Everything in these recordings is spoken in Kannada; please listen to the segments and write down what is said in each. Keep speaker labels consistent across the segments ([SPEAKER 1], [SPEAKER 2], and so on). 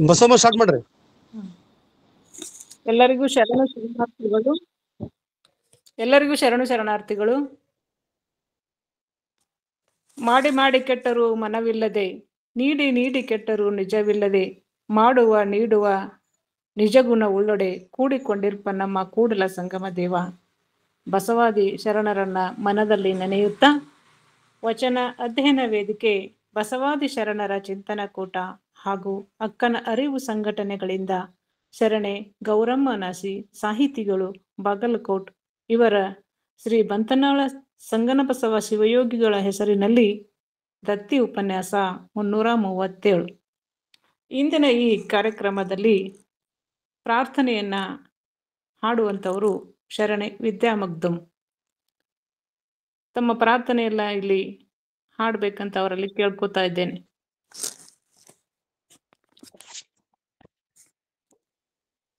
[SPEAKER 1] ಬಸಮ್ಮ ಸ್ಟಾರ್ಟ್ ಮಾಡ್ರಿ.
[SPEAKER 2] ಎಲ್ಲರಿಗೂ ಶರಣು ಶರಣಾರ್ಥಿಗಳು. ಎಲ್ಲರಿಗೂ ಶರಣು ಶರಣಾರ್ಥಿಗಳು. ಮಾಡಿ ಮಾಡಿ ಕೆಟ್ಟರು ಮನವಿಲ್ಲದೆ, ನೀಡಿ ನೀಡಿ ಕೆಟ್ಟರು ನಿಜವಿಲ್ಲದೆ, ಮಾಡುವ ನೀಡುವ ನಿಜಗುಣ ಉಳ್ಳೊಡೆ, ಕೂಡಿಕೊಂಡಿರ್ಪ ನಮ್ಮ ಕೂಡಲ ಸಂಗಮ ದೇವ. ಬಸವಾದಿ ಶರಣರನ್ನ ಮನದಲ್ಲಿ ನೆನೆಯುತ್ತಾ, ವಚನ ಅಧ್ಯಯನ ವೇದಿಕೆ, ಬಸವಾದಿ ಶರಣರ ಚಿಂತನ ಕೂಟ ಹಾಗೂ ಅಕ್ಕನ ಅರಿವು ಸಂಘಟನೆಗಳಿಂದ ಶರಣೆ ಗೌರಮ್ಮ ನಾಸಿ ಸಾಹಿತಿಗಳು ಬಾಗಲಕೋಟ್ ಇವರ ಶ್ರೀ ಬಂತನಾಳ ಸಂಗನಬಸವ ಶಿವಯೋಗಿಗಳ ಹೆಸರಿನಲ್ಲಿ ದತ್ತಿ ಉಪನ್ಯಾಸ 337. ಇಂದಿನ ಈ ಕಾರ್ಯಕ್ರಮದಲ್ಲಿ ಪ್ರಾರ್ಥನೆಯನ್ನ ಹಾಡುವಂಥವರು ಶರಣೆ ವಿದ್ಯಾಮಗ್ದುಮ್. ತಮ್ಮ ಪ್ರಾರ್ಥನೆಯೆಲ್ಲ ಇಲ್ಲಿ ಹಾಡ್ಬೇಕಂತ ಅವರಲ್ಲಿ ಕೇಳ್ಕೊತಾ ಇದ್ದೇನೆ.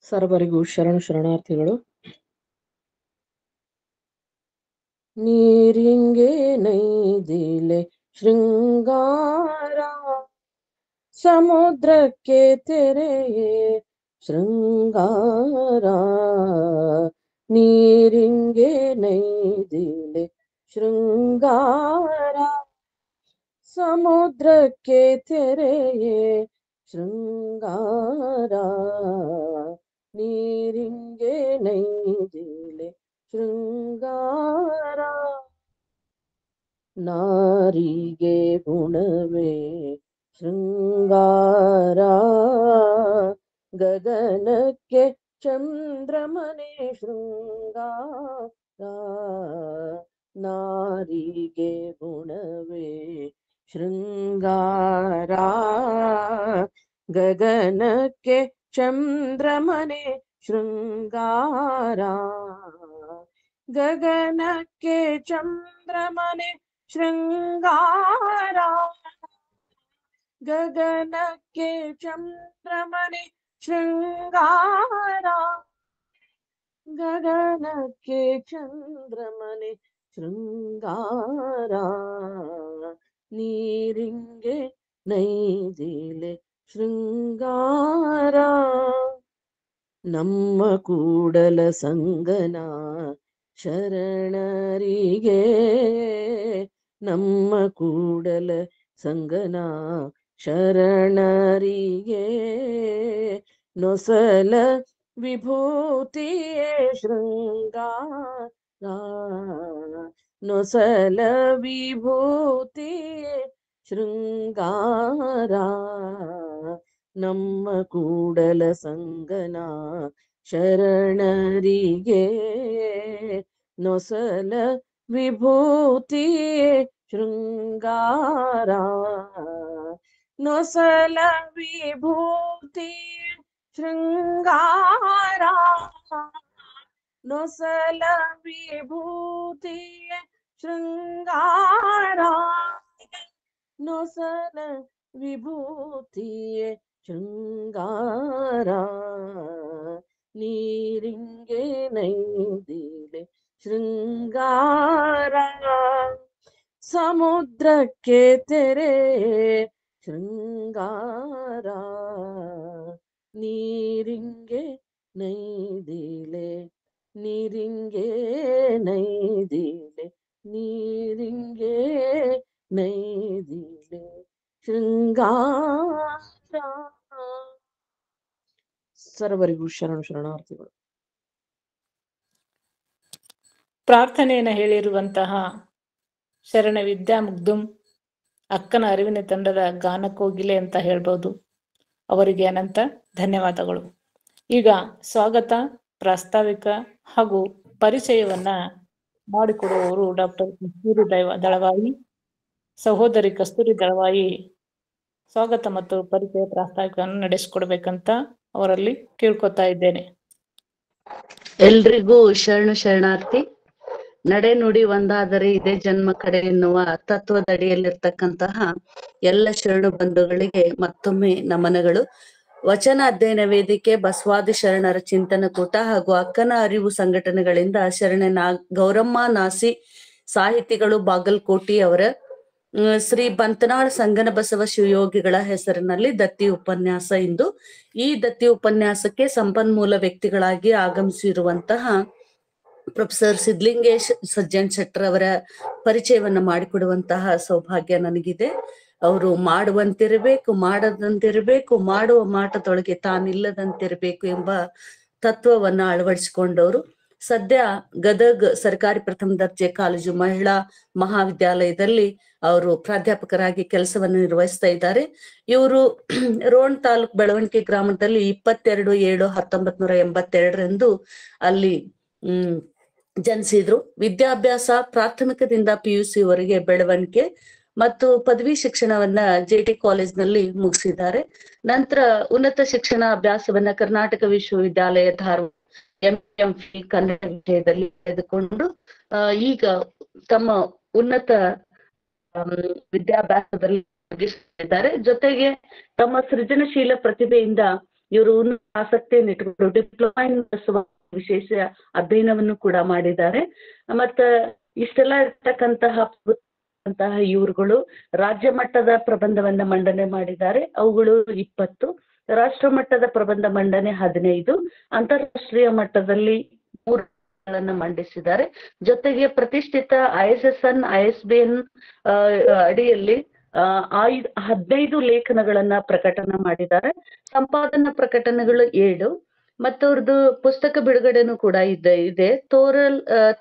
[SPEAKER 3] ಸರ್ವರಿಗೂ ಶರಣು ಶರಣಾರ್ಥಿಗಳು. ನೀರಿಂಗೆ ನೈದಿಲೆ ಶೃಂಗಾರ, ಸಮುದ್ರಕ್ಕೆ ತೆರೆಯೇ ಶೃಂಗಾರ. ನೀರಿಂಗೆ ನೈದಿಲೆ ಶೃಂಗಾರ, ಸಮುದ್ರಕ್ಕೆ ತೆರೆಯೇ ಶೃಂಗಾರ. ನೀರಿಂಗೆ ನೈದಿಲೆ ಶೃಂಗಾರ, ನಾರಿಗೆ ಗುಣವೇ ಶೃಂಗಾರ. ಗಗನಕ್ಕೆ ಚಂದ್ರಮನೆ ಶೃಂಗಾರ, ನಾರಿಗೆ ಗುಣವೇ ಶೃಂಗಾರ. ಗಗನಕ್ಕೆ ಚಂದ್ರಮನೆ ಶೃಂಗಾರ, ಗಗನಕ್ಕೆ ಚಂದ್ರಮನೆ ಶೃಂಗಾರ. ಗಗನಕ್ಕೆ ಚಂದ್ರಮನೆ ಶೃಂಗಾರ, ಗಗನಕ್ಕೆ ಚಂದ್ರಮನೆ ಶೃಂಗಾರ. ನೀರಿಂಗೆ ನೈದಿಲೆ ಶೃಂಗಾರ, ನಮ್ಮ ಕೂಡಲ ಸಂಗನ ಶರಣರಿಗೆ, ನಮ್ಮ ಕೂಡಲ ಸಂಗನ ಶರಣರಿಗೆ, ನೊಸಲ ವಿಭೂತಿಯೇ ಶೃಂಗಾರ. ನೊಸಲ ವಿಭೂತಿಯೇ ಶೃಂಗಾರ, ನಮ್ಮ ಕೂಡಲ ಸಂಗನ ಶರಣರಿಗೆ, ನೊಸಲ ವಿಭೂತಿಯೇ ಶೃಂಗಾರ. ನೊಸಲ ವಿಭೂತಿಯೇ ಶೃಂಗಾರ, ನೊಸಲ ವಿಭೂತಿಯೇ ಶೃಂಗಾರ. ನೊಸಲ ವಿಭೂತಿಯೇ ಶೃಂಗಾರ, ನೀರಿಂಗೆ ನೈದಿಲೆ ಶೃಂಗಾರ. ಸಮುದ್ರಕ್ಕೆ ತೆರೆ ಶೃಂಗಾರ, ನೀರಿಂಗೆ ನೈದಿಲೆ, ನೀರಿಂಗೆ ನೈದಿಲೆ, ನೀರಿಂಗೆ ನೈದಿಲೆ ಶೃಂಗಾರ. ಸರ್ವರಿಗೂ ಶರಣು ಶರಣಾರ್ಥಿಗಳು.
[SPEAKER 2] ಪ್ರಾರ್ಥನೆಯನ್ನು ಹೇಳಿರುವಂತಹ ಶರಣ ವಿದ್ಯಾಮಗ್ದುಮ್ ಅಕ್ಕನ ಅರಿವಿನ ತಂಡದ ಗಾನಕೋಗಿಲೆ ಅಂತ ಹೇಳ್ಬೋದು. ಅವರಿಗೆ ಅನಂತ ಧನ್ಯವಾದಗಳು. ಈಗ ಸ್ವಾಗತ, ಪ್ರಾಸ್ತಾವಿಕ ಹಾಗೂ ಪರಿಚಯವನ್ನ ಮಾಡಿಕೊಡುವವರು ಡಾಕ್ಟರ್ ಕಸ್ತೂರಿ ದಳವಾಯಿ, ಸಹೋದರಿ ಕಸ್ತೂರಿ ದಳವಾಯಿ ಸ್ವಾಗತ ಮತ್ತು ಪರಿಚಯ ಪ್ರಾಸ್ತಾವಿಕವನ್ನು ನಡೆಸಿಕೊಡ್ಬೇಕಂತ ಅವರಲ್ಲಿ ಕೇಳ್ಕೊತಾ ಇದ್ದೇನೆ.
[SPEAKER 4] ಎಲ್ರಿಗೂ ಶರಣು ಶರಣಾರ್ಥಿ. ನಡೆ ನುಡಿ ಒಂದಾದರೆ ಇದೇ ಜನ್ಮ ಕಡೆ ಎನ್ನುವ ತತ್ವದಡಿಯಲ್ಲಿರ್ತಕ್ಕಂತಹ ಎಲ್ಲ ಶರಣು ಬಂಧುಗಳಿಗೆ ಮತ್ತೊಮ್ಮೆ ನಮನಗಳು. ವಚನ ಅಧ್ಯಯನ ವೇದಿಕೆ, ಬಸವಾದಿ ಶರಣರ ಚಿಂತನ ಕೂಟ ಹಾಗೂ ಅಕ್ಕನ ಅರಿವು ಸಂಘಟನೆಗಳಿಂದ ಶರಣೆ ಗೌರಮ್ಮ ನಾಸಿ ಸಾಹಿತಿಗಳು ಬಾಗಲಕೋಟಿ ಅವರ ಶ್ರೀ ಬಂತನಾಳ್ ಸಂಗನ ಬಸವ ಶಿವಯೋಗಿಗಳ ಹೆಸರಿನಲ್ಲಿ ದತ್ತಿ ಉಪನ್ಯಾಸ ಇಂದು. ಈ ದತ್ತಿ ಉಪನ್ಯಾಸಕ್ಕೆ ಸಂಪನ್ಮೂಲ ವ್ಯಕ್ತಿಗಳಾಗಿ ಆಗಮಿಸಿರುವಂತಹ ಪ್ರೊಫೆಸರ್ ಸಿದ್ಲಿಂಗೇಶ್ ಸಜ್ಜನ್ ಶೆಟ್ಟರ್ ಅವರ ಪರಿಚಯವನ್ನ ಮಾಡಿಕೊಡುವಂತಹ ಸೌಭಾಗ್ಯ ನನಗಿದೆ. ಅವರು ಮಾಡುವಂತಿರಬೇಕು, ಮಾಡದಂತಿರಬೇಕು, ಮಾಡುವ ಮಾಟದೊಳಗೆ ತಾನಿಲ್ಲದಂತಿರಬೇಕು ಎಂಬ ತತ್ವವನ್ನ ಅಳವಡಿಸಿಕೊಂಡವರು. ಸದ್ಯ ಗದಗ್ ಸರ್ಕಾರಿ ಪ್ರಥಮ ದರ್ಜೆ ಕಾಲೇಜು ಮಹಿಳಾ ಮಹಾವಿದ್ಯಾಲಯದಲ್ಲಿ ಅವರು ಪ್ರಾಧ್ಯಾಪಕರಾಗಿ ಕೆಲಸವನ್ನು ನಿರ್ವಹಿಸ್ತಾ ಇದ್ದಾರೆ. ಇವರು ರೋಣ ತಾಲೂಕ್ ಬೆಳವಣಿಗೆ ಗ್ರಾಮದಲ್ಲಿ 22/7/1982 ಅಲ್ಲಿ ಜನಿಸಿದ್ರು. ವಿದ್ಯಾಭ್ಯಾಸ ಪ್ರಾಥಮಿಕದಿಂದ PUC ವರೆಗೆ ಬೆಳವಣಿಗೆ ಮತ್ತು ಪದವಿ ಶಿಕ್ಷಣವನ್ನ JT ಕಾಲೇಜ್ನಲ್ಲಿ ಮುಗಿಸಿದ್ದಾರೆ. ನಂತರ ಉನ್ನತ ಶಿಕ್ಷಣ ಅಭ್ಯಾಸವನ್ನ ಕರ್ನಾಟಕ ವಿಶ್ವವಿದ್ಯಾಲಯ ಧಾರವಾಡ MPhil ಕನ್ನಡ ವಿಷಯದಲ್ಲಿ ತೆಗೆದುಕೊಂಡು ಈಗ ತಮ್ಮ ಉನ್ನತ ವಿದ್ಯಾಭ್ಯಾಸದಲ್ಲಿ ತೊಡಗಿಸಿದ್ದಾರೆ. ಜೊತೆಗೆ ತಮ್ಮ ಸೃಜನಶೀಲ ಪ್ರತಿಭೆಯಿಂದ ಇವರು ಉನ್ನತ ಆಸಕ್ತಿಯನ್ನು ಇಟ್ಟುಕೊಂಡು ಡಿಪ್ಲೊಮಾ ಇನ್ ಬಸವ ವಿಶೇಷ ಅಧ್ಯಯನವನ್ನು ಕೂಡ ಮಾಡಿದ್ದಾರೆ. ಮತ್ತ ಇಷ್ಟೆಲ್ಲ ಇರ್ತಕ್ಕಂತಹ ಇವ್ರುಗಳು ರಾಜ್ಯ ಮಟ್ಟದ ಪ್ರಬಂಧವನ್ನ ಮಂಡನೆ ಮಾಡಿದ್ದಾರೆ. ಅವುಗಳು 20, ರಾಷ್ಟ್ರ ಮಟ್ಟದ ಪ್ರಬಂಧ ಮಂಡನೆ 15, ಅಂತಾರಾಷ್ಟ್ರೀಯ ಮಟ್ಟದಲ್ಲಿ 3 ಮಂಡಿಸಿದ್ದಾರೆ. ಜೊತೆಗೆ ಪ್ರತಿಷ್ಠಿತ ISSN ISBN ಅಡಿಯಲ್ಲಿ 15 ಲೇಖನಗಳನ್ನ ಪ್ರಕಟಣೆ ಮಾಡಿದ್ದಾರೆ. ಸಂಪಾದನಾ ಪ್ರಕಟಣೆಗಳು 7 ಮತ್ತು ಅವ್ರದ್ದು ಪುಸ್ತಕ ಬಿಡುಗಡೆನೂ ಕೂಡ ಇದೆ.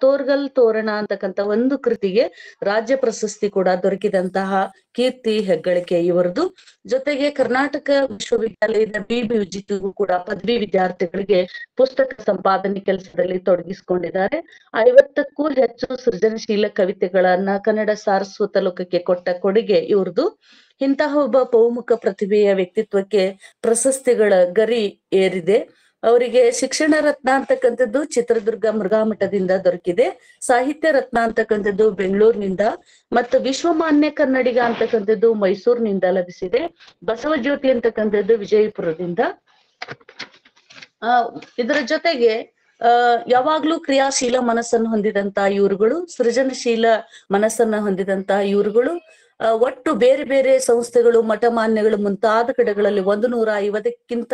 [SPEAKER 4] ತೋರ್ಗಲ್ ತೋರಣ ಅಂತಕ್ಕಂಥ ಒಂದು ಕೃತಿಗೆ ರಾಜ್ಯ ಪ್ರಶಸ್ತಿ ಕೂಡ ದೊರಕಿದಂತಹ ಕೀರ್ತಿ ಹೆಗ್ಗಳಿಕೆ ಇವರದು. ಜೊತೆಗೆ ಕರ್ನಾಟಕ ವಿಶ್ವವಿದ್ಯಾಲಯದ BBUGಗೂ ಕೂಡ ಪದವಿ ವಿದ್ಯಾರ್ಥಿಗಳಿಗೆ ಪುಸ್ತಕ ಸಂಪಾದನೆ ಕೆಲಸದಲ್ಲಿ ತೊಡಗಿಸಿಕೊಂಡಿದ್ದಾರೆ. 50ಕ್ಕೂ ಹೆಚ್ಚು ಸೃಜನಶೀಲ ಕವಿತೆಗಳನ್ನ ಕನ್ನಡ ಸಾರಸ್ವತ ಲೋಕಕ್ಕೆ ಕೊಟ್ಟ ಕೊಡುಗೆ ಇವ್ರದು. ಇಂತಹ ಒಬ್ಬ ಬಹುಮುಖ ಪ್ರತಿಭೆಯ ವ್ಯಕ್ತಿತ್ವಕ್ಕೆ ಪ್ರಶಸ್ತಿಗಳ ಗರಿ ಏರಿದೆ. ಅವರಿಗೆ ಶಿಕ್ಷಣ ರತ್ನ ಅಂತಕ್ಕಂಥದ್ದು ಚಿತ್ರದುರ್ಗ ಮುರುಘಾಮಠದಿಂದ ದೊರಕಿದೆ. ಸಾಹಿತ್ಯ ರತ್ನ ಅಂತಕ್ಕಂಥದ್ದು ಬೆಂಗಳೂರಿನಿಂದ ಮತ್ತು ವಿಶ್ವಮಾನ್ಯ ಕನ್ನಡಿಗ ಅಂತಕ್ಕಂಥದ್ದು ಮೈಸೂರಿನಿಂದ ಲಭಿಸಿದೆ. ಬಸವ ಜ್ಯೋತಿ ಅಂತಕ್ಕಂಥದ್ದು ವಿಜಯಪುರದಿಂದ. ಇದರ ಜೊತೆಗೆ ಯಾವಾಗ್ಲೂ ಕ್ರಿಯಾಶೀಲ ಮನಸ್ಸನ್ನು ಹೊಂದಿದಂತ ಇವರುಗಳು, ಸೃಜನಶೀಲ ಮನಸ್ಸನ್ನ ಹೊಂದಿದಂತ ಇವರುಗಳು ಒಟ್ಟು ಬೇರೆ ಬೇರೆ ಸಂಸ್ಥೆಗಳು, ಮಠಮಾನ್ಯಗಳು ಮುಂತಾದ ಕಡೆಗಳಲ್ಲಿ 155ಕ್ಕಿಂತ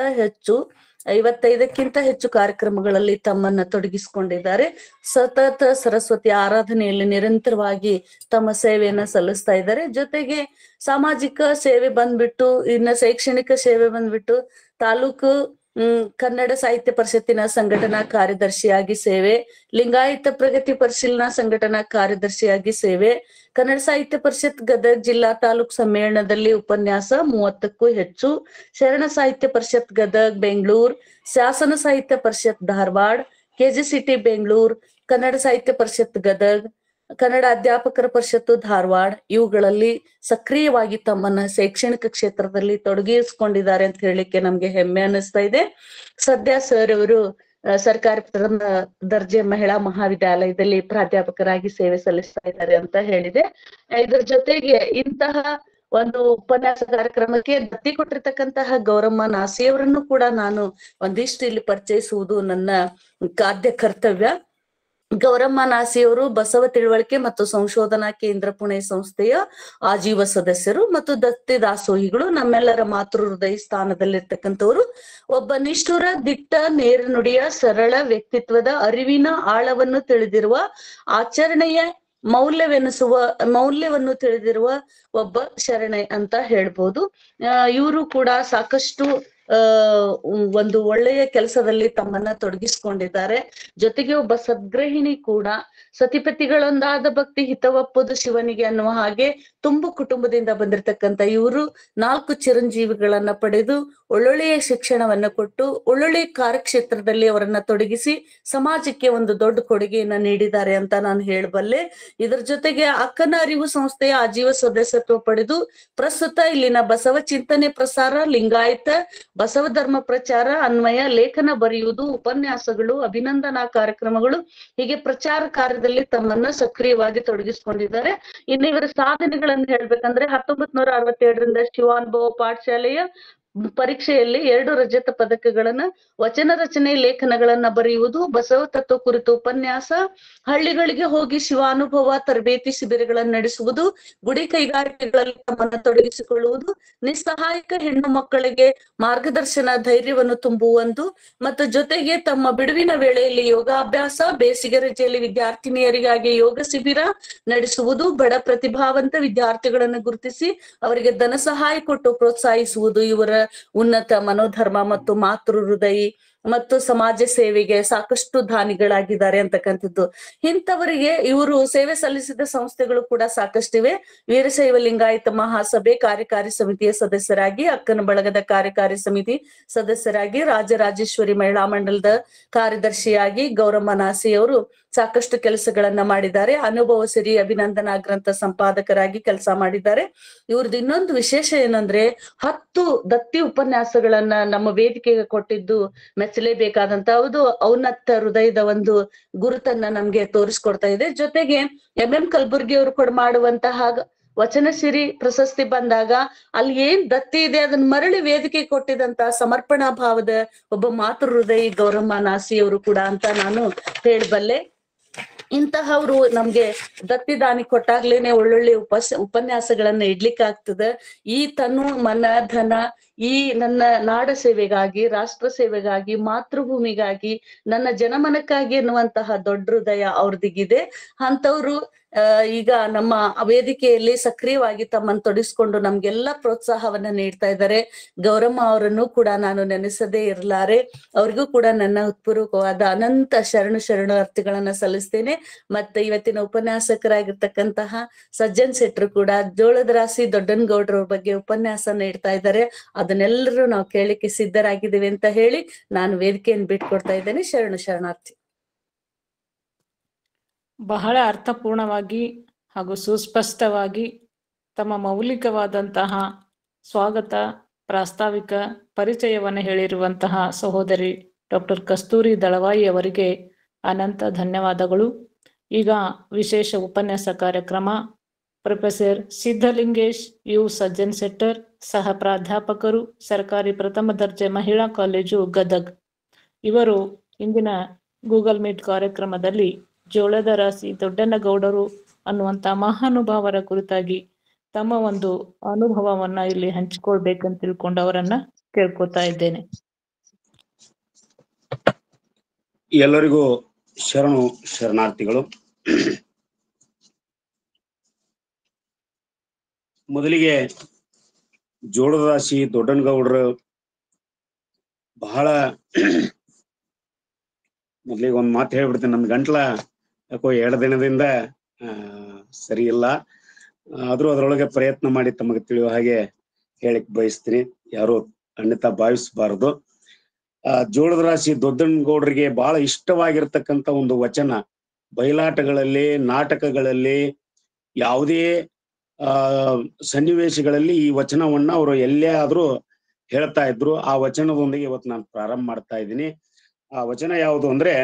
[SPEAKER 4] ಹೆಚ್ಚು ಕಾರ್ಯಕ್ರಮಗಳಲ್ಲಿ ತಮ್ಮನ್ನ ತೊಡಗಿಸಿಕೊಂಡಿದ್ದಾರೆ. ಸತತ ಸರಸ್ವತಿ ಆರಾಧನೆಯಲ್ಲಿ ನಿರಂತರವಾಗಿ ತಮ್ಮ ಸೇವೆಯನ್ನ ಸಲ್ಲಿಸ್ತಾ ಇದ್ದಾರೆ. ಜೊತೆಗೆ ಸಾಮಾಜಿಕ ಸೇವೆ ಬಂದ್ಬಿಟ್ಟು, ಇನ್ನ ಶೈಕ್ಷಣಿಕ ಸೇವೆ ಬಂದ್ಬಿಟ್ಟು ತಾಲೂಕು ಕನ್ನಡ ಸಾಹಿತ್ಯ ಪರಿಷತ್ತಿನ ಸಂಘಟನಾ ಕಾರ್ಯದರ್ಶಿಯಾಗಿ ಸೇವೆ, ಲಿಂಗಾಯತ ಪ್ರಗತಿ ಪರಿಶೀಲನಾ ಸಂಘಟನಾ ಕಾರ್ಯದರ್ಶಿಯಾಗಿ ಸೇವೆ, ಕನ್ನಡ ಸಾಹಿತ್ಯ ಪರಿಷತ್ ಗದಗ್ ಜಿಲ್ಲಾ ತಾಲೂಕ್ ಸಮ್ಮೇಳನದಲ್ಲಿ ಉಪನ್ಯಾಸ 30ಕ್ಕೂ ಹೆಚ್ಚು, ಶರಣ ಸಾಹಿತ್ಯ ಪರಿಷತ್ ಗದಗ್ ಬೆಂಗಳೂರು, ಶಾಸನ ಸಾಹಿತ್ಯ ಪರಿಷತ್ ಧಾರವಾಡ, KGCT ಬೆಂಗಳೂರು, ಕನ್ನಡ ಸಾಹಿತ್ಯ ಪರಿಷತ್ ಗದಗ್, ಕನ್ನಡ ಅಧ್ಯಾಪಕರ ಪರಿಷತ್ತು ಧಾರವಾಡ ಇವುಗಳಲ್ಲಿ ಸಕ್ರಿಯವಾಗಿ ತಮ್ಮನ್ನ ಶೈಕ್ಷಣಿಕ ಕ್ಷೇತ್ರದಲ್ಲಿ ತೊಡಗಿಸಿಕೊಂಡಿದ್ದಾರೆ ಅಂತ ಹೇಳಲಿಕ್ಕೆ ನಮ್ಗೆ ಹೆಮ್ಮೆ ಅನ್ನಿಸ್ತಾ ಇದೆ. ಸದ್ಯ ಸರ್ ಅವರು ಸರ್ಕಾರಿ ಪ್ರಥಮ ದರ್ಜೆ ಮಹಿಳಾ ಮಹಾವಿದ್ಯಾಲಯದಲ್ಲಿ ಪ್ರಾಧ್ಯಾಪಕರಾಗಿ ಸೇವೆ ಸಲ್ಲಿಸ್ತಾ ಇದ್ದಾರೆ ಅಂತ ಹೇಳಿದೆ. ಇದ್ರ ಜೊತೆಗೆ ಇಂತಹ ಒಂದು ಉಪನ್ಯಾಸ ಕಾರ್ಯಕ್ರಮಕ್ಕೆ ದತ್ತಿ ಕೊಟ್ಟಿರ್ತಕ್ಕಂತಹ ಗೌರಮ್ಮ ನಾಸಿಯವರನ್ನು ಕೂಡ ನಾನು ಒಂದಿಷ್ಟು ಇಲ್ಲಿ ಪರಿಚಯಿಸುವುದು ನನ್ನ ಆದ್ಯ ಕರ್ತವ್ಯ. ಗೌರಮ್ಮ ನಾಸಿಯವರು ಬಸವ ತಿಳುವಳಿಕೆ ಮತ್ತು ಸಂಶೋಧನಾ ಕೇಂದ್ರ ಪುಣೆ ಸಂಸ್ಥೆಯ ಆಜೀವ ಸದಸ್ಯರು ಮತ್ತು ದತ್ತಿ ದಾಸೋಹಿಗಳು. ನಮ್ಮೆಲ್ಲರ ಮಾತೃ ಹೃದಯ ಸ್ಥಾನದಲ್ಲಿರ್ತಕ್ಕಂಥವ್ರು. ಒಬ್ಬ ನಿಷ್ಠುರ, ದಿಟ್ಟ, ನೇರ ನುಡಿಯ, ಸರಳ ವ್ಯಕ್ತಿತ್ವದ, ಅರಿವಿನ ಆಳವನ್ನು ತಿಳಿದಿರುವ, ಆಚರಣೆಯ ಮೌಲ್ಯವನ್ನು ತಿಳಿದಿರುವ ಒಬ್ಬ ಶರಣೆ ಅಂತ ಹೇಳ್ಬೋದು. ಇವರು ಕೂಡ ಸಾಕಷ್ಟು ಒಂದು ಒಳ್ಳೆಯ ಕೆಲಸದಲ್ಲಿ ತಮ್ಮನ್ನ ತೊಡಗಿಸಿಕೊಂಡಿದ್ದಾರೆ. ಜೊತೆಗೆ ಒಬ್ಬ ಸದ್ಗ್ರಹಿಣಿ ಕೂಡ. ಸತಿಪತಿಗಳೊಂದಾದ ಭಕ್ತಿ ಹಿತವಪ್ಪದು ಶಿವನಿಗೆ ಅನ್ನುವ ಹಾಗೆ ತುಂಬು ಕುಟುಂಬದಿಂದ ಬಂದಿರತಕ್ಕಂತ ಇವರು 4 ಚಿರಂಜೀವಿಗಳನ್ನ ಪಡೆದು ಒಳ್ಳೊಳ್ಳೆಯ ಶಿಕ್ಷಣವನ್ನ ಕೊಟ್ಟು ಒಳ್ಳೊಳ್ಳೆಯ ಕಾರ್ಯಕ್ಷೇತ್ರದಲ್ಲಿ ಅವರನ್ನ ತೊಡಗಿಸಿ ಸಮಾಜಕ್ಕೆ ಒಂದು ದೊಡ್ಡ ಕೊಡುಗೆಯನ್ನ ನೀಡಿದ್ದಾರೆ ಅಂತ ನಾನು ಹೇಳಬಲ್ಲೆ. ಇದರ ಜೊತೆಗೆ ಅಕ್ಕನ ಅರಿವು ಸಂಸ್ಥೆಯ ಆಜೀವ ಸದಸ್ಯತ್ವ ಪಡೆದು ಪ್ರಸ್ತುತ ಇಲ್ಲಿನ ಬಸವ ಚಿಂತನೆ ಪ್ರಸಾರ, ಲಿಂಗಾಯತ ಬಸವ ಧರ್ಮ ಪ್ರಚಾರ, ಅನ್ವಯ ಲೇಖನ ಬರೆಯುವುದು, ಉಪನ್ಯಾಸಗಳು, ಅಭಿನಂದನಾ ಕಾರ್ಯಕ್ರಮಗಳು ಹೀಗೆ ಪ್ರಚಾರ ಕಾರ್ಯದಲ್ಲಿ ತಮ್ಮನ್ನ ಸಕ್ರಿಯವಾಗಿ ತೊಡಗಿಸಿಕೊಂಡಿದ್ದಾರೆ. ಇನ್ನು ಇವರ ಸಾಧನೆಗಳನ್ನು ಹೇಳ್ಬೇಕಂದ್ರೆ 1967ರಿಂದ ಶಿವಾನುಭವ ಪಾಠಶಾಲೆಯ ಪರೀಕ್ಷೆಯಲ್ಲಿ 2 ರಜತ ಪದಕಗಳನ್ನ, ವಚನ ರಚನೆ ಲೇಖನಗಳನ್ನ ಬರೆಯುವುದು, ಬಸವ ತತ್ವ ಕುರಿತು ಉಪನ್ಯಾಸ, ಹಳ್ಳಿಗಳಿಗೆ ಹೋಗಿ ಶಿವಾನುಭವ ತರಬೇತಿ ಶಿಬಿರಗಳನ್ನು ನಡೆಸುವುದು, ಗುಡಿ ಕೈಗಾರಿಕೆಗಳಲ್ಲಿ ತಮ್ಮನ್ನು ತೊಡಗಿಸಿಕೊಳ್ಳುವುದು, ನಿಸ್ಸಹಾಯಕ ಹೆಣ್ಣು ಮಕ್ಕಳಿಗೆ ಮಾರ್ಗದರ್ಶನ ಧೈರ್ಯವನ್ನು ತುಂಬುವುದು ಮತ್ತು ಜೊತೆಗೆ ತಮ್ಮ ಬಿಡುವಿನ ವೇಳೆಯಲ್ಲಿ ಯೋಗಾಭ್ಯಾಸ, ಬೇಸಿಗೆ ರಜೆಯಲ್ಲಿ ವಿದ್ಯಾರ್ಥಿನಿಯರಿಗಾಗಿ ಯೋಗ ಶಿಬಿರ ನಡೆಸುವುದು, ಬಡ ಪ್ರತಿಭಾವಂತ ವಿದ್ಯಾರ್ಥಿಗಳನ್ನು ಗುರುತಿಸಿ ಅವರಿಗೆ ಧನ ಸಹಾಯ ಕೊಟ್ಟು ಪ್ರೋತ್ಸಾಹಿಸುವುದು ಇವರ ಉನ್ನತ ಮನೋಧರ್ಮ ಮತ್ತು ಮಾತೃ ಹೃದಯಿ ಮತ್ತು ಸಮಾಜ ಸೇವೆಗೆ ಸಾಕಷ್ಟು ದಾನಿಗಳಾಗಿದ್ದಾರೆ ಅಂತಕ್ಕಂಥದ್ದು. ಇಂಥವರಿಗೆ ಇವರು ಸೇವೆ ಸಲ್ಲಿಸಿದ ಸಂಸ್ಥೆಗಳು ಕೂಡ ಸಾಕಷ್ಟಿವೆ. ವೀರಶೈವ ಲಿಂಗಾಯತ ಮಹಾಸಭೆ ಕಾರ್ಯಕಾರಿ ಸಮಿತಿಯ ಸದಸ್ಯರಾಗಿ, ಅಕ್ಕನ ಬಳಗದ ಕಾರ್ಯಕಾರಿ ಸಮಿತಿ ಸದಸ್ಯರಾಗಿ, ರಾಜರಾಜೇಶ್ವರಿ ಮಹಿಳಾ ಮಂಡಲದ ಕಾರ್ಯದರ್ಶಿಯಾಗಿ ಗೌರಮ್ಮ ನಾಸಿ ಅವರು ಸಾಕಷ್ಟು ಕೆಲಸಗಳನ್ನ ಮಾಡಿದ್ದಾರೆ. ಅನುಭವ ಸಿರಿ ಅಭಿನಂದನಾ ಗ್ರಂಥ ಸಂಪಾದಕರಾಗಿ ಕೆಲಸ ಮಾಡಿದ್ದಾರೆ. ಇವ್ರದ್ದು ಇನ್ನೊಂದು ವಿಶೇಷ ಏನಂದ್ರೆ 10 ದತ್ತಿ ಉಪನ್ಯಾಸಗಳನ್ನ ನಮ್ಮ ವೇದಿಕೆಗೆ ಕೊಟ್ಟಿದ್ದು ಮೆಚ್ಚಲೇಬೇಕಾದಂತ ಹೌದು ಔನ್ನತ ಹೃದಯದ ಒಂದು ಗುರುತನ್ನ ನಮ್ಗೆ ತೋರಿಸ್ಕೊಡ್ತಾ ಇದೆ. ಜೊತೆಗೆ ಎಂ ಕಲಬುರ್ಗಿ ಅವರು ಮಾಡುವಂತಹ ವಚನಸಿರಿ ಪ್ರಶಸ್ತಿ ಬಂದಾಗ ಅಲ್ಲಿ ಏನ್ ದತ್ತಿ ಇದೆ ಅದನ್ನ ಮರಳಿ ವೇದಿಕೆ ಕೊಟ್ಟಿದಂತ ಸಮರ್ಪಣಾ ಭಾವದ ಒಬ್ಬ ಮಾತೃ ಹೃದಯಿ ಗೌರಮ್ಮ ನಾಸಿ ಅವರು ಕೂಡ ಅಂತ ನಾನು ಹೇಳಬಲ್ಲೆ. ಇಂತಹವ್ರು ನಮ್ಗೆ ದತ್ತಿ ದಾನಿ ಕೊಟ್ಟಾಗ್ಲೇನೆ ಒಳ್ಳೊಳ್ಳೆ ಉಪನ್ಯಾಸಗಳನ್ನ ಇಡ್ಲಿಕ್ಕೆ ಆಗ್ತದೆ. ಈ ತನು ಮನ ಧನ ಈ ನನ್ನ ನಾಡ ಸೇವೆಗಾಗಿ, ರಾಷ್ಟ್ರ ಸೇವೆಗಾಗಿ, ಮಾತೃಭೂಮಿಗಾಗಿ, ನನ್ನ ಜನಮನಕ್ಕಾಗಿ ಎನ್ನುವಂತಹ ದೊಡ್ಡ ಹೃದಯ ಅವ್ರದಿಗಿದೆ. ಅಂತವ್ರು ಈಗ ನಮ್ಮ ವೇದಿಕೆಯಲ್ಲಿ ಸಕ್ರಿಯವಾಗಿ ತಮ್ಮನ್ನು ತೊಡಗಿಸ್ಕೊಂಡು ನಮ್ಗೆಲ್ಲಾ ಪ್ರೋತ್ಸಾಹವನ್ನ ನೀಡ್ತಾ ಇದ್ದಾರೆ. ಗೌರಮ್ಮ ಅವರನ್ನು ಕೂಡ ನಾನು ನೆನೆಸದೇ ಇರಲಾರೆ. ಅವ್ರಿಗೂ ಕೂಡ ನನ್ನ ಹೃತ್ಪೂರ್ವಕವಾದ ಅನಂತ ಶರಣಾರ್ಥಿಗಳನ್ನ ಸಲ್ಲಿಸ್ತೇನೆ. ಮತ್ತೆ ಇವತ್ತಿನ ಉಪನ್ಯಾಸಕರಾಗಿರ್ತಕ್ಕಂತಹ ಸಜ್ಜನ್ ಶೆಟ್ರು ಕೂಡ ಜೋಳದ ರಾಶಿ ದೊಡ್ಡನಗೌಡ್ರ ಬಗ್ಗೆ ಉಪನ್ಯಾಸ ನೀಡ್ತಾ ಇದ್ದಾರೆ. ಅದನ್ನೆಲ್ಲರೂ ನಾವು ಕೇಳಲಿಕ್ಕೆ ಸಿದ್ಧರಾಗಿದ್ದೀವಿ ಅಂತ ಹೇಳಿ ನಾನು ವೇದಿಕೆಯನ್ನು ಬಿಟ್ಕೊಡ್ತಾ ಇದ್ದೇನೆ. ಶರಣಾರ್ಥಿ.
[SPEAKER 2] ಬಹಳ ಅರ್ಥಪೂರ್ಣವಾಗಿ ಹಾಗೂ ಸುಸ್ಪಷ್ಟವಾಗಿ ತಮ್ಮ ಮೌಲಿಕವಾದಂತಹ ಸ್ವಾಗತ ಪ್ರಾಸ್ತಾವಿಕ ಪರಿಚಯವನ್ನು ಹೇಳಿರುವಂತಹ ಸಹೋದರಿ ಡಾಕ್ಟರ್ ಕಸ್ತೂರಿ ದಳವಾಯಿ ಅವರಿಗೆ ಅನಂತ ಧನ್ಯವಾದಗಳು. ಈಗ ವಿಶೇಷ ಉಪನ್ಯಾಸ ಕಾರ್ಯಕ್ರಮ ಪ್ರೊಫೆಸರ್ ಸಿದ್ಧಲಿಂಗೇಶ್ ಯು ಸಜ್ಜನ್ ಶೆಟ್ಟರ್, ಸಹ ಪ್ರಾಧ್ಯಾಪಕರು, ಸರ್ಕಾರಿ ಪ್ರಥಮ ದರ್ಜೆ ಮಹಿಳಾ ಕಾಲೇಜು ಗದಗ್. ಇವರು ಇಂದಿನ ಗೂಗಲ್ ಮೀಟ್ ಕಾರ್ಯಕ್ರಮದಲ್ಲಿ ಜೋಳದ ರಾಶಿ ದೊಡ್ಡನಗೌಡರು ಅನ್ನುವಂತ ಮಹಾನುಭಾವರ ಕುರಿತಾಗಿ ತಮ್ಮ ಒಂದು ಅನುಭವವನ್ನ ಇಲ್ಲಿ ಹಂಚಿಕೊಳ್ಬೇಕಂತ ತಿಳ್ಕೊಂಡು ಅವರನ್ನ ಕೇಳ್ಕೊತಾ ಇದ್ದೇನೆ.
[SPEAKER 1] ಎಲ್ಲರಿಗೂ ಶರಣಾರ್ಥಿಗಳು. ಮೊದಲಿಗೆ ಜೋಳದ ರಾಶಿ ದೊಡ್ಡನಗೌಡರು ಬಹಳ ಮೊದಲಿಗೆ ಒಂದ್ ಮಾತು ಹೇಳ್ಬಿಡ್ತೇನೆ. ನಮ್ ಗಂಟ್ಲ ಯಾಕೋ 2 ದಿನದಿಂದ ಸರಿ ಇಲ್ಲ, ಆದ್ರೂ ಅದ್ರೊಳಗೆ ಪ್ರಯತ್ನ ಮಾಡಿ ತಮಗೆ ತಿಳಿಯುವ ಹಾಗೆ ಹೇಳಿಕ್ ಬಯಸ್ತೀನಿ. ಯಾರು ಖಂಡಿತ ಭಾವಿಸಬಾರದು. ಜೋಳದ ರಾಶಿ ದೊಡ್ಡನಗೌಡರಿಗೆ ಬಹಳ ಇಷ್ಟವಾಗಿರ್ತಕ್ಕಂಥ ಒಂದು ವಚನ, ಬಯಲಾಟಗಳಲ್ಲಿ, ನಾಟಕಗಳಲ್ಲಿ, ಯಾವುದೇ ಸನ್ನಿವೇಶಗಳಲ್ಲಿ ಈ ವಚನವನ್ನ ಅವರು ಎಲ್ಲೇ ಆದ್ರೂ ಹೇಳ್ತಾ ಇದ್ರು. ಆ ವಚನದೊಂದಿಗೆ ಇವತ್ತು ನಾನು ಪ್ರಾರಂಭ ಮಾಡ್ತಾ ಇದ್ದೀನಿ. ಆ ವಚನ ಯಾವುದು ಅಂದ್ರೆ,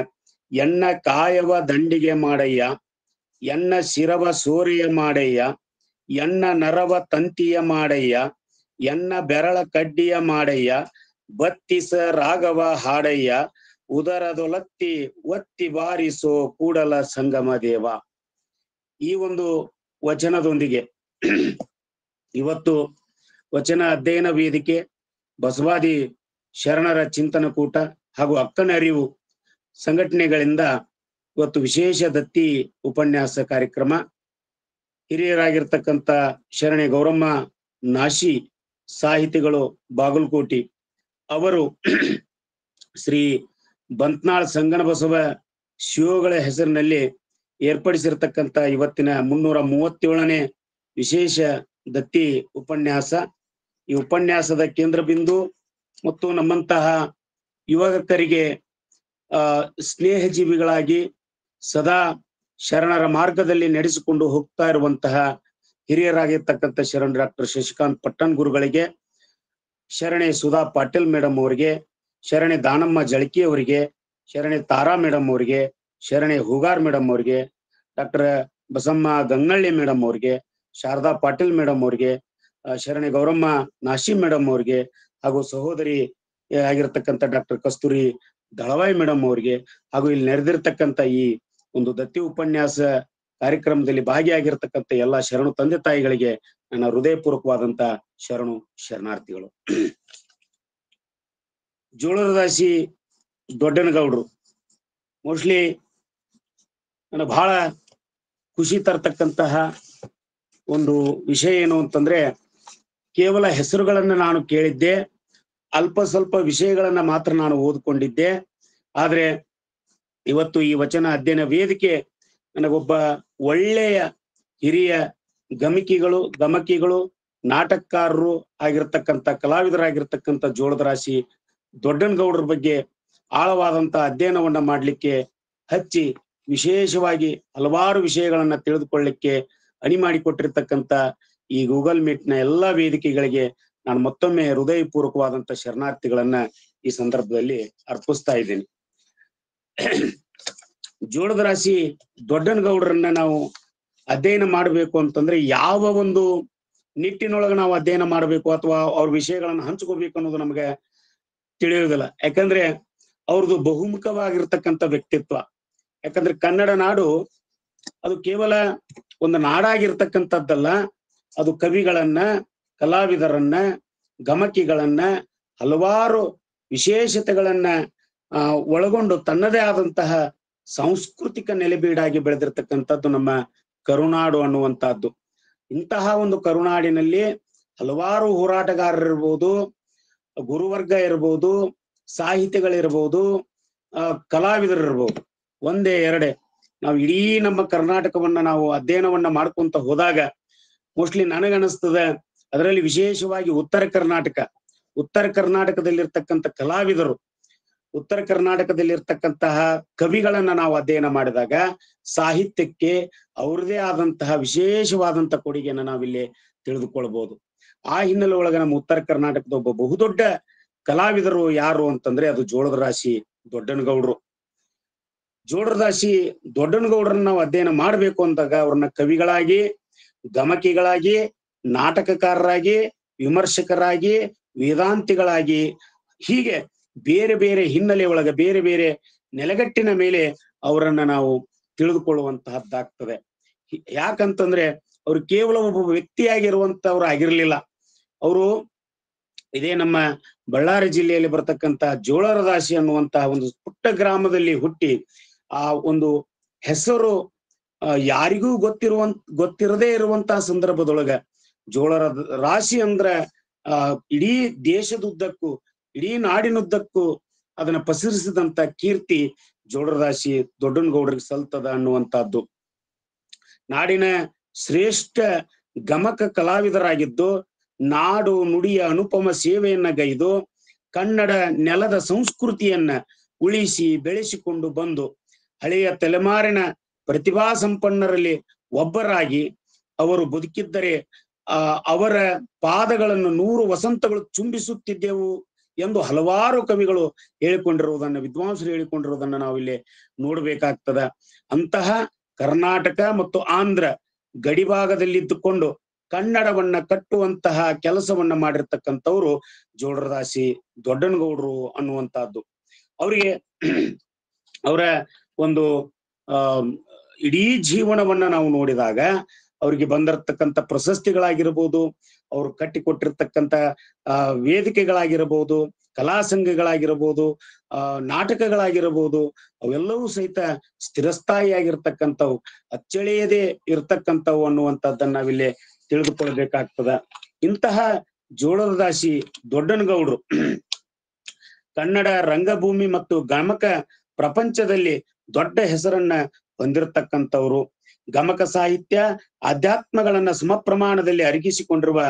[SPEAKER 1] ಎನ್ನ ಕಾಯವ ದಂಡಿಗೆ ಮಾಡಯ್ಯ, ಎನ್ನ ಶಿರವ ಸೋರೆಯ ಮಾಡಯ್ಯ, ಎನ್ನ ನರವ ತಂತಿಯ ಮಾಡಯ್ಯ, ಎನ್ನ ಬೆರಳ ಕಡ್ಡಿಯ ಮಾಡಯ್ಯ, ಬತ್ತಿಸ ರಾಗವ ಹಾಡಯ್ಯ, ಉದರದೊಲತ್ತಿ ಒತ್ತಿ ಬಾರಿಸೋ ಕೂಡಲ ಸಂಗಮ ದೇವ. ಈ ಒಂದು ವಚನದೊಂದಿಗೆ ಇವತ್ತು ವಚನ ಅಧ್ಯಯನ ವೇದಿಕೆ, ಬಸವಾದಿ ಶರಣರ ಚಿಂತನ ಕೂಟ ಹಾಗೂ ಅಕ್ಕನ ಅರಿವು ಸಂಘಟನೆಗಳಿಂದ ಇವತ್ತು ವಿಶೇಷ ದತ್ತಿ ಉಪನ್ಯಾಸ ಕಾರ್ಯಕ್ರಮ. ಹಿರಿಯರಾಗಿರ್ತಕ್ಕಂಥ ಶರಣೆ ಗೌರಮ್ಮ ನಾಶಿ ಸಾಹಿತಿಗಳು ಬಾಗಲಕೋಟಿ ಅವರು ಶ್ರೀ ಬಂತ್ನಾಳ್ ಸಂಗನಬಸವ ಶಿವಗಳ ಹೆಸರಿನಲ್ಲಿ ಏರ್ಪಡಿಸಿರ್ತಕ್ಕಂಥ ಇವತ್ತಿನ 337ನೇ ವಿಶೇಷ ದತ್ತಿ ಉಪನ್ಯಾಸ. ಈ ಉಪನ್ಯಾಸದ ಕೇಂದ್ರ ಬಿಂದು ಮತ್ತು ನಮ್ಮಂತಹ ಯುವಕರಿಗೆ ಸ್ನೇಹ ಜೀವಿಗಳಾಗಿ ಸದಾ ಶರಣರ ಮಾರ್ಗದಲ್ಲಿ ನಡೆಸಿಕೊಂಡು ಹೋಗ್ತಾ ಇರುವಂತಹ ಹಿರಿಯರಾಗಿರ್ತಕ್ಕಂಥ ಶರಣ ಡಾಕ್ಟರ್ ಶಶಿಕಾಂತ್ ಪಟ್ಟಣ್ ಗುರುಗಳಿಗೆ, ಶರಣೆ ಸುಧಾ ಪಾಟೀಲ್ ಮೇಡಮ್ ಅವರಿಗೆ, ಶರಣೆ ದಾನಮ್ಮ ಜಳಕಿ ಅವರಿಗೆ, ಶರಣೆ ತಾರಾ ಮೇಡಮ್ ಅವರಿಗೆ, ಶರಣೆ ಹೂಗಾರ್ ಮೇಡಮ್ ಅವರಿಗೆ, ಡಾಕ್ಟರ್ ಬಸಮ್ಮ ಗಂಗನಳ್ಳಿ ಮೇಡಮ್ ಅವ್ರಿಗೆ, ಶಾರದಾ ಪಾಟೀಲ್ ಮೇಡಮ್ ಅವ್ರಿಗೆ, ಶರಣೆ ಗೌರಮ್ಮ ನಾಶಿ ಮೇಡಮ್ ಅವ್ರಿಗೆ ಹಾಗೂ ಸಹೋದರಿ ಆಗಿರ್ತಕ್ಕಂಥ ಡಾಕ್ಟರ್ ಕಸ್ತೂರಿ ದಳವಾಯಿ ಮೇಡಮ್ ಅವರಿಗೆ, ಹಾಗೂ ಇಲ್ಲಿ ನೆರೆದಿರ್ತಕ್ಕಂಥ ಈ ಒಂದು ದತ್ತಿ ಉಪನ್ಯಾಸ ಕಾರ್ಯಕ್ರಮದಲ್ಲಿ ಭಾಗಿಯಾಗಿರ್ತಕ್ಕಂಥ ಎಲ್ಲಾ ಶರಣು ತಂದೆ ತಾಯಿಗಳಿಗೆ ನನ್ನ ಹೃದಯಪೂರ್ವಕವಾದಂತ ಶರಣಾರ್ಥಿಗಳು. ಜೋಳರದಾಸಿ ದೊಡ್ಡನಗೌಡ್ರು ಮೋಸ್ಟ್ಲಿ ನನಗೆ ಬಹಳ ಖುಷಿ ತರ್ತಕ್ಕಂತಹ ಒಂದು ವಿಷಯ ಏನು ಅಂತಂದ್ರೆ, ಕೇವಲ ಹೆಸರುಗಳನ್ನ ನಾನು ಕೇಳಿದ್ದೆ, ಅಲ್ಪ ಸ್ವಲ್ಪ ವಿಷಯಗಳನ್ನ ಮಾತ್ರ ನಾನು ಓದ್ಕೊಂಡಿದ್ದೆ. ಆದ್ರೆ ಇವತ್ತು ಈ ವಚನ ಅಧ್ಯಯನ ವೇದಿಕೆ ನನಗೊಬ್ಬ ಒಳ್ಳೆಯ ಹಿರಿಯ ಗಮಕಿಗಳು ನಾಟಕಕಾರರು ಆಗಿರ್ತಕ್ಕಂಥ ಕಲಾವಿದರಾಗಿರ್ತಕ್ಕಂಥ ಜೋಳದರಾಶಿ ದೊಡ್ಡನಗೌಡರ ಬಗ್ಗೆ ಆಳವಾದಂತ ಅಧ್ಯಯನವನ್ನ ಮಾಡ್ಲಿಕ್ಕೆ ಹಚ್ಚಿ ವಿಶೇಷವಾಗಿ ಹಲವಾರು ವಿಷಯಗಳನ್ನ ತಿಳಿದುಕೊಳ್ಳಿಕ್ಕೆ ಅಣಿ ಮಾಡಿಕೊಟ್ಟಿರ್ತಕ್ಕಂಥ ಈ ಗೂಗಲ್ ಮೀಟ್ ನ ಎಲ್ಲಾ ವೇದಿಕೆಗಳಿಗೆ ನಾನು ಮತ್ತೊಮ್ಮೆ ಹೃದಯಪೂರ್ವಕವಾದಂತ ಶರಣಾರ್ಥಿಗಳನ್ನ ಈ ಸಂದರ್ಭದಲ್ಲಿ ಅರ್ಪಿಸ್ತಾ ಇದ್ದೇನೆ. ಜೋಳದರಾಶಿ ದೊಡ್ಡನಗೌಡರನ್ನ ನಾವು ಅಧ್ಯಯನ ಮಾಡಬೇಕು ಅಂತಂದ್ರೆ ಯಾವ ಒಂದು ನಿಟ್ಟಿನೊಳಗೆ ನಾವು ಅಧ್ಯಯನ ಮಾಡಬೇಕು ಅಥವಾ ಅವ್ರ ವಿಷಯಗಳನ್ನ ಹಂಚ್ಕೋಬೇಕು ಅನ್ನೋದು ನಮಗೆ ತಿಳಿಯುವುದಿಲ್ಲ. ಯಾಕಂದ್ರೆ ಅವ್ರದ್ದು ಬಹುಮುಖವಾಗಿರ್ತಕ್ಕಂಥ ವ್ಯಕ್ತಿತ್ವ. ಯಾಕಂದ್ರೆ ಕನ್ನಡ ನಾಡು ಅದು ಕೇವಲ ಒಂದು ನಾಡಾಗಿರ್ತಕ್ಕಂಥದ್ದಲ್ಲ, ಅದು ಕವಿಗಳನ್ನ, ಕಲಾವಿದರನ್ನ, ಗಮಕಿಗಳನ್ನ, ಹಲವಾರು ವಿಶೇಷತೆಗಳನ್ನ ಒಳಗೊಂಡು ತನ್ನದೇ ಆದಂತಹ ಸಾಂಸ್ಕೃತಿಕ ನೆಲೆಬೀಡಾಗಿ ಬೆಳೆದಿರ್ತಕ್ಕಂಥದ್ದು ನಮ್ಮ ಕರುನಾಡು ಅನ್ನುವಂತಹದ್ದು. ಇಂತಹ ಒಂದು ಕರುನಾಡಿನಲ್ಲಿ ಹಲವಾರು ಹೋರಾಟಗಾರರಿರ್ಬೋದು, ಗುರುವರ್ಗ ಇರ್ಬೋದು, ಸಾಹಿತಿಗಳಿರ್ಬೋದು, ಕಲಾವಿದರಿರ್ಬೋದು. ಒಂದೇ ಎರಡೇ ನಾವು ಇಡೀ ನಮ್ಮ ಕರ್ನಾಟಕವನ್ನ ನಾವು ಅಧ್ಯಯನವನ್ನ ಮಾಡ್ಕೊಂತ ಹೋದಾಗ ಮೋಸ್ಟ್ಲಿ ನನಗನ್ನಿಸ್ತದೆ, ಅದರಲ್ಲಿ ವಿಶೇಷವಾಗಿ ಉತ್ತರ ಕರ್ನಾಟಕದಲ್ಲಿರ್ತಕ್ಕಂಥ ಕಲಾವಿದರು, ಉತ್ತರ ಕರ್ನಾಟಕದಲ್ಲಿರ್ತಕ್ಕಂತಹ ಕವಿಗಳನ್ನ ನಾವು ಅಧ್ಯಯನ ಮಾಡಿದಾಗ ಸಾಹಿತ್ಯಕ್ಕೆ ಅವ್ರದೇ ಆದಂತಹ ವಿಶೇಷವಾದಂತ ಕೊಡುಗೆಯನ್ನ ನಾವಿಲ್ಲಿ ತಿಳಿದುಕೊಳ್ಬಹುದು. ಆ ಹಿನ್ನೆಲೆ ಒಳಗ ನಮ್ಮ ಉತ್ತರ ಕರ್ನಾಟಕದ ಒಬ್ಬ ಬಹುದೊಡ್ಡ ಕಲಾವಿದರು ಯಾರು ಅಂತಂದ್ರೆ ಅದು ಜೋಳದರಾಶಿ ದೊಡ್ಡನಗೌಡರು. ಜೋಳದರಾಶಿ ದೊಡ್ಡನಗೌಡರನ್ನ ನಾವು ಅಧ್ಯಯನ ಮಾಡ್ಬೇಕು ಅಂದಾಗ ಅವ್ರನ್ನ ಕವಿಗಳಾಗಿ, ಗಮಕಿಗಳಾಗಿ, ನಾಟಕಕಾರರಾಗಿ, ವಿಮರ್ಶಕರಾಗಿ, ವೇದಾಂತಿಗಳಾಗಿ, ಹೀಗೆ ಬೇರೆ ಬೇರೆ ಹಿನ್ನೆಲೆ ಒಳಗ ಬೇರೆ ಬೇರೆ ನೆಲೆಗಟ್ಟಿನ ಮೇಲೆ ಅವರನ್ನ ನಾವು ತಿಳಿದುಕೊಳ್ಳುವಂತಹದ್ದಾಗ್ತದೆ. ಯಾಕಂತಂದ್ರೆ ಅವ್ರು ಕೇವಲ ಒಬ್ಬ ವ್ಯಕ್ತಿಯಾಗಿರುವಂತವ್ರು ಆಗಿರ್ಲಿಲ್ಲ. ಅವರು ಇದೇ ನಮ್ಮ ಬಳ್ಳಾರಿ ಜಿಲ್ಲೆಯಲ್ಲಿ ಬರ್ತಕ್ಕಂಥ ಜೋಳರದಾಸಿ ಅನ್ನುವಂತಹ ಒಂದು ಪುಟ್ಟ ಗ್ರಾಮದಲ್ಲಿ ಹುಟ್ಟಿ ಆ ಒಂದು ಹೆಸರು ಯಾರಿಗೂ ಗೊತ್ತಿರದೇ ಇರುವಂತಹ ಸಂದರ್ಭದೊಳಗ ಜೋಳರ ರಾಶಿ ಅಂದ್ರ ಇಡೀ ದೇಶದುದ್ದಕ್ಕೂ, ಇಡೀ ನಾಡಿನುದ್ದಕ್ಕೂ ಅದನ್ನ ಪಸರಿಸಿದಂತ ಕೀರ್ತಿ ಜೋಳರದಾಸಿ ದೊಡ್ಡನಗೌಡರಿಗೆ ಸಲ್ತದ ಅನ್ನುವಂತಹದ್ದು. ನಾಡಿನ ಶ್ರೇಷ್ಠ ಗಮಕ ಕಲಾವಿದರಾಗಿದ್ದು, ನಾಡು ನುಡಿಯ ಅನುಪಮ ಸೇವೆಯನ್ನ ಗೈದು ಕನ್ನಡ ನೆಲದ ಸಂಸ್ಕೃತಿಯನ್ನ ಉಳಿಸಿ ಬೆಳೆಸಿಕೊಂಡು ಬಂದು ಹಳೆಯ ತಲೆಮಾರಿನ ಪ್ರತಿಭಾ ಸಂಪನ್ನರಲ್ಲಿ ಒಬ್ಬರಾಗಿ ಅವರು ಬದುಕಿದ್ದರೆ ಅವರ ಪಾದಗಳನ್ನು 100 ವಸಂತಗಳು ಚುಂಬಿಸುತ್ತಿದ್ದೆವು ಎಂದು ಹಲವಾರು ಕವಿಗಳು ಹೇಳಿಕೊಂಡಿರುವುದನ್ನ, ವಿದ್ವಾಂಸರು ಹೇಳಿಕೊಂಡಿರುವುದನ್ನ ನಾವಿಲ್ಲಿ ನೋಡ್ಬೇಕಾಗ್ತದ. ಅಂತಹ ಕರ್ನಾಟಕ ಮತ್ತು ಆಂಧ್ರ ಗಡಿಭಾಗದಲ್ಲಿದ್ದುಕೊಂಡು ಕನ್ನಡವನ್ನ ಕಟ್ಟುವಂತಹ ಕೆಲಸವನ್ನ ಮಾಡಿರ್ತಕ್ಕಂಥವ್ರು ಜೋಳರದಾಸಿ ದೊಡ್ಡನಗೌಡರು ಅನ್ನುವಂತಹದ್ದು. ಅವರಿಗೆ ಅವರ ಒಂದು ಇಡೀ ಜೀವನವನ್ನ ನಾವು ನೋಡಿದಾಗ ಅವ್ರಿಗೆ ಬಂದಿರತಕ್ಕಂಥ ಪ್ರಶಸ್ತಿಗಳಾಗಿರ್ಬೋದು, ಅವ್ರು ಕಟ್ಟಿಕೊಟ್ಟಿರ್ತಕ್ಕಂಥ ವೇದಿಕೆಗಳಾಗಿರಬಹುದು, ಕಲಾ ಸಂಘಗಳಾಗಿರಬಹುದು, ನಾಟಕಗಳಾಗಿರಬಹುದು, ಅವೆಲ್ಲವೂ ಸಹಿತ ಸ್ಥಿರಸ್ಥಾಯಿಯಾಗಿರ್ತಕ್ಕಂಥವು, ಅಚ್ಚಳಿಯದೇ ಇರ್ತಕ್ಕಂಥವು ಅನ್ನುವಂಥದ್ದನ್ನ ನಾವಿಲ್ಲಿ ತಿಳಿದುಕೊಳ್ಬೇಕಾಗ್ತದ. ಇಂತಹ ಜೋಳರದಾಸಿ ದೊಡ್ಡನಗೌಡರು ಕನ್ನಡ ರಂಗಭೂಮಿ ಮತ್ತು ಗಮಕ ಪ್ರಪಂಚದಲ್ಲಿ ದೊಡ್ಡ ಹೆಸರನ್ನ ಹೊಂದಿರತಕ್ಕಂಥವ್ರು. ಗಮಕ ಸಾಹಿತ್ಯ, ಅಧ್ಯಾತ್ಮಗಳನ್ನ ಸಮಪ್ರಮಾಣದಲ್ಲಿ ಅರಗಿಸಿಕೊಂಡಿರುವ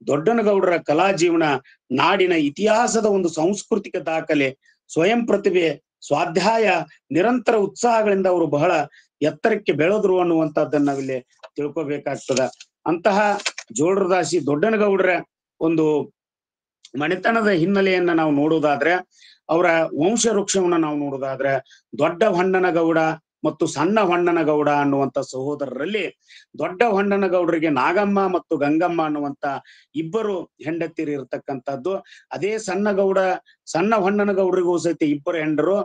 [SPEAKER 1] ದೊಡ್ಡನಗೌಡರ ಕಲಾ ಜೀವನ ನಾಡಿನ ಇತಿಹಾಸದ ಒಂದು ಸಾಂಸ್ಕೃತಿಕ ದಾಖಲೆ. ಸ್ವಯಂ ಪ್ರತಿಭೆ, ಸ್ವಾಧ್ಯಾಯ, ನಿರಂತರ ಉತ್ಸಾಹಗಳಿಂದ ಅವರು ಬಹಳ ಎತ್ತರಕ್ಕೆ ಬೆಳೆದ್ರು ಅನ್ನುವಂಥದ್ದನ್ನ ನಾವಿಲ್ಲಿ ತಿಳ್ಕೊಬೇಕಾಗ್ತದ. ಅಂತಹ ಜೋಳರದಾಸಿ ದೊಡ್ಡನಗೌಡರ ಒಂದು ಮನೆತನದ ಹಿನ್ನೆಲೆಯನ್ನ ನಾವು ನೋಡುವುದಾದ್ರೆ, ಅವರ ವಂಶ ವೃಕ್ಷವನ್ನ ನಾವು ನೋಡುವುದಾದ್ರೆ, ದೊಡ್ಡ ಹೊನ್ನನಗೌಡ, ಮತ್ತು ಸಣ್ಣ ಹೊಣ್ಣನಗೌಡ ಅನ್ನುವಂತ ಸಹೋದರರಲ್ಲಿ ದೊಡ್ಡ ಹೊಣ್ಣನಗೌಡರಿಗೆ ನಾಗಮ್ಮ ಮತ್ತು ಗಂಗಮ್ಮ ಅನ್ನುವಂತ ಇಬ್ಬರು ಹೆಂಡತಿರು ಇರತಕ್ಕಂಥದ್ದು. ಅದೇ ಸಣ್ಣ ಹೊಣ್ಣನಗೌಡರಿಗೂ ಸಹಿತ ಇಬ್ಬರು ಹೆಂಡರು,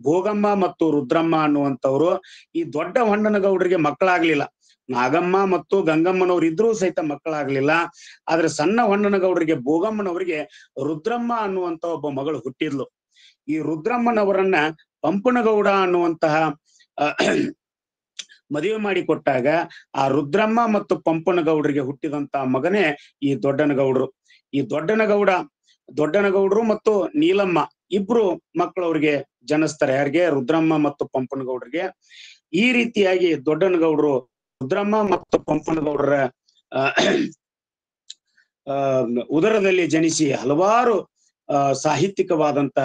[SPEAKER 1] ಭೋಗಮ್ಮ ಮತ್ತು ರುದ್ರಮ್ಮ ಅನ್ನುವಂಥವ್ರು. ಈ ದೊಡ್ಡ ಹೊಣ್ಣನಗೌಡರಿಗೆ ಮಕ್ಕಳಾಗ್ಲಿಲ್ಲ. ನಾಗಮ್ಮ ಮತ್ತು ಗಂಗಮ್ಮನವ್ರು ಇದ್ರೂ ಸಹಿತ ಮಕ್ಕಳಾಗ್ಲಿಲ್ಲ. ಆದ್ರೆ ಸಣ್ಣ ಹೊಣ್ಣನಗೌಡರಿಗೆ, ಭೋಗಮ್ಮನವರಿಗೆ ರುದ್ರಮ್ಮ ಅನ್ನುವಂತ ಒಬ್ಬ ಮಗಳು ಹುಟ್ಟಿದ್ಲು. ಈ ರುದ್ರಮ್ಮನವರನ್ನ ಪಂಪನಗೌಡ ಅನ್ನುವಂತಹ ಮದುವೆ ಮಾಡಿ ಕೊಟ್ಟಾಗ ಆ ರುದ್ರಮ್ಮ ಮತ್ತು ಪಂಪನಗೌಡರಿಗೆ ಹುಟ್ಟಿದಂತ ಮಗನೇ ಈ ದೊಡ್ಡನಗೌಡರು. ಈ ದೊಡ್ಡನಗೌಡರು ಮತ್ತು ನೀಲಮ್ಮ ಇಬ್ರು ಮಕ್ಕಳವ್ರಿಗೆ ಜನಿಸ್ತಾರೆ. ಯಾರಿಗೆ? ರುದ್ರಮ್ಮ ಮತ್ತು ಪಂಪನಗೌಡರಿಗೆ. ಈ ರೀತಿಯಾಗಿ ದೊಡ್ಡನಗೌಡರು ರುದ್ರಮ್ಮ ಮತ್ತು ಪಂಪನಗೌಡರ ಉದರದಲ್ಲಿ ಜನಿಸಿ ಹಲವಾರು ಸಾಹಿತ್ಯಿಕವಾದಂತ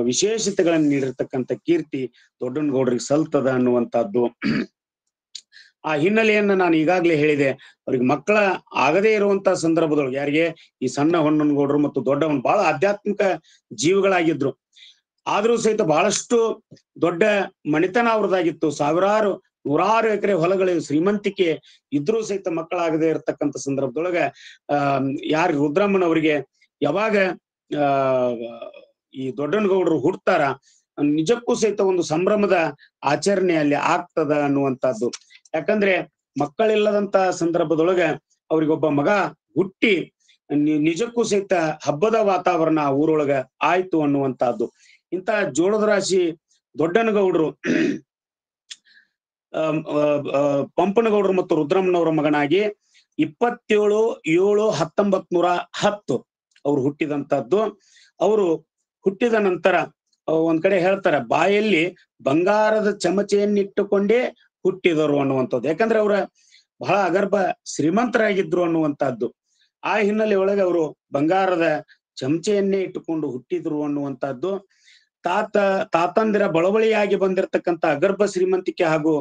[SPEAKER 1] ವಿಶೇಷತೆಗಳನ್ನು ನೀಡಿರ್ತಕ್ಕಂಥ ಕೀರ್ತಿ ದೊಡ್ಡನಗೌಡರಿಗೆ ಸಲ್ತದ ಅನ್ನುವಂಥದ್ದು. ಆ ಹಿನ್ನೆಲೆಯನ್ನ ನಾನು ಈಗಾಗಲೇ ಹೇಳಿದೆ. ಅವ್ರಿಗೆ ಮಕ್ಕಳ ಆಗದೇ ಇರುವಂತಹ ಸಂದರ್ಭದೊಳಗೆ ಯಾರಿಗೆ? ಈ ಸಣ್ಣ ಹೊಣ್ಣನಗೌಡರು ಮತ್ತು ದೊಡ್ಡವನ್ ಬಹಳ ಆಧ್ಯಾತ್ಮಿಕ ಜೀವಿಗಳಾಗಿದ್ರು. ಆದ್ರೂ ಸಹಿತ ಬಹಳಷ್ಟು ದೊಡ್ಡ ಮಣಿತನ ಅವ್ರದಾಗಿತ್ತು. ನೂರಾರು ಎಕರೆ ಹೊಲಗಳಿಗೆ ಶ್ರೀಮಂತಿಕೆ ಇದ್ರೂ ಸಹಿತ ಮಕ್ಕಳಾಗದೇ ಇರತಕ್ಕಂಥ ಸಂದರ್ಭದೊಳಗ ಯಾರು ರುದ್ರಮ್ಮನವರಿಗೆ ಯಾವಾಗ ಈ ದೊಡ್ಡನಗೌಡರು ಹುಡ್ತಾರ, ನಿಜಕ್ಕೂ ಸಹಿತ ಒಂದು ಸಂಭ್ರಮದ ಆಚರಣೆ ಅಲ್ಲಿ ಆಗ್ತದ ಅನ್ನುವಂಥದ್ದು. ಯಾಕಂದ್ರೆ ಮಕ್ಕಳಿಲ್ಲದಂತ ಸಂದರ್ಭದೊಳಗ ಅವ್ರಿಗೊಬ್ಬ ಮಗ ಹುಟ್ಟಿ ನಿಜಕ್ಕೂ ಸಹಿತ ಹಬ್ಬದ ವಾತಾವರಣ ಊರೊಳಗ ಆಯ್ತು ಅನ್ನುವಂಥದ್ದು. ಇಂತ ಜೋಳದ ರಾಶಿ ದೊಡ್ಡನಗೌಡರು ಪಂಪನಗೌಡರು ಮತ್ತು ರುದ್ರಮ್ಮನವರ ಮಗನಾಗಿ 27/7/1910 ಅವ್ರು ಹುಟ್ಟಿದಂತದ್ದು. ಅವರು ಹುಟ್ಟಿದ ನಂತರ ಒಂದ್ ಕಡೆ ಹೇಳ್ತಾರೆ, ಬಾಯಲ್ಲಿ ಬಂಗಾರದ ಚಮಚೆಯನ್ನಿಟ್ಟುಕೊಂಡೇ ಹುಟ್ಟಿದರು ಅನ್ನುವಂಥದ್ದು. ಯಾಕಂದ್ರೆ ಅವ್ರ ಬಹಳ ಅಗರ್ಭ ಶ್ರೀಮಂತರಾಗಿದ್ರು ಅನ್ನುವಂಥದ್ದು. ಆ ಹಿನ್ನೆಲೆ ಒಳಗೆ ಅವರು ಬಂಗಾರದ ಚಮಚೆಯನ್ನೇ ಇಟ್ಟುಕೊಂಡು ಹುಟ್ಟಿದ್ರು ಅನ್ನುವಂಥದ್ದು. ತಾತಂದಿರ ಬಳವಳಿಯಾಗಿ ಬಂದಿರತಕ್ಕಂತ ಅಗರ್ಭ ಶ್ರೀಮಂತಿಕೆ ಹಾಗೂ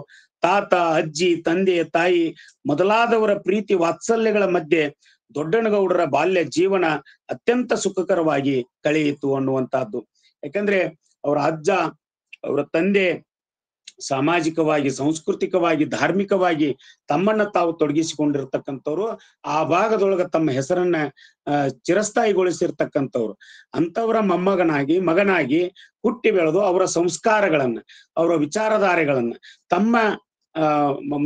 [SPEAKER 1] ತಾತ, ಅಜ್ಜಿ, ತಂದೆ, ತಾಯಿ ಮೊದಲಾದವರ ಪ್ರೀತಿ ವಾತ್ಸಲ್ಯಗಳ ಮಧ್ಯೆ ದೊಡ್ಡನಗೌಡರ ಬಾಲ್ಯ ಜೀವನ ಅತ್ಯಂತ ಸುಖಕರವಾಗಿ ಕಳೆಯಿತು ಅನ್ನುವಂಥದ್ದು. ಯಾಕಂದ್ರೆ ಅವರ ಅಜ್ಜ, ಅವರ ತಂದೆ ಸಾಮಾಜಿಕವಾಗಿ, ಸಾಂಸ್ಕೃತಿಕವಾಗಿ, ಧಾರ್ಮಿಕವಾಗಿ ತಮ್ಮನ್ನ ತಾವು ತೊಡಗಿಸಿಕೊಂಡಿರ್ತಕ್ಕಂಥವ್ರು. ಆ ಭಾಗದೊಳಗ ತಮ್ಮ ಹೆಸರನ್ನ ಚಿರಸ್ಥಾಯಿಗೊಳಿಸಿರ್ತಕ್ಕಂಥವ್ರು. ಅಂತವರ ಮಗನಾಗಿ ಹುಟ್ಟಿ ಬೆಳೆದು ಅವರ ಸಂಸ್ಕಾರಗಳನ್ನ, ಅವರ ವಿಚಾರಧಾರೆಗಳನ್ನ ತಮ್ಮ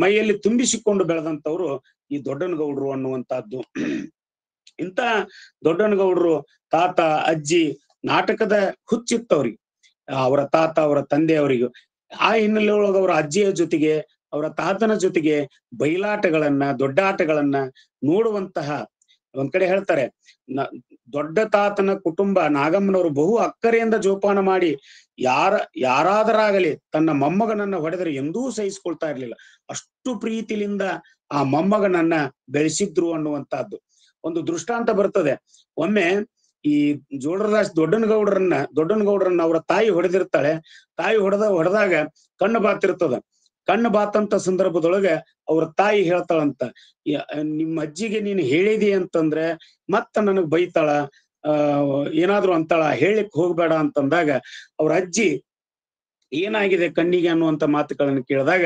[SPEAKER 1] ಮೈಯಲ್ಲಿ ತುಂಬಿಸಿಕೊಂಡು ಬೆಳೆದಂಥವ್ರು ಈ ದೊಡ್ಡನಗೌಡರು ಅನ್ನುವಂಥದ್ದು. ಇಂಥ ದೊಡ್ಡನಗೌಡರು ತಾತ, ಅಜ್ಜಿ ನಾಟಕದ ಹುಚ್ಚಿತ್ತವ್ರಿಗೆ, ಅವರ ತಾತ, ಅವರ ತಂದೆಯವರಿಗೂ. ಆ ಹಿನ್ನೆಲೆ ಒಳಗೆ ಅವರ ಅಜ್ಜಿಯ ಜೊತೆಗೆ, ಅವರ ತಾತನ ಜೊತೆಗೆ ಬಯಲಾಟಗಳನ್ನ, ದೊಡ್ಡಾಟಗಳನ್ನ ನೋಡುವಂತಹ, ಒಂದ್ ಕಡೆ ಹೇಳ್ತಾರೆ, ದೊಡ್ಡ ತಾತನ ಕುಟುಂಬ ನಾಗಮ್ಮನವರು ಬಹು ಅಕ್ಕರೆಯಿಂದ ಜೋಪಾನ ಮಾಡಿ ಯಾರಾದರಾಗಲಿ ತನ್ನ ಮೊಮ್ಮಗನನ್ನ ಹೊಡೆದರೆ ಎಂದೂ ಸಹಿಸ್ಕೊಳ್ತಾ ಇರ್ಲಿಲ್ಲ. ಅಷ್ಟು ಪ್ರೀತಿಲಿಂದ ಆ ಮೊಮ್ಮಗನನ್ನ ಬೆಳೆಸಿದ್ರು ಅನ್ನುವಂತಹದ್ದು ಒಂದು ದೃಷ್ಟಾಂತ ಬರ್ತದೆ. ಒಮ್ಮೆ ಈ ಜೋಳರದಾಸ್ ದೊಡ್ಡನಗೌಡರನ್ನ ಅವರ ತಾಯಿ ಹೊಡೆದಿರ್ತಾಳೆ. ತಾಯಿ ಹೊಡೆದಾಗ ಕಣ್ಣು ಬಾತಿರ್ತದ. ಕಣ್ಣು ಬಾತಂತ ಸಂದರ್ಭದೊಳಗೆ ಅವ್ರ ತಾಯಿ ಹೇಳ್ತಾಳಂತ, ನಿಮ್ಮ ಅಜ್ಜಿಗೆ ನೀನು ಹೇಳಿದಿ ಅಂತಂದ್ರೆ ಮತ್ತ ನನಗ್ ಬೈತಾಳ, ಏನಾದ್ರು ಅಂತಾಳ, ಹೇಳಿಕ್ ಹೋಗ್ಬೇಡ ಅಂತಂದಾಗ ಅವ್ರ ಅಜ್ಜಿ ಏನಾಗಿದೆ ಕಣ್ಣಿಗೆ ಅನ್ನುವಂತ ಮಾತುಗಳನ್ನ ಕೇಳಿದಾಗ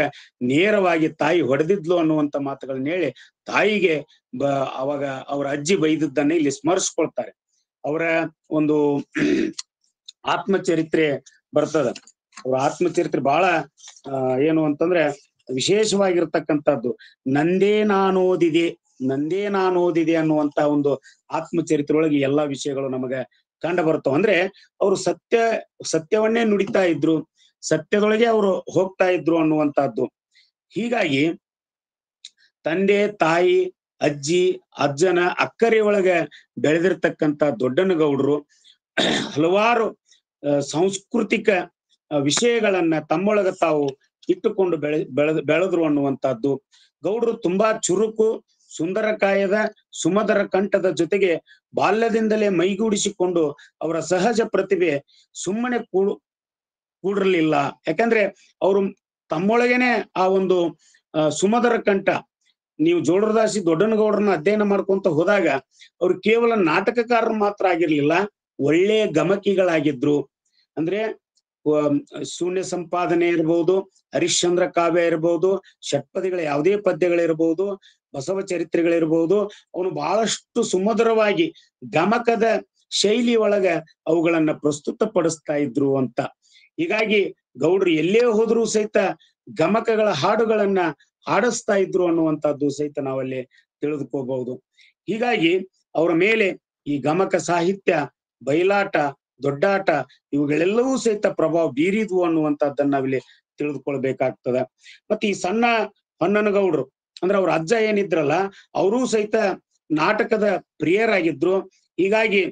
[SPEAKER 1] ನೇರವಾಗಿ ತಾಯಿ ಹೊಡೆದಿದ್ಲು ಅನ್ನುವಂತ ಮಾತುಗಳನ್ನ ಹೇಳಿ ತಾಯಿಗೆ ಅವಾಗ ಅವ್ರ ಅಜ್ಜಿ ಬೈದದ್ದನ್ನ ಇಲ್ಲಿ ಸ್ಮರಿಸ್ಕೊಳ್ತಾರೆ. ಅವರ ಒಂದು ಆತ್ಮಚರಿತ್ರೆ ಬರ್ತದ. ಅವ್ರ ಆತ್ಮಚರಿತ್ರೆ ಬಹಳ ಏನು ಅಂತಂದ್ರೆ ವಿಶೇಷವಾಗಿರ್ತಕ್ಕಂಥದ್ದು. ನಂದೇ ನಾನೋದಿದೆ ಅನ್ನುವಂತ ಒಂದು ಆತ್ಮಚರಿತ್ರೆ ಒಳಗೆ ಎಲ್ಲಾ ವಿಷಯಗಳು ನಮಗೆ ಕಂಡು ಬರ್ತಾವ. ಅಂದ್ರೆ ಅವರು ಸತ್ಯವನ್ನೇ ನುಡಿತಾ ಇದ್ರು, ಸತ್ಯದೊಳಗೆ ಅವರು ಹೋಗ್ತಾ ಇದ್ರು ಅನ್ನುವಂತಹದ್ದು. ಹೀಗಾಗಿ ತಂದೆ, ತಾಯಿ, ಅಜ್ಜಿ, ಅಜ್ಜನ ಅಕ್ಕರೆ ಒಳಗೆ ಬೆಳೆದಿರ್ತಕ್ಕಂಥ ದೊಡ್ಡನಗೌಡರು ಹಲವಾರು ಸಾಂಸ್ಕೃತಿಕ ವಿಷಯಗಳನ್ನ ತಮ್ಮೊಳಗ ತಾವು ಇಟ್ಟುಕೊಂಡು ಬೆಳೆದ್ರು ಅನ್ನುವಂಥದ್ದು. ಗೌಡರು ತುಂಬಾ ಚುರುಕು, ಸುಂದರಕಾಯದ, ಸುಮಧುರ ಕಂಠದ ಜೊತೆಗೆ ಬಾಲ್ಯದಿಂದಲೇ ಮೈಗೂಡಿಸಿಕೊಂಡು ಅವರ ಸಹಜ ಪ್ರತಿಭೆ ಸುಮ್ಮನೆ ಕೂಡಿರ್ಲಿಲ್ಲ. ಯಾಕಂದ್ರೆ ಅವರು ತಮ್ಮೊಳಗೇನೆ ಆ ಒಂದು ಸುಮಧುರ ಕಂಠ. ನೀವು ಜೋಳರದಾಸಿ ದೊಡ್ಡನಗೌಡರನ್ನ ಅಧ್ಯಯನ ಮಾಡ್ಕೊಂತ ಹೋದಾಗ ಅವ್ರು ಕೇವಲ ನಾಟಕಕಾರರು ಮಾತ್ರ ಆಗಿರ್ಲಿಲ್ಲ, ಒಳ್ಳೆಯ ಗಮಕಿಗಳಾಗಿದ್ರು. ಅಂದ್ರೆ ಶೂನ್ಯ ಸಂಪಾದನೆ ಇರಬಹುದು, ಹರಿಶ್ಚಂದ್ರ ಕಾವ್ಯ ಇರಬಹುದು, ಷಟ್ಪದಿಗಳ ಯಾವುದೇ ಪದ್ಯಗಳಿರಬಹುದು, ಬಸವ ಚರಿತ್ರೆಗಳಿರಬಹುದು, ಅವನು ಬಹಳಷ್ಟು ಸುಮಧುರವಾಗಿ ಗಮಕದ ಶೈಲಿ ಒಳಗ ಅವುಗಳನ್ನ ಪ್ರಸ್ತುತ ಪಡಿಸ್ತಾ ಇದ್ರು ಅಂತ. ಹೀಗಾಗಿ ಗೌಡ್ರು ಎಲ್ಲೇ ಹೋದ್ರು ಸಹಿತ ಗಮಕಗಳ ಹಾಡುಗಳನ್ನ ಹಾಡಿಸ್ತಾ ಇದ್ರು ಅನ್ನುವಂಥದ್ದು ಸಹಿತ ನಾವಲ್ಲಿ ತಿಳಿದುಕೋಬಹುದು. ಹೀಗಾಗಿ ಅವರ ಮೇಲೆ ಈ ಗಮಕ ಸಾಹಿತ್ಯ, ಬಯಲಾಟ, ದೊಡ್ಡಾಟ ಇವುಗಳೆಲ್ಲವೂ ಸಹಿತ ಪ್ರಭಾವ ಬೀರಿದ್ವು ಅನ್ನುವಂಥದ್ದನ್ನ ನಾವಿಲ್ಲಿ ತಿಳಿದುಕೊಳ್ಬೇಕಾಗ್ತದ. ಮತ್ತೆ ಈ ಸಣ್ಣ ಹೊನ್ನನಗೌಡ್ರು ಅಂದ್ರೆ ಅವ್ರ ಅಜ್ಜ ಏನಿದ್ರಲ್ಲ, ಅವರೂ ಸಹಿತ ನಾಟಕದ ಪ್ರಿಯರಾಗಿದ್ರು. ಹೀಗಾಗಿ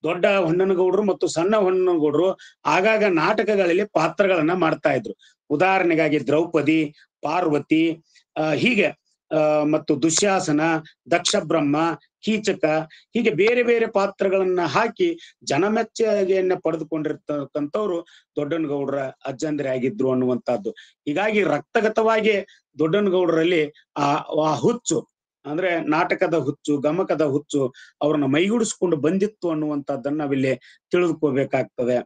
[SPEAKER 1] ದೊಡ್ಡ ಹೊನ್ನನಗೌಡ್ರು ಮತ್ತು ಸಣ್ಣ ಹೊನ್ನನಗೌಡ್ರು ಆಗಾಗ ನಾಟಕಗಳಲ್ಲಿ ಪಾತ್ರಗಳನ್ನ ಮಾಡ್ತಾ ಇದ್ರು. ಉದಾಹರಣೆಗಾಗಿ ದ್ರೌಪದಿ, ಪಾರ್ವತಿ, ಹೀಗೆ ಮತ್ತು ದುಶ್ಯಾಸನ, ದಕ್ಷ ಬ್ರಹ್ಮ, ಕೀಚಕ, ಹೀಗೆ ಬೇರೆ ಬೇರೆ ಪಾತ್ರಗಳನ್ನ ಹಾಕಿ ಜನಮೆಚ್ಚುಗೆಯನ್ನ ಪಡೆದುಕೊಂಡಿರ್ತಕ್ಕಂಥವ್ರು ದೊಡ್ಡನಗೌಡರ ಅಜ್ಜಂದ್ರೆ ಆಗಿದ್ರು ಅನ್ನುವಂಥದ್ದು. ಹೀಗಾಗಿ ರಕ್ತಗತವಾಗಿ ದೊಡ್ಡನಗೌಡರಲ್ಲಿ ಆ ಹುಚ್ಚು ಅಂದ್ರೆ ನಾಟಕದ ಹುಚ್ಚು, ಗಮಕದ ಹುಚ್ಚು ಅವ್ರನ್ನ ಮೈಗೂಡಿಸ್ಕೊಂಡು ಬಂದಿತ್ತು ಅನ್ನುವಂಥದ್ದನ್ನ ನಾವಿಲ್ಲಿ ತಿಳಿದುಕೋಬೇಕಾಗ್ತದೆ.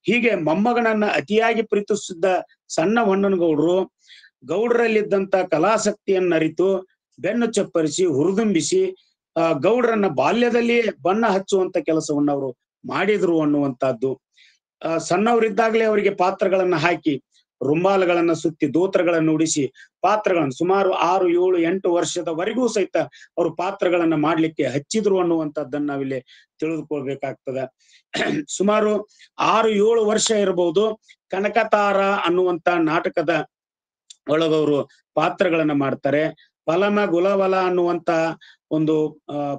[SPEAKER 1] ಹೀಗೆ ಮೊಮ್ಮಗನನ್ನ ಅತಿಯಾಗಿ ಪ್ರೀತಿಸಿದ್ದ ಸಣ್ಣ ಹೊನ್ನನಗೌಡರು ಗೌಡರಲ್ಲಿದ್ದಂತ ಕಲಾಸಕ್ತಿಯನ್ನ ಅರಿತು ಬೆನ್ನು ಚಪ್ಪರಿಸಿ ಹುರಿದುಂಬಿಸಿ ಗೌಡರನ್ನ ಬಾಲ್ಯದಲ್ಲಿಯೇ ಬಣ್ಣ ಹಚ್ಚುವಂತ ಕೆಲಸವನ್ನ ಅವರು ಮಾಡಿದ್ರು ಅನ್ನುವಂಥದ್ದು. ಸಣ್ಣವರಿದ್ದಾಗಲೇ ಅವರಿಗೆ ಪಾತ್ರಗಳನ್ನ ಹಾಕಿ ರುಮಾಲುಗಳನ್ನ ಸುತ್ತಿ ದೋತ್ರಗಳನ್ನು ಉಡಿಸಿ ಪಾತ್ರಗಳನ್ನು ಸುಮಾರು 6, 7, 8 ವರ್ಷದವರೆಗೂ ಸಹಿತ ಅವರು ಪಾತ್ರಗಳನ್ನ ಮಾಡ್ಲಿಕ್ಕೆ ಹಚ್ಚಿದ್ರು ಅನ್ನುವಂಥದ್ದನ್ನ ನಾವಿಲ್ಲಿ ತಿಳಿದುಕೊಳ್ಬೇಕಾಗ್ತದೆ. ಸುಮಾರು 6, 7 ವರ್ಷ ಇರಬಹುದು ಕನಕತಾರ ಅನ್ನುವಂತ ನಾಟಕದ ಒಳಗವರು ಪಾತ್ರಗಳನ್ನ ಮಾಡ್ತಾರೆ. ಪಲಮ ಗುಲವಲ ಅನ್ನುವಂತ ಒಂದು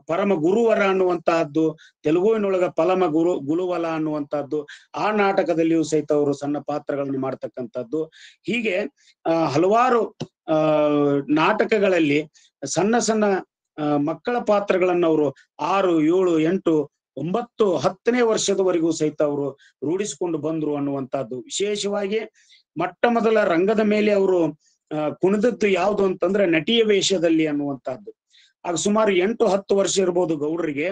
[SPEAKER 1] ಪರಮ ಗುರುವರ ಅನ್ನುವಂತಹದ್ದು, ತೆಲುಗುವಿನೊಳಗ ಪಲಮ ಗುಲುವಲ ಅನ್ನುವಂತಹದ್ದು, ಆ ನಾಟಕದಲ್ಲಿಯೂ ಸಹಿತ ಅವರು ಸಣ್ಣ ಪಾತ್ರಗಳನ್ನು ಮಾಡ್ತಕ್ಕಂಥದ್ದು. ಹೀಗೆ ಹಲವಾರು ನಾಟಕಗಳಲ್ಲಿ ಸಣ್ಣ ಸಣ್ಣ ಮಕ್ಕಳ ಪಾತ್ರಗಳನ್ನ ಅವರು 6, 7, 8, 9, 10ನೇ ವರ್ಷದವರೆಗೂ ಸಹಿತ ಅವರು ರೂಢಿಸಿಕೊಂಡು ಬಂದ್ರು ಅನ್ನುವಂಥದ್ದು. ವಿಶೇಷವಾಗಿ ಮೊಟ್ಟ ಮೊದಲ ರಂಗದ ಮೇಲೆ ಅವರು ಕುಣಿದದ್ದು ಯಾವುದು ಅಂತಂದ್ರೆ ನಟಿಯ ವೇಷದಲ್ಲಿ ಅನ್ನುವಂಥದ್ದು. ಆಗ ಸುಮಾರು 8, 10 ವರ್ಷ ಇರ್ಬೋದು ಗೌಡರಿಗೆ.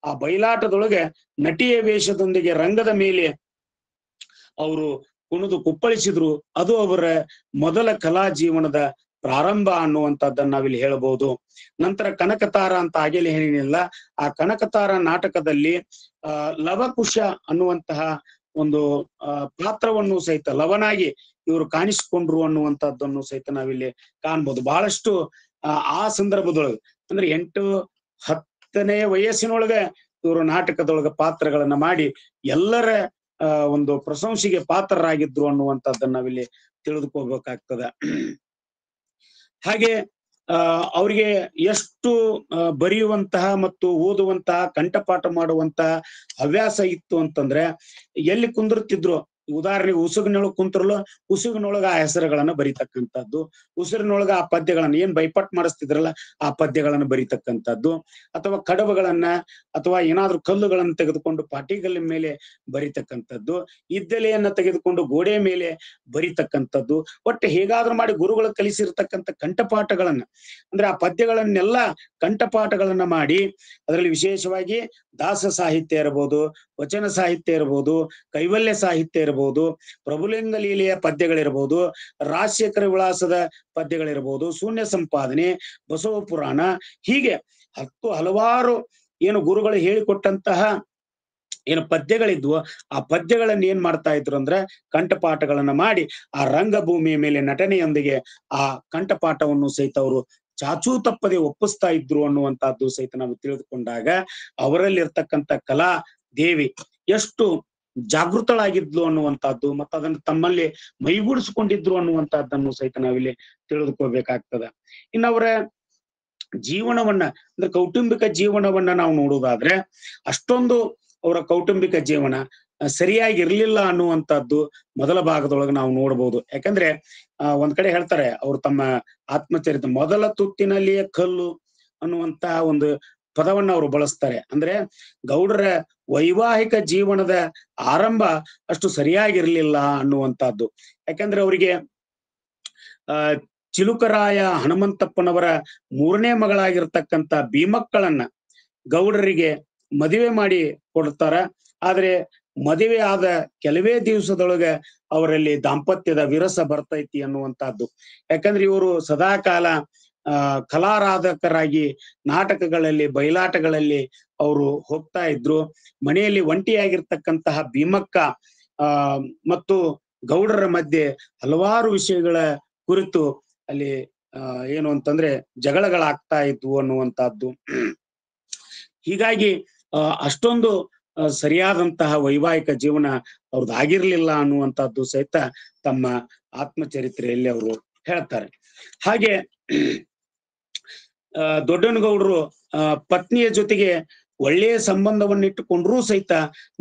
[SPEAKER 1] ಆ ಬಯಲಾಟದೊಳಗೆ ನಟಿಯ ವೇಷದೊಂದಿಗೆ ರಂಗದ ಮೇಲೆ ಅವರು ಕುಣಿದು ಕುಪ್ಪಳಿಸಿದ್ರು. ಅದು ಅವರ ಮೊದಲ ಕಲಾ ಜೀವನದ ಪ್ರಾರಂಭ ಅನ್ನುವಂಥದ್ದನ್ನ ನಾವಿಲ್ಲಿ ಹೇಳಬಹುದು. ನಂತರ ಕನಕತಾರ ಅಂತ ಆಗಲೇ ಏನಿಲ್ಲ, ಆ ಕನಕತಾರ ನಾಟಕದಲ್ಲಿ ಲವಕುಶ ಅನ್ನುವಂತಹ ಒಂದು ಪಾತ್ರವನ್ನು ಸಹಿತ ಲವನಾಗಿ ಇವರು ಕಾಣಿಸಿಕೊಂಡ್ರು ಅನ್ನುವಂಥದ್ದನ್ನು ಸಹಿತ ನಾವಿಲ್ಲಿ ಕಾಣ್ಬೋದು. ಬಹಳಷ್ಟು ಆ ಸಂದರ್ಭದೊಳಗೆ ಅಂದ್ರೆ 8, 10ನೇ ವಯಸ್ಸಿನೊಳಗೆ ಇವರು ನಾಟಕದೊಳಗೆ ಪಾತ್ರಗಳನ್ನ ಮಾಡಿ ಎಲ್ಲರ ಒಂದು ಪ್ರಶಂಸೆಗೆ ಪಾತ್ರರಾಗಿದ್ರು ಅನ್ನುವಂಥದ್ದನ್ನ ನಾವಿಲ್ಲಿ ತಿಳಿದುಕೋಬೇಕಾಗ್ತದ. ಹಾಗೆ ಅವ್ರಿಗೆ ಎಷ್ಟು ಬರೆಯುವಂತಹ ಮತ್ತು ಓದುವಂತಹ ಕಂಠಪಾಠ ಮಾಡುವಂತಹ ಹವ್ಯಾಸ ಇತ್ತು ಅಂತಂದ್ರೆ ಎಲ್ಲಿ ಕುಂದಿರ್ತಿದ್ರು, ಉದಾಹರಣೆಗೆ ಉಸುಗಿನೊಳಗೆ ಕುಂತ್ರಲು ಉಸುಗಿನೊಳಗ ಆ ಹೆಸರುಗಳನ್ನ ಬರೀತಕ್ಕಂಥದ್ದು, ಉಸಿರಿನೊಳಗ ಆ ಪದ್ಯಗಳನ್ನ ಏನ್ ಬೈಪಟ್ ಮಾಡಿಸ್ತಿದ್ರಲ್ಲ ಆ ಪದ್ಯಗಳನ್ನ ಬರೀತಕ್ಕಂಥದ್ದು, ಅಥವಾ ಕಡಬಗಳನ್ನ ಅಥವಾ ಏನಾದ್ರೂ ಕಲ್ಲುಗಳನ್ನ ತೆಗೆದುಕೊಂಡು ಪಾಟಿಗಲ್ಲ ಮೇಲೆ ಬರೀತಕ್ಕಂಥದ್ದು, ಇದ್ದಲೆಯನ್ನ ತೆಗೆದುಕೊಂಡು ಗೋಡೆ ಮೇಲೆ ಬರೀತಕ್ಕಂಥದ್ದು. ಒಟ್ಟು ಹೇಗಾದ್ರೂ ಮಾಡಿ ಗುರುಗಳು ಕಲಿಸಿರ್ತಕ್ಕಂಥ ಕಂಠಪಾಠಗಳನ್ನ ಅಂದ್ರೆ ಆ ಪದ್ಯಗಳನ್ನೆಲ್ಲ ಕಂಠಪಾಠಗಳನ್ನ ಮಾಡಿ ಅದರಲ್ಲಿ ವಿಶೇಷವಾಗಿ ದಾಸ ಸಾಹಿತ್ಯ ಇರಬಹುದು, ವಚನ ಸಾಹಿತ್ಯ ಇರಬಹುದು, ಕೈವಲ್ಯ ಸಾಹಿತ್ಯ ಇರಬಹುದು, ಪ್ರಭುಲಿಂಗ ಲೀಲೆಯ ಪದ್ಯಗಳಿರಬಹುದು, ರಾಜಶೇಖರ ವಿಳಾಸದ ಪದ್ಯಗಳಿರಬಹುದು, ಶೂನ್ಯ ಸಂಪಾದನೆ, ಬಸವ ಪುರಾಣ, ಹೀಗೆ ಹಲವಾರು ಏನು ಗುರುಗಳು ಹೇಳಿಕೊಟ್ಟಂತಹ ಏನು ಪದ್ಯಗಳಿದ್ವು ಆ ಪದ್ಯಗಳನ್ನ ಏನ್ ಮಾಡ್ತಾ ಇದ್ರು ಅಂದ್ರೆ ಕಂಠಪಾಠಗಳನ್ನ ಮಾಡಿ ಆ ರಂಗಭೂಮಿಯ ಮೇಲೆ ನಟನೆಯೊಂದಿಗೆ ಆ ಕಂಠಪಾಠವನ್ನು ಸಹಿತ ಅವರು ಚಾಚೂ ತಪ್ಪದೆ ಒಪ್ಪಿಸ್ತಾ ಇದ್ರು ಅನ್ನುವಂತಹದ್ದು ಸಹಿತ ನಾವು ತಿಳಿದುಕೊಂಡಾಗ ಅವರಲ್ಲಿರ್ತಕ್ಕಂಥ ಕಲಾ ದೇವಿ ಎಷ್ಟು ಜಾಗೃತಳಾಗಿದ್ಲು ಅನ್ನುವಂಥದ್ದು ಮತ್ತು ಅದನ್ನು ತಮ್ಮಲ್ಲಿ ಮೈಗೂಡಿಸಿಕೊಂಡಿದ್ರು ಅನ್ನುವಂತಹದ್ದನ್ನು ಸಹಿತ ನಾವಿಲ್ಲಿ ತಿಳಿದುಕೋಬೇಕಾಗ್ತದ. ಇನ್ನು ಅವರ ಜೀವನವನ್ನ ಅಂದ್ರೆ ಕೌಟುಂಬಿಕ ಜೀವನವನ್ನ ನಾವು ನೋಡುವುದಾದ್ರೆ ಅಷ್ಟೊಂದು ಅವರ ಕೌಟುಂಬಿಕ ಜೀವನ ಸರಿಯಾಗಿರ್ಲಿಲ್ಲ ಅನ್ನುವಂಥದ್ದು ಮೊದಲ ಭಾಗದೊಳಗೆ ನಾವು ನೋಡ್ಬೋದು. ಯಾಕಂದ್ರೆ ಒಂದ್ ಕಡೆ ಹೇಳ್ತಾರೆ ಅವ್ರು ತಮ್ಮ ಆತ್ಮಚರಿತ್ರೆ ಮೊದಲ ತುತ್ತಿನಲ್ಲಿಯೇ ಕಲ್ಲು ಅನ್ನುವಂತ ಒಂದು ಪದವನ್ನ ಅವರು ಬಳಸ್ತಾರೆ. ಅಂದ್ರೆ ಗೌಡರ ವೈವಾಹಿಕ ಜೀವನದ ಆರಂಭ ಅಷ್ಟು ಸರಿಯಾಗಿರ್ಲಿಲ್ಲ ಅನ್ನುವಂಥದ್ದು. ಯಾಕಂದ್ರೆ ಅವರಿಗೆ ಚಿಲುಕರಾಯ ಹನುಮಂತಪ್ಪನವರ 3ನೇ ಮಗಳಾಗಿರ್ತಕ್ಕಂಥ ಭೀಮಕ್ಕಳನ್ನ ಗೌಡರಿಗೆ ಮದುವೆ ಮಾಡಿ ಕೊಡ್ತಾರ. ಆದ್ರೆ ಮದುವೆ ಆದ ಕೆಲವೇ ದಿವಸದೊಳಗೆ ಅವರಲ್ಲಿ ದಾಂಪತ್ಯದ ವಿರಸ ಬರ್ತೈತಿ ಅನ್ನುವಂಥದ್ದು. ಯಾಕಂದ್ರೆ ಇವರು ಸದಾಕಾಲ ಕಲಾರಾಧಕರಾಗಿ ನಾಟಕಗಳಲ್ಲಿ ಬಯಲಾಟಗಳಲ್ಲಿ ಅವರು ಹೋಗ್ತಾ ಇದ್ರು. ಮನೆಯಲ್ಲಿ ಒಂಟಿಯಾಗಿರ್ತಕ್ಕಂತಹ ಭೀಮಕ್ಕ ಮತ್ತು ಗೌಡರ ಮಧ್ಯೆ ಹಲವಾರು ವಿಷಯಗಳ ಕುರಿತು ಅಲ್ಲಿ ಏನು ಅಂತಂದ್ರೆ ಜಗಳಗಳಾಗ್ತಾ ಇದ್ವು ಅನ್ನುವಂಥದ್ದು. ಹೀಗಾಗಿ ಅಷ್ಟೊಂದು ಸರಿಯಾದಂತಹ ವೈವಾಹಿಕ ಜೀವನ ಅವ್ರದ್ದು ಆಗಿರ್ಲಿಲ್ಲ ಅನ್ನುವಂಥದ್ದು ಸಹಿತ ತಮ್ಮ ಆತ್ಮಚರಿತ್ರೆಯಲ್ಲಿ ಅವರು ಹೇಳ್ತಾರೆ. ಹಾಗೆ ದೊಡ್ಡನಗೌಡರು ಪತ್ನಿಯ ಜೊತೆಗೆ ಒಳ್ಳೆಯ ಸಂಬಂಧವನ್ನಿಟ್ಟುಕೊಂಡ್ರೂ ಸಹಿತ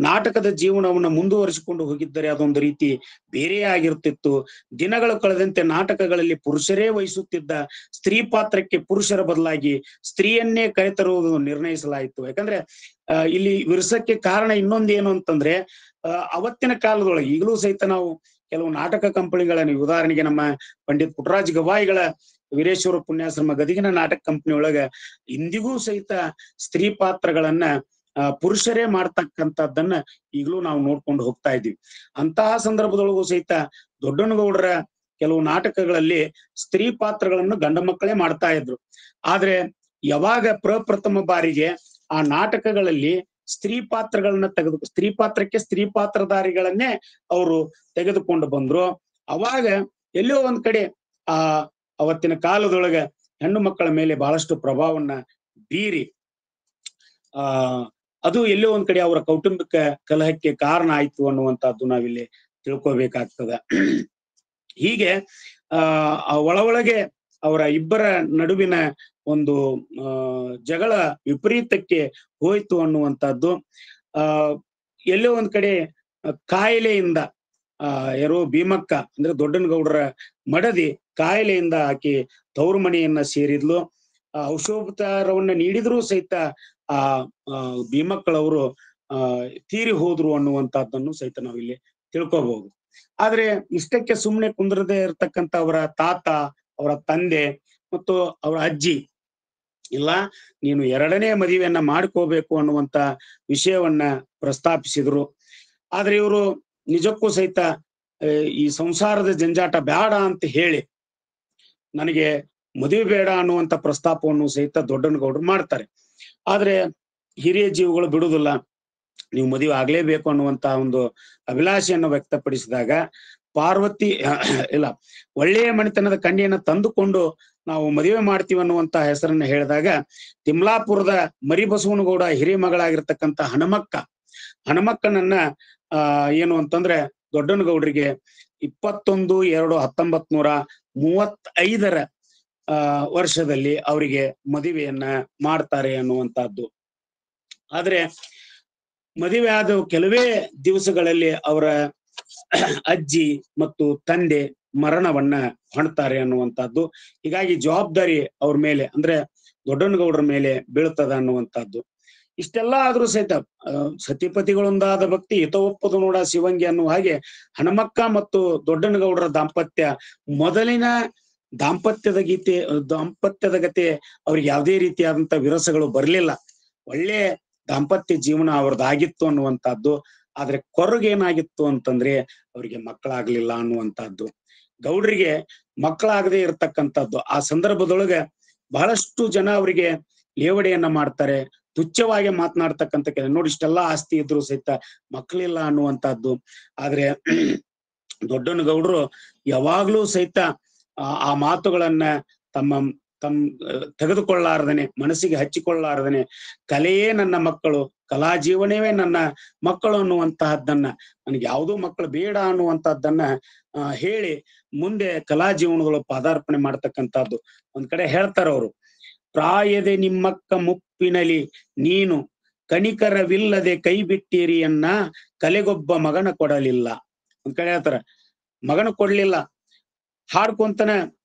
[SPEAKER 1] ನಾಟಕದ ಜೀವನವನ್ನ ಮುಂದುವರಿಸಿಕೊಂಡು ಹೋಗಿದ್ದರೆ ಅದೊಂದು ರೀತಿ ಬೇರೆಯೇ ಆಗಿರ್ತಿತ್ತು. ದಿನಗಳು ಕಳೆದಂತೆ ನಾಟಕಗಳಲ್ಲಿ ಪುರುಷರೇ ವಹಿಸುತ್ತಿದ್ದ ಸ್ತ್ರೀ ಪಾತ್ರಕ್ಕೆ ಪುರುಷರ ಬದಲಾಗಿ ಸ್ತ್ರೀಯನ್ನೇ ಕರೆತರುವುದು ನಿರ್ಣಯಿಸಲಾಯಿತು. ಯಾಕಂದ್ರೆ ಇಲ್ಲಿ ವಿರಸಕ್ಕೆ ಕಾರಣ ಇನ್ನೊಂದೇನು ಅಂತಂದ್ರೆ ಅವತ್ತಿನ ಕಾಲದೊಳಗೆ ಈಗಲೂ ಸಹಿತ ನಾವು ಕೆಲವು ನಾಟಕ ಕಂಪನಿಗಳನ್ನ, ಉದಾಹರಣೆಗೆ ನಮ್ಮ ಪಂಡಿತ್ ಪುಟ್ಟರಾಜ್ ಗವಾಯಿಗಳ ವೀರೇಶ್ವರ ಪುಣ್ಯಾಶ್ರಮ ಗದಗಿನ ನಾಟಕ ಕಂಪನಿ ಒಳಗ ಇಂದಿಗೂ ಸಹಿತ ಸ್ತ್ರೀ ಪಾತ್ರಗಳನ್ನ ಪುರುಷರೇ ಮಾಡ್ತಕ್ಕಂಥದ್ದನ್ನ ಈಗಲೂ ನಾವು ನೋಡ್ಕೊಂಡು ಹೋಗ್ತಾ ಇದ್ದೀವಿ. ಅಂತಹ ಸಂದರ್ಭದೊಳಗೂ ಸಹಿತ ದೊಡ್ಡನಗೌಡರ ಕೆಲವು ನಾಟಕಗಳಲ್ಲಿ ಸ್ತ್ರೀ ಪಾತ್ರಗಳನ್ನು ಗಂಡ ಮಕ್ಕಳೇ ಮಾಡ್ತಾ ಇದ್ರು. ಆದ್ರೆ ಯಾವಾಗ ಪ್ರಪ್ರಥಮ ಬಾರಿಗೆ ಆ ನಾಟಕಗಳಲ್ಲಿ ಸ್ತ್ರೀ ಪಾತ್ರಗಳನ್ನ ಸ್ತ್ರೀ ಪಾತ್ರಕ್ಕೆ ಸ್ತ್ರೀ ಪಾತ್ರಧಾರಿಗಳನ್ನೇ ಅವರು ತೆಗೆದುಕೊಂಡು ಬಂದ್ರು, ಅವಾಗ ಎಲ್ಲೋ ಒಂದ್ ಕಡೆ ಅವತ್ತಿನ ಕಾಲದೊಳಗ ಹೆಣ್ಣು ಮಕ್ಕಳ ಮೇಲೆ ಬಹಳಷ್ಟು ಪ್ರಭಾವವನ್ನ ಬೀರಿ ಅದು ಎಲ್ಲೋ ಒಂದ್ ಕಡೆ ಅವರ ಕೌಟುಂಬಿಕ ಕಲಹಕ್ಕೆ ಕಾರಣ ಆಯ್ತು ಅನ್ನುವಂಥದ್ದು ನಾವಿಲ್ಲಿ ತಿಳ್ಕೊಬೇಕಾಗ್ತದ. ಹೀಗೆ ಒಳಗೆ ಅವರ ಇಬ್ಬರ ನಡುವಿನ ಒಂದು ಜಗಳ ವಿಪರೀತಕ್ಕೆ ಹೋಯ್ತು ಅನ್ನುವಂಥದ್ದು. ಎಲ್ಲೋ ಒಂದ್ ಕಡೆ ಕಾಯಿಲೆಯಿಂದ ಯಾರೋ ಭೀಮಕ್ಕ ಅಂದ್ರೆ ದೊಡ್ಡನಗೌಡರ ಮಡದಿ ಕಾಯಿಲೆಯಿಂದ ಆಕೆ ತವರು ಮನೆಯನ್ನ ಸೇರಿದ್ಲು. ಔಷೋಪಚಾರವನ್ನ ನೀಡಿದ್ರೂ ಸಹಿತ ಭೀಮಕ್ಕಳವರು ತೀರಿ ಹೋದ್ರು ಅನ್ನುವಂಥದ್ದನ್ನು ಸಹಿತ ನಾವಿಲ್ಲಿ ತಿಳ್ಕೊಬಹುದು. ಆದ್ರೆ ಇಷ್ಟಕ್ಕೆ ಸುಮ್ಮನೆ ಕುಂದ್ರದೆ ಇರತಕ್ಕಂತ ಅವರ ತಾತ, ಅವರ ತಂದೆ ಮತ್ತು ಅವರ ಅಜ್ಜಿ ಇಲ್ಲ, ನೀನು ಎರಡನೇ ಮದುವೆಯನ್ನ ಮಾಡ್ಕೋಬೇಕು ಅನ್ನುವಂತ ವಿಷಯವನ್ನ ಪ್ರಸ್ತಾಪಿಸಿದ್ರು. ಆದ್ರೆ ಇವರು ನಿಜಕ್ಕೂ ಸಹಿತ ಈ ಸಂಸಾರದ ಜಂಜಾಟ ಬೇಡ ಅಂತ ಹೇಳಿ ನನಗೆ ಮದುವೆ ಬೇಡ ಅನ್ನುವಂತ ಪ್ರಸ್ತಾಪವನ್ನು ಸಹಿತ ದೊಡ್ಡನಗೌಡರು ಮಾಡ್ತಾರೆ. ಆದ್ರೆ ಹಿರಿಯ ಜೀವಗಳು ಬಿಡುವುದಿಲ್ಲ, ನೀವು ಮದುವೆ ಆಗ್ಲೇಬೇಕು ಅನ್ನುವಂತ ಒಂದು ಅಭಿಲಾಷೆಯನ್ನು ವ್ಯಕ್ತಪಡಿಸಿದಾಗ ಪಾರ್ವತಿ ಇಲ್ಲ, ಒಳ್ಳೆಯ ಮನೆತನದ ಕನ್ಯೆಯನ್ನ ತಂದುಕೊಂಡು ನಾವು ಮದುವೆ ಮಾಡ್ತೀವಿ ಅನ್ನುವಂತ ಹೆಸರನ್ನ ಹೇಳಿದಾಗ ತಿಮ್ಲಾಪುರದ ಮರಿಬಸವನಗೌಡ ಹಿರಿಯ ಮಗಳಾಗಿರ್ತಕ್ಕಂಥ ಹನುಮಕ್ಕನನ್ನ ಏನು ಅಂತಂದ್ರೆ ದೊಡ್ಡನಗೌಡರಿಗೆ 21/2/1935 ವರ್ಷದಲ್ಲಿ ಅವರಿಗೆ ಮದುವೆಯನ್ನ ಮಾಡ್ತಾರೆ ಅನ್ನುವಂಥದ್ದು. ಆದ್ರೆ ಮದುವೆ ಆದ ಕೆಲವೇ ದಿವಸಗಳಲ್ಲಿ ಅವರ ಅಜ್ಜಿ ಮತ್ತು ತಂದೆ ಮರಣವನ್ನ ಹೊಣ್ತಾರೆ ಅನ್ನುವಂಥದ್ದು. ಹೀಗಾಗಿ ಜವಾಬ್ದಾರಿ ಅವ್ರ ಮೇಲೆ ಅಂದ್ರೆ ದೊಡ್ಡನಗೌಡರ ಮೇಲೆ ಬೀಳ್ತದ ಅನ್ನುವಂಥದ್ದು. ಇಷ್ಟೆಲ್ಲ ಆದ್ರೂ ಸಹಿತ ಸತಿಪತಿಗಳೊಂದಾದ ಭಕ್ತಿ ಹಿತ ಒಪ್ಪದು ನೋಡ ಶಿವಂಗಿ ಅನ್ನುವ ಹಾಗೆ ಹನುಮಕ್ಕ ಮತ್ತು ದೊಡ್ಡನಗೌಡರ ದಾಂಪತ್ಯ ಮೊದಲಿನ ದಾಂಪತ್ಯದ ಗತೆ ಅವ್ರಿಗೆ ಯಾವುದೇ ರೀತಿಯಾದಂತ ವಿರಸಗಳು ಬರ್ಲಿಲ್ಲ. ಒಳ್ಳೆ ದಾಂಪತ್ಯ ಜೀವನ ಅವ್ರದ್ದಾಗಿತ್ತು ಅನ್ನುವಂಥದ್ದು. ಆದ್ರೆ ಕೊರಗೇನಾಗಿತ್ತು ಅಂತಂದ್ರೆ ಅವ್ರಿಗೆ ಮಕ್ಕಳಾಗ್ಲಿಲ್ಲ ಅನ್ನುವಂಥದ್ದು. ಗೌಡ್ರಿಗೆ ಮಕ್ಕಳಾಗದೆ ಇರತಕ್ಕಂಥದ್ದು. ಆ ಸಂದರ್ಭದೊಳಗೆ ಬಹಳಷ್ಟು ಜನ ಅವರಿಗೆ ಲೇವಡಿಯನ್ನ ಮಾಡ್ತಾರೆ, ತುಚ್ಛವಾಗಿ ಮಾತನಾಡ್ತಕ್ಕಂಥ ನೋಡಿ, ಇಷ್ಟೆಲ್ಲ ಆಸ್ತಿ ಇದ್ರು ಸಹಿತ ಮಕ್ಕಳಿಲ್ಲ ಅನ್ನುವಂಥದ್ದು. ಆದ್ರೆ ದೊಡ್ಡನಗೌಡರು ಯಾವಾಗ್ಲೂ ಸಹಿತ ಆ ಮಾತುಗಳನ್ನ ತೆಗೆದುಕೊಳ್ಳಾರ್ದನೆ, ಮನಸ್ಸಿಗೆ ಹಚ್ಚಿಕೊಳ್ಳಾರ್ದನೆ, ಕಲೆಯೇ ನನ್ನ ಮಕ್ಕಳು, ಕಲಾ ಜೀವನವೇ ನನ್ನ ಮಕ್ಕಳು ಅನ್ನುವಂತಹದ್ದನ್ನ, ನನಗೆ ಯಾವುದೋ ಮಕ್ಕಳು ಬೇಡ ಅನ್ನುವಂತಹದ್ದನ್ನ ಹೇಳಿ ಮುಂದೆ ಕಲಾ ಜೀವನಗಳು ಪಾದಾರ್ಪಣೆ ಮಾಡ್ತಕ್ಕಂಥದ್ದು. ಒಂದ್ ಕಡೆ ಹೇಳ್ತಾರ ಅವರು, ಪ್ರಾಯದೆ ನಿಮ್ಮಕ್ಕ ಮುಪ್ಪಿನಲಿ ನೀನು ಕಣಿಕರವಿಲ್ಲದೆ ಕೈ ಬಿಟ್ಟಿರಿಯನ್ನ ಕಲೆಗೊಬ್ಬ ಮಗನ ಕೊಡಲಿಲ್ಲ. ಒಂದ್ ಕಡೆ ಹೇಳ್ತಾರ ಮಗನ ಕೊಡ್ಲಿಲ್ಲ, ಹಾಡ್ಕೊಂತನ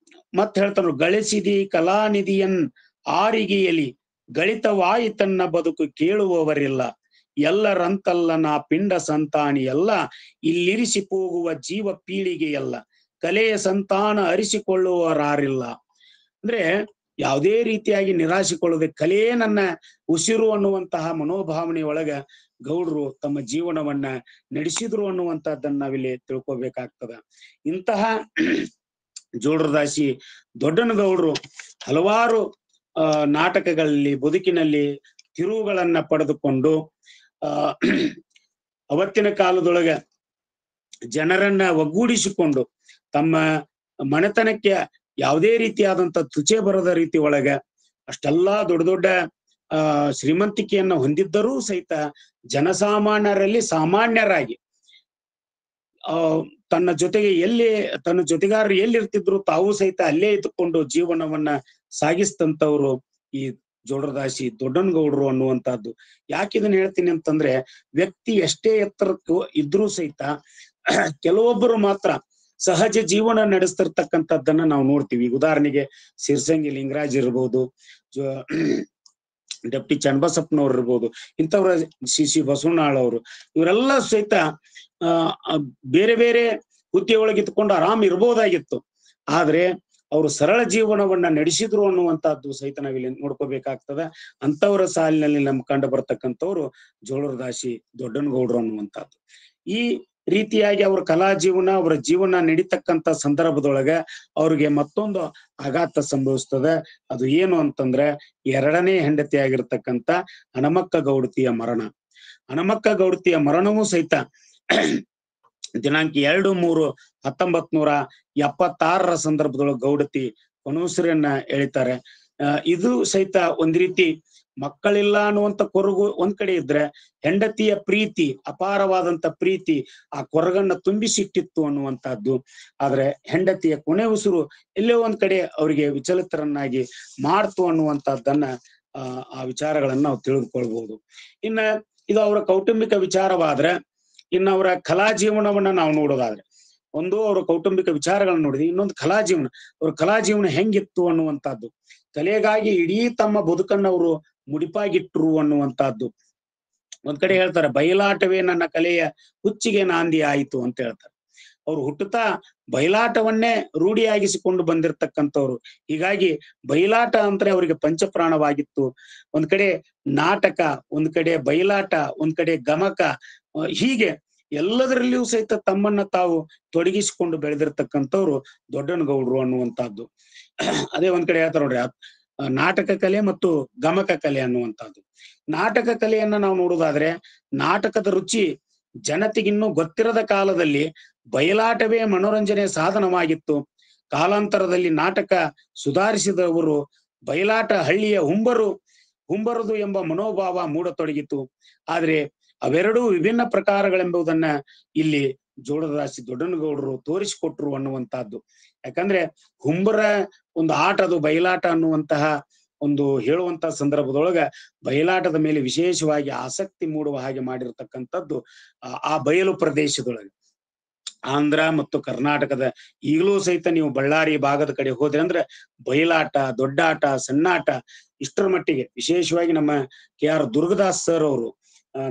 [SPEAKER 1] ಮತ್ ಹೇಳ್ತಾರ, ಗಳಿಸಿದಿ ಕಲಾನಿಧಿಯನ್ ಆರಿಗೆಯಲಿ ಗಳಿತವಾಯಿತನ್ನ ಬದುಕು ಕೇಳುವವರಿಲ್ಲ, ಎಲ್ಲರಂತಲ್ಲ ನಾ ಪಿಂಡ ಸಂತಾನಿ ಎಲ್ಲ ಇಲ್ಲಿರಿಸಿ ಹೋಗುವ ಜೀವ ಪೀಳಿಗೆಯಲ್ಲ, ಕಲೆಯ ಸಂತಾನ ಅರಿಸಿಕೊಳ್ಳುವರಾರಿಲ್ಲ. ಅಂದ್ರೆ ಯಾವುದೇ ರೀತಿಯಾಗಿ ನಿರಾಶೆಕೊಳ್ಳದೆ ಕಲೆಯೇ ನನ್ನ ಉಸಿರು ಅನ್ನುವಂತಹ ಮನೋಭಾವನೆಯೊಳಗ ಗೌಡ್ರು ತಮ್ಮ ಜೀವನವನ್ನ ನಡೆಸಿದ್ರು ಅನ್ನುವಂಥದ್ದನ್ನ ನಾವಿಲ್ಲಿ ತಿಳ್ಕೊಬೇಕಾಗ್ತದ. ಇಂತಹ ಜೋಳರದಾಸಿ ದೊಡ್ಡನಗೌಡರು ಹಲವಾರು ನಾಟಕಗಳಲ್ಲಿ ಬದುಕಿನಲ್ಲಿ ತಿರುವುಗಳನ್ನ ಪಡೆದುಕೊಂಡು ಅವತ್ತಿನ ಕಾಲದೊಳಗ ಜನರನ್ನ ಒಗ್ಗೂಡಿಸಿಕೊಂಡು ತಮ್ಮ ಮನೆತನಕ್ಕೆ ಯಾವುದೇ ರೀತಿಯಾದಂತ ತುಚೆ ಬರದ ರೀತಿ ಒಳಗ ಅಷ್ಟೆಲ್ಲಾ ದೊಡ್ಡ ದೊಡ್ಡ ಶ್ರೀಮಂತಿಕೆಯನ್ನ ಹೊಂದಿದ್ದರೂ ಸಹಿತ ಜನಸಾಮಾನ್ಯರಲ್ಲಿ ಸಾಮಾನ್ಯರಾಗಿ ತನ್ನ ಜೊತೆಗಾರರು ಎಲ್ಲಿರ್ತಿದ್ರು ತಾವು ಸಹಿತ ಅಲ್ಲೇ ಇದ್ದುಕೊಂಡು ಜೀವನವನ್ನ ಸಾಗಿಸ್ತಂತವ್ರು ಈ ಜೋಳರದಾಸಿ ದೊಡ್ಡನಗೌಡರು ಅನ್ನುವಂಥದ್ದು. ಯಾಕೆ ಇದನ್ನ ಹೇಳ್ತೀನಿ ಅಂತಂದ್ರೆ, ವ್ಯಕ್ತಿ ಎಷ್ಟೇ ಎತ್ತರಕ್ಕೂ ಇದ್ರೂ ಸಹಿತ ಕೆಲವೊಬ್ಬರು ಮಾತ್ರ ಸಹಜ ಜೀವನ ನಡೆಸ್ತಿರ್ತಕ್ಕಂಥದ್ದನ್ನ ನಾವು ನೋಡ್ತೀವಿ. ಉದಾಹರಣೆಗೆ ಸಿರ್ಸಂಗಿ ಲಿಂಗರಾಜ್ ಇರ್ಬೋದು, ಡೆಪ್ಟಿ ಚನ್ನಬಸಪ್ಪನವ್ರು ಇರ್ಬೋದು, ಇಂಥವ್ರ ಸಿ ಬಸವಣ್ಣಾಳ್ ಅವರು, ಇವರೆಲ್ಲ ಸಹಿತ ಬೇರೆ ಬೇರೆ ಹುದ್ದೆ ಒಳಗಿತ್ಕೊಂಡು ಆರಾಮ್ ಇರ್ಬೋದಾಗಿತ್ತು. ಆದ್ರೆ ಅವರು ಸರಳ ಜೀವನವನ್ನ ನಡೆಸಿದ್ರು ಅನ್ನುವಂಥದ್ದು ಸಹಿತ ನಾವಿಲ್ಲಿ ನೋಡ್ಕೋಬೇಕಾಗ್ತದ. ಅಂತವರ ಸಾಲಿನಲ್ಲಿ ನಮ್ಗೆ ಕಂಡು ಬರ್ತಕ್ಕಂಥವ್ರು ಜೋಳರದಾಸಿ ದೊಡ್ಡನಗೌಡರು ಅನ್ನುವಂಥದ್ದು. ಈ ರೀತಿಯಾಗಿ ಅವ್ರ ಕಲಾ ಜೀವನ, ಅವರ ಜೀವನ ನಡೀತಕ್ಕಂಥ ಸಂದರ್ಭದೊಳಗ ಅವ್ರಿಗೆ ಮತ್ತೊಂದು ಆಘಾತ ಸಂಭವಿಸ್ತದೆ. ಅದು ಏನು ಅಂತಂದ್ರೆ, ಎರಡನೇ ಹೆಂಡತಿ ಆಗಿರ್ತಕ್ಕಂಥ ಹನುಮಕ್ಕ ಗೌಡತಿಯ ಮರಣ. ಹನುಮಕ್ಕ ಗೌಡತಿಯ ಮರಣವೂ ಸಹಿತ ದಿನಾಂಕ 2/3/1976 ಸಂದರ್ಭದೊಳಗೆ ಗೌಡತಿ ಕೊನುಸಿರನ್ನ ಎಳಿತಾರೆ. ಇದು ಸಹಿತ ಒಂದ್ ರೀತಿ ಮಕ್ಕಳಿಲ್ಲ ಅನ್ನುವಂತ ಕೊರಗು ಒಂದ್ ಕಡೆ ಇದ್ರೆ, ಹೆಂಡತಿಯ ಪ್ರೀತಿ, ಅಪಾರವಾದಂತ ಪ್ರೀತಿ ಆ ಕೊರಗನ್ನ ತುಂಬಿಸಿಟ್ಟಿತ್ತು ಅನ್ನುವಂಥದ್ದು. ಆದ್ರೆ ಹೆಂಡತಿಯ ಕೊನೆ ಉಸಿರು ಎಲ್ಲೋ ಒಂದ್ ಕಡೆ ಅವರಿಗೆ ವಿಚಲಿತರನ್ನಾಗಿ ಮಾಡ್ತು ಅನ್ನುವಂಥದ್ದನ್ನ ಆ ವಿಚಾರಗಳನ್ನ ನಾವು ತಿಳಿದುಕೊಳ್ಬಹುದು. ಇನ್ನ ಇದು ಅವರ ಕೌಟುಂಬಿಕ ವಿಚಾರವಾದ್ರೆ, ಇನ್ನು ಅವರ ಕಲಾ ಜೀವನವನ್ನ ನಾವು ನೋಡೋದಾದ್ರೆ, ಒಂದು ಅವರ ಕೌಟುಂಬಿಕ ವಿಚಾರಗಳನ್ನ ನೋಡಿದ್ವಿ, ಇನ್ನೊಂದು ಕಲಾ ಜೀವನ. ಅವ್ರ ಕಲಾ ಜೀವನ ಹೆಂಗಿತ್ತು ಅನ್ನುವಂಥದ್ದು. ಕಲೆಗಾಗಿ ಇಡೀ ತಮ್ಮ ಬದುಕನ್ನ ಅವರು ಮುಡಿಪಾಗಿಟ್ರು ಅನ್ನುವಂಥದ್ದು. ಒಂದ್ ಕಡೆ ಹೇಳ್ತಾರೆ, ಬಯಲಾಟವೇ ನನ್ನ ಕಲೆಯ ಹುಚ್ಚಿಗೆ ನಾಂದಿ ಆಯಿತು ಅಂತ ಹೇಳ್ತಾರೆ. ಅವ್ರು ಹುಟ್ಟುತ್ತಾ ಬಯಲಾಟವನ್ನೇ ರೂಢಿಯಾಗಿಸಿಕೊಂಡು ಬಂದಿರತಕ್ಕಂಥವ್ರು. ಹೀಗಾಗಿ ಬಯಲಾಟ ಅಂದ್ರೆ ಅವರಿಗೆ ಪಂಚಪ್ರಾಣವಾಗಿತ್ತು. ಒಂದ್ ಕಡೆ ನಾಟಕ, ಒಂದ್ ಕಡೆ ಬಯಲಾಟ, ಒಂದ್ ಕಡೆ ಗಮಕ, ಹೀಗೆ ಎಲ್ಲದರಲ್ಲಿಯೂ ಸಹಿತ ತಮ್ಮನ್ನ ತಾವು ತೊಡಗಿಸಿಕೊಂಡು ಬೆಳೆದಿರ್ತಕ್ಕಂಥವ್ರು ದೊಡ್ಡನಗೌಡರು ಅನ್ನುವಂಥದ್ದು. ಅದೇ ಒಂದ್ ಕಡೆ ಹೇಳ್ತಾರೆ ನೋಡ್ರಿ, ನಾಟಕ ಕಲೆ ಮತ್ತು ಗಮಕ ಕಲೆ ಅನ್ನುವಂಥದ್ದು. ನಾಟಕ ಕಲೆಯನ್ನ ನಾವು ನೋಡುವುದಾದ್ರೆ, ನಾಟಕದ ರುಚಿ ಜನತೆಗಿನ್ನೂ ಗೊತ್ತಿರದ ಕಾಲದಲ್ಲಿ ಬಯಲಾಟವೇ ಮನೋರಂಜನೆ ಸಾಧನವಾಗಿತ್ತು. ಕಾಲಾಂತರದಲ್ಲಿ ನಾಟಕ ಸುಧಾರಿಸಿದವರು ಬಯಲಾಟ ಹಳ್ಳಿಯ ಹುಂಬರುದು ಎಂಬ ಮನೋಭಾವ ಮೂಡತೊಡಗಿತು. ಆದ್ರೆ ಅವೆರಡೂ ವಿಭಿನ್ನ ಪ್ರಕಾರಗಳೆಂಬುದನ್ನ ಇಲ್ಲಿ ಜೋಳರದಾಸಿ ದೊಡ್ಡನಗೌಡರು ತೋರಿಸಿಕೊಟ್ರು ಅನ್ನುವಂಥದ್ದು. ಯಾಕಂದ್ರೆ ಹುಂಬರ ಒಂದು ಆಟ, ಅದು ಬಯಲಾಟ ಅನ್ನುವಂತಹ ಒಂದು ಹೇಳುವಂತ ಸಂದರ್ಭದೊಳಗ ಬಯಲಾಟದ ಮೇಲೆ ವಿಶೇಷವಾಗಿ ಆಸಕ್ತಿ ಮೂಡುವ ಹಾಗೆ ಮಾಡಿರ್ತಕ್ಕಂಥದ್ದು ಆ ಬಯಲು ಪ್ರದೇಶದೊಳಗೆ. ಆಂಧ್ರ ಮತ್ತು ಕರ್ನಾಟಕದ ಈಗಲೂ ಸಹಿತ ನೀವು ಬಳ್ಳಾರಿ ಭಾಗದ ಕಡೆ ಹೋದ್ರೆ ಅಂದ್ರೆ ಬಯಲಾಟ, ದೊಡ್ಡಾಟ, ಸಣ್ಣಾಟ ಇಷ್ಟರ ಮಟ್ಟಿಗೆ, ವಿಶೇಷವಾಗಿ ನಮ್ಮ KR ದುರ್ಗದಾಸ್ ಸರ್ ಅವರು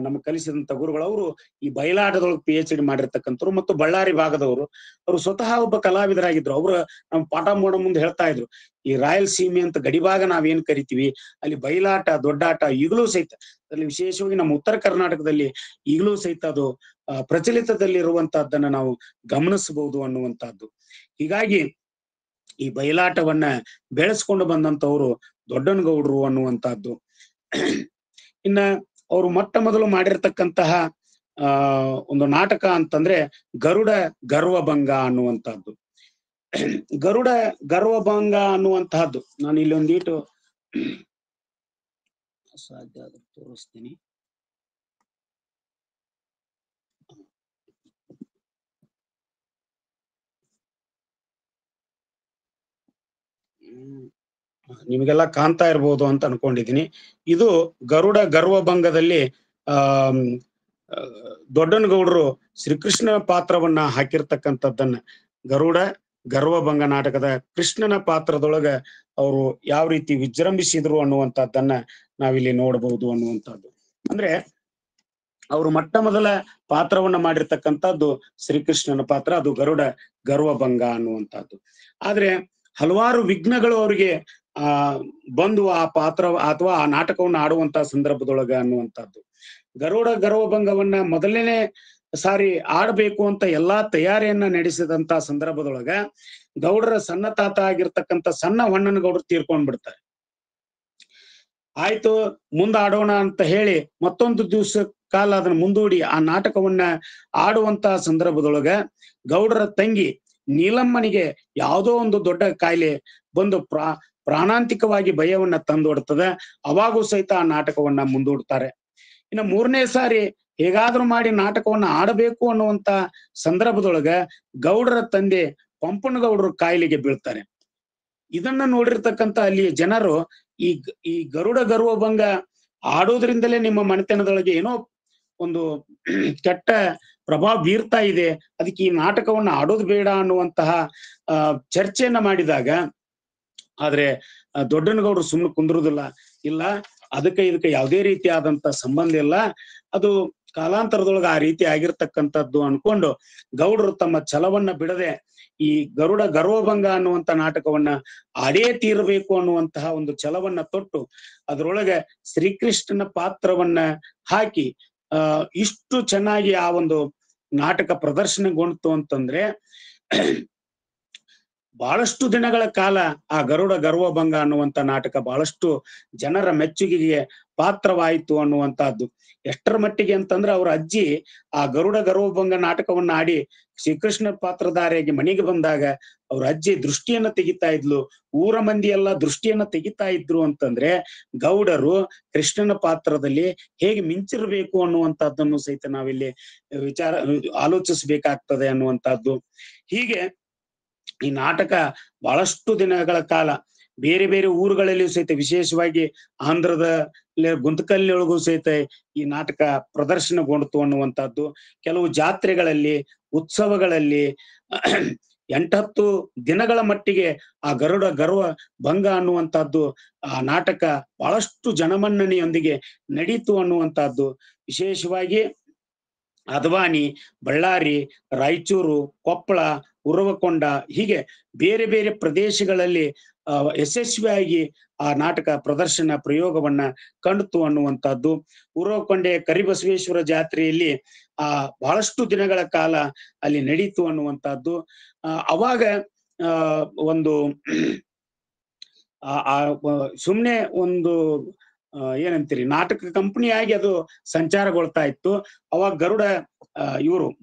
[SPEAKER 1] ನಮ್ಗೆ ಕಲಿಸಿದಂತ ಗುರುಗಳವರು ಈ ಬಯಲಾಟದೊಳಗೆ PhD ಮಾಡಿರ್ತಕ್ಕಂಥವ್ರು ಮತ್ತು ಬಳ್ಳಾರಿ ಭಾಗದವರು. ಅವರು ಸ್ವತಃ ಒಬ್ಬ ಕಲಾವಿದರಾಗಿದ್ರು. ಅವರು ನಮ್ಮ ಪಾಠ ಮಾಡೋ ಮುಂದೆ ಹೇಳ್ತಾ ಇದ್ರು, ಈ ರಾಯಲಸೀಮೆ ಅಂತ ಗಡಿಭಾಗ ನಾವೇನ್ ಕರಿತೀವಿ, ಅಲ್ಲಿ ಬಯಲಾಟ, ದೊಡ್ಡಾಟ ಈಗಲೂ ಸಹಿತ, ಅಲ್ಲಿ ವಿಶೇಷವಾಗಿ ನಮ್ಮ ಉತ್ತರ ಕರ್ನಾಟಕದಲ್ಲಿ ಈಗಲೂ ಸಹಿತ ಅದು ಪ್ರಚಲಿತದಲ್ಲಿರುವಂತಹದ್ದನ್ನ ನಾವು ಗಮನಿಸಬಹುದು ಅನ್ನುವಂಥದ್ದು. ಹೀಗಾಗಿ ಈ ಬಯಲಾಟವನ್ನ ಬೆಳೆಸ್ಕೊಂಡು ಬಂದಂತವ್ರು ದೊಡ್ಡನಗೌಡರು ಅನ್ನುವಂಥದ್ದು. ಇನ್ನ ಅವರು ಮೊಟ್ಟ ಮೊದಲು ಮಾಡಿರ್ತಕ್ಕಂತಹ ಒಂದು ನಾಟಕ ಅಂತಂದ್ರೆ ಗರುಡ ಗರ್ವಭಂಗ ಅನ್ನುವಂಥದ್ದು. ಗರುಡ ಗರ್ವಭಂಗ ಅನ್ನುವಂತಹದ್ದು ನಾನು ಇಲ್ಲಿ ಒಂದೀಟು ಸಾಧ್ಯ ಆದ್ರೆ ತೋರಿಸ್ತೀನಿ. ನಿಮಗೆಲ್ಲ ಕಾಣ್ತಾ ಇರ್ಬೋದು ಅಂತ ಅನ್ಕೊಂಡಿದೀನಿ. ಇದು ಗರುಡ ಗರ್ವಭಂಗದಲ್ಲಿ ದೊಡ್ಡನಗೌಡರು ಶ್ರೀಕೃಷ್ಣನ ಪಾತ್ರವನ್ನ ಹಾಕಿರ್ತಕ್ಕಂಥದ್ದನ್ನ, ಗರುಡ ಗರ್ವಭಂಗ ನಾಟಕದ ಕೃಷ್ಣನ ಪಾತ್ರದೊಳಗ ಅವರು ಯಾವ ರೀತಿ ವಿಜೃಂಭಿಸಿದ್ರು ಅನ್ನುವಂಥದ್ದನ್ನ ನಾವಿಲ್ಲಿ ನೋಡಬಹುದು ಅನ್ನುವಂಥದ್ದು. ಅಂದ್ರೆ ಅವರು ಮೊಟ್ಟ ಮೊದಲ ಪಾತ್ರವನ್ನ ಮಾಡಿರ್ತಕ್ಕಂಥದ್ದು ಶ್ರೀಕೃಷ್ಣನ ಪಾತ್ರ, ಅದು ಗರುಡ ಗರ್ವಭಂಗ ಅನ್ನುವಂಥದ್ದು. ಆದ್ರೆ ಹಲವಾರು ವಿಘ್ನಗಳು ಅವರಿಗೆ ಬಂದು ಆ ಪಾತ್ರ ಅಥವಾ ಆ ನಾಟಕವನ್ನು ಆಡುವಂತಹ ಸಂದರ್ಭದೊಳಗ ಅನ್ನುವಂಥದ್ದು. ಗರುಡ ಗರ್ವಭಂಗವನ್ನ ಮೊದಲನೇ ಸಾರಿ ಆಡ್ಬೇಕು ಅಂತ ಎಲ್ಲಾ ತಯಾರಿಯನ್ನ ನಡೆಸಿದಂತ ಸಂದರ್ಭದೊಳಗ ಗೌಡರ ಸಣ್ಣ ತಾತ ಆಗಿರ್ತಕ್ಕಂಥ ಸಣ್ಣ ಹೊಣ್ಣನ ಗೌಡರು ತೀರ್ಕೊಂಡ್ ಬಿಡ್ತಾರೆ. ಆಯ್ತು ಮುಂದ ಆಡೋಣ ಅಂತ ಹೇಳಿ ಮತ್ತೊಂದು ದಿವಸ ಕಾಲ ಅದನ್ನ ಮುಂದೂಡಿ ಆ ನಾಟಕವನ್ನ ಆಡುವಂತ ಸಂದರ್ಭದೊಳಗ ಗೌಡರ ತಂಗಿ ನೀಲಮ್ಮನಿಗೆ ಯಾವುದೋ ಒಂದು ದೊಡ್ಡ ಕಾಯಿಲೆ ಬಂದು ಪ್ರಾಣಾಂತಿಕವಾಗಿ ಭಯವನ್ನ ತಂದೊಡ್ತದೆ. ಅವಾಗೂ ಸಹಿತ ಆ ನಾಟಕವನ್ನ ಮುಂದೂಡ್ತಾರೆ. ಇನ್ನು ಮೂರನೇ ಸಾರಿ ಹೇಗಾದ್ರೂ ಮಾಡಿ ನಾಟಕವನ್ನ ಆಡಬೇಕು ಅನ್ನುವಂತ ಸಂದರ್ಭದೊಳಗ ಗೌಡರ ತಂದೆ ಪಂಪನಗೌಡರು ಕಾಯಿಲೆಗೆ ಬೀಳ್ತಾರೆ. ಇದನ್ನ ನೋಡಿರ್ತಕ್ಕಂಥ ಅಲ್ಲಿ ಜನರು ಈ ಗರುಡ ಗರ್ವಭಂಗ ಆಡೋದ್ರಿಂದಲೇ ನಿಮ್ಮ ಮನೆತನದೊಳಗೆ ಏನೋ ಒಂದು ಕೆಟ್ಟ ಪ್ರಭಾವ ಬೀರ್ತಾ ಇದೆ, ಅದಕ್ಕೆ ಈ ನಾಟಕವನ್ನ ಆಡೋದು ಬೇಡ ಅನ್ನುವಂತಹ ಚರ್ಚೆಯನ್ನ ಮಾಡಿದಾಗ, ಆದ್ರೆ ದೊಡ್ಡನಗೌಡರು ಸುಮ್ಮನೆ ಕುಂದ್ರುದಿಲ್ಲ. ಇಲ್ಲ, ಇದಕ್ಕೆ ಯಾವುದೇ ರೀತಿಯಾದಂತ ಸಂಬಂಧ ಇಲ್ಲ, ಅದು ಕಾಲಾಂತರದೊಳಗ ಆ ರೀತಿ ಆಗಿರ್ತಕ್ಕಂಥದ್ದು ಅನ್ಕೊಂಡು ಗೌಡರು ತಮ್ಮ ಛಲವನ್ನ ಬಿಡದೆ ಈ ಗರುಡ ಗರ್ವಭಂಗ ಅನ್ನುವಂತ ನಾಟಕವನ್ನ ಆಡೇ ತೀರಬೇಕು ಅನ್ನುವಂತಹ ಒಂದು ಛಲವನ್ನ ತೊಟ್ಟು ಅದರೊಳಗೆ ಶ್ರೀಕೃಷ್ಣನ ಪಾತ್ರವನ್ನ ಹಾಕಿ ಇಷ್ಟು ಚೆನ್ನಾಗಿ ಆ ಒಂದು ನಾಟಕ ಪ್ರದರ್ಶನಗೊಂಡಿತು ಅಂತಂದ್ರೆ ಬಹಳಷ್ಟು ದಿನಗಳ ಕಾಲ ಆ ಗರುಡ ಗರ್ವಭಂಗ ಅನ್ನುವಂತ ನಾಟಕ ಬಹಳಷ್ಟು ಜನರ ಮೆಚ್ಚುಗೆಗೆ ಪಾತ್ರವಾಯಿತು ಅನ್ನುವಂತಹದ್ದು. ಎಷ್ಟರ ಮಟ್ಟಿಗೆ ಅಂತಂದ್ರೆ ಅವ್ರ ಅಜ್ಜಿ ಆ ಗರುಡ ಗರ್ವಭಂಗ ನಾಟಕವನ್ನ ಆಡಿ ಶ್ರೀಕೃಷ್ಣ ಪಾತ್ರಧಾರಿಯಾಗಿ ಮನೆಗೆ ಬಂದಾಗ ಅವ್ರ ಅಜ್ಜಿ ದೃಷ್ಟಿಯನ್ನ ತೆಗಿತಾ ಇದ್ಲು, ಊರ ಮಂದಿ ಎಲ್ಲ ದೃಷ್ಟಿಯನ್ನ ತೆಗಿತಾ ಇದ್ರು ಅಂತಂದ್ರೆ ಗೌಡರು ಕೃಷ್ಣನ ಪಾತ್ರದಲ್ಲಿ ಹೇಗೆ ಮಿಂಚಿರ್ಬೇಕು ಅನ್ನುವಂಥದ್ದನ್ನು ಸಹಿತ ನಾವಿಲ್ಲಿ ಆಲೋಚಿಸಬೇಕಾಗ್ತದೆ ಅನ್ನುವಂಥದ್ದು. ಹೀಗೆ ಈ ನಾಟಕ ಬಹಳಷ್ಟು ದಿನಗಳ ಕಾಲ ಬೇರೆ ಬೇರೆ ಊರುಗಳಲ್ಲಿಯೂ ಸಹಿತ, ವಿಶೇಷವಾಗಿ ಆಂಧ್ರದ ಗುಂತಕಲ್ಲಿಯೊಳಗೂ ಸಹಿತ ಈ ನಾಟಕ ಪ್ರದರ್ಶನಗೊಂಡಿತು ಅನ್ನುವಂಥದ್ದು. ಕೆಲವು ಜಾತ್ರೆಗಳಲ್ಲಿ, ಉತ್ಸವಗಳಲ್ಲಿ 8-10 ದಿನಗಳ ಮಟ್ಟಿಗೆ ಆ ಗರುಡ ಗರ್ವ ಭಂಗ ಅನ್ನುವಂಥದ್ದು ಆ ನಾಟಕ ಬಹಳಷ್ಟು ಜನಮನ್ನಣೆಯೊಂದಿಗೆ ನಡೀತು ಅನ್ನುವಂಥದ್ದು. ವಿಶೇಷವಾಗಿ ಅದ್ವಾನಿ, ಬಳ್ಳಾರಿ, ರಾಯಚೂರು, ಕೊಪ್ಪಳ, ಉರವಕೊಂಡ ಹೀಗೆ ಬೇರೆ ಬೇರೆ ಪ್ರದೇಶಗಳಲ್ಲಿ ಯಶಸ್ವಿಯಾಗಿ ಆ ನಾಟಕ ಪ್ರದರ್ಶನ ಪ್ರಯೋಗವನ್ನ ಕಂಡಿತು ಅನ್ನುವಂಥದ್ದು. ಉರವಕೊಂಡೆ ಕರಿಬಸವೇಶ್ವರ ಜಾತ್ರೆಯಲ್ಲಿ ಬಹಳಷ್ಟು ದಿನಗಳ ಕಾಲ ಅಲ್ಲಿ ನಡೀತು ಅನ್ನುವಂಥದ್ದು. ಅವಾಗ ಒಂದು ಸುಮ್ನೆ ಒಂದು ಏನಂತೀರಿ ನಾಟಕ ಕಂಪನಿಯಾಗಿ ಅದು ಸಂಚಾರಗೊಳ್ತಾ ಇತ್ತು. ಅವಾಗ ಗರುಡ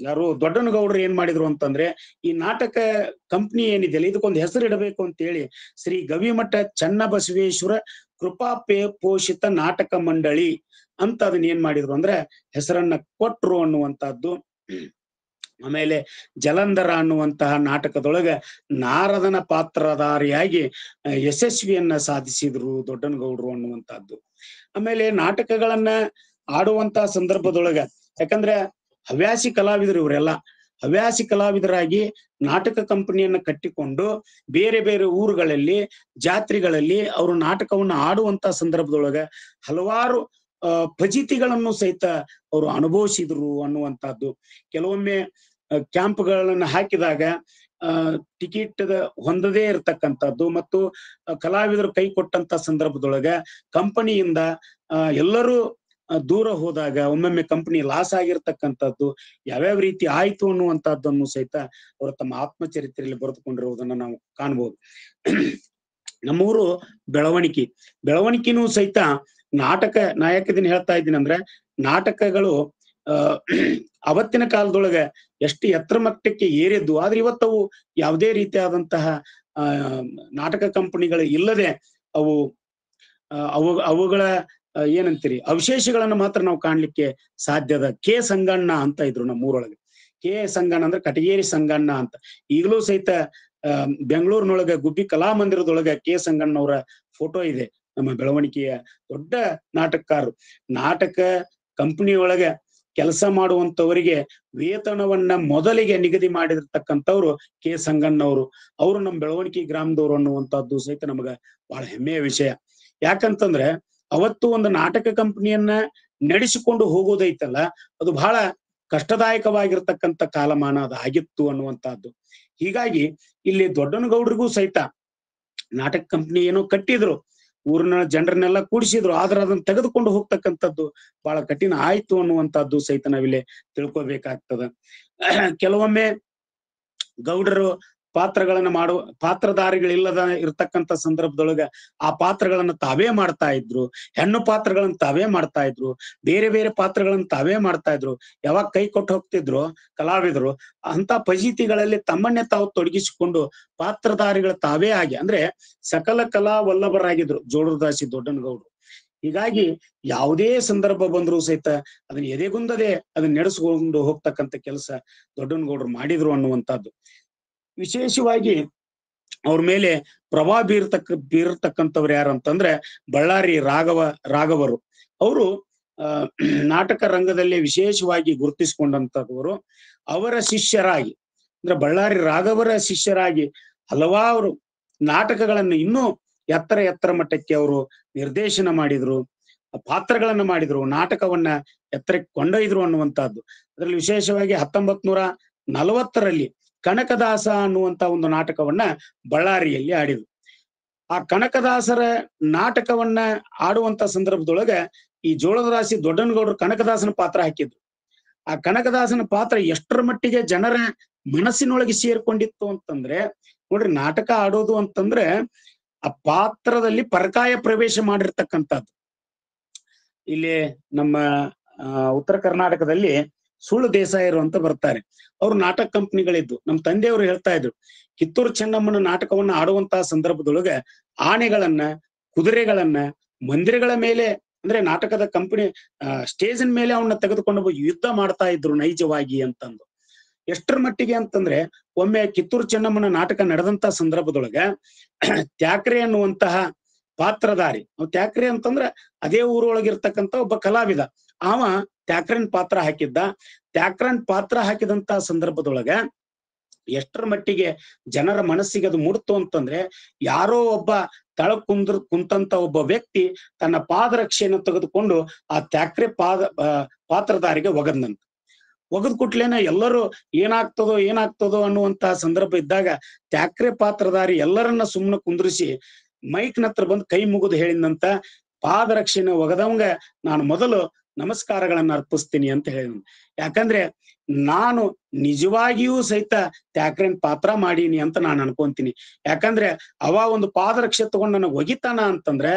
[SPEAKER 1] ಯಾರು ದೊಡ್ಡನಗೌಡರು ಏನ್ ಮಾಡಿದ್ರು ಅಂತಂದ್ರೆ, ಈ ನಾಟಕ ಕಂಪನಿ ಏನಿದೆಯಲ್ಲ ಇದಕ್ಕೊಂದು ಹೆಸರು ಇಡಬೇಕು ಅಂತ ಹೇಳಿ ಶ್ರೀ ಗವಿಮಠ ಚನ್ನಬಸವೇಶ್ವರ ಕೃಪಾ ಪೋಷಿತ ನಾಟಕ ಮಂಡಳಿ ಅಂತ ಅದನ್ನ ಏನ್ ಮಾಡಿದ್ರು ಅಂದ್ರೆ ಹೆಸರನ್ನ ಕೊಟ್ರು ಅನ್ನುವಂಥದ್ದು. ಆಮೇಲೆ ಜಲಂಧರ ಅನ್ನುವಂತಹ ನಾಟಕದೊಳಗ ನಾರದನ ಪಾತ್ರಧಾರಿಯಾಗಿ ಯಶಸ್ವಿಯನ್ನ ಸಾಧಿಸಿದ್ರು ದೊಡ್ಡನಗೌಡರು ಅನ್ನುವಂಥದ್ದು. ಆಮೇಲೆ ನಾಟಕಗಳನ್ನ ಆಡುವಂತಹ ಸಂದರ್ಭದೊಳಗ, ಯಾಕಂದ್ರೆ ಹವ್ಯಾಸಿ ಕಲಾವಿದರು ಇವರೆಲ್ಲ ಹವ್ಯಾಸಿ ಕಲಾವಿದರಾಗಿ ನಾಟಕ ಕಂಪನಿಯನ್ನ ಕಟ್ಟಿಕೊಂಡು ಬೇರೆ ಬೇರೆ ಊರುಗಳಲ್ಲಿ, ಜಾತ್ರೆಗಳಲ್ಲಿ ಅವರು ನಾಟಕವನ್ನ ಆಡುವಂತ ಸಂದರ್ಭದೊಳಗ ಹಲವಾರು ಫಜಿತಿಗಳನ್ನು ಸಹಿತ ಅವರು ಅನುಭವಿಸಿದ್ರು ಅನ್ನುವಂಥದ್ದು. ಕೆಲವೊಮ್ಮೆ ಕ್ಯಾಂಪ್ಗಳನ್ನ ಹಾಕಿದಾಗ ಟಿಕೆಟ್ ಹೊಂದದೇ ಇರತಕ್ಕಂಥದ್ದು ಮತ್ತು ಕಲಾವಿದರು ಕೈ ಕೊಟ್ಟಂತ ಸಂದರ್ಭದೊಳಗ ಕಂಪನಿಯಿಂದ ಎಲ್ಲರೂ ದೂರ ಹೋದಾಗ ಒಮ್ಮೊಮ್ಮೆ ಕಂಪನಿ ಲಾಸ್ ಆಗಿರ್ತಕ್ಕಂಥದ್ದು ಯಾವ್ಯಾವ ರೀತಿ ಆಯ್ತು ಅನ್ನುವಂಥದ್ದನ್ನು ಸಹಿತ ಅವರು ತಮ್ಮ ಆತ್ಮಚರಿತ್ರೆಯಲ್ಲಿ ಬರೆದುಕೊಂಡಿರುವುದನ್ನ ನಾವು ಕಾಣ್ಬೋದು. ನಮ್ಮೂರು ಬೆಳವಣಿಗೆನೂ ಸಹಿತ ನಾಟಕ ನಾಯಕದಿನ ಹೇಳ್ತಾ ಇದ್ದೀನಿ ಅಂದ್ರೆ, ನಾಟಕಗಳು ಅವತ್ತಿನ ಕಾಲದೊಳಗ ಎಷ್ಟು ಎತ್ತರ ಮಟ್ಟಕ್ಕೆ ಏರಿದ್ದು, ಆದ್ರೆ ಇವತ್ತವು ಯಾವುದೇ ರೀತಿಯಾದಂತಹ ನಾಟಕ ಕಂಪನಿಗಳು ಇಲ್ಲದೆ ಅವುಗಳ ಏನಂತೀರಿ ಅವಶೇಷಗಳನ್ನ ಮಾತ್ರ ನಾವು ಕಾಣ್ಲಿಕ್ಕೆ ಸಾಧ್ಯದ. ಕೆ ಸಂಗಣ್ಣ ಅಂತ ಇದ್ರು ನಮ್ಮೂರೊಳಗೆ. ಕೆ ಸಂಗಣ್ಣ ಅಂದ್ರೆ ಕಟಗೇರಿ ಸಂಗಣ್ಣ ಅಂತ. ಈಗಲೂ ಸಹಿತ ಬೆಂಗಳೂರಿನೊಳಗ ಗುಬ್ಬಿ ಕಲಾಮಂದಿರದೊಳಗ ಕೆ ಸಂಗಣ್ಣವರ ಫೋಟೋ ಇದೆ. ನಮ್ಮ ಬೆಳವಣಿಗೆಯ ದೊಡ್ಡ ನಾಟಕಕಾರರು. ನಾಟಕ ಕಂಪನಿಯೊಳಗ ಕೆಲಸ ಮಾಡುವಂತವರಿಗೆ ವೇತನವನ್ನ ಮೊದಲಿಗೆ ನಿಗದಿ ಮಾಡಿರ್ತಕ್ಕಂಥವ್ರು ಕೆ ಸಂಗಣ್ಣವರು. ಅವರು ನಮ್ಮ ಬೆಳವಣಿಗೆ ಗ್ರಾಮದವ್ರು ಅನ್ನುವಂಥದ್ದು ಸಹಿತ ನಮಗ ಬಹಳ ಹೆಮ್ಮೆಯ ವಿಷಯ. ಯಾಕಂತಂದ್ರೆ ಅವತ್ತು ಒಂದು ನಾಟಕ ಕಂಪನಿಯನ್ನ ನಡೆಸಿಕೊಂಡು ಹೋಗೋದೈತಲ್ಲ, ಅದು ಬಹಳ ಕಷ್ಟದಾಯಕವಾಗಿರ್ತಕ್ಕಂಥ ಕಾಲಮಾನ ಅದು ಆಗಿತ್ತು ಅನ್ನುವಂಥದ್ದು. ಹೀಗಾಗಿ ಇಲ್ಲಿ ದೊಡ್ಡನಗೌಡರಿಗೂ ಸಹಿತ ನಾಟಕ ಕಂಪನಿ ಏನೋ ಕಟ್ಟಿದ್ರು, ಊರಿನ ಜನರನ್ನೆಲ್ಲ ಕೂಡಿಸಿದ್ರು, ಆದ್ರೆ ಅದನ್ನ ತೆಗೆದುಕೊಂಡು ಹೋಗ್ತಕ್ಕಂಥದ್ದು ಬಹಳ ಕಠಿಣ ಆಯ್ತು ಅನ್ನುವಂಥದ್ದು ಸಹಿತ ನಾವಿಲ್ಲಿ ತಿಳ್ಕೊಬೇಕಾಗ್ತದ. ಕೆಲವೊಮ್ಮೆ ಗೌಡರು ಪಾತ್ರಧಾರಿಗಳಿಲ್ಲದ ಇರ್ತಕ್ಕಂಥ ಸಂದರ್ಭದೊಳಗ ಆ ಪಾತ್ರಗಳನ್ನ ತಾವೇ ಮಾಡ್ತಾ ಇದ್ರು, ಹೆಣ್ಣು ಪಾತ್ರಗಳನ್ನ ತಾವೇ ಮಾಡ್ತಾ ಇದ್ರು, ಬೇರೆ ಬೇರೆ ಪಾತ್ರಗಳನ್ನ ತಾವೇ ಮಾಡ್ತಾ ಇದ್ರು. ಯಾವಾಗ ಕೈ ಕೊಟ್ಟು ಹೋಗ್ತಿದ್ರು ಕಲಾವಿದರು, ಅಂತ ಫಜೀತಿಗಳಲ್ಲಿ ತಮ್ಮನ್ನೇ ತಾವು ತೊಡಗಿಸಿಕೊಂಡು ಪಾತ್ರಧಾರಿಗಳ ತಾವೇ ಆಗಿ, ಅಂದ್ರೆ ಸಕಲ ಕಲಾ ವಲ್ಲಭರಾಗಿದ್ರು ಜೋಳರದಾಸಿ ದೊಡ್ಡನಗೌಡರು. ಹೀಗಾಗಿ ಯಾವುದೇ ಸಂದರ್ಭ ಬಂದ್ರು ಸಹಿತ ಅದನ್ನ ಎದೆಗುಂದದೆ ಅದನ್ನ ನಡೆಸ್ಕೊಂಡು ಹೋಗ್ತಕ್ಕಂಥ ಕೆಲಸ ದೊಡ್ಡನಗೌಡರು ಮಾಡಿದ್ರು ಅನ್ನುವಂಥದ್ದು. ವಿಶೇಷವಾಗಿ ಅವ್ರ ಮೇಲೆ ಪ್ರಭಾವ ಬೀರತಕ್ಕಂಥವ್ರು ಯಾರಂತಂದ್ರೆ ಬಳ್ಳಾರಿ ರಾಘವರು. ಅವರು ನಾಟಕ ರಂಗದಲ್ಲಿ ವಿಶೇಷವಾಗಿ ಗುರುತಿಸಿಕೊಂಡಂತವರು. ಅವರ ಶಿಷ್ಯರಾಗಿ, ಅಂದ್ರೆ ಬಳ್ಳಾರಿ ರಾಘವರ ಶಿಷ್ಯರಾಗಿ ಹಲವಾರು ನಾಟಕಗಳನ್ನು ಇನ್ನೂ ಎತ್ತರ ಮಟ್ಟಕ್ಕೆ ಅವರು ನಿರ್ದೇಶನ ಮಾಡಿದ್ರು, ಪಾತ್ರಗಳನ್ನ ಮಾಡಿದ್ರು, ನಾಟಕವನ್ನ ಎತ್ತರಕ್ಕೆ ಕೊಂಡೊಯ್ದ್ರು ಅನ್ನುವಂಥದ್ದು. ಅದರಲ್ಲಿ ವಿಶೇಷವಾಗಿ 1940ರಲ್ಲಿ ಕನಕದಾಸ ಅನ್ನುವಂತ ಒಂದು ನಾಟಕವನ್ನ ಬಳ್ಳಾರಿಯಲ್ಲಿ ಆಡಿದ್ರು. ಆ ಕನಕದಾಸರ ನಾಟಕವನ್ನ ಆಡುವಂತ ಸಂದರ್ಭದೊಳಗ ಈ ಜೋಳದರಾಸಿ ದೊಡ್ಡನಗೌಡರು ಕನಕದಾಸನ ಪಾತ್ರ ಹಾಕಿದ್ರು. ಆ ಕನಕದಾಸನ ಪಾತ್ರ ಎಷ್ಟರ ಮಟ್ಟಿಗೆ ಜನರ ಮನಸ್ಸಿನೊಳಗೆ ಸೇರ್ಕೊಂಡಿತ್ತು ಅಂತಂದ್ರೆ, ನೋಡ್ರಿ, ನಾಟಕ ಆಡೋದು ಅಂತಂದ್ರೆ ಆ ಪಾತ್ರದಲ್ಲಿ ಪರಕಾಯ ಪ್ರವೇಶ ಮಾಡಿರ್ತಕ್ಕಂಥದ್ದು. ಇಲ್ಲಿ ನಮ್ಮ ಉತ್ತರ ಕರ್ನಾಟಕದಲ್ಲಿ ಸುಳ್ಳು ದೇಸಾಯರು ಅಂತ ಬರ್ತಾರೆ. ಅವ್ರು ನಾಟಕ ಕಂಪನಿಗಳಿದ್ದು. ನಮ್ಮ ತಂದೆಯವರು ಹೇಳ್ತಾ ಇದ್ರು, ಕಿತ್ತೂರು ಚೆನ್ನಮ್ಮನ ನಾಟಕವನ್ನ ಆಡುವಂತಹ ಸಂದರ್ಭದೊಳಗ ಆನೆಗಳನ್ನ, ಕುದುರೆಗಳನ್ನ ಮಂದಿರಗಳ ಮೇಲೆ, ಅಂದ್ರೆ ನಾಟಕದ ಕಂಪನಿ ಸ್ಟೇಜಿನ ಮೇಲೆ ಅವನ್ನ ತೆಗೆದುಕೊಂಡು ಹೋಗಿ ಯುದ್ಧ ಮಾಡ್ತಾ ಇದ್ರು ನೈಜವಾಗಿ ಅಂತಂದು. ಎಷ್ಟರ ಮಟ್ಟಿಗೆ ಅಂತಂದ್ರೆ, ಒಮ್ಮೆ ಕಿತ್ತೂರು ಚೆನ್ನಮ್ಮನ ನಾಟಕ ನಡೆದಂತ ಸಂದರ್ಭದೊಳಗ ತ್ಯಾಕ್ರೆ ಅನ್ನುವಂತಹ ಪಾತ್ರಧಾರಿ, ತ್ಯಾಕ್ರೆ ಅಂತಂದ್ರೆ ಅದೇ ಊರೊಳಗಿರ್ತಕ್ಕಂಥ ಒಬ್ಬ ಕಲಾವಿದ, ಅವ ತ್ಯಾಕ್ರನ್ ಪಾತ್ರ ಹಾಕಿದ್ದ. ತ್ಯಾಕ್ರನ್ ಪಾತ್ರ ಹಾಕಿದಂತ ಸಂದರ್ಭದೊಳಗ ಎಷ್ಟರ ಮಟ್ಟಿಗೆ ಜನರ ಮನಸ್ಸಿಗೆ ಅದು ಮುಡ್ತು ಅಂತಂದ್ರೆ, ಯಾರೋ ಒಬ್ಬ ಕುಂತಂತ ಒಬ್ಬ ವ್ಯಕ್ತಿ ತನ್ನ ಪಾದರಕ್ಷೆಯನ್ನು ತೆಗೆದುಕೊಂಡು ಆ ತ್ಯಾಕ್ರೆ ಪಾತ್ರಧಾರಿಗೆ ಒಗದ್ನಂತ. ಒಗದ್ ಕುಟ್ಲೇನ ಎಲ್ಲರೂ ಏನಾಗ್ತದೋ ಅನ್ನುವಂತಹ ಸಂದರ್ಭ ಇದ್ದಾಗ ತ್ಯಾಕ್ರೆ ಪಾತ್ರಧಾರಿ ಎಲ್ಲರನ್ನ ಸುಮ್ಮನೆ ಕುಂದ್ರಿಸಿ ಮೈಕ್ನ ಹತ್ರ ಬಂದು ಕೈ ಮುಗಿದು ಹೇಳಿದಂತ, ಪಾದರಕ್ಷೆನ ಒಗದವಂಗ ನಾನು ಮೊದಲು ನಮಸ್ಕಾರಗಳನ್ನ ಅರ್ಪಿಸ್ತೀನಿ ಅಂತ ಹೇಳಿದ. ಯಾಕಂದ್ರೆ ನಾನು ನಿಜವಾಗಿಯೂ ಸಹಿತ ತ್ಯಾಕ್ರೆನ್ ಪಾತ್ರ ಮಾಡೀನಿ ಅಂತ ನಾನು ಅನ್ಕೊಂತೀನಿ. ಯಾಕಂದ್ರೆ ಅವ ಒಂದು ಪಾದರಕ್ಷೆ ತಗೊಂಡು ನನಗೆ ಒಗಿತಾನ ಅಂತಂದ್ರೆ,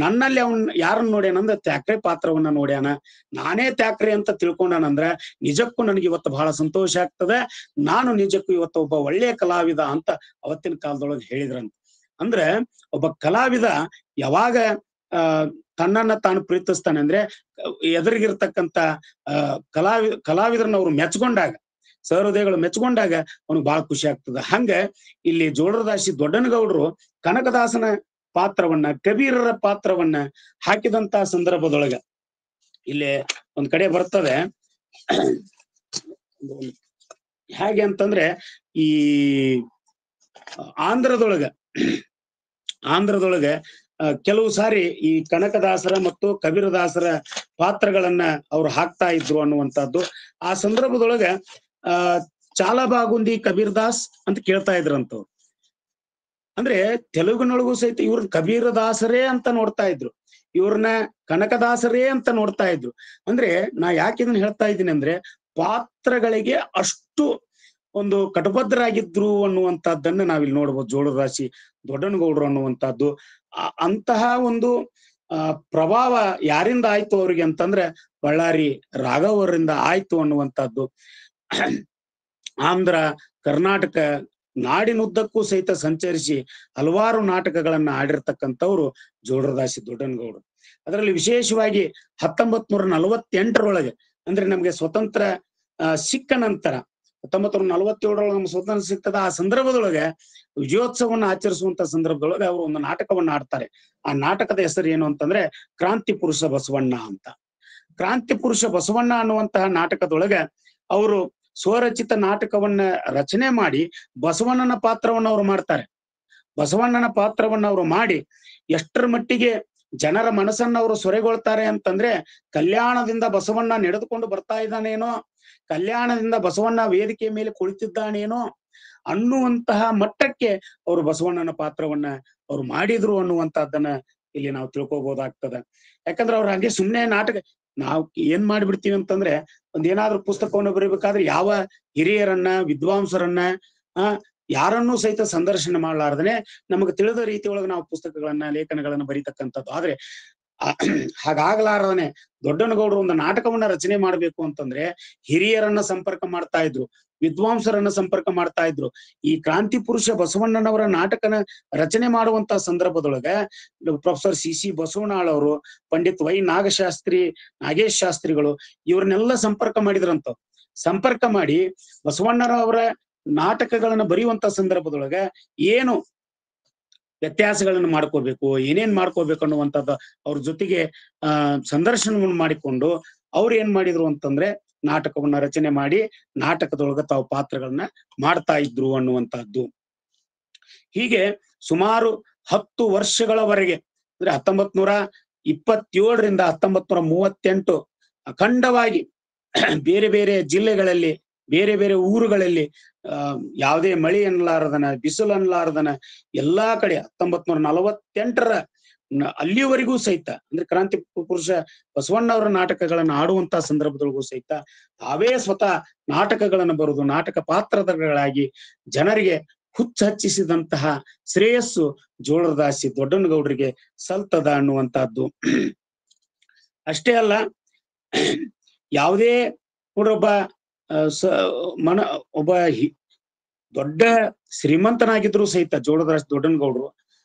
[SPEAKER 1] ನನ್ನಲ್ಲಿ ಅವನ್ ಯಾರನ್ನ ನೋಡ್ಯಾನಂದ್ರೆ ತ್ಯಾಕ್ರೆ ಪಾತ್ರವನ್ನ ನೋಡ್ಯಾನ, ನಾನೇ ತ್ಯಾಕ್ರೆ ಅಂತ ತಿಳ್ಕೊಂಡಾನಂದ್ರ ನಿಜಕ್ಕೂ ನನಗೆ ಇವತ್ತು ಬಹಳ ಸಂತೋಷ ಆಗ್ತದೆ, ನಾನು ನಿಜಕ್ಕೂ ಇವತ್ತು ಒಬ್ಬ ಒಳ್ಳೆಯ ಕಲಾವಿದ ಅಂತ ಅವತ್ತಿನ ಕಾಲದೊಳಗೆ ಹೇಳಿದ್ರಂತ. ಅಂದ್ರೆ ಒಬ್ಬ ಕಲಾವಿದ ಯಾವಾಗ ತನ್ನನ್ನ ತಾನು ಪ್ರೀತಿಸ್ತಾನೆ ಅಂದ್ರೆ, ಎದುರಿಗಿರ್ತಕ್ಕಂಥ ಕಲಾವಿದರನ್ನ ಅವ್ರು ಮೆಚ್ಕೊಂಡಾಗ, ಸಹೃದಯಗಳು ಮೆಚ್ಕೊಂಡಾಗ ಅವ್ನಿಗೆ ಬಹಳ ಖುಷಿ ಆಗ್ತದ. ಹಂಗ ಇಲ್ಲಿ ಜೋಳರದಾಸಿ ದೊಡ್ಡನಗೌಡರು ಕನಕದಾಸನ ಪಾತ್ರವನ್ನ, ಕಬೀರರ ಪಾತ್ರವನ್ನ ಹಾಕಿದಂತ ಸಂದರ್ಭದೊಳಗ ಇಲ್ಲಿ ಒಂದ್ ಕಡೆ ಬರ್ತದೆ. ಹೇಗೆ ಅಂತಂದ್ರೆ, ಈ ಆಂಧ್ರದೊಳಗ ಕೆಲವು ಸಾರಿ ಈ ಕನಕದಾಸರ ಮತ್ತು ಕಬೀರದಾಸರ ಪಾತ್ರಗಳನ್ನ ಅವ್ರು ಹಾಕ್ತಾ ಇದ್ರು ಅನ್ನುವಂಥದ್ದು. ಆ ಸಂದರ್ಭದೊಳಗ ಚಾಲಬಾಗುಂದಿ ಕಬೀರ್ದಾಸ್ ಅಂತ ಕೇಳ್ತಾ ಇದ್ರಂತವ್ರು. ಅಂದ್ರೆ ತೆಲುಗಿನೊಳಗೂ ಸಹಿತ ಇವ್ರನ್ನ ಕಬೀರದಾಸರೇ ಅಂತ ನೋಡ್ತಾ ಇದ್ರು, ಇವ್ರನ್ನ ಕನಕದಾಸರೇ ಅಂತ ನೋಡ್ತಾ ಇದ್ರು. ಅಂದ್ರೆ ನಾ ಯಾಕೆ ಇದನ್ನ ಹೇಳ್ತಾ ಇದ್ದೀನಿ ಅಂದ್ರೆ, ಪಾತ್ರಗಳಿಗೆ ಅಷ್ಟು ಒಂದು ಕಟಬದ್ಧರಾಗಿದ್ರು ಅನ್ನುವಂಥದ್ದನ್ನ ನಾವಿಲ್ಲಿ ನೋಡ್ಬೋದು. ಜೋಳರದಾಸಿ ದೊಡ್ಡನಗೌಡರು ಅನ್ನುವಂಥದ್ದು ಅಂತಹ ಒಂದು ಪ್ರಭಾವ ಯಾರಿಂದ ಆಯ್ತು ಅವ್ರಿಗೆ ಅಂತಂದ್ರೆ ಬಳ್ಳಾರಿ ರಾಘವರಿಂದ ಆಯ್ತು ಅನ್ನುವಂಥದ್ದು. ಆಂಧ್ರ, ಕರ್ನಾಟಕ ನಾಡಿನುದ್ದಕ್ಕೂ ಸಹಿತ ಸಂಚರಿಸಿ ಹಲವಾರು ನಾಟಕಗಳನ್ನ ಆಡಿರ್ತಕ್ಕಂಥವ್ರು ಜೋಳರದಾಸಿ ದೊಡ್ಡನಗೌಡರು. ಅದರಲ್ಲಿ ವಿಶೇಷವಾಗಿ 1948ರೊಳಗೆ, ಅಂದ್ರೆ ನಮ್ಗೆ ಸ್ವತಂತ್ರ ಸಿಕ್ಕ ನಂತರ 1947ರೊಳಗೆ ನಮ್ಗೆ ಸ್ವತಂತ್ರ ಸಿಗ್ತದ. ಆ ಸಂದರ್ಭದೊಳಗೆ ವಿಜಯೋತ್ಸವನ್ನ ಆಚರಿಸುವಂತ ಸಂದರ್ಭದೊಳಗೆ ಅವರು ಒಂದು ನಾಟಕವನ್ನ ಆಡ್ತಾರೆ. ಆ ನಾಟಕದ ಹೆಸರು ಏನು ಅಂತಂದ್ರೆ ಕ್ರಾಂತಿ ಪುರುಷ ಬಸವಣ್ಣ ಅಂತ. ಕ್ರಾಂತಿ ಪುರುಷ ಬಸವಣ್ಣ ಅನ್ನುವಂತಹ ನಾಟಕದೊಳಗೆ ಅವರು ಸ್ವರಚಿತ ನಾಟಕವನ್ನ ರಚನೆ ಮಾಡಿ ಬಸವಣ್ಣನ ಪಾತ್ರವನ್ನ ಅವ್ರು ಮಾಡ್ತಾರೆ. ಬಸವಣ್ಣನ ಪಾತ್ರವನ್ನ ಅವರು ಮಾಡಿ ಎಷ್ಟರ ಮಟ್ಟಿಗೆ ಜನರ ಮನಸ್ಸನ್ನ ಅವರು ಸೊರೆಗೊಳ್ತಾರೆ ಅಂತಂದ್ರೆ, ಕಲ್ಯಾಣದಿಂದ ಬಸವಣ್ಣ ನಡೆದುಕೊಂಡು ಬರ್ತಾ ಇದ್ದಾನೇನೋ, ಕಲ್ಯಾಣದಿಂದ ಬಸವಣ್ಣ ವೇದಿಕೆ ಮೇಲೆ ಕುಳಿತಿದ್ದಾನೇನೋ ಅನ್ನುವಂತಹ ಮಟ್ಟಕ್ಕೆ ಅವರು ಬಸವಣ್ಣನ ಪಾತ್ರವನ್ನ ಅವ್ರು ಮಾಡಿದ್ರು ಅನ್ನುವಂತಹದ್ದನ್ನ ಇಲ್ಲಿ ನಾವು ತಿಳ್ಕೊಬಹುದಾಗ್ತದ. ಯಾಕಂದ್ರೆ ಅವ್ರ ಹಂಗೆ ಸುಮ್ನೆ ನಾಟಕ ನಾವು ಏನ್ ಮಾಡ್ಬಿಡ್ತೀವಿ ಅಂತಂದ್ರೆ ಏನಾದ್ರೂ ಪುಸ್ತಕವನ್ನು ಬರೀಬೇಕಾದ್ರೆ ಯಾವ ಹಿರಿಯರನ್ನ ವಿದ್ವಾಂಸರನ್ನ ಯಾರನ್ನೂ ಸಹಿತ ಸಂದರ್ಶನ ಮಾಡ್ಲಾರ್ದನೆ ನಮಗೆ ತಿಳಿದ ರೀತಿ ಒಳಗೆ ನಾವು ಪುಸ್ತಕಗಳನ್ನ ಲೇಖನಗಳನ್ನ ಬರೀತಕ್ಕಂಥದ್ದು. ಆದ್ರೆ ಹಾಗಾಗ್ಲಾರದನೆ ದೊಡ್ಡನಗೌಡರು ಒಂದು ನಾಟಕವನ್ನ ರಚನೆ ಮಾಡ್ಬೇಕು ಅಂತಂದ್ರೆ ಹಿರಿಯರನ್ನ ಸಂಪರ್ಕ ಮಾಡ್ತಾ ಇದ್ರು, ವಿದ್ವಾಂಸರನ್ನ ಸಂಪರ್ಕ ಮಾಡ್ತಾ ಇದ್ರು. ಈ ಕ್ರಾಂತಿ ಪುರುಷ ಬಸವಣ್ಣನವರ ನಾಟಕನ ರಚನೆ ಮಾಡುವಂತ ಸಂದರ್ಭದೊಳಗ ಪ್ರೊಫೆಸರ್ ಸಿ ಬಸವಣ್ಣಾಳ್ ಅವರು, ಪಂಡಿತ್ ವೈ ನಾಗೇಶ್ ಶಾಸ್ತ್ರಿಗಳು ಇವ್ರನ್ನೆಲ್ಲ ಸಂಪರ್ಕ ಮಾಡಿದ್ರಂತ. ಸಂಪರ್ಕ ಮಾಡಿ ಬಸವಣ್ಣರವರ ನಾಟಕಗಳನ್ನ ಬರೆಯುವಂತ ಸಂದರ್ಭದೊಳಗ ಏನು ವ್ಯತ್ಯಾಸಗಳನ್ನು ಮಾಡ್ಕೋಬೇಕು, ಏನೇನ್ ಮಾಡ್ಕೋಬೇಕು ಅನ್ನುವಂಥದ್ದು ಅವ್ರ ಜೊತೆಗೆ ಸಂದರ್ಶನವನ್ನು ಮಾಡಿಕೊಂಡು ಅವ್ರು ಏನ್ ಮಾಡಿದ್ರು ಅಂತಂದ್ರೆ ನಾಟಕವನ್ನ ರಚನೆ ಮಾಡಿ ನಾಟಕದೊಳಗ ತಾವು ಪಾತ್ರಗಳನ್ನ ಮಾಡ್ತಾ ಇದ್ರು ಅನ್ನುವಂಥದ್ದು. ಹೀಗೆ ಸುಮಾರು 10 ವರ್ಷಗಳವರೆಗೆ ಅಂದ್ರೆ 1927ರಿಂದ 1938 ಅಖಂಡವಾಗಿ ಬೇರೆ ಬೇರೆ ಜಿಲ್ಲೆಗಳಲ್ಲಿ ಬೇರೆ ಬೇರೆ ಊರುಗಳಲ್ಲಿ ಯಾವುದೇ ಮಳೆ ಅನ್ಲಾರದನ ಬಿಸಿಲು ಅನ್ಲಾರದನ ಎಲ್ಲಾ ಕಡೆ 1948ರ ಅಲ್ಲಿಯವರೆಗೂ ಸಹಿತ ಅಂದ್ರೆ ಕ್ರಾಂತಿ ಪುರುಷ ಬಸವಣ್ಣವರ ನಾಟಕಗಳನ್ನ ಆಡುವಂತ ಸಂದರ್ಭದೊಳಗೂ ಸಹಿತ ತಾವೇ ಸ್ವತಃ ನಾಟಕಗಳನ್ನು ಬರುದು ನಾಟಕ ಪಾತ್ರಗಳಾಗಿ ಜನರಿಗೆ ಹುಚ್ಚಹಚ್ಚಿಸಿದಂತಹ ಶ್ರೇಯಸ್ಸು ಜೋಳರದಾಸಿ ದೊಡ್ಡನಗೌಡರಿಗೆ ಸಲ್ತದ ಅನ್ನುವಂತಹದ್ದು. ಅಷ್ಟೇ ಅಲ್ಲ, ಯಾವುದೇ ಒಬ್ಬ ದೊಡ್ಡ ಶ್ರೀಮಂತನಾಗಿದ್ರು ಸಹಿತ ಜೋಳರದಾಸಿ ದೊಡ್ಡನಗೌಡರು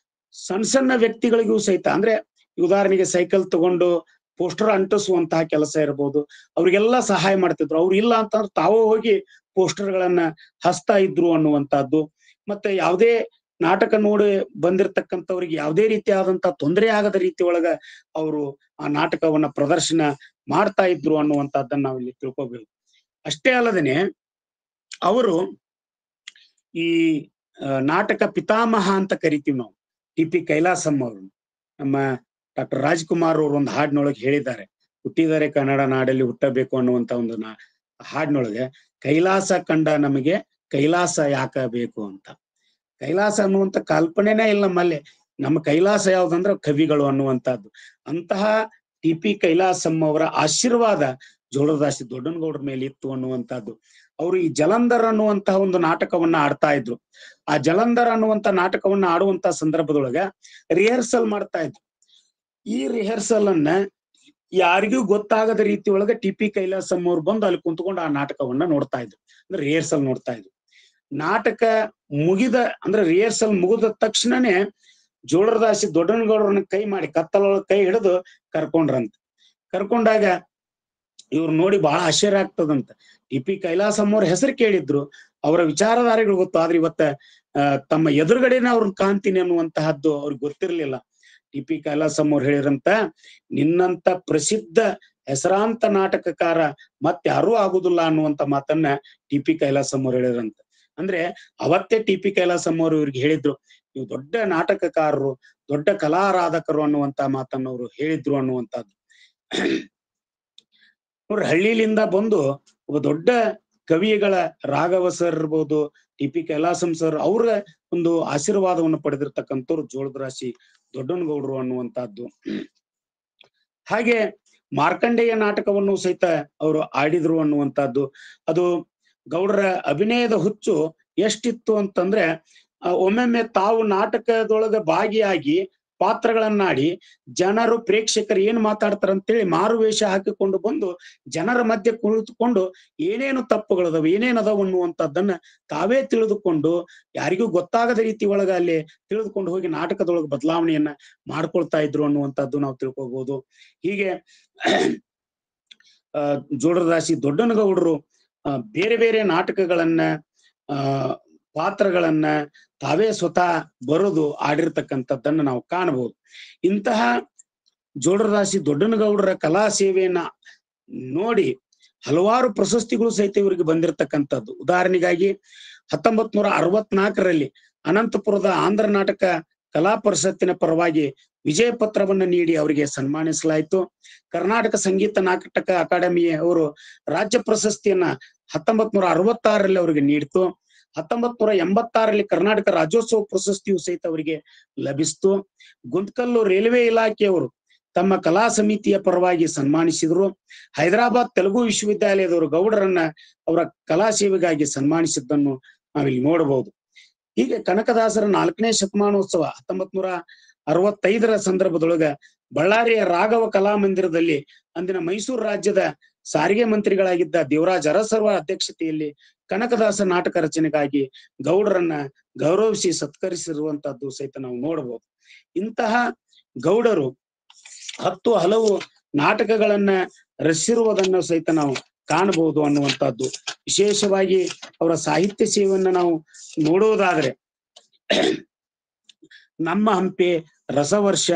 [SPEAKER 1] ಸಣ್ಣ ಸಣ್ಣ ವ್ಯಕ್ತಿಗಳಿಗೂ ಸಹಿತ ಅಂದ್ರೆ ಉದಾಹರಣೆಗೆ ಸೈಕಲ್ ತಗೊಂಡು ಪೋಸ್ಟರ್ ಅಂಟಿಸುವಂತಹ ಕೆಲಸ ಇರ್ಬೋದು, ಅವ್ರಿಗೆಲ್ಲ ಸಹಾಯ ಮಾಡ್ತಿದ್ರು. ಅವ್ರು ಇಲ್ಲ ಅಂತಂದ್ರೆ ತಾವೇ ಹೋಗಿ ಪೋಸ್ಟರ್ಗಳನ್ನ ಹಚ್ತಾ ಇದ್ರು ಅನ್ನುವಂಥದ್ದು. ಮತ್ತೆ ಯಾವುದೇ ನಾಟಕ ನೋಡಿ ಬಂದಿರತಕ್ಕಂಥವ್ರಿಗೆ ಯಾವುದೇ ರೀತಿಯಾದಂತ ತೊಂದರೆ ಆಗದ ರೀತಿ ಒಳಗ ಅವರು ಆ ನಾಟಕವನ್ನ ಪ್ರದರ್ಶನ ಮಾಡ್ತಾ ಇದ್ರು ಅನ್ನುವಂಥದ್ದನ್ನ ನಾವು ಇಲ್ಲಿ ತಿಳ್ಕೊಬೇಕು. ಅಷ್ಟೇ ಅಲ್ಲದೇನೆ ಅವರು ಈ ನಾಟಕ ಪಿತಾಮಹ ಅಂತ ಕರಿತೀವಿ ನಾವು. ಟಿ.ಪಿ. ಕೈಲಾಸಂ ಅವರು, ನಮ್ಮ ಡಾಕ್ಟರ್ ರಾಜ್ಕುಮಾರ್ ಅವರು ಒಂದು ಹಾಡಿನೊಳಗೆ ಹೇಳಿದ್ದಾರೆ, ಹುಟ್ಟಿದರೆ ಕನ್ನಡ ನಾಡಲ್ಲಿ ಹುಟ್ಟಬೇಕು ಅನ್ನುವಂತ ಒಂದು ಹಾಡಿನೊಳಗೆ ಕೈಲಾಸ ಕಂಡ ನಮಗೆ ಕೈಲಾಸ ಯಾಕ ಬೇಕು ಅಂತ. ಕೈಲಾಸ ಅನ್ನುವಂತ ಕಲ್ಪನೆನೇ ಇಲ್ಲ ನಮ್ಮಲ್ಲಿ. ನಮ್ಮ ಕೈಲಾಸ ಯಾವ್ದಂದ್ರೆ ಕವಿಗಳು ಅನ್ನುವಂಥದ್ದು. ಅಂತಹ ಟಿ.ಪಿ. ಕೈಲಾಸಂ ಅವರ ಆಶೀರ್ವಾದ ಜೋಳರದಾಸಿ ದೊಡ್ಡನಗೌಡರ ಮೇಲೆ ಇತ್ತು ಅನ್ನುವಂಥದ್ದು. ಅವರು ಈ ಜಲಂಧರ್ ಅನ್ನುವಂತಹ ಒಂದು ನಾಟಕವನ್ನ ಆಡ್ತಾ ಇದ್ರು. ಆ ಜಲಂಧರ್ ಅನ್ನುವಂತ ನಾಟಕವನ್ನ ಆಡುವಂತ ಸಂದರ್ಭದೊಳಗ ರಿಹರ್ಸಲ್ ಮಾಡ್ತಾ ಇದ್ರು. ಈ ರಿಹರ್ಸಲ್ ಅನ್ನ ಯಾರಿಗೂ ಗೊತ್ತಾಗದ ರೀತಿ ಒಳಗ ಟಿ.ಪಿ. ಕೈಲಾಸಂ ಅವ್ರು ಬಂದು ಅಲ್ಲಿ ಕುಂತ್ಕೊಂಡು ಆ ನಾಟಕವನ್ನ ನೋಡ್ತಾ ಇದ್ರು, ಅಂದ್ರೆ ರಿಹರ್ಸಲ್ ನೋಡ್ತಾ ಇದ್ರು. ನಾಟಕ ಮುಗಿದ ಅಂದ್ರೆ ರಿಹರ್ಸಲ್ ಮುಗಿದ ತಕ್ಷಣನೇ ಜೋಳರದಾಸಿ ದೊಡ್ಡನಗೌಡರನ್ನ ಕೈ ಮಾಡಿ ಕತ್ತಲೊಳಗೆ ಕೈ ಹಿಡಿದು ಕರ್ಕೊಂಡ್ರಂತ. ಕರ್ಕೊಂಡಾಗ ಇವ್ರು ನೋಡಿ ಬಹಳ ಆಶ್ಚರ್ಯ ಆಗ್ತದಂತ. ಟಿ.ಪಿ. ಕೈಲಾಸಂ ಅವ್ರ ಹೆಸರು ಕೇಳಿದ್ರು, ಅವರ ವಿಚಾರಧಾರೆಗಳು ಗೊತ್ತು, ಆದ್ರೆ ಇವತ್ತ ತಮ್ಮ ಎದುರುಗಡೆನೆ ಅವ್ರನ್ನ ಕಾಣ್ತೀನಿ ಅನ್ನುವಂತಹದ್ದು ಅವ್ರಿಗೆ ಗೊತ್ತಿರ್ಲಿಲ್ಲ. ಟಿ.ಪಿ. ಕೈಲಾಸಂ ಅವ್ರು ಹೇಳಿರಂತ, ನಿನ್ನಂತ ಪ್ರಸಿದ್ಧ ಹೆಸರಾಂತ ನಾಟಕಕಾರ ಮತ್ತಾರೂ ಆಗುದಿಲ್ಲ ಅನ್ನುವಂತ ಮಾತನ್ನ ಟಿ.ಪಿ. ಕೈಲಾಸಂ ಅವ್ರು ಹೇಳಿರಂತ. ಅಂದ್ರೆ ಅವತ್ತೇ ಟಿ.ಪಿ. ಕೈಲಾಸಂ ಅವರು ಇವ್ರಿಗೆ ಹೇಳಿದ್ರು, ನೀವು ದೊಡ್ಡ ನಾಟಕಕಾರರು, ದೊಡ್ಡ ಕಲಾರಾಧಕರು ಅನ್ನುವಂತ ಮಾತನ್ನ ಅವರು ಹೇಳಿದ್ರು ಅನ್ನುವಂಥದ್ದು. ಅವ್ರ ಹಳ್ಳಿಲಿಂದ ಬಂದು ಒಬ್ಬ ದೊಡ್ಡ ಕವಿಗಳ ರಾಘವ ಸರ್ ಇರ್ಬೋದು, ಟಿ.ಪಿ. ಕೈಲಾಸಂ ಸರ್ ಅವ್ರ ಒಂದು ಆಶೀರ್ವಾದವನ್ನು ಪಡೆದಿರ್ತಕ್ಕಂಥವ್ರು ಜೋಳರದಾಸಿ ದೊಡ್ಡನಗೌಡರು ಅನ್ನುವಂಥದ್ದು. ಹಾಗೆ ಮಾರ್ಕಂಡೇಯ ನಾಟಕವನ್ನು ಸಹಿತ ಅವರು ಆಡಿದ್ರು ಅನ್ನುವಂಥದ್ದು. ಅದು ಗೌಡರ ಅಭಿನಯದ ಹುಚ್ಚು ಎಷ್ಟಿತ್ತು ಅಂತಂದ್ರೆ ಒಮ್ಮೊಮ್ಮೆ ತಾವು ನಾಟಕದೊಳಗ ಭಾಗಿಯಾಗಿ ಪಾತ್ರಗಳನ್ನಾಡಿ ಜನರು ಪ್ರೇಕ್ಷಕರು ಏನ್ ಮಾತಾಡ್ತಾರ ಅಂತೇಳಿ ಮಾರುವೇಷ ಹಾಕಿಕೊಂಡು ಬಂದು ಜನರ ಮಧ್ಯೆ ಕುಳಿತುಕೊಂಡು ಏನೇನು ತಪ್ಪುಗಳದಾವ ಏನೇನದಾವ ಅನ್ನುವಂಥದ್ದನ್ನ ತಾವೇ ತಿಳಿದುಕೊಂಡು ಯಾರಿಗೂ ಗೊತ್ತಾಗದ ರೀತಿ ಒಳಗ ಅಲ್ಲಿ ತಿಳಿದುಕೊಂಡು ಹೋಗಿ ನಾಟಕದೊಳಗೆ ಬದಲಾವಣೆಯನ್ನ ಮಾಡ್ಕೊಳ್ತಾ ಇದ್ರು ಅನ್ನುವಂಥದ್ದು ನಾವು ತಿಳ್ಕೊಬಹುದು. ಹೀಗೆ ಜೋಳರದಾಸಿ ದೊಡ್ಡನಗೌಡರು ಬೇರೆ ಬೇರೆ ನಾಟಕಗಳನ್ನ ಪಾತ್ರಗಳನ್ನ ತಾವೇ ಸ್ವತಃ ಬರೋದು ಆಡಿರ್ತಕ್ಕಂಥದ್ದನ್ನ ನಾವು ಕಾಣಬಹುದು. ಇಂತಹ ಜೋಳರದಾಸಿ ದೊಡ್ಡನಗೌಡರ ಕಲಾ ಸೇವೆಯನ್ನ ನೋಡಿ ಹಲವಾರು ಪ್ರಶಸ್ತಿಗಳು ಸಹಿತ ಇವರಿಗೆ ಬಂದಿರತಕ್ಕಂಥದ್ದು. ಉದಾಹರಣೆಗಾಗಿ 1964ರಲ್ಲಿ ಅನಂತಪುರದ ಆಂಧ್ರ ನಾಟಕ ಕಲಾ ಪರಿಷತ್ತಿನ ಪರವಾಗಿ ವಿಜಯ ಪತ್ರವನ್ನ ನೀಡಿ ಅವರಿಗೆ ಸನ್ಮಾನಿಸಲಾಯಿತು. ಕರ್ನಾಟಕ ಸಂಗೀತ ನಾಟಕ ಅಕಾಡೆಮಿ ಅವರು ರಾಜ್ಯ ಪ್ರಶಸ್ತಿಯನ್ನ 1966ರಲ್ಲಿ ಅವರಿಗೆ ನೀಡಿತು. 1986ರಲ್ಲಿ ಕರ್ನಾಟಕ ರಾಜ್ಯೋತ್ಸವ ಪ್ರಶಸ್ತಿಯು ಸಹಿತ ಅವರಿಗೆ ಲಭಿಸಿತು. ಗುಂತಕಲ್ಲು ರೈಲ್ವೆ ಇಲಾಖೆಯವರು ತಮ್ಮ ಕಲಾ ಸಮಿತಿಯ ಪರವಾಗಿ ಸನ್ಮಾನಿಸಿದ್ರು. ಹೈದರಾಬಾದ್ ತೆಲುಗು ವಿಶ್ವವಿದ್ಯಾಲಯದವರು ಗೌಡರನ್ನ ಅವರ ಕಲಾ ಸೇವೆಗಾಗಿ ಸನ್ಮಾನಿಸಿದ್ದನ್ನು ನಾವಿಲ್ಲಿ ನೋಡಬಹುದು. ಹೀಗೆ ಕನಕದಾಸರ 4ನೇ ಶತಮಾನೋತ್ಸವ 1965ರ ಸಂದರ್ಭದೊಳಗ ಬಳ್ಳಾರಿಯ ರಾಘವ ಕಲಾಮಂದಿರದಲ್ಲಿ ಅಂದಿನ ಮೈಸೂರು ರಾಜ್ಯದ ಸಾರಿಗೆ ಮಂತ್ರಿಗಳಾಗಿದ್ದ ದೇವರಾಜ ಅರಸರ ಅಧ್ಯಕ್ಷತೆಯಲ್ಲಿ ಕನಕದಾಸ ನಾಟಕ ರಚನೆಗಾಗಿ ಗೌಡರನ್ನ ಗೌರವಿಸಿ ಸತ್ಕರಿಸಿರುವಂತಹದ್ದು ಸಹಿತ ನಾವು ನೋಡಬಹುದು. ಇಂತಹ ಗೌಡರು 10 ಹಲವು ನಾಟಕಗಳನ್ನ ರಚಿಸಿರುವುದನ್ನು ಸಹಿತ ನಾವು ಕಾಣಬಹುದು ಅನ್ನುವಂಥದ್ದು. ವಿಶೇಷವಾಗಿ ಅವರ ಸಾಹಿತ್ಯ ಸೇವೆಯನ್ನ ನಾವು ನೋಡುವುದಾದ್ರೆ ನಮ್ಮ ಹಂಪೆ, ರಸವರ್ಷ,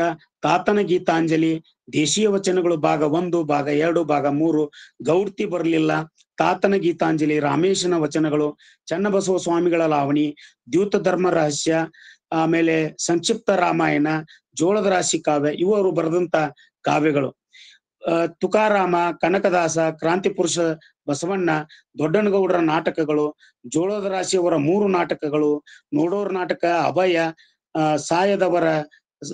[SPEAKER 1] ತಾತನ ಗೀತಾಂಜಲಿ, ದೇಶೀಯ ವಚನಗಳು ಭಾಗ 1, ಭಾಗ 2, ಭಾಗ 3, ಗೌಡ್ತಿ ಬರಲಿಲ್ಲ, ತಾತನ ಗೀತಾಂಜಲಿ, ರಾಮೇಶನ ವಚನಗಳು, ಚನ್ನಬಸವ ಸ್ವಾಮಿಗಳ ಲಾವಣಿ, ದ್ಯೂತ ಧರ್ಮ ರಹಸ್ಯ, ಆಮೇಲೆ ಸಂಕ್ಷಿಪ್ತ ರಾಮಾಯಣ, ಜೋಳದ ರಾಶಿ ಕಾವ್ಯ, ಇವರು ಬರೆದಂತ ಕಾವ್ಯಗಳು. ತುಕಾರಾಮ, ಕನಕದಾಸ, ಕ್ರಾಂತಿ ಪುರುಷ ಬಸವಣ್ಣ, ದೊಡ್ಡನಗೌಡರ ನಾಟಕಗಳು, ಜೋಳದ ರಾಶಿಯವರ 3 ನಾಟಕಗಳು, ನೋಡೋರ್ ನಾಟಕ, ಅಭಯ,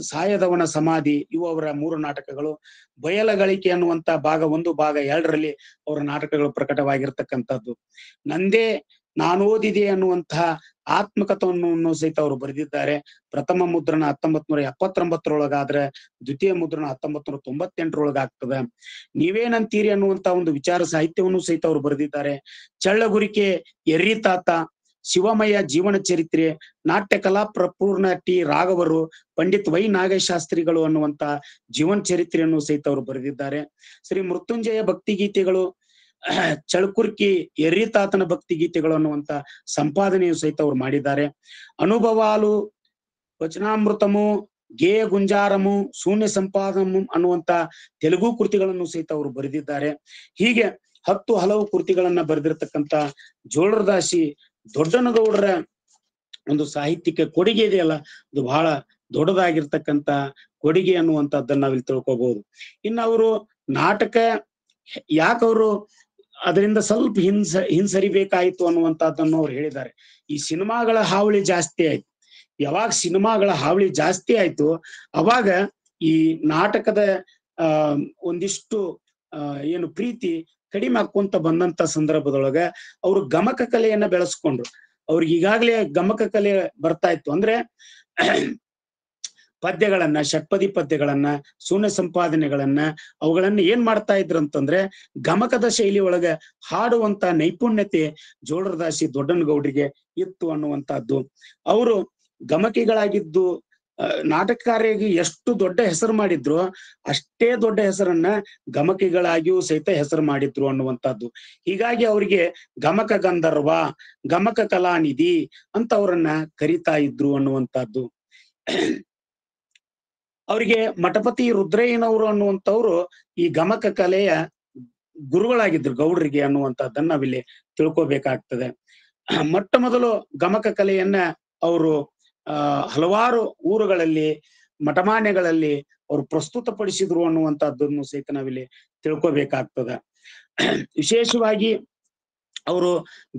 [SPEAKER 1] ಸಾಯದವನ ಸಮಾಧಿ, ಇವು ಅವರ 3 ನಾಟಕಗಳು. ಬಯಲಗಳಿಕೆ ಅನ್ನುವಂತ ಭಾಗ 1, ಭಾಗ 2ರಲ್ಲಿ ಅವರ ನಾಟಕಗಳು ಪ್ರಕಟವಾಗಿರ್ತಕ್ಕಂಥದ್ದು. ನಂದೇ ನಾನೋದಿದೆ ಅನ್ನುವಂತಹ ಆತ್ಮಕಥವನ್ನು ಸಹಿತ ಅವರು ಬರೆದಿದ್ದಾರೆ. ಪ್ರಥಮ ಮುದ್ರಣ 1979ರೊಳಗಾದ್ರೆ ದ್ವಿತೀಯ ಮುದ್ರಣ 1998ರೊಳಗಾಗ್ತದೆ. ನೀವೇನಂತೀರಿ ಅನ್ನುವಂತ ಒಂದು ವಿಚಾರ ಸಾಹಿತ್ಯವನ್ನು ಸಹಿತ ಅವರು ಬರೆದಿದ್ದಾರೆ. ಚಳ್ಳಗುರಿಕೆ, ಎರ್ರಿ ತಾತ, ಶಿವಮಯ ಜೀವನ ಚರಿತ್ರೆ, ನಾಟ್ಯ ಕಲಾ ಪ್ರಪೂರ್ಣ ಟಿ ರಾಘವರು, ಪಂಡಿತ್ ವೈ ನಾಗಶಾಸ್ತ್ರಿಗಳು ಅನ್ನುವಂತ ಜೀವನ ಚರಿತ್ರೆಯನ್ನು ಸಹಿತ ಅವರು ಬರೆದಿದ್ದಾರೆ. ಶ್ರೀ ಮೃತ್ಯುಂಜಯ ಭಕ್ತಿಗೀತೆಗಳು, ಚಳಕುರ್ಕಿ, ಎರ್ರಿ ತಾತನ ಭಕ್ತಿಗೀತೆಗಳು ಅನ್ನುವಂತ ಸಂಪಾದನೆಯು ಸಹಿತ ಅವರು ಮಾಡಿದ್ದಾರೆ. ಅನುಭವಾಲು, ವಚನಾಮೃತಮು, ಗೇಯ ಗುಂಜಾರಮು, ಶೂನ್ಯ ಸಂಪಾದನಮು ಅನ್ನುವಂತ ತೆಲುಗು ಕೃತಿಗಳನ್ನು ಸಹಿತ ಅವರು ಬರೆದಿದ್ದಾರೆ. ಹೀಗೆ 10 ಹಲವು ಕೃತಿಗಳನ್ನ ಬರೆದಿರ್ತಕ್ಕಂಥ ಜೋಳರದಾಸಿ ದೊಡ್ಡನಗೌಡರ ಒಂದು ಸಾಹಿತ್ಯಕ್ಕೆ ಕೊಡುಗೆ ಇದೆಯಲ್ಲ, ಅದು ಬಹಳ ದೊಡ್ಡದಾಗಿರ್ತಕ್ಕಂಥ ಕೊಡುಗೆ ಅನ್ನುವಂಥದ್ದನ್ನ ನಾವಿಲ್ಲಿ ತಿಳ್ಕೊಬಹುದು. ಇನ್ನು ಅವರು ನಾಟಕ ಯಾಕವರು ಅದರಿಂದ ಸ್ವಲ್ಪ ಹಿಂಸರಿಬೇಕಾಯ್ತು ಅನ್ನುವಂಥದ್ದನ್ನು ಅವ್ರು ಹೇಳಿದ್ದಾರೆ. ಈ ಸಿನಿಮಾಗಳ ಹಾವಳಿ ಜಾಸ್ತಿ ಆಯ್ತು. ಯಾವಾಗ ಸಿನಿಮಾಗಳ ಹಾವಳಿ ಜಾಸ್ತಿ ಆಯ್ತು ಅವಾಗ ಈ ನಾಟಕದ ಒಂದಿಷ್ಟು ಏನು ಪ್ರೀತಿ ಕಡಿಮೆ ಹಾಕೊಂತ ಬಂದಂತ ಸಂದರ್ಭದೊಳಗ ಅವರು ಗಮಕ ಕಲೆಯನ್ನ ಬೆಳೆಸ್ಕೊಂಡ್ರು. ಅವ್ರಿಗೆ ಈಗಾಗಲೇ ಗಮಕ ಕಲೆ ಬರ್ತಾ ಇತ್ತು. ಅಂದ್ರೆ ಪದ್ಯಗಳನ್ನ, ಷಟ್ಪದಿ ಪದ್ಯಗಳನ್ನ, ಶೂನ್ಯ ಸಂಪಾದನೆಗಳನ್ನ, ಅವುಗಳನ್ನ ಏನ್ ಮಾಡ್ತಾ ಇದ್ರು ಅಂತಂದ್ರೆ ಗಮಕದ ಶೈಲಿ ಒಳಗ ಹಾಡುವಂತ ನೈಪುಣ್ಯತೆ ಜೋಳರದಾಸಿ ದೊಡ್ಡನಗೌಡರಿಗೆ ಇತ್ತು ಅನ್ನುವಂತಹದ್ದು. ಅವರು ಗಮಕಿಗಳಾಗಿದ್ದು ನಾಟಕಕಾರರಿಗೆ ಎಷ್ಟು ದೊಡ್ಡ ಹೆಸರು ಮಾಡಿದ್ರು ಅಷ್ಟೇ ದೊಡ್ಡ ಹೆಸರನ್ನ ಗಮಕಿಗಳಾಗಿಯೂ ಸಹಿತ ಹೆಸರು ಮಾಡಿದ್ರು ಅನ್ನುವಂಥದ್ದು. ಹೀಗಾಗಿ ಅವರಿಗೆ ಗಮಕ ಗಂಧರ್ವ, ಗಮಕ ಕಲಾನಿಧಿ ಅಂತ ಅವರನ್ನ ಕರಿತಾ ಇದ್ರು ಅನ್ನುವಂಥದ್ದು. ಅವರಿಗೆ ಮಠಪತಿ ರುದ್ರಯ್ಯನವರು ಅನ್ನುವಂಥವ್ರು ಈ ಗಮಕ ಕಲೆಯ ಗುರುಗಳಾಗಿದ್ರು ಗೌಡರಿಗೆ ಅನ್ನುವಂಥದ್ದನ್ನ ನಾವಿಲ್ಲಿ ತಿಳ್ಕೊಬೇಕಾಗ್ತದೆ. ಮೊಟ್ಟ ಮೊದಲು ಗಮಕ ಕಲೆಯನ್ನ ಅವರು ಹಲವಾರು ಊರುಗಳಲ್ಲಿ, ಮಠಮಾನ್ಯಗಳಲ್ಲಿ ಅವರು ಪ್ರಸ್ತುತಪಡಿಸಿದ್ರು ಅನ್ನುವಂಥದ್ದನ್ನು ಸಹಿತ ನಾವಿಲ್ಲಿ ತಿಳ್ಕೊಬೇಕಾಗ್ತದೆ. ವಿಶೇಷವಾಗಿ ಅವರು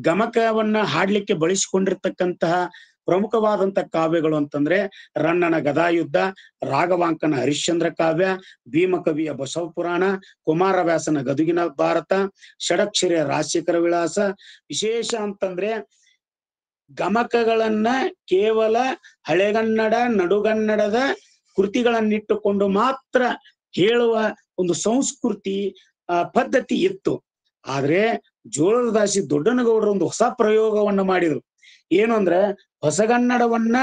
[SPEAKER 1] ಗಮಕವನ್ನ ಹಾಡ್ಲಿಕ್ಕೆ ಬಳಸಿಕೊಂಡಿರ್ತಕ್ಕಂತಹ ಪ್ರಮುಖವಾದಂತ ಕಾವ್ಯಗಳು ಅಂತಂದ್ರೆ ರನ್ನನ ಗದಾಯುದ್ಧ, ರಾಘವಾಂಕನ ಹರಿಶ್ಚಂದ್ರ ಕಾವ್ಯ, ಭೀಮಕವಿಯ ಬಸವ ಪುರಾಣ, ಕುಮಾರವ್ಯಾಸನ ಗದುಗಿನ ಭಾರತ, ಷಡಕ್ಷರಿಯ ರಾಜಶೇಖರ ವಿಳಾಸ. ವಿಶೇಷ ಅಂತಂದ್ರೆ ಗಮಕಗಳನ್ನ ಕೇವಲ ಹಳೆಗನ್ನಡ, ನಡುಗನ್ನಡದ ಕೃತಿಗಳನ್ನಿಟ್ಟುಕೊಂಡು ಮಾತ್ರ ಹೇಳುವ ಒಂದು ಸಂಸ್ಕೃತಿ ಪದ್ಧತಿ ಇತ್ತು. ಆದ್ರೆ ಜೋಳರದಾಸಿ ದೊಡ್ಡನಗೌಡರು ಒಂದು ಹೊಸ ಪ್ರಯೋಗವನ್ನ ಮಾಡಿದ್ರು. ಏನು ಅಂದ್ರೆ ಹೊಸಗನ್ನಡವನ್ನ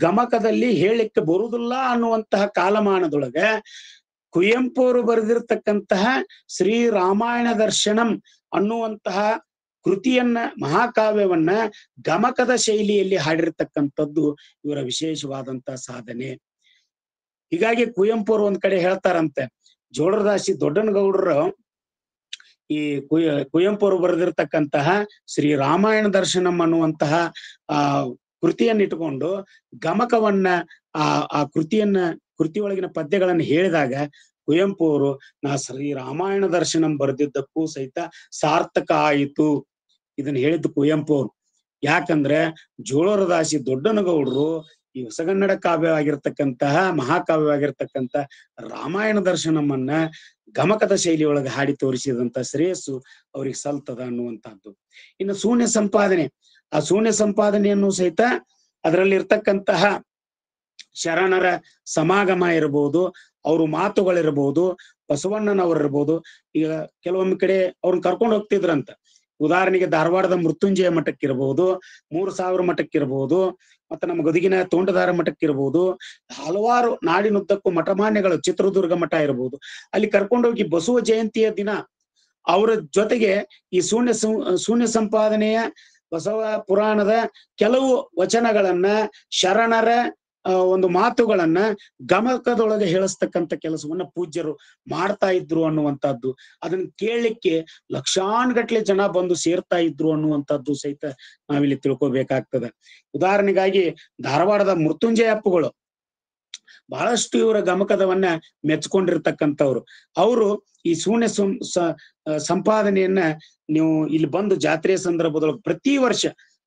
[SPEAKER 1] ಗಮಕದಲ್ಲಿ ಹೇಳಲಿಕ್ಕೆ ಬರುವುದಿಲ್ಲ ಅನ್ನುವಂತಹ ಕಾಲಮಾನದೊಳಗೆ ಕುವೆಂಪು ಅವರು ಬರೆದಿರ್ತಕ್ಕಂತಹ ಶ್ರೀ ರಾಮಾಯಣ ದರ್ಶನಂ ಅನ್ನುವಂತಹ ಕೃತಿಯನ್ನ, ಮಹಾಕಾವ್ಯವನ್ನ ಗಮಕದ ಶೈಲಿಯಲ್ಲಿ ಹಾಡಿರ್ತಕ್ಕಂಥದ್ದು ಇವರ ವಿಶೇಷವಾದಂತಹ ಸಾಧನೆ. ಹೀಗಾಗಿ ಕುವೆಂಪು ಅವರು ಒಂದ್ ಕಡೆ ಹೇಳ್ತಾರಂತೆ, ಜೋಳರದಾಸಿ ದೊಡ್ಡನಗೌಡರು ಈ ಕುವೆಂಪು ಅವರು ಬರೆದಿರ್ತಕ್ಕಂತಹ ಶ್ರೀ ರಾಮಾಯಣ ದರ್ಶನಂ ಅನ್ನುವಂತಹ ಕೃತಿಯನ್ನ ಇಟ್ಕೊಂಡು ಗಮಕವನ್ನ ಆ ಕೃತಿಯೊಳಗಿನ ಪದ್ಯಗಳನ್ನ ಹೇಳಿದಾಗ ಕುವೆಂಪು ಅವರು ನಾ ಶ್ರೀ ರಾಮಾಯಣ ದರ್ಶನಂ ಬರೆದಿದ್ದಕ್ಕೂ ಸಹಿತ ಸಾರ್ಥಕ ಆಯಿತು. ಇದನ್ನ ಹೇಳಿದ್ದು ಕುವೆಂಪು ಅವರು. ಯಾಕಂದ್ರೆ ಜೋಳರದಾಸಿ ದೊಡ್ಡನಗೌಡರು ಈ ಹೊಸಗನ್ನಡ ಕಾವ್ಯವಾಗಿರ್ತಕ್ಕಂತಹ ಮಹಾಕಾವ್ಯವಾಗಿರ್ತಕ್ಕಂಥ ರಾಮಾಯಣ ದರ್ಶನಮನ್ನ ಗಮಕದ ಶೈಲಿಯೊಳಗೆ ಹಾಡಿ ತೋರಿಸಿದಂತ ಶ್ರೇಯಸ್ಸು ಅವ್ರಿಗೆ ಸಲ್ತದ ಅನ್ನುವಂಥದ್ದು. ಇನ್ನು ಶೂನ್ಯ ಸಂಪಾದನೆ, ಆ ಶೂನ್ಯ ಸಂಪಾದನೆಯನ್ನು ಸಹಿತ ಅದರಲ್ಲಿ ಇರ್ತಕ್ಕಂತಹ ಶರಣರ ಸಮಾಗಮ ಇರಬಹುದು, ಅವ್ರ ಮಾತುಗಳಿರ್ಬಹುದು, ಬಸವಣ್ಣನವರಿರ್ಬೋದು. ಈಗ ಕೆಲವೊಮ್ಮೆ ಕಡೆ ಅವ್ರನ್ನ ಕರ್ಕೊಂಡು ಹೋಗ್ತಿದ್ರಂತ. ಉದಾಹರಣೆಗೆ ಧಾರವಾಡದ ಮೃತ್ಯುಂಜಯ ಮಠಕ್ಕಿರ್ಬಹುದು, 3000 ಮಠಕ್ಕಿರ್ಬಹುದು, ಮತ್ತೆ ನಮ್ಮ ಗದಗಿನ ತೋಂಟದಾರ ಮಠಕ್ಕಿರ್ಬಹುದು, ಹಲವಾರು ನಾಡಿನುದ್ದಕ್ಕೂ ಮಠಮಾನ್ಯಗಳು, ಚಿತ್ರದುರ್ಗ ಮಠ ಇರಬಹುದು, ಅಲ್ಲಿ ಕರ್ಕೊಂಡೋಗಿ ಬಸವ ಜಯಂತಿಯ ದಿನ ಅವರ ಜೊತೆಗೆ ಈ ಶೂನ್ಯ ಸಂಪಾದನೆಯ ಬಸವ ಪುರಾಣದ ಕೆಲವು ವಚನಗಳನ್ನ, ಶರಣರ ಒಂದು ಮಾತುಗಳನ್ನ ಗಮಕದೊಳಗೆ ಹೇಳಿಸ್ತಕ್ಕಂಥ ಕೆಲಸವನ್ನ ಪೂಜ್ಯರು ಮಾಡ್ತಾ ಇದ್ರು ಅನ್ನುವಂಥದ್ದು. ಅದನ್ನ ಕೇಳಲಿಕ್ಕೆ ಲಕ್ಷಾನುಗಟ್ಲೆ ಜನ ಬಂದು ಸೇರ್ತಾ ಇದ್ರು ಅನ್ನುವಂಥದ್ದು ಸಹಿತ ನಾವಿಲ್ಲಿ ತಿಳ್ಕೊಬೇಕಾಗ್ತದೆ. ಉದಾಹರಣೆಗಾಗಿ ಧಾರವಾಡದ ಮೃತ್ಯುಂಜಯ ಅಪ್ಪುಗಳು ಬಹಳಷ್ಟು ಇವರ ಗಮಕದವನ್ನ ಮೆಚ್ಕೊಂಡಿರ್ತಕ್ಕಂಥವ್ರು. ಅವರು ಈ ಶೂನ್ಯ ಸಂಪಾದನೆಯನ್ನ ನೀವು ಇಲ್ಲಿ ಬಂದು ಜಾತ್ರೆಯ ಸಂದರ್ಭದೊಳಗೆ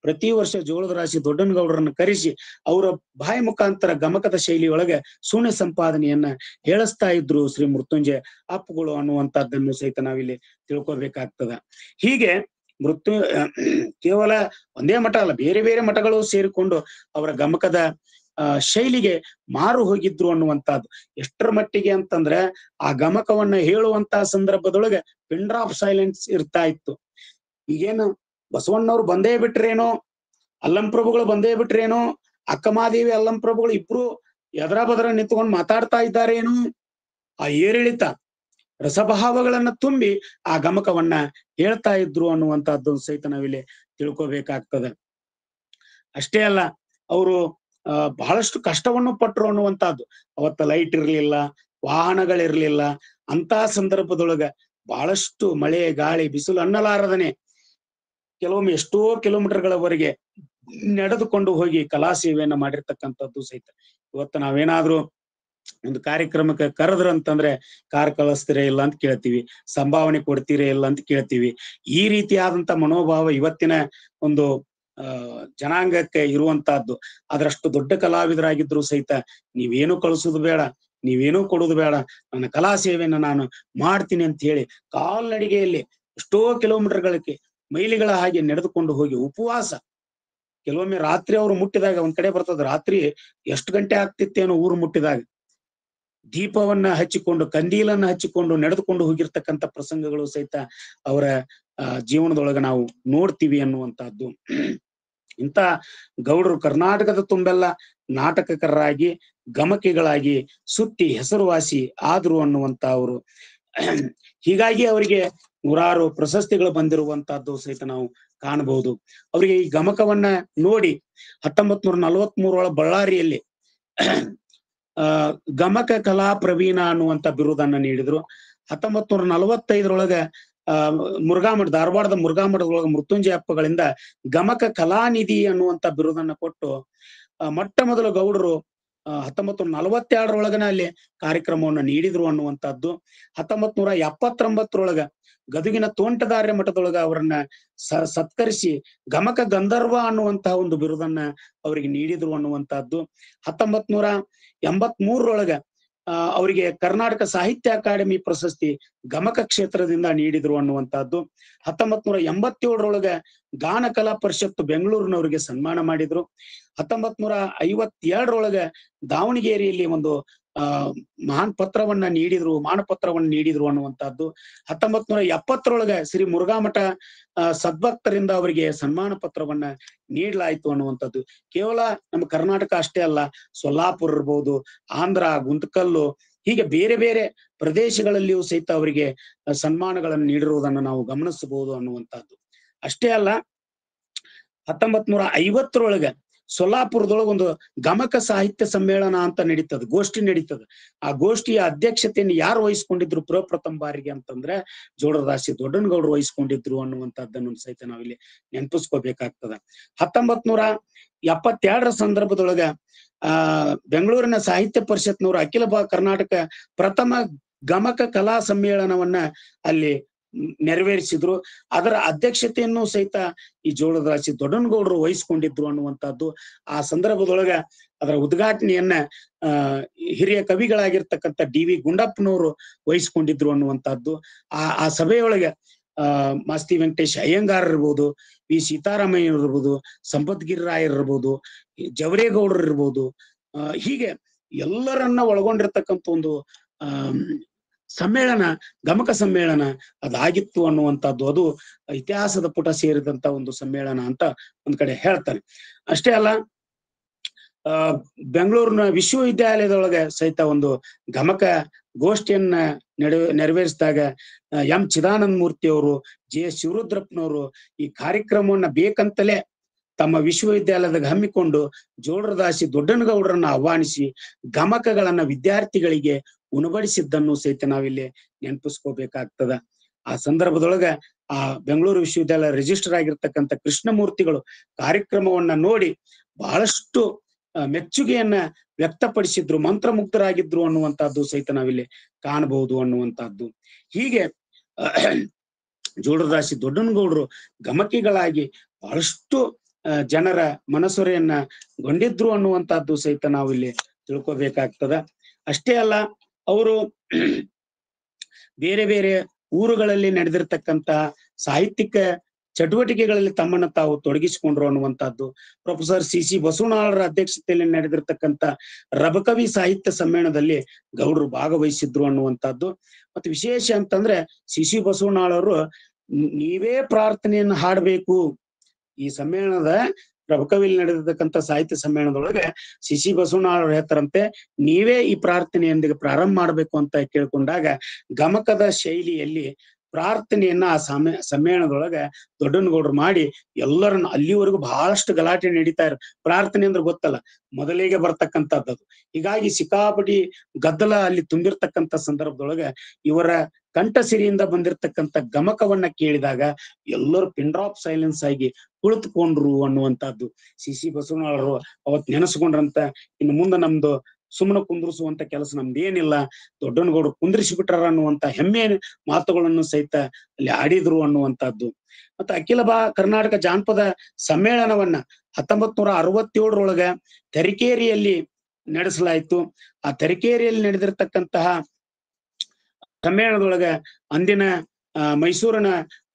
[SPEAKER 1] ಪ್ರತಿ ವರ್ಷ ಜೋಳದ ರಾಶಿ ದೊಡ್ಡನಗೌಡರನ್ನ ಕರೆಸಿ ಅವರ ಬಾಯಿ ಮುಖಾಂತರ ಗಮಕದ ಶೈಲಿಯೊಳಗೆ ಶೂನ್ಯ ಸಂಪಾದನೆಯನ್ನ ಹೇಳಿಸ್ತಾ ಇದ್ರು ಶ್ರೀ ಮೃತ್ಯುಂಜಯ ಅಪ್ಪುಗಳು ಅನ್ನುವಂಥದ್ದನ್ನು ಸಹಿತ ನಾವಿಲ್ಲಿ ತಿಳ್ಕೊಬೇಕಾಗ್ತದ. ಹೀಗೆ ಕೇವಲ ಒಂದೇ ಮಠ ಅಲ್ಲ, ಬೇರೆ ಬೇರೆ ಮಠಗಳು ಸೇರಿಕೊಂಡು ಅವರ ಗಮಕದ ಶೈಲಿಗೆ ಮಾರು ಹೋಗಿದ್ರು ಅನ್ನುವಂಥದ್ದು. ಎಷ್ಟರ ಮಟ್ಟಿಗೆ ಅಂತಂದ್ರೆ ಆ ಗಮಕವನ್ನ ಹೇಳುವಂತ ಸಂದರ್ಭದೊಳಗೆ ಪಿನ್ ಡ್ರಾಪ್ ಸೈಲೆನ್ಸ್ ಇರ್ತಾ ಇತ್ತು. ಈಗೇನು ಬಸವಣ್ಣವ್ರು ಬಂದೇ ಬಿಟ್ರೇನೋ, ಅಲ್ಲಂಪ್ರಭುಗಳು ಬಂದೇ ಬಿಟ್ರೇನೋ, ಅಕ್ಕಮಾದೇವಿ ಅಲ್ಲಂಪ್ರಭುಗಳು ಇಬ್ರು ಎದರ ಬದರ ನಿಂತ್ಕೊಂಡು ಮಾತಾಡ್ತಾ ಇದ್ದಾರೇನು, ಆ ಏರಿಳಿತ ರಸಭಾವಗಳನ್ನ ತುಂಬಿ ಆ ಗಮಕವನ್ನ ಹೇಳ್ತಾ ಇದ್ರು ಅನ್ನುವಂಥದ್ದು ಸಹಿತ ನಾವಿಲ್ಲಿ ತಿಳ್ಕೊಬೇಕಾಗ್ತದೆ. ಅಷ್ಟೇ ಅಲ್ಲ, ಅವರು ಬಹಳಷ್ಟು ಕಷ್ಟವನ್ನು ಪಟ್ರು ಅನ್ನುವಂಥದ್ದು. ಅವತ್ತ ಲೈಟ್ ಇರ್ಲಿಲ್ಲ, ವಾಹನಗಳಿರ್ಲಿಲ್ಲ. ಅಂತ ಸಂದರ್ಭದೊಳಗ ಬಹಳಷ್ಟು ಮಳೆ, ಗಾಳಿ, ಬಿಸಿಲು ಅನ್ನಲಾರದನೆ ಕೆಲವೊಮ್ಮೆ ಎಷ್ಟೋ ಕಿಲೋಮೀಟರ್ಗಳವರೆಗೆ ನಡೆದುಕೊಂಡು ಹೋಗಿ ಕಲಾ ಸೇವೆಯನ್ನ ಮಾಡಿರ್ತಕ್ಕಂಥದ್ದು ಸಹಿತ. ಇವತ್ತು ನಾವೇನಾದ್ರೂ ಒಂದು ಕಾರ್ಯಕ್ರಮಕ್ಕೆ ಕರೆದ್ರ ಅಂತಂದ್ರೆ ಕಾರ್ ಕಳಿಸ್ತೀರೇ ಇಲ್ಲ ಅಂತ ಕೇಳ್ತೀವಿ, ಸಂಭಾವನೆ ಕೊಡ್ತೀರೇ ಇಲ್ಲ ಅಂತ ಕೇಳ್ತೀವಿ. ಈ ರೀತಿಯಾದಂತ ಮನೋಭಾವ ಇವತ್ತಿನ ಒಂದು ಜನಾಂಗಕ್ಕೆ ಇರುವಂತಹದ್ದು. ಅದರಷ್ಟು ದೊಡ್ಡ ಕಲಾವಿದರಾಗಿದ್ರು ಸಹಿತ ನೀವೇನು ಕಳಿಸೋದು ಬೇಡ, ನೀವೇನು ಕೊಡುದು ಬೇಡ, ನನ್ನ ಕಲಾ ಸೇವೆಯನ್ನ ನಾನು ಮಾಡ್ತೀನಿ ಅಂತ ಹೇಳಿ ಕಾಲ್ನಡಿಗೆಯಲ್ಲಿ ಎಷ್ಟೋ ಕಿಲೋಮೀಟರ್ಗಳಿಗೆ ಮೈಲಿಗಳ ಹಾಗೆ ನಡೆದುಕೊಂಡು ಹೋಗಿ ಉಪವಾಸ. ಕೆಲವೊಮ್ಮೆ ರಾತ್ರಿ ಅವರು ಮುಟ್ಟಿದಾಗ ಒಂದ್ ಕಡೆ ಬರ್ತದ, ರಾತ್ರಿ ಎಷ್ಟು ಗಂಟೆ ಆಗ್ತಿತ್ತೇನೋ ಊರು ಮುಟ್ಟಿದಾಗ ದೀಪವನ್ನ ಹಚ್ಚಿಕೊಂಡು, ಕಂದೀಲನ್ನ ಹಚ್ಚಿಕೊಂಡು ನಡೆದುಕೊಂಡು ಹೋಗಿರ್ತಕ್ಕಂಥ ಪ್ರಸಂಗಗಳು ಸಹಿತ ಅವರ ಜೀವನದೊಳಗೆ ನಾವು ನೋಡ್ತೀವಿ ಅನ್ನುವಂತಹದ್ದು. ಇಂಥ ಗೌಡರು ಕರ್ನಾಟಕದ ತುಂಬೆಲ್ಲ ನಾಟಕಕಾರರಾಗಿ, ಗಮಕಿಗಳಾಗಿ ಸುತ್ತಿ ಹೆಸರುವಾಸಿ ಆದ್ರು ಅನ್ನುವಂತ ಅವರು. ಹೀಗಾಗಿ ಅವರಿಗೆ ನೂರಾರು ಪ್ರಶಸ್ತಿಗಳು ಬಂದಿರುವಂತಹದ್ದು ಸಹಿತ ನಾವು ಕಾಣಬಹುದು. ಅವರಿಗೆ ಈ ಗಮಕವನ್ನ ನೋಡಿ 1943 ಬಳ್ಳಾರಿಯಲ್ಲಿ ಗಮಕ ಕಲಾ ಪ್ರವೀಣ ಅನ್ನುವಂತ ಬಿರುದನ್ನ ನೀಡಿದ್ರು. 1945 ಮುರುಘಾಮಠ, ಧಾರವಾಡದ ಮುರುಘಾಮಠದೊಳಗ ಮೃತ್ಯುಂಜಯ ಅಪ್ಪಗಳಿಂದ ಗಮಕ ಕಲಾನಿಧಿ ಅನ್ನುವಂತ ಬಿರುದನ್ನ ಕೊಟ್ಟು ಮೊಟ್ಟ ಮೊದಲು ಗೌಡರು 1942 ಅಲ್ಲಿ ಕಾರ್ಯಕ್ರಮವನ್ನು ನೀಡಿದ್ರು ಅನ್ನುವಂಥದ್ದು. 1979 ಗದುಗಿನ ತೋಂಟದಾರ್ಯ ಮಠದೊಳಗ ಅವರನ್ನ ಸತ್ಕರಿಸಿ ಗಮಕ ಗಂಧರ್ವ ಅನ್ನುವಂತಹ ಒಂದು ಬಿರುದನ್ನ ಅವರಿಗೆ ನೀಡಿದ್ರು ಅನ್ನುವಂಥದ್ದು. 1983 ಅವರಿಗೆ ಕರ್ನಾಟಕ ಸಾಹಿತ್ಯ ಅಕಾಡೆಮಿ ಪ್ರಶಸ್ತಿ ಗಮಕ ಕ್ಷೇತ್ರದಿಂದ ನೀಡಿದ್ರು ಅನ್ನುವಂಥದ್ದು. 1987 ಗಾನ ಕಲಾ ಪರಿಷತ್ತು ಬೆಂಗಳೂರಿನವರಿಗೆ ಸನ್ಮಾನ ಮಾಡಿದ್ರು. 1952 ದಾವಣಗೆರೆಯಲ್ಲಿ ಒಂದು ಮಾನಪತ್ರವನ್ನ ನೀಡಿದ್ರು ಅನ್ನುವಂಥದ್ದು. 1970 ಶ್ರೀ ಮುರುಘಾಮಠ ಸದ್ಭಕ್ತರಿಂದ ಅವರಿಗೆ ಸನ್ಮಾನ ಪತ್ರವನ್ನ ನೀಡಲಾಯಿತು ಅನ್ನುವಂಥದ್ದು. ಕೇವಲ ನಮ್ಮ ಕರ್ನಾಟಕ ಅಷ್ಟೇ ಅಲ್ಲ, ಸೊಲ್ಲಾಪುರ ಇರ್ಬೋದು, ಆಂಧ್ರ, ಗುಂತಕಲ್ಲು, ಹೀಗೆ ಬೇರೆ ಬೇರೆ ಪ್ರದೇಶಗಳಲ್ಲಿಯೂ ಸಹಿತ ಅವರಿಗೆ ಸನ್ಮಾನಗಳನ್ನು ನೀಡಿರುವುದನ್ನು ನಾವು ಗಮನಿಸಬಹುದು ಅನ್ನುವಂಥದ್ದು. ಅಷ್ಟೇ ಅಲ್ಲ, 1950 ಸೊಲ್ಲಾಪುರದೊಳಗೆ ಒಂದು ಗಮಕ ಸಾಹಿತ್ಯ ಸಮ್ಮೇಳನ ಅಂತ ನಡೀತದೆ, ಗೋಷ್ಠಿ ನಡೀತದೆ. ಆ ಗೋಷ್ಠಿಯ ಅಧ್ಯಕ್ಷತೆಯನ್ನು ಯಾರು ವಹಿಸ್ಕೊಂಡಿದ್ರು ಪ್ರಥಮ ಬಾರಿಗೆ ಅಂತಂದ್ರೆ ಜೋಳದಾಸಿ ದೊಡ್ಡನಗೌಡರು ವಹಿಸ್ಕೊಂಡಿದ್ರು ಅನ್ನುವಂಥದ್ದನ್ನು ಸಹಿತ ನಾವಿಲ್ಲಿ ನೆನಪಿಸ್ಕೋಬೇಕಾಗ್ತದೆ. 1972 ಸಂದರ್ಭದೊಳಗ ಬೆಂಗಳೂರಿನ ಸಾಹಿತ್ಯ ಪರಿಷತ್ನವರು ಅಖಿಲ ಕರ್ನಾಟಕ ಪ್ರಥಮ ಗಮಕ ಕಲಾ ಸಮ್ಮೇಳನವನ್ನ ಅಲ್ಲಿ ನೆರವೇರಿಸಿದ್ರು. ಅದರ ಅಧ್ಯಕ್ಷತೆಯನ್ನು ಸಹಿತ ಈ ಜೋಳದರಾಶಿ ದೊಡ್ಡನಗೌಡರು ವಹಿಸ್ಕೊಂಡಿದ್ರು ಅನ್ನುವಂಥದ್ದು. ಆ ಸಂದರ್ಭದೊಳಗ ಅದರ ಉದ್ಘಾಟನೆಯನ್ನ ಹಿರಿಯ ಕವಿಗಳಾಗಿರ್ತಕ್ಕಂಥ ಡಿ.ವಿ. ಗುಂಡಪ್ಪನವರು ವಹಿಸ್ಕೊಂಡಿದ್ರು ಅನ್ನುವಂಥದ್ದು. ಆ ಸಭೆಯೊಳಗೆ ಮಾಸ್ತಿ ವೆಂಕಟೇಶ್ ಅಯ್ಯಂಗಾರ್ ಇರ್ಬೋದು, ವಿ ಸೀತಾರಾಮಯ್ಯ ಇರ್ಬೋದು, ಸಂಪತ್ ಗಿರಿರಾಯರ್ ಇರ್ಬೋದು, ಜವರೇಗೌಡರು ಇರ್ಬೋದು, ಹೀಗೆ ಎಲ್ಲರನ್ನ ಒಳಗೊಂಡಿರ್ತಕ್ಕಂಥ ಒಂದು ಸಮ್ಮೇಳನ, ಗಮಕ ಸಮ್ಮೇಳನ ಅದಾಗಿತ್ತು ಅನ್ನುವಂಥದ್ದು. ಅದು ಇತಿಹಾಸದ ಪುಟ ಸೇರಿದಂತ ಒಂದು ಸಮ್ಮೇಳನ ಅಂತ ಒಂದ್ ಕಡೆ ಹೇಳ್ತಾರೆ. ಅಷ್ಟೇ ಅಲ್ಲ, ಬೆಂಗಳೂರಿನ ವಿಶ್ವವಿದ್ಯಾಲಯದೊಳಗೆ ಸಹಿತ ಒಂದು ಗಮಕ ಗೋಷ್ಠಿಯನ್ನ ನೆರವೇರಿಸಿದಾಗ ಎಂ ಚಿದಾನಂದ ಮೂರ್ತಿ ಅವರು, ಜೆ.ಎಸ್. ಶಿವರುದ್ರಪ್ಪನವರು ಈ ಕಾರ್ಯಕ್ರಮವನ್ನ ಬೇಕಂತಲೇ ತಮ್ಮ ವಿಶ್ವವಿದ್ಯಾಲಯದಾಗ ಹಮ್ಮಿಕೊಂಡು ಜೋಳರದಾಸಿ ದೊಡ್ಡನಗೌಡರನ್ನ ಆಹ್ವಾನಿಸಿ ಗಮಕಗಳನ್ನ ವಿದ್ಯಾರ್ಥಿಗಳಿಗೆ ಉಣಬಡಿಸಿದ್ದನ್ನು ಸಹಿತ ನಾವಿಲ್ಲಿ ನೆನಪಿಸ್ಕೋಬೇಕಾಗ್ತದ. ಆ ಸಂದರ್ಭದೊಳಗ ಆ ಬೆಂಗಳೂರು ವಿಶ್ವವಿದ್ಯಾಲಯ ರಿಜಿಸ್ಟರ್ ಆಗಿರ್ತಕ್ಕಂಥ ಕೃಷ್ಣಮೂರ್ತಿಗಳು ಕಾರ್ಯಕ್ರಮವನ್ನ ನೋಡಿ ಬಹಳಷ್ಟು ಮೆಚ್ಚುಗೆಯನ್ನ ವ್ಯಕ್ತಪಡಿಸಿದ್ರು, ಮಂತ್ರಮುಗ್ಧರಾಗಿದ್ರು ಅನ್ನುವಂಥದ್ದು ಸಹಿತ ನಾವಿಲ್ಲಿ ಕಾಣಬಹುದು ಅನ್ನುವಂಥದ್ದು. ಹೀಗೆ ಜೋಳರದಾಸಿ ದೊಡ್ಡನಗೌಡರು ಗಮಕಿಗಳಾಗಿ ಬಹಳಷ್ಟು ಜನರ ಮನಸೊರೆಯನ್ನ ಗೊಂಡಿದ್ರು ಅನ್ನುವಂಥದ್ದು ಸಹಿತ ನಾವು ಇಲ್ಲಿ ತಿಳ್ಕೊಬೇಕಾಗ್ತದ. ಅಷ್ಟೇ ಅಲ್ಲ, ಅವರು ಬೇರೆ ಬೇರೆ ಊರುಗಳಲ್ಲಿ ನಡೆದಿರ್ತಕ್ಕಂತ ಸಾಹಿತ್ಯಿಕ ಚಟುವಟಿಕೆಗಳಲ್ಲಿ ತಮ್ಮನ್ನ ತಾವು ತೊಡಗಿಸಿಕೊಂಡ್ರು ಅನ್ನುವಂಥದ್ದು. Professor CC. ಬಸವಣ್ಣನವರ ಅಧ್ಯಕ್ಷತೆಯಲ್ಲಿ ನಡೆದಿರ್ತಕ್ಕಂಥ ರಬಕವಿ ಸಾಹಿತ್ಯ ಸಮ್ಮೇಳನದಲ್ಲಿ ಗೌಡರು ಭಾಗವಹಿಸಿದ್ರು ಅನ್ನುವಂಥದ್ದು. ಮತ್ತೆ ವಿಶೇಷ ಅಂತಂದ್ರೆ ಸಿ.ಸಿ. ಬಸವಣ್ಣನವರು ನೀವೇ ಪ್ರಾರ್ಥನೆಯನ್ನು ಹಾಡಬೇಕು. ಈ ಸಮ್ಮೇಳನದ ರಬಕವಿಲಿ ನಡೆದಿರ್ತಕ್ಕಂಥ ಸಾಹಿತ್ಯ ಸಮ್ಮೇಳನದೊಳಗೆ ಸಿ.ಸಿ. ಬಸವಣ್ಣನವರು ಹೇಳ್ತಾರಂತೆ, ನೀವೇ ಈ ಪ್ರಾರ್ಥನೆಯೊಂದಿಗೆ ಪ್ರಾರಂಭ ಮಾಡ್ಬೇಕು ಅಂತ ಕೇಳ್ಕೊಂಡಾಗ ಗಮಕದ ಶೈಲಿಯಲ್ಲಿ ಪ್ರಾರ್ಥನೆಯನ್ನ ಆ ಸಮ್ಮೇಳನದೊಳಗ ದೊಡ್ಡನಗೌಡರು ಮಾಡಿ ಎಲ್ಲರನ್ನ, ಅಲ್ಲಿವರೆಗೂ ಬಹಳಷ್ಟು ಗಲಾಟೆ ನಡೀತಾ ಇರ, ಪ್ರಾರ್ಥನೆ ಅಂದ್ರೆ ಗೊತ್ತಲ್ಲ, ಮೊದಲಿಗೆ ಬರ್ತಕ್ಕಂಥದ್ದು. ಹೀಗಾಗಿ ಸಿಕ್ಕಾಪಟಿ ಗದ್ದಲ ಅಲ್ಲಿ ತುಂಬಿರ್ತಕ್ಕಂಥ ಸಂದರ್ಭದೊಳಗ ಇವರ ಕಂಠಸಿರಿಯಿಂದ ಬಂದಿರತಕ್ಕಂಥ ಗಮಕವನ್ನ ಕೇಳಿದಾಗ ಎಲ್ಲರೂ ಪಿನ್ ಡ್ರಾಪ್ ಸೈಲೆನ್ಸ್ ಆಗಿ ಕುಳಿತುಕೊಂಡ್ರು ಅನ್ನುವಂಥದ್ದು. ಸಿ.ಸಿ. ಬಸವಣ್ಣನವರು ಅವತ್ ನೆನೆಸ್ಕೊಂಡ್ರಂತ, ಇನ್ನು ಮುಂದೆ ನಮ್ದು ಸುಮ್ಮನೆ ಕುಂದ್ರಿಸುವಂತ ಕೆಲಸ ನಮ್ದೇನಿಲ್ಲ, ದೊಡ್ಡನಗೌಡರು ಕುಂದ್ರಿಸಿ ಬಿಟ್ಟಾರ ಅನ್ನುವಂತ ಹೆಮ್ಮೆಯ ಮಾತುಗಳನ್ನು ಸಹಿತ ಅಲ್ಲಿ ಆಡಿದ್ರು ಅನ್ನುವಂಥದ್ದು. ಮತ್ತೆ ಅಖಿಲ ಕರ್ನಾಟಕ ಜಾನಪದ ಸಮ್ಮೇಳನವನ್ನ 1967ರೊಳಗ ತರೀಕೆರೆಯಲ್ಲಿ ನಡೆಸಲಾಯಿತು. ಆ ತರೀಕೆರೆಯಲ್ಲಿ ನಡೆದಿರ್ತಕ್ಕಂತಹ ಸಮ್ಮೇಳನದೊಳಗ ಅಂದಿನ ಮೈಸೂರಿನ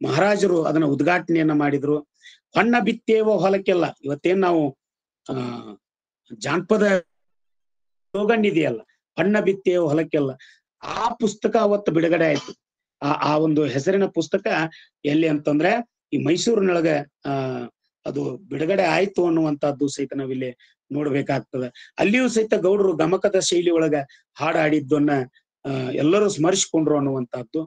[SPEAKER 1] ಮಹಾರಾಜರು ಅದನ್ನ ಉದ್ಘಾಟನೆಯನ್ನ ಮಾಡಿದ್ರು. ಹೊನ್ನ ಬಿತ್ತೇವೋ ಹೊಲಕ್ಕೆಲ್ಲ, ಇವತ್ತೇನ್ ನಾವು ಜಾನಪದ ಸ್ಲೋಗನ್ ಇದೆಯಲ್ಲ, ಹೊನ್ನ ಬಿತ್ತೇವೋ ಹೊಲಕ್ಕೆಲ್ಲ, ಆ ಪುಸ್ತಕ ಅವತ್ತು ಬಿಡುಗಡೆ ಆಯ್ತು. ಆ ಒಂದು ಹೆಸರಿನ ಪುಸ್ತಕ ಎಲ್ಲಿ ಅಂತಂದ್ರೆ ಈ ಮೈಸೂರಿನೊಳಗ ಅದು ಬಿಡುಗಡೆ ಆಯ್ತು ಅನ್ನುವಂಥದ್ದು ಸಹಿತ ನಾವಿಲ್ಲಿ ನೋಡ್ಬೇಕಾಗ್ತದೆ. ಅಲ್ಲಿಯೂ ಸಹಿತ ಗೌಡರು ಗಮಕದ ಶೈಲಿ ಒಳಗ ಹಾಡಾಡಿದ್ದನ್ನ ಎಲ್ಲರೂ ಸ್ಮರಿಸಿಕೊಂಡ್ರು ಅನ್ನುವಂಥದ್ದು.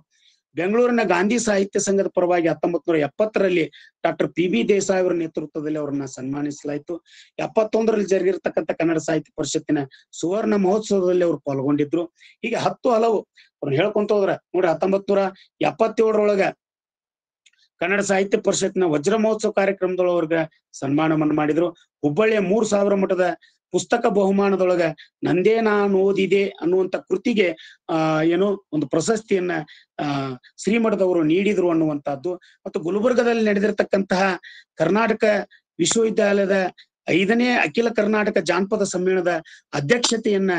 [SPEAKER 1] ಬೆಂಗಳೂರಿನ ಗಾಂಧಿ ಸಾಹಿತ್ಯ ಸಂಘದ ಪರವಾಗಿ 1970ರಲ್ಲಿ ಡಾಕ್ಟರ್ ಪಿ.ಬಿ. ದೇಸಾಯಿ ಅವರ ನೇತೃತ್ವದಲ್ಲಿ ಅವರನ್ನ ಸನ್ಮಾನಿಸಲಾಯಿತು. 71ರಲ್ಲಿ ಜರುಗಿರ್ತಕ್ಕಂಥ ಕನ್ನಡ ಸಾಹಿತ್ಯ ಪರಿಷತ್ತಿನ ಸುವರ್ಣ ಮಹೋತ್ಸವದಲ್ಲಿ ಅವರು ಪಾಲ್ಗೊಂಡಿದ್ರು. ಹೀಗೆ ಹಲವು ಅವ್ರನ್ನ ಹೇಳ್ಕೊಂತ ಹೋದ್ರ ನೋಡ್ರಿ, 1977ರೊಳಗ ಕನ್ನಡ ಸಾಹಿತ್ಯ ಪರಿಷತ್ತಿನ ವಜ್ರ ಮಹೋತ್ಸವ ಕಾರ್ಯಕ್ರಮದೊಳಗ ಸನ್ಮಾನವನ್ನು ಮಾಡಿದ್ರು. ಹುಬ್ಬಳ್ಳಿಯ 3000 ಮಠದ ಪುಸ್ತಕ ಬಹುಮಾನದೊಳಗ ನಂದೇ ನಾನು ಓದಿದೆ ಅನ್ನುವಂತ ಕೃತಿಗೆ ಏನೋ ಒಂದು ಪ್ರಶಸ್ತಿಯನ್ನ ಶ್ರೀಮಠದವರು ನೀಡಿದ್ರು ಅನ್ನುವಂಥದ್ದು. ಮತ್ತು ಗುಲ್ಬರ್ಗದಲ್ಲಿ ನಡೆದಿರ್ತಕ್ಕಂತಹ ಕರ್ನಾಟಕ ವಿಶ್ವವಿದ್ಯಾಲಯದ 5ನೇ ಅಖಿಲ ಕರ್ನಾಟಕ ಜಾನಪದ ಸಮ್ಮೇಳನದ ಅಧ್ಯಕ್ಷತೆಯನ್ನ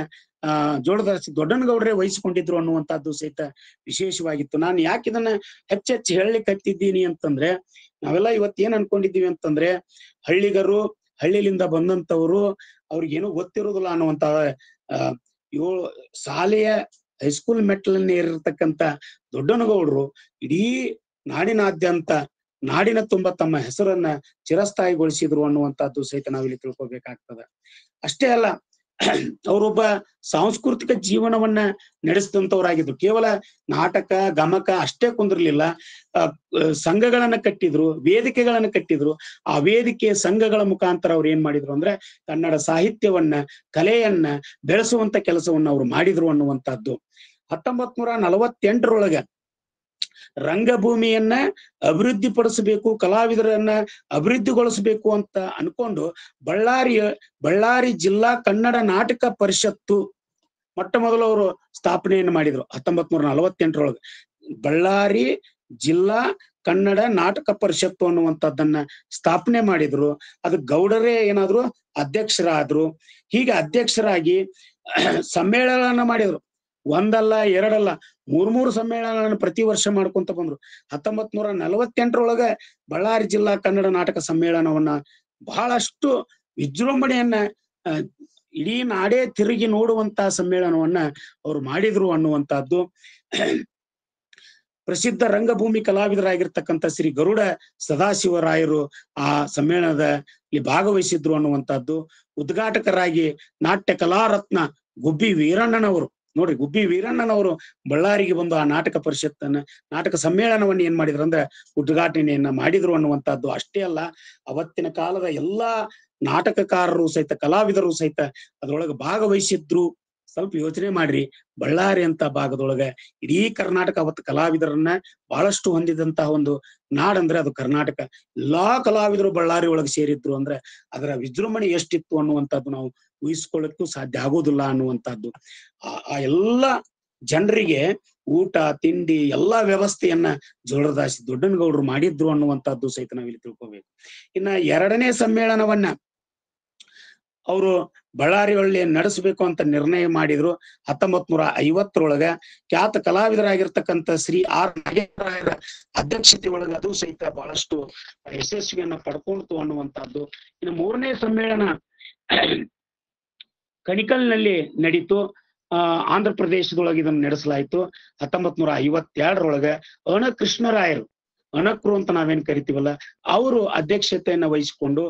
[SPEAKER 1] ಜೋಳರದಾಸಿ ದೊಡ್ಡನಗೌಡರೇ ವಹಿಸಿಕೊಂಡಿದ್ರು ಅನ್ನುವಂಥದ್ದು ಸಹಿತ ವಿಶೇಷವಾಗಿತ್ತು. ನಾನು ಯಾಕೆ ಇದನ್ನ ಹೆಚ್ಚೆಚ್ಚು ಹೇಳಲಿಕ್ಕೆ ಹತ್ತಿದ್ದೀನಿ ಅಂತಂದ್ರೆ, ನಾವೆಲ್ಲ ಇವತ್ತೇನ್ ಅನ್ಕೊಂಡಿದ್ದೀವಿ ಅಂತಂದ್ರೆ, ಹಳ್ಳಿಲಿಂದ ಬಂದಂತವ್ರು ಅವ್ರಿಗೇನು ಗೊತ್ತಿರೋದಿಲ್ಲ ಅನ್ನುವಂತ ಶಾಲೆಯ ಹೈಸ್ಕೂಲ್ ಮೆಟ್ಟಲನ್ನ ಏರಿರ್ತಕ್ಕಂಥ ದೊಡ್ಡನಗೌಡರು ಇಡೀ ನಾಡಿನಾದ್ಯಂತ ನಾಡಿನ ತುಂಬ ತಮ್ಮ ಹೆಸರನ್ನ ಚಿರಸ್ಥಾಯಿಗೊಳಿಸಿದ್ರು ಅನ್ನುವಂಥದ್ದು ಸಹಿತ ನಾವಿಲ್ಲಿ ತಿಳ್ಕೊಬೇಕಾಗ್ತದೆ. ಅಷ್ಟೇ ಅಲ್ಲ, ಅವರೊಬ್ಬ ಸಾಂಸ್ಕೃತಿಕ ಜೀವನವನ್ನ ನಡೆಸಿದಂತವರಾಗಿದ್ರು. ಕೇವಲ ನಾಟಕ ಗಮಕ ಅಷ್ಟೇ ಕುಂದಿರ್ಲಿಲ್ಲ, ಸಂಘಗಳನ್ನ ಕಟ್ಟಿದ್ರು, ವೇದಿಕೆಗಳನ್ನ ಕಟ್ಟಿದ್ರು. ಆ ವೇದಿಕೆ ಸಂಘಗಳ ಮುಖಾಂತರ ಅವ್ರು ಏನ್ ಮಾಡಿದ್ರು ಅಂದ್ರೆ ಕನ್ನಡ ಸಾಹಿತ್ಯವನ್ನ, ಕಲೆಯನ್ನ ಬೆಳೆಸುವಂತ ಕೆಲಸವನ್ನ ಅವ್ರು ಮಾಡಿದ್ರು ಅನ್ನುವಂಥದ್ದು. 1948ರೊಳಗ ರಂಗಭೂಮಿಯನ್ನ ಅಭಿವೃದ್ಧಿ ಪಡಿಸಬೇಕು, ಕಲಾವಿದರನ್ನ ಅಭಿವೃದ್ಧಿಗೊಳಿಸಬೇಕು ಅಂತ ಅನ್ಕೊಂಡು ಬಳ್ಳಾರಿ ಜಿಲ್ಲಾ ಕನ್ನಡ ನಾಟಕ ಪರಿಷತ್ತು ಮೊಟ್ಟ ಮೊದಲು ಅವರು ಸ್ಥಾಪನೆಯನ್ನು ಮಾಡಿದ್ರು 1948ರೊಳಗೆ. ಬಳ್ಳಾರಿ ಜಿಲ್ಲಾ ಕನ್ನಡ ನಾಟಕ ಪರಿಷತ್ತು ಅನ್ನುವಂಥದ್ದನ್ನ ಸ್ಥಾಪನೆ ಮಾಡಿದ್ರು. ಅದು ಗೌಡರೇ ಏನಾದ್ರು ಅಧ್ಯಕ್ಷರಾದ್ರು. ಹೀಗೆ ಅಧ್ಯಕ್ಷರಾಗಿ ಸಮ್ಮೇಳನ ಮಾಡಿದ್ರು. ಒಂದಲ್ಲ ಎರಡಲ್ಲ, ಮೂರ್ ಸಮ್ಮೇಳನ ಪ್ರತಿ ವರ್ಷ ಮಾಡ್ಕೊಂತ ಬಂದ್ರು. 1948ರೊಳಗ ಬಳ್ಳಾರಿ ಜಿಲ್ಲಾ ಕನ್ನಡ ನಾಟಕ ಸಮ್ಮೇಳನವನ್ನ ಬಹಳಷ್ಟು ವಿಜೃಂಭಣೆಯನ್ನ ಇಡೀ ನಾಡೇ ತಿರುಗಿ ನೋಡುವಂತ ಸಮ್ಮೇಳನವನ್ನ ಅವ್ರು ಮಾಡಿದ್ರು ಅನ್ನುವಂತಹದ್ದು. ಪ್ರಸಿದ್ಧ ರಂಗಭೂಮಿ ಕಲಾವಿದರಾಗಿರ್ತಕ್ಕಂಥ ಶ್ರೀ ಗರುಡ ಸದಾಶಿವರಾಯರು ಆ ಸಮ್ಮೇಳನದಲ್ಲಿ ಭಾಗವಹಿಸಿದ್ರು ಅನ್ನುವಂಥದ್ದು. ಉದ್ಘಾಟಕರಾಗಿ ನಾಟ್ಯ ಕಲಾರತ್ನ ಗುಬ್ಬಿ ವೀರಣ್ಣನವರು, ನೋಡ್ರಿ ಗುಬ್ಬಿ ವೀರಣ್ಣನವರು ಬಳ್ಳಾರಿಗೆ ಬಂದು ಆ ನಾಟಕ ಪರಿಷತ್ತನ್ನ ನಾಟಕ ಸಮ್ಮೇಳನವನ್ನ ಏನ್ ಮಾಡಿದ್ರು ಅಂದ್ರೆ ಉದ್ಘಾಟನೆಯನ್ನ ಮಾಡಿದ್ರು ಅನ್ನುವಂಥದ್ದು. ಅಷ್ಟೇ ಅಲ್ಲ, ಅವತ್ತಿನ ಕಾಲದ ಎಲ್ಲಾ ನಾಟಕಕಾರರು ಸಹಿತ ಕಲಾವಿದರು ಸಹಿತ ಅದ್ರೊಳಗೆ ಭಾಗವಹಿಸಿದ್ರು. ಸ್ವಲ್ಪ ಯೋಚನೆ ಮಾಡ್ರಿ, ಬಳ್ಳಾರಿ ಅಂತ ಭಾಗದೊಳಗ ಇಡೀ ಕರ್ನಾಟಕ ಅವತ್ತು ಕಲಾವಿದರನ್ನ ಬಹಳಷ್ಟು ಹೊಂದಿದಂತಹ ಒಂದು ನಾಡಂದ್ರೆ ಅದು ಕರ್ನಾಟಕ. ಎಲ್ಲಾ ಕಲಾವಿದರು ಬಳ್ಳಾರಿ ಒಳಗೆ ಸೇರಿದ್ರು ಅಂದ್ರೆ ಅದರ ವಿಜೃಂಭಣೆ ಎಷ್ಟಿತ್ತು ಅನ್ನುವಂಥದ್ದು ನಾವು ಊಹಿಸ್ಕೊಳ್ಳಕ್ಕೂ ಸಾಧ್ಯ ಆಗೋದಿಲ್ಲ ಅನ್ನುವಂಥದ್ದು. ಆ ಎಲ್ಲ ಜನರಿಗೆ ಊಟ ತಿಂಡಿ ಎಲ್ಲಾ ವ್ಯವಸ್ಥೆಯನ್ನ ಜೋಳದಾಸಿ ದೊಡ್ಡನಗೌಡರು ಮಾಡಿದ್ರು ಅನ್ನುವಂಥದ್ದು ಸಹಿತ ನಾವಿಲ್ಲಿ ತಿಳ್ಕೊಬೇಕು. ಇನ್ನ 2ನೇ ಸಮ್ಮೇಳನವನ್ನ ಅವರು ಬಳ್ಳಾರಿ ಒಳ್ಳೆ ನಡೆಸಬೇಕು ಅಂತ ನಿರ್ಣಯ ಮಾಡಿದ್ರು. 1950ರೊಳಗ ಖ್ಯಾತ ಕಲಾವಿದರಾಗಿರ್ತಕ್ಕಂಥ ಶ್ರೀ ಆರ್ ನಾಗೇಂದ್ರರಾಯರ ಅಧ್ಯಕ್ಷತೆ ಒಳಗ ಅದು ಸಹಿತ ಬಹಳಷ್ಟು ಯಶಸ್ವಿಯನ್ನ ಪಡ್ಕೊಳ್ತು ಅನ್ನುವಂಥದ್ದು. ಇನ್ನು 3ನೇ ಸಮ್ಮೇಳನ ಕಣಿಕಲ್ನಲ್ಲಿ ನಡೀತು. ಆಂಧ್ರ ಪ್ರದೇಶದೊಳಗೆ ಇದನ್ನು ನಡೆಸಲಾಯಿತು. 1952ರೊಳಗ ಅಣ ಕೃಷ್ಣರಾಯರು, ಅಣಕ್ರು ಅಂತ ನಾವೇನ್ ಕರಿತೀವಲ್ಲ, ಅವರು ಅಧ್ಯಕ್ಷತೆಯನ್ನ ವಹಿಸಿಕೊಂಡು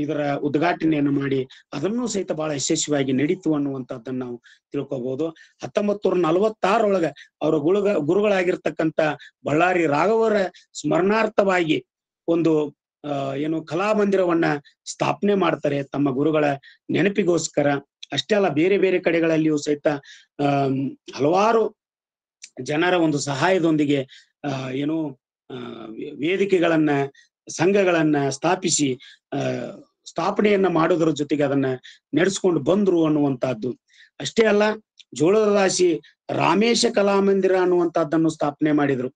[SPEAKER 1] ಇದರ ಉದ್ಘಾಟನೆಯನ್ನು ಮಾಡಿ ಅದನ್ನು ಸಹಿತ ಬಹಳ ಯಶಸ್ವಿಯಾಗಿ ನಡೀತು ಅನ್ನುವಂಥದ್ದನ್ನ ನಾವು ತಿಳ್ಕೊಬಹುದು. 1946ರೊಳಗ ಅವರ ಗುರುಗಳಾಗಿರ್ತಕ್ಕಂಥ ಬಳ್ಳಾರಿ ರಾಘವರ ಸ್ಮರಣಾರ್ಥವಾಗಿ ಒಂದು ಏನು ಕಲಾಮಂದಿರವನ್ನ ಸ್ಥಾಪನೆ ಮಾಡ್ತಾರೆ ತಮ್ಮ ಗುರುಗಳ ನೆನಪಿಗೋಸ್ಕರ. ಅಷ್ಟೇ ಅಲ್ಲ, ಬೇರೆ ಬೇರೆ ಕಡೆಗಳಲ್ಲಿಯೂ ಸಹಿತ ಹಲವಾರು ಜನರ ಒಂದು ಸಹಾಯದೊಂದಿಗೆ ಏನು ವೇದಿಕೆಗಳನ್ನ ಸಂಘಗಳನ್ನ ಸ್ಥಾಪಿಸಿ ಸ್ಥಾಪನೆಯನ್ನ ಮಾಡೋದ್ರ ಜೊತೆಗೆ ಅದನ್ನ ನಡೆಸ್ಕೊಂಡು ಬಂದ್ರು ಅನ್ನುವಂಥದ್ದು. ಅಷ್ಟೇ ಅಲ್ಲ, ಜೋಳದಾಸಿ ರಾಮೇಶ ಕಲಾಮಂದಿರ ಅನ್ನುವಂಥದ್ದನ್ನು ಸ್ಥಾಪನೆ ಮಾಡಿದ್ರು.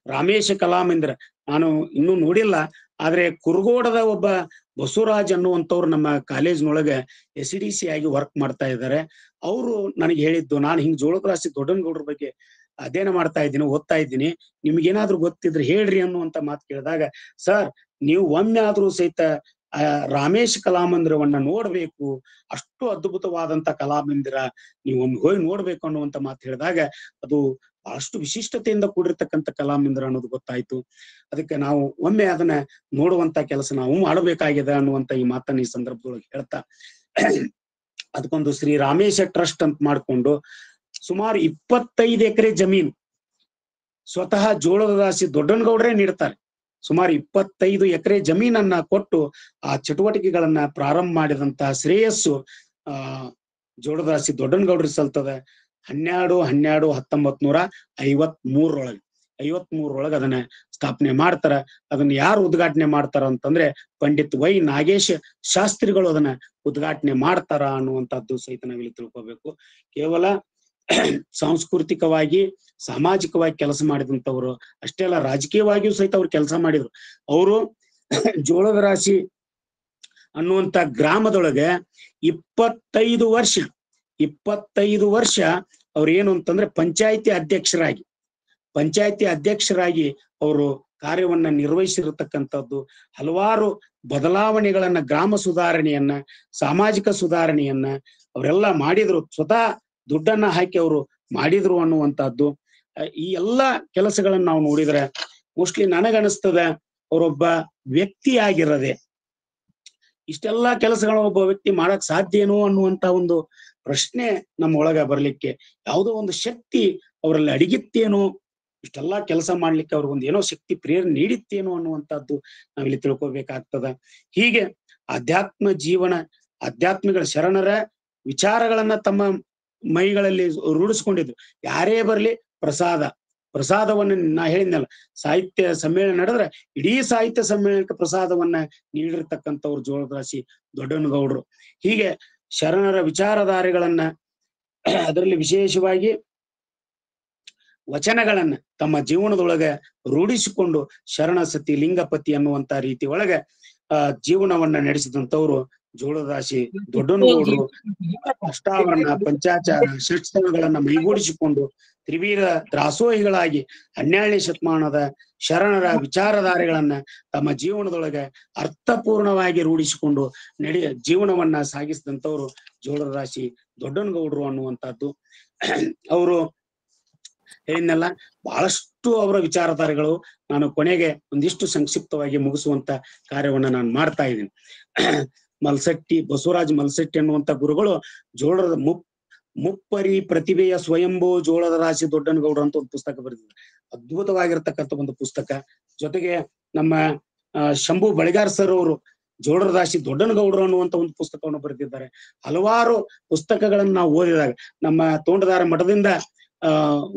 [SPEAKER 1] ರಾಮೇಶ ಕಲಾಮಂದಿರ ನಾನು ಇನ್ನೂ ನೋಡಿಲ್ಲ, ಆದ್ರೆ ಕುರುಗೋಡದ ಒಬ್ಬ ಬಸವರಾಜ್ ಅನ್ನುವಂಥವ್ರು ನಮ್ಮ ಕಾಲೇಜ್ನೊಳಗೆ SDC ಆಗಿ ವರ್ಕ್ ಮಾಡ್ತಾ ಇದ್ದಾರೆ. ಅವರು ನನಗೆ ಹೇಳಿದ್ದು, ನಾನು ಹಿಂಗ್ ಜೋಳದಾಸಿ ದೊಡ್ಡನಗೌಡ್ರ ಬಗ್ಗೆ ಅಧ್ಯಯನ ಮಾಡ್ತಾ ಇದ್ದೀನಿ, ಓದ್ತಾ ಇದ್ದೀನಿ, ನಿಮ್ಗೇನಾದ್ರೂ ಗೊತ್ತಿದ್ರೆ ಹೇಳ್ರಿ ಅನ್ನುವಂತ ಮಾತು ಕೇಳಿದಾಗ, ಸರ್ ನೀವು ಒಮ್ಮೆ ಆದ್ರೂ ಸಹಿತ ರಾಮೇಶ್ ಕಲಾಮಂದಿರವನ್ನ ನೋಡ್ಬೇಕು, ಅಷ್ಟು ಅದ್ಭುತವಾದಂತ ಕಲಾಮಂದಿರ, ನೀವು ಒಮ್ಮೆ ಹೋಗಿ ನೋಡ್ಬೇಕು ಅನ್ನುವಂತ ಮಾತು ಹೇಳಿದಾಗ ಅದು ಬಹಳಷ್ಟು ವಿಶಿಷ್ಟತೆಯಿಂದ ಕೂಡಿರ್ತಕ್ಕಂಥ ಕಲಾಮಂದಿರ ಅನ್ನೋದು ಗೊತ್ತಾಯ್ತು. ಅದಕ್ಕೆ ನಾವು ಒಮ್ಮೆ ಅದನ್ನ ನೋಡುವಂತ ಕೆಲಸ ನಾವು ಮಾಡಬೇಕಾಗಿದೆ ಅನ್ನುವಂತ ಈ ಮಾತನ್ನ ಈ ಸಂದರ್ಭದೊಳಗೆ ಹೇಳ್ತಾ, ಅದಕ್ಕೊಂದು ಶ್ರೀ ರಾಮೇಶ ಟ್ರಸ್ಟ್ ಅಂತ ಮಾಡ್ಕೊಂಡು ಸುಮಾರು 25 ಎಕರೆ ಜಮೀನು ಸ್ವತಃ ಜೋಳದಾಸಿ ದೊಡ್ಡನಗೌಡರೇ ನೀಡ್ತಾರೆ. ಸುಮಾರು 25 ಎಕರೆ ಜಮೀನನ್ನ ಕೊಟ್ಟು ಆ ಚಟುವಟಿಕೆಗಳನ್ನ ಪ್ರಾರಂಭ ಮಾಡಿದಂತಹ ಶ್ರೇಯಸ್ಸು ಜೋಳದಾಸಿ ದೊಡ್ಡನಗೌಡ್ರಿಗೆ ಸಲ್ತದೆ. 12/12/1953 ಅದನ್ನ ಸ್ಥಾಪನೆ ಮಾಡ್ತಾರ. ಅದನ್ನ ಯಾರು ಉದ್ಘಾಟನೆ ಮಾಡ್ತಾರ ಅಂತಂದ್ರೆ ಪಂಡಿತ್ ವೈ ನಾಗೇಶ್ ಶಾಸ್ತ್ರಿಗಳು ಅದನ್ನ ಉದ್ಘಾಟನೆ ಮಾಡ್ತಾರ ಅನ್ನುವಂಥದ್ದು ಸಹಿತ ನಾವಿಲ್ಲಿ ತಿಳ್ಕೊಬೇಕು. ಕೇವಲ ಸಾಂಸ್ಕೃತಿಕವಾಗಿ ಸಾಮಾಜಿಕವಾಗಿ ಕೆಲಸ ಮಾಡಿದಂಥವ್ರು ಅಷ್ಟೇ ಅಲ್ಲ, ರಾಜಕೀಯವಾಗಿಯೂ ಸಹಿತ ಅವ್ರು ಕೆಲಸ ಮಾಡಿದ್ರು. ಅವರು ಜೋಳದ ರಾಶಿ ಅನ್ನುವಂತ ಗ್ರಾಮದೊಳಗೆ 25 ವರ್ಷ ಅವ್ರು ಏನು ಅಂತಂದ್ರೆ ಪಂಚಾಯಿತಿ ಅಧ್ಯಕ್ಷರಾಗಿ ಅವರು ಕಾರ್ಯವನ್ನ ನಿರ್ವಹಿಸಿರತಕ್ಕಂಥದ್ದು. ಹಲವಾರು ಬದಲಾವಣೆಗಳನ್ನ, ಗ್ರಾಮ ಸುಧಾರಣೆಯನ್ನ, ಸಾಮಾಜಿಕ ಸುಧಾರಣೆಯನ್ನ ಅವರೆಲ್ಲ ಮಾಡಿದ್ರು. ಸ್ವತಃ ದುಡ್ಡನ್ನ ಹಾಕಿ ಅವರು ಮಾಡಿದ್ರು ಅನ್ನುವಂಥದ್ದು. ಈ ಎಲ್ಲಾ ಕೆಲಸಗಳನ್ನ ನಾವು ನೋಡಿದ್ರೆ ಮೋಸ್ಟ್ಲಿ ನನಗನಿಸ್ತದ ಅವರೊಬ್ಬ ವ್ಯಕ್ತಿ ಆಗಿರದೆ ಇಷ್ಟೆಲ್ಲಾ ಕೆಲಸಗಳನ್ನ ಒಬ್ಬ ವ್ಯಕ್ತಿ ಮಾಡಕ್ ಸಾಧ್ಯ ಏನೋ ಅನ್ನುವಂತ ಒಂದು ಪ್ರಶ್ನೆ ನಮ್ಮ ಒಳಗ ಬರ್ಲಿಕ್ಕೆ, ಯಾವುದೋ ಒಂದು ಶಕ್ತಿ ಅವರಲ್ಲಿ ಅಡಗಿತ್ತೇನೋ, ಇಷ್ಟೆಲ್ಲಾ ಕೆಲಸ ಮಾಡ್ಲಿಕ್ಕೆ ಅವ್ರಿಗೊಂದು ಏನೋ ಶಕ್ತಿ ಪ್ರೇರಣೆ ನೀಡಿತ್ತೇನೋ ಅನ್ನುವಂಥದ್ದು ನಾವಿಲ್ಲಿ ತಿಳ್ಕೊಬೇಕಾಗ್ತದ. ಹೀಗೆ ಆಧ್ಯಾತ್ಮಿಗಳ ಶರಣರ ವಿಚಾರಗಳನ್ನ ತಮ್ಮ ಮೈಗಳಲ್ಲಿ ರೂಢಿಸ್ಕೊಂಡಿದ್ರು. ಯಾರೇ ಬರ್ಲಿ ಪ್ರಸಾದವನ್ನ ನಾ ಹೇಳಿದ್ನಲ್ಲ, ಸಾಹಿತ್ಯ ಸಮ್ಮೇಳನ ನಡೆದ್ರೆ ಇಡೀ ಸಾಹಿತ್ಯ ಸಮ್ಮೇಳನಕ್ಕೆ ಪ್ರಸಾದವನ್ನ ನೀಡಿರ್ತಕ್ಕಂಥವ್ರು ಜೋಳದಾಸಿ ದೊಡ್ಡನಗೌಡರು. ಹೀಗೆ ಶರಣರ ವಿಚಾರಧಾರೆಗಳನ್ನ, ಅದರಲ್ಲಿ ವಿಶೇಷವಾಗಿ ವಚನಗಳನ್ನ ತಮ್ಮ ಜೀವನದೊಳಗ ರೂಢಿಸಿಕೊಂಡು ಶರಣ ಸತಿ ಲಿಂಗಪತಿ ಅನ್ನುವಂತ ರೀತಿ ಒಳಗ ಜೀವನವನ್ನ ನಡೆಸಿದಂತವ್ರು ಜೋಳದಾಸಿ ದೊಡ್ಡನಗೌಡರು. ಅಷ್ಟಾವರಣ, ಪಂಚಾಚಾರ, ಷಟ್ಸ್ಥಳಗಳನ್ನ ಮೈಗೂಡಿಸಿಕೊಂಡು ತ್ರಿವೀರ ದಾಸೋಹಿಗಳಾಗಿ 12ನೇ ಶತಮಾನದ ಶರಣರ ವಿಚಾರಧಾರೆಗಳನ್ನ ತಮ್ಮ ಜೀವನದೊಳಗ ಅರ್ಥಪೂರ್ಣವಾಗಿ ರೂಢಿಸಿಕೊಂಡು ಜೀವನವನ್ನ ಸಾಗಿಸಿದಂತವ್ರು ಜೋಳದಾಸಿ ದೊಡ್ಡನಗೌಡರು ಅನ್ನುವಂಥದ್ದು. ಅವರು ಹೇಳಿದ್ನೆಲ್ಲ ಬಹಳಷ್ಟು ಅವರ ವಿಚಾರಧಾರೆಗಳು. ನಾನು ಕೊನೆಗೆ ಒಂದಿಷ್ಟು ಸಂಕ್ಷಿಪ್ತವಾಗಿ ಮುಗಿಸುವಂತ ಕಾರ್ಯವನ್ನ ನಾನು ಮಾಡ್ತಾ ಇದ್ದೀನಿ. ಮಲ್ಸಟ್ಟಿ ಬಸವರಾಜ್ ಮಲ್ಸಟ್ಟಿ ಅನ್ನುವಂತ ಗುರುಗಳು ಜೋಳದ ಮುಪ್ಪರಿ ಪ್ರತಿಭೆಯ ಸ್ವಯಂಭೂ ಜೋಳದ ರಾಶಿ ದೊಡ್ಡನಗೌಡರು ಅಂತ ಒಂದು ಪುಸ್ತಕ ಬರೆದಿದ್ದಾರೆ. ಅದ್ಭುತವಾಗಿರ್ತಕ್ಕಂಥ ಒಂದು ಪುಸ್ತಕ. ಜೊತೆಗೆ ನಮ್ಮ ಶಂಭು ಬಳಿಗಾರ್ ಸರ್ ಅವರು ಜೋಳದ ರಾಶಿ ದೊಡ್ಡನಗೌಡರು ಅನ್ನುವಂತ ಒಂದು ಪುಸ್ತಕವನ್ನು ಬರೆದಿದ್ದಾರೆ. ಹಲವಾರು ಪುಸ್ತಕಗಳನ್ನ ನಾವು ಓದಿದಾಗ ನಮ್ಮ ತೋಂಟದಾರ ಮಠದಿಂದ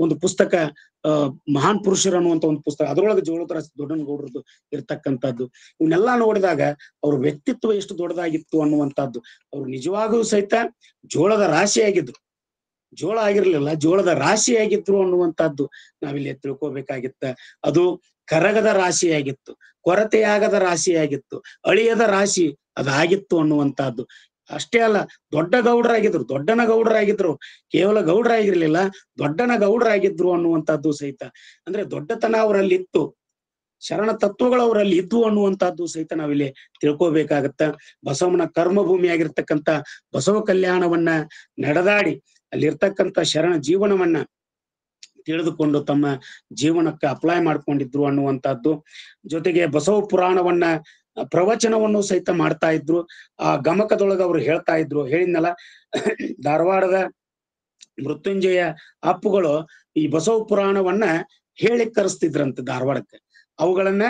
[SPEAKER 1] ಒಂದು ಪುಸ್ತಕ ಮಹಾನ್ ಪುರುಷರು ಅನ್ನುವಂತ ಒಂದು ಪುಸ್ತಕ, ಅದರೊಳಗೆ ಜೋಳದ ರಾಶಿ ದೊಡ್ಡನಗೌಡರದ್ದು ಇರ್ತಕ್ಕಂಥದ್ದು. ಇವನ್ನೆಲ್ಲಾ ನೋಡಿದಾಗ ಅವ್ರ ವ್ಯಕ್ತಿತ್ವ ಎಷ್ಟು ದೊಡ್ಡದಾಗಿತ್ತು ಅನ್ನುವಂಥದ್ದು. ಅವ್ರು ನಿಜವಾಗೂ ಸಹಿತ ಜೋಳದ ರಾಶಿಯಾಗಿದ್ರು, ಜೋಳ ಆಗಿರ್ಲಿಲ್ಲ, ಜೋಳದ ರಾಶಿಯಾಗಿದ್ರು ಅನ್ನುವಂಥದ್ದು ನಾವಿಲ್ಲಿ ತಿಳ್ಕೊಬೇಕಾಗಿತ್ತ. ಅದು ಕರಗದ ರಾಶಿಯಾಗಿತ್ತು, ಕೊರತೆಯಾಗದ ರಾಶಿಯಾಗಿತ್ತು, ಅಳಿಯದ ರಾಶಿ ಅದಾಗಿತ್ತು ಅನ್ನುವಂಥದ್ದು. ಅಷ್ಟೇ ಅಲ್ಲ, ದೊಡ್ಡ ಗೌಡರಾಗಿದ್ರು, ದೊಡ್ಡನ ಗೌಡರಾಗಿದ್ರು, ಕೇವಲ ಗೌಡರಾಗಿರ್ಲಿಲ್ಲ, ದೊಡ್ಡನ ಗೌಡರಾಗಿದ್ರು ಅನ್ನುವಂಥದ್ದು ಸಹಿತ. ಅಂದ್ರೆ ದೊಡ್ಡತನ ಅವರಲ್ಲಿ ಇತ್ತು, ಶರಣ ತತ್ವಗಳು ಅವರಲ್ಲಿ ಇದ್ವು ಅನ್ನುವಂಥದ್ದು ಸಹಿತ ನಾವಿಲ್ಲಿ ತಿಳ್ಕೊಬೇಕಾಗತ್ತ. ಬಸವನ ಕರ್ಮಭೂಮಿ ಆಗಿರ್ತಕ್ಕಂಥ ಬಸವ ಕಲ್ಯಾಣವನ್ನ ನಡೆದಾಡಿ ಅಲ್ಲಿರ್ತಕ್ಕಂಥ ಶರಣ ಜೀವನವನ್ನ ತಿಳಿದುಕೊಂಡು ತಮ್ಮ ಜೀವನಕ್ಕೆ ಅಪ್ಲೈ ಮಾಡ್ಕೊಂಡಿದ್ರು ಅನ್ನುವಂಥದ್ದು. ಜೊತೆಗೆ ಬಸವ ಪುರಾಣವನ್ನ ಪ್ರವಚನವನ್ನು ಸಹಿತ ಮಾಡ್ತಾ ಇದ್ರು. ಆ ಗಮಕದೊಳಗ ಅವ್ರು ಹೇಳ್ತಾ ಇದ್ರು, ಹೇಳಿದ್ನಲ್ಲ, ಧಾರವಾಡದ ಮೃತ್ಯುಂಜಯ ಅಪ್ಪುಗಳು ಈ ಬಸವ ಪುರಾಣವನ್ನ ಹೇಳಿ ಕರೆಸ್ತಿದ್ರಂತೆ ಧಾರವಾಡಕ್ಕೆ. ಅವುಗಳನ್ನ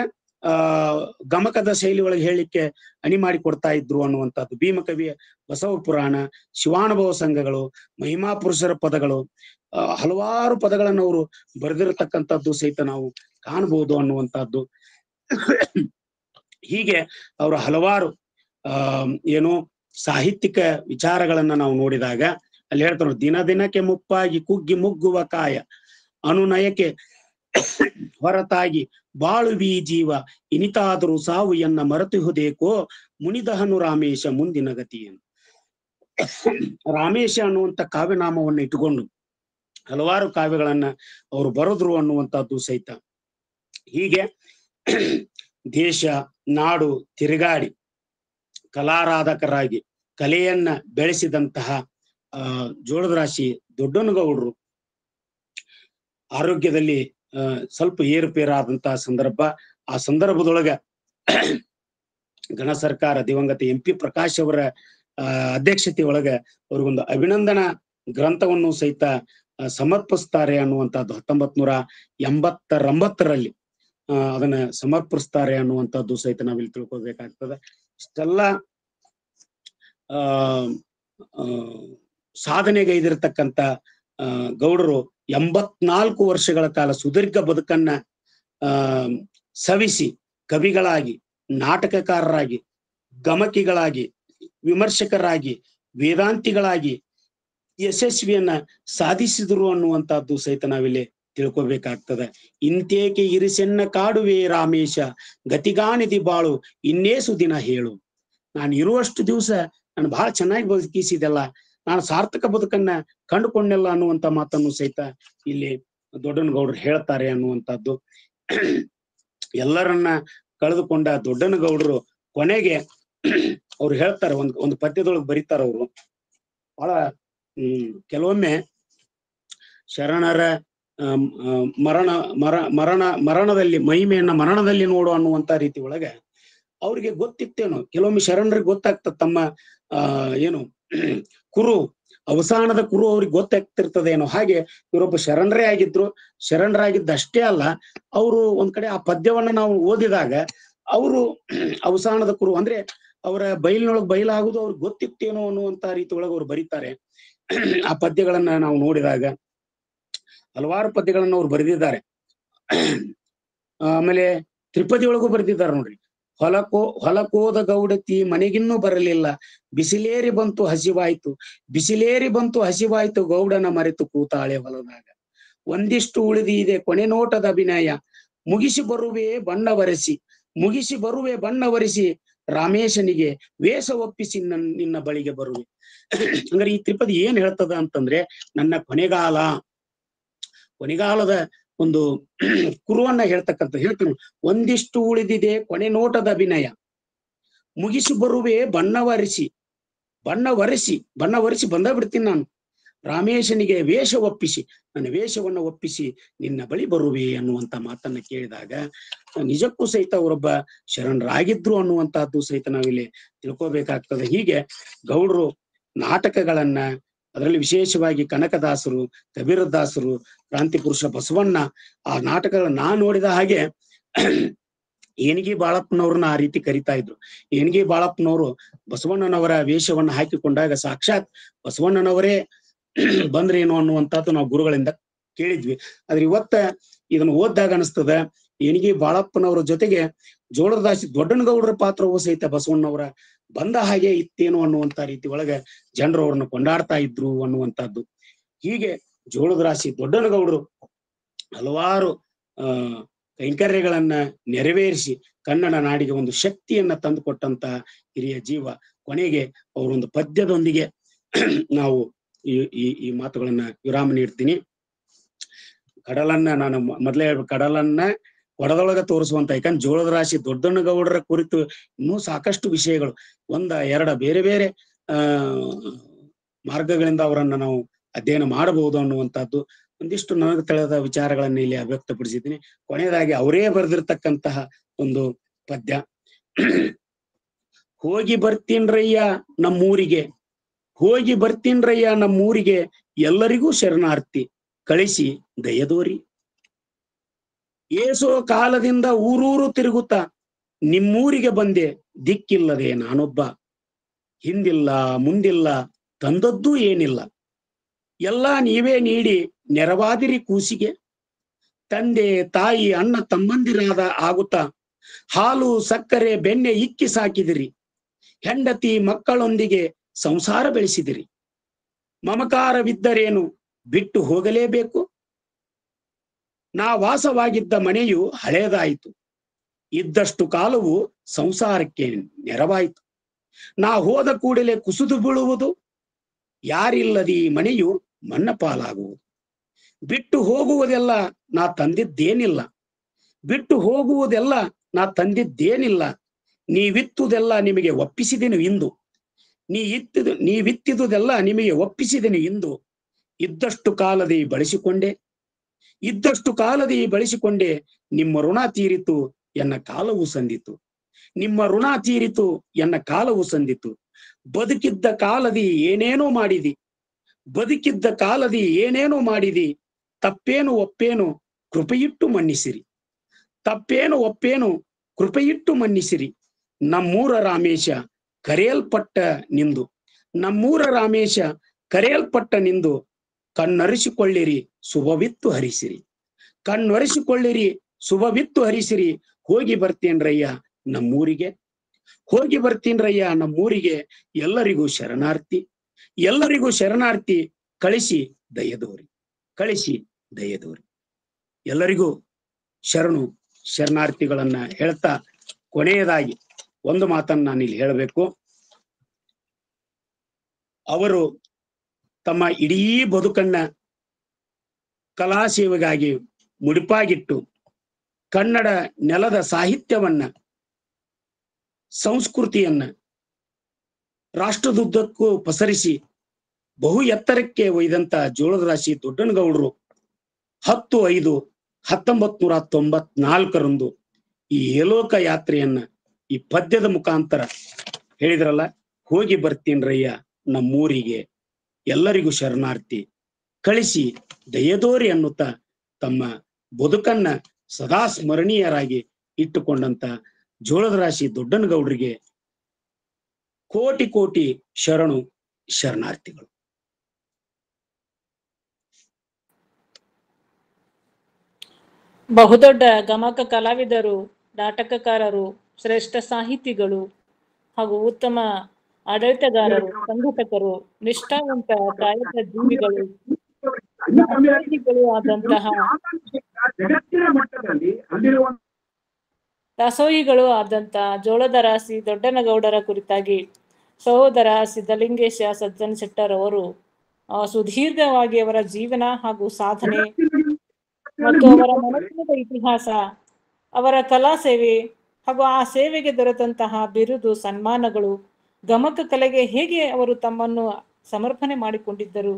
[SPEAKER 1] ಗಮಕದ ಶೈಲಿ ಒಳಗೆ ಹೇಳಿಕ್ಕೆ ಅಣಿ ಮಾಡಿ ಕೊಡ್ತಾ ಇದ್ರು ಅನ್ನುವಂಥದ್ದು. ಭೀಮಕವಿಯ ಬಸವ ಪುರಾಣ, ಶಿವಾನುಭವ ಸಂಘಗಳು, ಮಹಿಮಾ ಪುರುಷರ ಪದಗಳು, ಹಲವಾರು ಪದಗಳನ್ನು ಅವರು ಬರೆದಿರತಕ್ಕಂಥದ್ದು ಸಹಿತ ನಾವು ಕಾಣಬಹುದು ಅನ್ನುವಂಥದ್ದು. ಹೀಗೆ ಅವರು ಹಲವಾರು ಏನು ಸಾಹಿತ್ಯಿಕ ವಿಚಾರಗಳನ್ನ ನಾವು ನೋಡಿದಾಗ ಅಲ್ಲಿ ಹೇಳ್ತಾರೆ, ದಿನ ದಿನಕ್ಕೆ ಮುಪ್ಪಾಗಿ ಕುಗ್ಗಿ ಮುಗ್ಗುವ ಕಾಯ ಅನುನಯಕ್ಕೆ ಹೊರತಾಗಿ ಬಾಳುವಿ ಜೀವ ಇನಿತಾದರೂ ಸಾವು ಎನ್ನ ಮರೆತುಹುದೇಕೋ ಮುನಿದಹನು ರಾಮೇಶ ಮುಂದಿನ ಗತಿಯನ್ನು. ರಾಮೇಶ ಅನ್ನುವಂಥ ಕಾವ್ಯನಾಮವನ್ನು ಇಟ್ಟುಕೊಂಡು ಹಲವಾರು ಕಾವ್ಯಗಳನ್ನ ಅವರು ಬರೆದ್ರು ಅನ್ನುವಂಥದ್ದು ಸಹಿತ. ಹೀಗೆ ದೇಶ ನಾಡು ತಿರುಗಾಡಿ ಕಲಾರಾಧಕರಾಗಿ ಕಲೆಯನ್ನ ಬೆಳೆಸಿದಂತಹ ಜೋಳದ ರಾಶಿ ದೊಡ್ಡನಗೌಡರು ಆರೋಗ್ಯದಲ್ಲಿ ಸ್ವಲ್ಪ ಏರುಪೇರಾದಂತಹ ಸಂದರ್ಭ. ಆ ಸಂದರ್ಭದೊಳಗ ಗಣ ಸರ್ಕಾರ ದಿವಂಗತ MP ಪ್ರಕಾಶ್ ಅವರ ಅಧ್ಯಕ್ಷತೆ ಒಳಗ ಅವ್ರಿಗೊಂದು ಅಭಿನಂದನಾ ಗ್ರಂಥವನ್ನು ಸಹಿತ ಸಮರ್ಪಿಸ್ತಾರೆ ಅನ್ನುವಂಥದ್ದು 1989ರಲ್ಲಿ ಅದನ್ನ ಸಮರ್ಪಿಸ್ತಾರೆ ಅನ್ನುವಂಥದ್ದು ಸಹಿತ ನಾವಿಲ್ಲಿ ತಿಳ್ಕೊಬೇಕಾಗ್ತದೆ. ಇಷ್ಟೆಲ್ಲ ಸಾಧನೆಗೈದಿರತಕ್ಕಂತ ಗೌಡರು 84 ವರ್ಷಗಳ ಕಾಲ ಸುದೀರ್ಘ ಬದುಕನ್ನ ಸವಿಸಿ ಕವಿಗಳಾಗಿ, ನಾಟಕಕಾರರಾಗಿ, ಗಮಕಿಗಳಾಗಿ, ವಿಮರ್ಶಕರಾಗಿ, ವೇದಾಂತಿಗಳಾಗಿ ಯಶಸ್ವಿಯನ್ನ ಸಾಧಿಸಿದ್ರು ಅನ್ನುವಂಥದ್ದು ಸಹಿತ ನಾವಿಲ್ಲಿ ತಿಳ್ಕೊಬೇಕಾಗ್ತದೆ. ಇಂತೇಕೆ ಇರಿಸೆನ್ನ ಕಾಡುವೆ ರಾಮೇಶ ಗತಿಗಾನಿದಿ ಬಾಳು ಇನ್ನೇಸು ದಿನ ಹೇಳು. ನಾನು ಇರುವಷ್ಟು ದಿವಸ ನಾನು ಬಹಳ ಚೆನ್ನಾಗಿ ಬದುಕಿಸಿದೆಲ್ಲ, ನಾನು ಸಾರ್ಥಕ ಬದುಕನ್ನ ಕಂಡುಕೊಂಡೆಲ್ಲ ಅನ್ನುವಂತ ಮಾತನ್ನು ಸಹಿತ ಇಲ್ಲಿ ದೊಡ್ಡನಗೌಡರು ಹೇಳ್ತಾರೆ ಅನ್ನುವಂಥದ್ದು. ಎಲ್ಲರನ್ನ ಕಳೆದುಕೊಂಡ ದೊಡ್ಡನಗೌಡರು ಕೊನೆಗೆ ಅವ್ರು ಹೇಳ್ತಾರೆ, ಒಂದು ಪದ್ಯದೊಳಗೆ ಬರೀತಾರ ಅವರು. ಬಹಳ ಕೆಲವೊಮ್ಮೆ ಶರಣರ ಮರಣದಲ್ಲಿ ಮಹಿಮೆಯನ್ನ ಮರಣದಲ್ಲಿ ನೋಡು ಅನ್ನುವಂತ ರೀತಿ ಒಳಗೆ ಅವ್ರಿಗೆ ಗೊತ್ತಿತ್ತೇನೋ, ಕೆಲವೊಮ್ಮೆ ಶರಣರಿಗೆ ಗೊತ್ತಾಗ್ತದ ತಮ್ಮ ಏನು ಕುರು ಅವಸಾನದ ಕುರು ಅವ್ರಿಗೆ ಗೊತ್ತಾಗ್ತಿರ್ತದೇನೋ. ಹಾಗೆ ಇವರೊಬ್ಬ ಶರಣರೇ ಆಗಿದ್ರು. ಶರಣರಾಗಿದ್ದಷ್ಟೇ ಅಲ್ಲ, ಅವರು ಒಂದ್ ಕಡೆ ಆ ಪದ್ಯವನ್ನ ನಾವು ಓದಿದಾಗ ಅವರು ಅವಸಾನದ ಕುರು ಅಂದ್ರೆ ಅವರ ಬಯಲಿನೊಳಗೆ ಬಯಲಾಗುವುದು ಅವ್ರಿಗೆ ಗೊತ್ತಿತ್ತೇನೋ ಅನ್ನುವಂತ ರೀತಿ ಒಳಗೆ ಅವ್ರು ಬರೀತಾರೆ. ಆ ಪದ್ಯಗಳನ್ನ ನಾವು ನೋಡಿದಾಗ ಹಲವಾರು ಪದ್ಯಗಳನ್ನ ಅವ್ರು ಬರೆದಿದ್ದಾರೆ. ಆಮೇಲೆ ತ್ರಿಪದಿ ಒಳಗೂ ಬರೆದಿದ್ದಾರೆ ನೋಡ್ರಿ. ಹೊಲಕೋದ ಗೌಡತಿ ಮನೆಗಿನ್ನೂ ಬರಲಿಲ್ಲ, ಬಿಸಿಲೇರಿ ಬಂತು ಹಸಿವಾಯ್ತು, ಬಿಸಿಲೇರಿ ಬಂತು ಹಸಿವಾಯ್ತು, ಗೌಡನ ಮರೆತು ಕೂತಾಳೆ ಹೊಲದಾಗ. ಒಂದಿಷ್ಟು ಉಳಿದಿದೆ ಕೊನೆ ನೋಟದ ಅಭಿನಯ, ಮುಗಿಸಿ ಬರುವೆ ಬಣ್ಣ ವರಿಸಿ ರಾಮೇಶನಿಗೆ ವೇಷ ಒಪ್ಪಿಸಿ ನಿನ್ನ ಬಳಿಗೆ ಬರುವೆ. ಅಂದ್ರೆ ಈ ತ್ರಿಪದಿ ಏನ್ ಹೇಳ್ತದ ಅಂತಂದ್ರೆ, ನನ್ನ ಕೊನೆಗಾಲದ ಒಂದು ಕುರುವನ್ನ ಹೇಳ್ತೀನಿ. ಒಂದಿಷ್ಟು ಉಳಿದಿದೆ ಕೊನೆ ನೋಟದ ಅಭಿನಯ, ಮುಗಿಸಿ ಬರುವೆ ಬಣ್ಣ ವರಿಸಿ ಬಂದ ಬಿಡ್ತೀನಿ ನಾನು. ರಾಮೇಶನಿಗೆ ನನ್ನ ವೇಷವನ್ನ ಒಪ್ಪಿಸಿ ನಿನ್ನ ಬಳಿ ಬರುವೆ ಅನ್ನುವಂತ ಮಾತನ್ನ ಕೇಳಿದಾಗ ನಿಜಕ್ಕೂ ಸಹಿತ ಅವರೊಬ್ಬ ಶರಣರಾಗಿದ್ರು ಅನ್ನುವಂತಹದ್ದು ಸಹಿತ ನಾವಿಲ್ಲಿ ತಿಳ್ಕೋಬೇಕಾಗ್ತದೆ. ಹೀಗೆ ಗೌಡರು ನಾಟಕಗಳನ್ನ, ಅದರಲ್ಲಿ ವಿಶೇಷವಾಗಿ ಕನಕದಾಸರು, ಕಬೀರದಾಸರು, ಕ್ರಾಂತಿ ಪುರುಷ ಬಸವಣ್ಣ, ಆ ನಾಟಕಗಳನ್ನ ನಾ ನೋಡಿದ ಹಾಗೆ ಏನಿಗೆ ಬಾಳಪ್ಪನವ್ರನ್ನ ಆ ರೀತಿ ಕರಿತಾ ಇದ್ರು. ಏನಿಗೆ ಬಾಳಪ್ಪನವರು ಬಸವಣ್ಣನವರ ವೇಷವನ್ನ ಹಾಕಿಕೊಂಡಾಗ ಸಾಕ್ಷಾತ್ ಬಸವಣ್ಣನವರೇ ಬಂದ್ರೇನು ಅನ್ನುವಂಥದ್ದು ನಾವು ಗುರುಗಳಿಂದ ಕೇಳಿದ್ವಿ. ಆದ್ರೆ ಇವತ್ತ ಇದನ್ನ ಓದ್ದಾಗ ಅನಿಸ್ತದ, ಏನಿಗೆ ಬಾಳಪ್ಪನವರ ಜೊತೆಗೆ ಜೋಳದಾಸಿ ದೊಡ್ಡನಗೌಡರ ಪಾತ್ರವೂ ಸಹಿತ ಬಸವಣ್ಣವರ ಬಂದ ಹಾಗೆ ಇತ್ತೇನು ಅನ್ನುವಂತ ರೀತಿ ಒಳಗೆ ಜನರು ಅವ್ರನ್ನ ಕೊಂಡಾಡ್ತಾ ಇದ್ರು ಅನ್ನುವಂಥದ್ದು. ಹೀಗೆ ಜೋಳದರಾಶಿ ದೊಡ್ಡನಗೌಡರು ಹಲವಾರು ಕೈಂಕರ್ಯಗಳನ್ನ ನೆರವೇರಿಸಿ ಕನ್ನಡ ನಾಡಿಗೆ ಒಂದು ಶಕ್ತಿಯನ್ನ ತಂದುಕೊಟ್ಟಂತ ಹಿರಿಯ ಜೀವ. ಕೊನೆಗೆ ಅವರೊಂದು ಪದ್ಯದೊಂದಿಗೆ ನಾವು ಈ ಮಾತುಗಳನ್ನ ವಿರಾಮ ನೀಡ್ತೀನಿ. ಕಡಲನ್ನ ನಾನು ಮೊದಲೇ ಕಡಲನ್ನ ಕೊಡದೊಳಗ ತೋರಿಸುವಂತ, ಯಾಕಂದ್ರೆ ಜೋಳದರಾಶಿ ದೊಡ್ಡನಗೌಡರ ಕುರಿತು ಇನ್ನೂ ಸಾಕಷ್ಟು ವಿಷಯಗಳು, ಎರಡು ಬೇರೆ ಬೇರೆ ಮಾರ್ಗಗಳಿಂದ ಅವರನ್ನ ನಾವು ಅಧ್ಯಯನ ಮಾಡಬಹುದು ಅನ್ನುವಂಥದ್ದು ಒಂದಿಷ್ಟು ನನಗೆ ತಿಳಿದ ವಿಚಾರಗಳನ್ನ ಇಲ್ಲಿ ವ್ಯಕ್ತಪಡಿಸಿದ್ದೀನಿ. ಕೊನೆಯದಾಗಿ ಅವರೇ ಬರೆದಿರ್ತಕ್ಕಂತಹ ಒಂದು ಪದ್ಯ, ಹೋಗಿ ಬರ್ತೀನ್ರಯ್ಯ ನಮ್ಮೂರಿಗೆ ಎಲ್ಲರಿಗೂ ಶರಣಾರ್ಥಿ ಕಳಿಸಿ ದಯದೋರಿ. ಏಸೋ ಕಾಲದಿಂದ ಊರೂರು ತಿರುಗುತ್ತಾ ನಿಮ್ಮೂರಿಗೆ ಬಂದೆ ದಿಕ್ಕಿಲ್ಲದೆ ನಾನೊಬ್ಬ, ಹಿಂದಿಲ್ಲ ಮುಂದಿಲ್ಲ ತಂದದ್ದೂ ಏನಿಲ್ಲ, ಎಲ್ಲ ನೀವೇ ನೀಡಿ ನೆರವಾದಿರಿ ಕೂಸಿಗೆ. ತಂದೆ ತಾಯಿ ಅಣ್ಣ ತಮ್ಮಂದಿರಾದ ಆಗುತ್ತಾ ಹಾಲು ಸಕ್ಕರೆ ಬೆಣ್ಣೆ ಇಕ್ಕಿ ಸಾಕಿದಿರಿ, ಹೆಂಡತಿ ಮಕ್ಕಳೊಂದಿಗೆ ಸಂಸಾರ ಬೆಳೆಸಿದಿರಿ. ಮಮಕಾರವಿದ್ದರೇನು ಬಿಟ್ಟು ಹೋಗಲೇಬೇಕು, ನಾ ವಾಸವಾಗಿದ್ದ ಮನೆಯು ಹಳೇದಾಯಿತು, ಇದ್ದಷ್ಟು ಕಾಲವು ಸಂಸಾರಕ್ಕೆ ನೆರವಾಯಿತು. ನಾ ಹೋದ ಕೂಡಲೇ ಕುಸಿದು ಬೀಳುವುದು, ಯಾರಿಲ್ಲದಿ ಮನೆಯು ಮಣ್ಣ ಪಾಲಾಗುವುದು. ಬಿಟ್ಟು ಹೋಗುವುದೆಲ್ಲ ನಾ ತಂದಿದ್ದೇನಿಲ್ಲ, ನೀವಿತ್ತುದೆಲ್ಲ ನಿಮಗೆ ಒಪ್ಪಿಸಿದೆನು ಇಂದು, ನೀವಿತ್ತಿದುದೆಲ್ಲ ನಿಮಗೆ ಒಪ್ಪಿಸಿದೆನು ಇಂದು. ಇದ್ದಷ್ಟು ಕಾಲದಿ ಬಳಸಿಕೊಂಡೆ ನಿಮ್ಮ ಋಣ ತೀರಿತು ಎನ್ನ ಕಾಲವು ಸಂದಿತು. ಬದುಕಿದ್ದ ಕಾಲದಿ ಏನೇನೋ ಮಾಡಿದಿ, ತಪ್ಪೇನು ಒಪ್ಪೇನು ಕೃಪೆಯಿಟ್ಟು ಮನ್ನಿಸಿರಿ. ನಮ್ಮೂರ ರಾಮೇಶ ಕರೆಯಲ್ಪಟ್ಟ ನಿಂದು ಕಣ್ಣರಿಸಿಕೊಳ್ಳಿರಿ ಶುಭವಿತ್ತು ಹರಿಸಿರಿ. ಹೋಗಿ ಬರ್ತೇನ್ರಯ್ಯ ನಮ್ಮೂರಿಗೆ ಎಲ್ಲರಿಗೂ ಶರಣಾರ್ಥಿ ಕಳಿಸಿ ದಯದೋರಿ. ಎಲ್ಲರಿಗೂ ಶರಣಾರ್ಥಿಗಳನ್ನ ಹೇಳ್ತಾ ಕೊನೆಯದಾಗಿ ಒಂದು ಮಾತನ್ನ ನಾನಿಲ್ಲಿ ಹೇಳಬೇಕು. ಅವರು ತಮ್ಮ ಇಡೀ ಬದುಕನ್ನ ಕಲಾ ಸೇವೆಗಾಗಿ ಮುಡಿಪಾಗಿಟ್ಟು ಕನ್ನಡ ನೆಲದ ಸಾಹಿತ್ಯವನ್ನ, ಸಂಸ್ಕೃತಿಯನ್ನ ರಾಷ್ಟ್ರದುದ್ದಕ್ಕೂ ಪಸರಿಸಿ ಬಹು ಎತ್ತರಕ್ಕೆ ಒಯ್ದಂತ ಜೋಳದರಾಶಿ ದೊಡ್ಡನಗೌಡರು 10/5/1994 ಈ ಏಲೋಕ ಯಾತ್ರೆಯನ್ನ ಈ ಪದ್ಯದ ಮುಖಾಂತರ ಹೇಳಿದ್ರಲ್ಲ, ಹೋಗಿ ಬರ್ತೀನ್ರಯ್ಯ ನಮ್ಮೂರಿಗೆ ಎಲ್ಲರಿಗೂ ಶರಣಾರ್ಥಿ ಕಳಿಸಿ ದಯದೋರಿ ಅನ್ನುತ್ತಾ ತಮ್ಮ ಬದುಕನ್ನ ಸದಾ ಸ್ಮರಣೀಯರಾಗಿ ಇಟ್ಟುಕೊಂಡಂತ ಜೋಳದರಾಶಿ ದೊಡ್ಡನಗೌಡರಿಗೆ ಕೋಟಿ ಶರಣಾರ್ಥಿಗಳು.
[SPEAKER 2] ಬಹುದೊಡ್ಡ ಗಮಕ ಕಲಾವಿದರು, ನಾಟಕಕಾರರು, ಶ್ರೇಷ್ಠ ಸಾಹಿತಿಗಳು ಹಾಗೂ ಉತ್ತಮ ಆಡಳಿತಗಾರರು, ಸಂಘಟಕರು, ನಿಷ್ಠಾವಂತ ಕಾಯಕ ಜೀವಿಗಳು, ದಾಸೋಹಿಗಳು ಆದಂತಹ
[SPEAKER 1] ಜಗತ್ತಿನ ಮಟ್ಟದಲ್ಲಿ ಅಲ್ಲಿರುವ
[SPEAKER 2] ದಾಸೋಹಿಗಳು ಆದಂತಹ ಜೋಳದ ರಾಶಿ ದೊಡ್ಡನಗೌಡರ ಕುರಿತಾಗಿ ಸಹೋದರ ಸಿದ್ಧಲಿಂಗೇಶ ಸಜ್ಜನ್ ಶೆಟ್ಟರ್ ಅವರು ಸುದೀರ್ಘವಾಗಿ ಅವರ ಜೀವನ ಹಾಗೂ ಸಾಧನೆ ಮತ್ತು ಅವರ ಮನಸ್ಸಿನ ಇತಿಹಾಸ, ಅವರ ಕಲಾ ಸೇವೆ ಹಾಗೂ ಆ ಸೇವೆಗೆ ದೊರೆತಂತಹ ಬಿರುದು, ಸನ್ಮಾನಗಳು, ಗಮಕ ಕಲೆಗೆ ಹೇಗೆ ಅವರು ತಮ್ಮನ್ನು ಸಮರ್ಪಣೆ ಮಾಡಿಕೊಂಡಿದ್ದರು,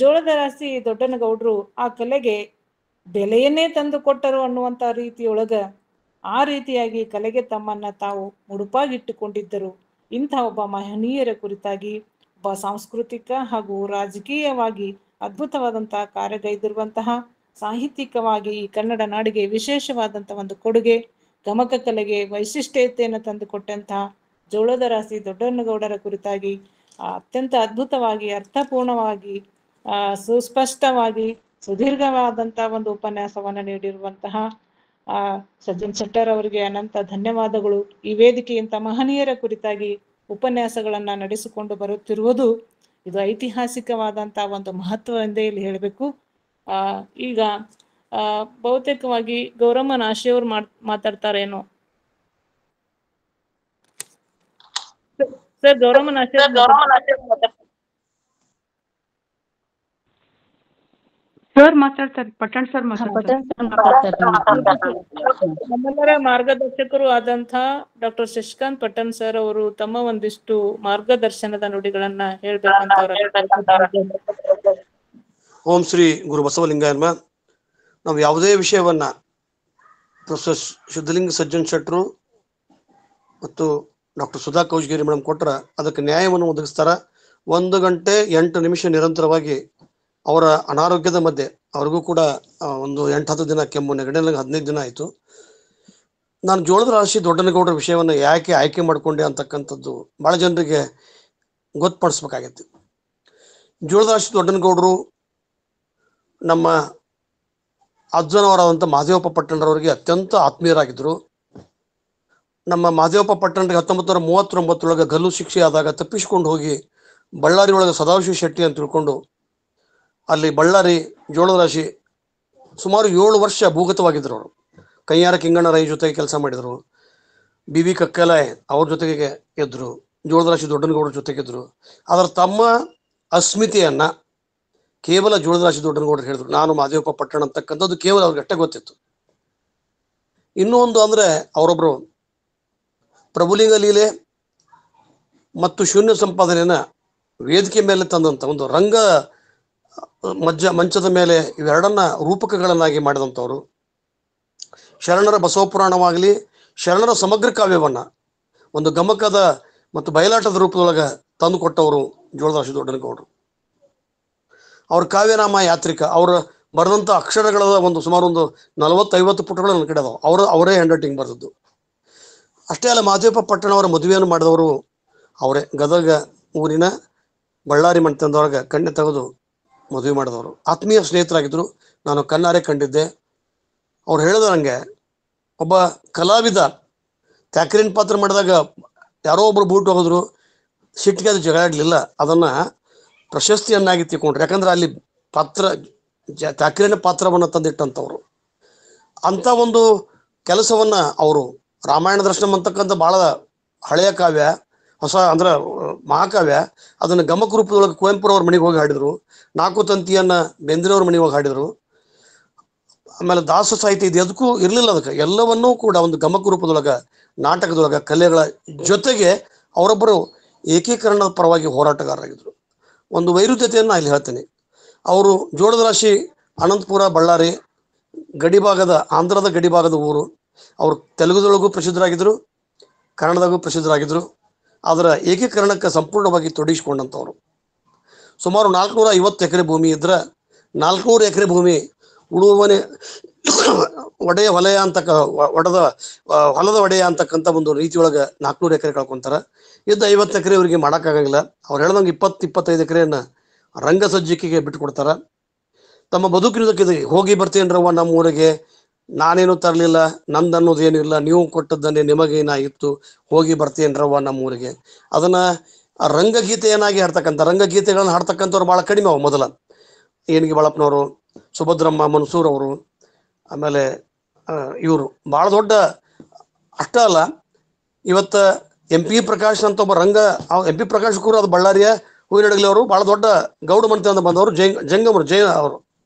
[SPEAKER 2] ಜೋಳದ ರಾಶಿ ದೊಡ್ಡನಗೌಡರು ಆ ಕಲೆಗೆ ಬೆಲೆಯನ್ನೇ ತಂದು ಕೊಟ್ಟರು ಅನ್ನುವಂಥ ರೀತಿಯೊಳಗ ಆ ರೀತಿಯಾಗಿ ಕಲೆಗೆ ತಮ್ಮನ್ನ ತಾವು ಮುಡುಪಾಗಿಟ್ಟುಕೊಂಡಿದ್ದರು. ಇಂಥ ಒಬ್ಬ ಮಹನೀಯರ ಕುರಿತಾಗಿ ಒಬ್ಬ ಸಾಂಸ್ಕೃತಿಕ ಹಾಗೂ ರಾಜಕೀಯವಾಗಿ ಅದ್ಭುತವಾದಂತಹ ಕಾರ್ಯಗೈದಿರುವಂತಹ, ಸಾಹಿತ್ಯಿಕವಾಗಿ ಈ ಕನ್ನಡ ನಾಡಿಗೆ ವಿಶೇಷವಾದಂತಹ ಒಂದು ಕೊಡುಗೆ, ಗಮಕ ಕಲೆಗೆ ವೈಶಿಷ್ಟ್ಯತೆಯನ್ನು ತಂದುಕೊಟ್ಟಂತಹ ಜೋಳದ ರಾಶಿ ದೊಡ್ಡನಗೌಡರ ಕುರಿತಾಗಿ ಅತ್ಯಂತ ಅದ್ಭುತವಾಗಿ, ಅರ್ಥಪೂರ್ಣವಾಗಿ, ಸುಸ್ಪಷ್ಟವಾಗಿ, ಸುದೀರ್ಘವಾದಂತಹ ಒಂದು ಉಪನ್ಯಾಸವನ್ನು ನೀಡಿರುವಂತಹ ಸಜ್ಜನ್ ಶೆಟ್ಟರ್ ಅವರಿಗೆ ಅನಂತ ಧನ್ಯವಾದಗಳು. ಈ ವೇದಿಕೆಯಿಂದ ಮಹನೀಯರ ಕುರಿತಾಗಿ ಉಪನ್ಯಾಸಗಳನ್ನ ನಡೆಸಿಕೊಂಡು ಬರುತ್ತಿರುವುದು ಇದು ಐತಿಹಾಸಿಕವಾದಂತಹ ಒಂದು ಮಹತ್ವ ಎಂದೇ ಇಲ್ಲಿ ಹೇಳಬೇಕು. ಈಗ ಬಹುತೇಕವಾಗಿ ಗೌರಮ್ಮ ನಾಶಿಯವರು ಮಾತಾಡ್ತಾರೇನೋ. ಸರ್, ಗೌರಮ್ಮ ನಾಶಿಯವರು
[SPEAKER 5] ಸರ್ ಮಾತಾಡ್ತಾರೆ, ಪಟ್ಟಣ್ ಸರ್ ಮಾತಾಡ್ತಾರೆ.
[SPEAKER 2] ನಮ್ಮೆಲ್ಲರ ಮಾರ್ಗದರ್ಶಕರು ಆದಂತ ಡಾಕ್ಟರ್ ಶಶಿಕಾಂತ್ ಪಟ್ಟಣ್ ಸರ್ ಅವರು ತಮ್ಮ ಒಂದಿಷ್ಟು ಮಾರ್ಗದರ್ಶನದ ನುಡಿಗಳನ್ನ ಹೇಳ್ಬೇಕಂತ.
[SPEAKER 6] ಓಂ ಶ್ರೀ ಗುರು ಬಸವಲಿಂಗಾಯನ್ಮ. ನಾವು ಯಾವುದೇ ವಿಷಯವನ್ನ ಪ್ರೊಫೆಸರ್ ಸಿದ್ಧಲಿಂಗ ಸಜ್ಜನ್ ಶೆಟ್ರು ಮತ್ತು ಡಾಕ್ಟರ್ ಸುಧಾ ಕೌಜಗಿರಿ ಮೇಡಮ್ ಕೊಟ್ರ ಅದಕ್ಕೆ ನ್ಯಾಯವನ್ನು ಒದಗಿಸ್ತಾರ. 1 ಗಂಟೆ 8 ನಿಮಿಷ ನಿರಂತರವಾಗಿ ಅವರ ಅನಾರೋಗ್ಯದ ಮಧ್ಯೆ ಅವ್ರಿಗೂ ಕೂಡ ಒಂದು 8-10 ದಿನ ಕೆಮ್ಮು, ನೆಗಡಿ 15 ದಿನ ಆಯಿತು. ನಾನು ಜೋಳದ ರಾಶಿ ದೊಡ್ಡನಗೌಡರ ವಿಷಯವನ್ನು ಯಾಕೆ ಆಯ್ಕೆ ಮಾಡಿಕೊಂಡೆ ಅಂತಕ್ಕಂಥದ್ದು ಭಾಳ ಜನರಿಗೆ ಗೊತ್ತುಪಡಿಸ್ಬೇಕಾಗೈತಿ. ಜೋಳದ ರಾಶಿ ದೊಡ್ಡನಗೌಡರು ನಮ್ಮ ಅಜ್ಜನವರಾದಂಥ ಮಹದೇವಪ್ಪ ಪಟ್ಟಣರವರಿಗೆ ಅತ್ಯಂತ ಆತ್ಮೀಯರಾಗಿದ್ದರು. ನಮ್ಮ ಮಹದೇವಪ್ಪ ಪಟ್ಟಣರಿಗೆ 1939 ಗಲ್ಲು ಶಿಕ್ಷೆ ಆದಾಗ ತಪ್ಪಿಸಿಕೊಂಡು ಹೋಗಿ ಬಳ್ಳಾರಿ ಒಳಗೆ ಸದಾಶಿವ ಶೆಟ್ಟಿ ಅಂತ ತಿಳ್ಕೊಂಡು ಅಲ್ಲಿ ಬಳ್ಳಾರಿ ಜೋಳದ ರಾಶಿ ಸುಮಾರು 7 ವರ್ಷ ಭೂಗತವಾಗಿದ್ದರು. ಅವರು ಕೈಯಾರ ಕಿಂಗಣ್ಣ ರೈ ಜೊತೆಗೆ ಕೆಲಸ ಮಾಡಿದರು. BV ಕಕ್ಕಲಾಯ್ ಅವ್ರ ಜೊತೆಗೆ ಇದ್ರು, ಜೋಳದ ರಾಶಿ ದೊಡ್ಡನಗೌಡರ ಜೊತೆಗಿದ್ರು. ಅದರ ತಮ್ಮ ಅಸ್ಮಿತೆಯನ್ನ ಕೇವಲ ಜೋಳದ ರಾಶಿ ದೊಡ್ಡನಗೌಡರು ಹೇಳಿದ್ರು. ನಾನು ಮಹದೇವಪ್ಪ ಪಟ್ಟಣ ಅಂತಕ್ಕಂಥದ್ದು ಕೇವಲ ಅವ್ರಿಗೆ ಅಷ್ಟೇ ಗೊತ್ತಿತ್ತು. ಇನ್ನೊಂದು ಅಂದ್ರೆ ಅವರೊಬ್ರು ಪ್ರಭುಲಿಂಗ ಲೀಲೆ ಮತ್ತು ಶೂನ್ಯ ಸಂಪಾದನೆಯನ್ನ ವೇದಿಕೆ ಮೇಲೆ ತಂದಂತ ಒಂದು ರಂಗ ಮಂಚದ ಮೇಲೆ ಇವೆರಡನ್ನ ರೂಪಕಗಳನ್ನಾಗಿ ಮಾಡಿದಂಥವ್ರು. ಶರಣರ ಬಸವಪುರಾಣವಾಗಲಿ, ಶರಣರ ಸಮಗ್ರ ಕಾವ್ಯವನ್ನ ಒಂದು ಗಮಕದ ಮತ್ತು ಬಯಲಾಟದ ರೂಪದೊಳಗೆ ತಂದು ಕೊಟ್ಟವರು ಜೋಳದ ರಾಶಿ ದೊಡ್ಡನಗೌಡರು. ಅವ್ರ ಕಾವ್ಯನಾಮ ಯಾತ್ರಿಕ, ಅವ್ರ ಬರೆದಂಥ ಅಕ್ಷರಗಳ ಸುಮಾರು 40-50 ಪುಟಗಳು ನನ್ನ ಕಡೆ ಅದಾವ. ಅವರೇ ಹ್ಯಾಂಡ್ ರೈಟಿಂಗ್ ಬರೆದದ್ದು. ಅಷ್ಟೇ ಅಲ್ಲ, ಮಹದೇವಪ್ಪ ಪಟ್ಟಣ ಅವರ ಮದುವೆಯನ್ನು ಮಾಡಿದವರು ಅವರೇ. ಗದಗ ಊರಿನ ಬಳ್ಳಾರಿ ಮನೆತನದೊಳಗೆ ಕಣ್ಣೆ ತೆಗೆದು ಮದುವೆ ಮಾಡಿದವರು. ಆತ್ಮೀಯ ಸ್ನೇಹಿತರಾಗಿದ್ದರು. ನಾನು ಕಣ್ಣಾರೆ ಕಂಡಿದ್ದೆ. ಅವ್ರು ಹೇಳಿದ ನನಗೆ, ಒಬ್ಬ ಕಲಾವಿದ ತ್ಯಾಕರಿನ ಪಾತ್ರ ಮಾಡಿದಾಗ ಯಾರೋ ಒಬ್ರು ಬೂಟ್ ಹೋಗಿದ್ರು, ಸಿಟ್ಟಿಗೆ ಅದು ಜಗಳಾಡಲಿಲ್ಲ, ಅದನ್ನ ಪ್ರಶಸ್ತಿಯನ್ನಾಗಿ ತಿಳ್ಕೊಂಡ್ರು. ಯಾಕಂದ್ರೆ ಅಲ್ಲಿ ತ್ಯಾಕರಿನ ಪಾತ್ರವನ್ನು ತಂದಿಟ್ಟಂಥವ್ರು. ಅಂಥ ಒಂದು ಕೆಲಸವನ್ನ ಅವರು ರಾಮಾಯಣ ದರ್ಶನಂ ಅಂತಕ್ಕಂಥ ಬಹಳ ಹಳೆಯ ಕಾವ್ಯ, ಹೊಸ ಅಂದ್ರೆ ಮಹಾಕಾವ್ಯ, ಅದನ್ನು ಗಮಕ ರೂಪದೊಳಗೆ ಕುವೆಂಪುರವ್ರ ಮನೆಗೆ ಹೋಗಿ ಹಾಡಿದ್ರು. 4 ತಂತಿಯನ್ನ ಬೇಂದ್ರೆಯವ್ರ ಮನೆಗೆ ಹೋಗಿ ಹಾಡಿದ್ರು. ಆಮೇಲೆ ದಾಸ ಸಾಹಿತ್ಯ ಇದು ಅದಕ್ಕೂ ಇರಲಿಲ್ಲ. ಅದಕ್ಕೆ ಎಲ್ಲವನ್ನೂ ಕೂಡ ಒಂದು ಗಮಕ ರೂಪದೊಳಗ, ನಾಟಕದೊಳಗ, ಕಲೆಗಳ ಜೊತೆಗೆ ಅವರೊಬ್ಬರು ಏಕೀಕರಣದ ಪರವಾಗಿ ಹೋರಾಟಗಾರರಾಗಿದ್ರು. ಒಂದು ವೈರುಧ್ಯತೆಯನ್ನು ಇಲ್ಲಿ ಹೇಳ್ತೀನಿ. ಅವರು ಜೋಳದ ರಾಶಿ ಅನಂತಪುರ ಬಳ್ಳಾರಿ ಗಡಿಭಾಗದ, ಆಂಧ್ರದ ಗಡಿಭಾಗದ ಊರು. ಅವರು ತೆಲುಗುದೊಳಗೂ ಪ್ರಸಿದ್ಧರಾಗಿದ್ರು, ಕನ್ನಡದಾಗೂ ಪ್ರಸಿದ್ಧರಾಗಿದ್ರು. ಅದರ ಏಕೀಕರಣಕ್ಕೆ ಸಂಪೂರ್ಣವಾಗಿ ತೊಡಗಿಸಿಕೊಂಡಂಥವ್ರು. ಸುಮಾರು 450 ಎಕರೆ ಭೂಮಿ ಇದ್ರೆ 400 ಎಕರೆ ಭೂಮಿ ಉಳುವನೆ ಒಡೆಯ ವಲಯ ಅಂತಕ್ಕ ಹೊಲದ ಒಡೆಯ ಅಂತಕ್ಕಂಥ ಒಂದು ರೀತಿಯೊಳಗೆ 400 ಎಕರೆ ಕಳ್ಕೊಂತಾರ. ಇದ್ದ 50 ಎಕರೆ ಇವರಿಗೆ ಮಾಡೋಕ್ಕಾಗಂಗಿಲ್ಲ. ಅವ್ರು ಹೇಳ್ದಂಗೆ 20-25 ಎಕರೆಯನ್ನ ರಂಗ ಸಜ್ಜಿಕೆಗೆ ಬಿಟ್ಟು ಕೊಡ್ತಾರ. ತಮ್ಮ ಬದುಕಿನದಕ್ಕೆ ಹೋಗಿ ಬರ್ತೀನ್ರವ್ವ ನಮ್ಮ ಊರಿಗೆ, ನಾನೇನು ತರಲಿಲ್ಲ, ನಂದು ಅನ್ನೋದು ಏನೂ ಇಲ್ಲ, ನೀವು ಕೊಟ್ಟದ್ದನ್ನೇ ನಿಮಗೇನಾಗಿತ್ತು, ಹೋಗಿ ಬರ್ತೀನ್ರವ್ವ ನಮ್ಮ ಊರಿಗೆ. ಅದನ್ನ ರಂಗಗೀತೆಯನ್ನಾಗಿ ಹಾಡ್ತಕ್ಕಂಥ, ರಂಗಗೀತೆಗಳನ್ನ ಹಾಡ್ತಕ್ಕಂಥವ್ರು ಭಾಳ ಕಡಿಮೆ ಅವ ಮೊದಲ. ಏನಿಗೆ ಬಾಳಪ್ಪನವರು, ಸುಭದ್ರಮ್ಮ ಮನ್ಸೂರ್ ಅವರು, ಆಮೇಲೆ ಇವರು ಭಾಳ ದೊಡ್ಡ ಅಷ್ಟ ಅಲ್ಲ. ಇವತ್ತ MP ಪ್ರಕಾಶ್ ಅಂತ ಒಬ್ಬ MP ಪ್ರಕಾಶ್ ಕೂಡ ಅದು ಬಳ್ಳಾರಿಯ ಹೂವಿನಡಗಲಿ ಅವರು ಭಾಳ ದೊಡ್ಡ ಗೌಡ ಮಂತ್ರಿ ಅಂತ ಬಂದವರು, ಜಂಗಮರು ಅವರು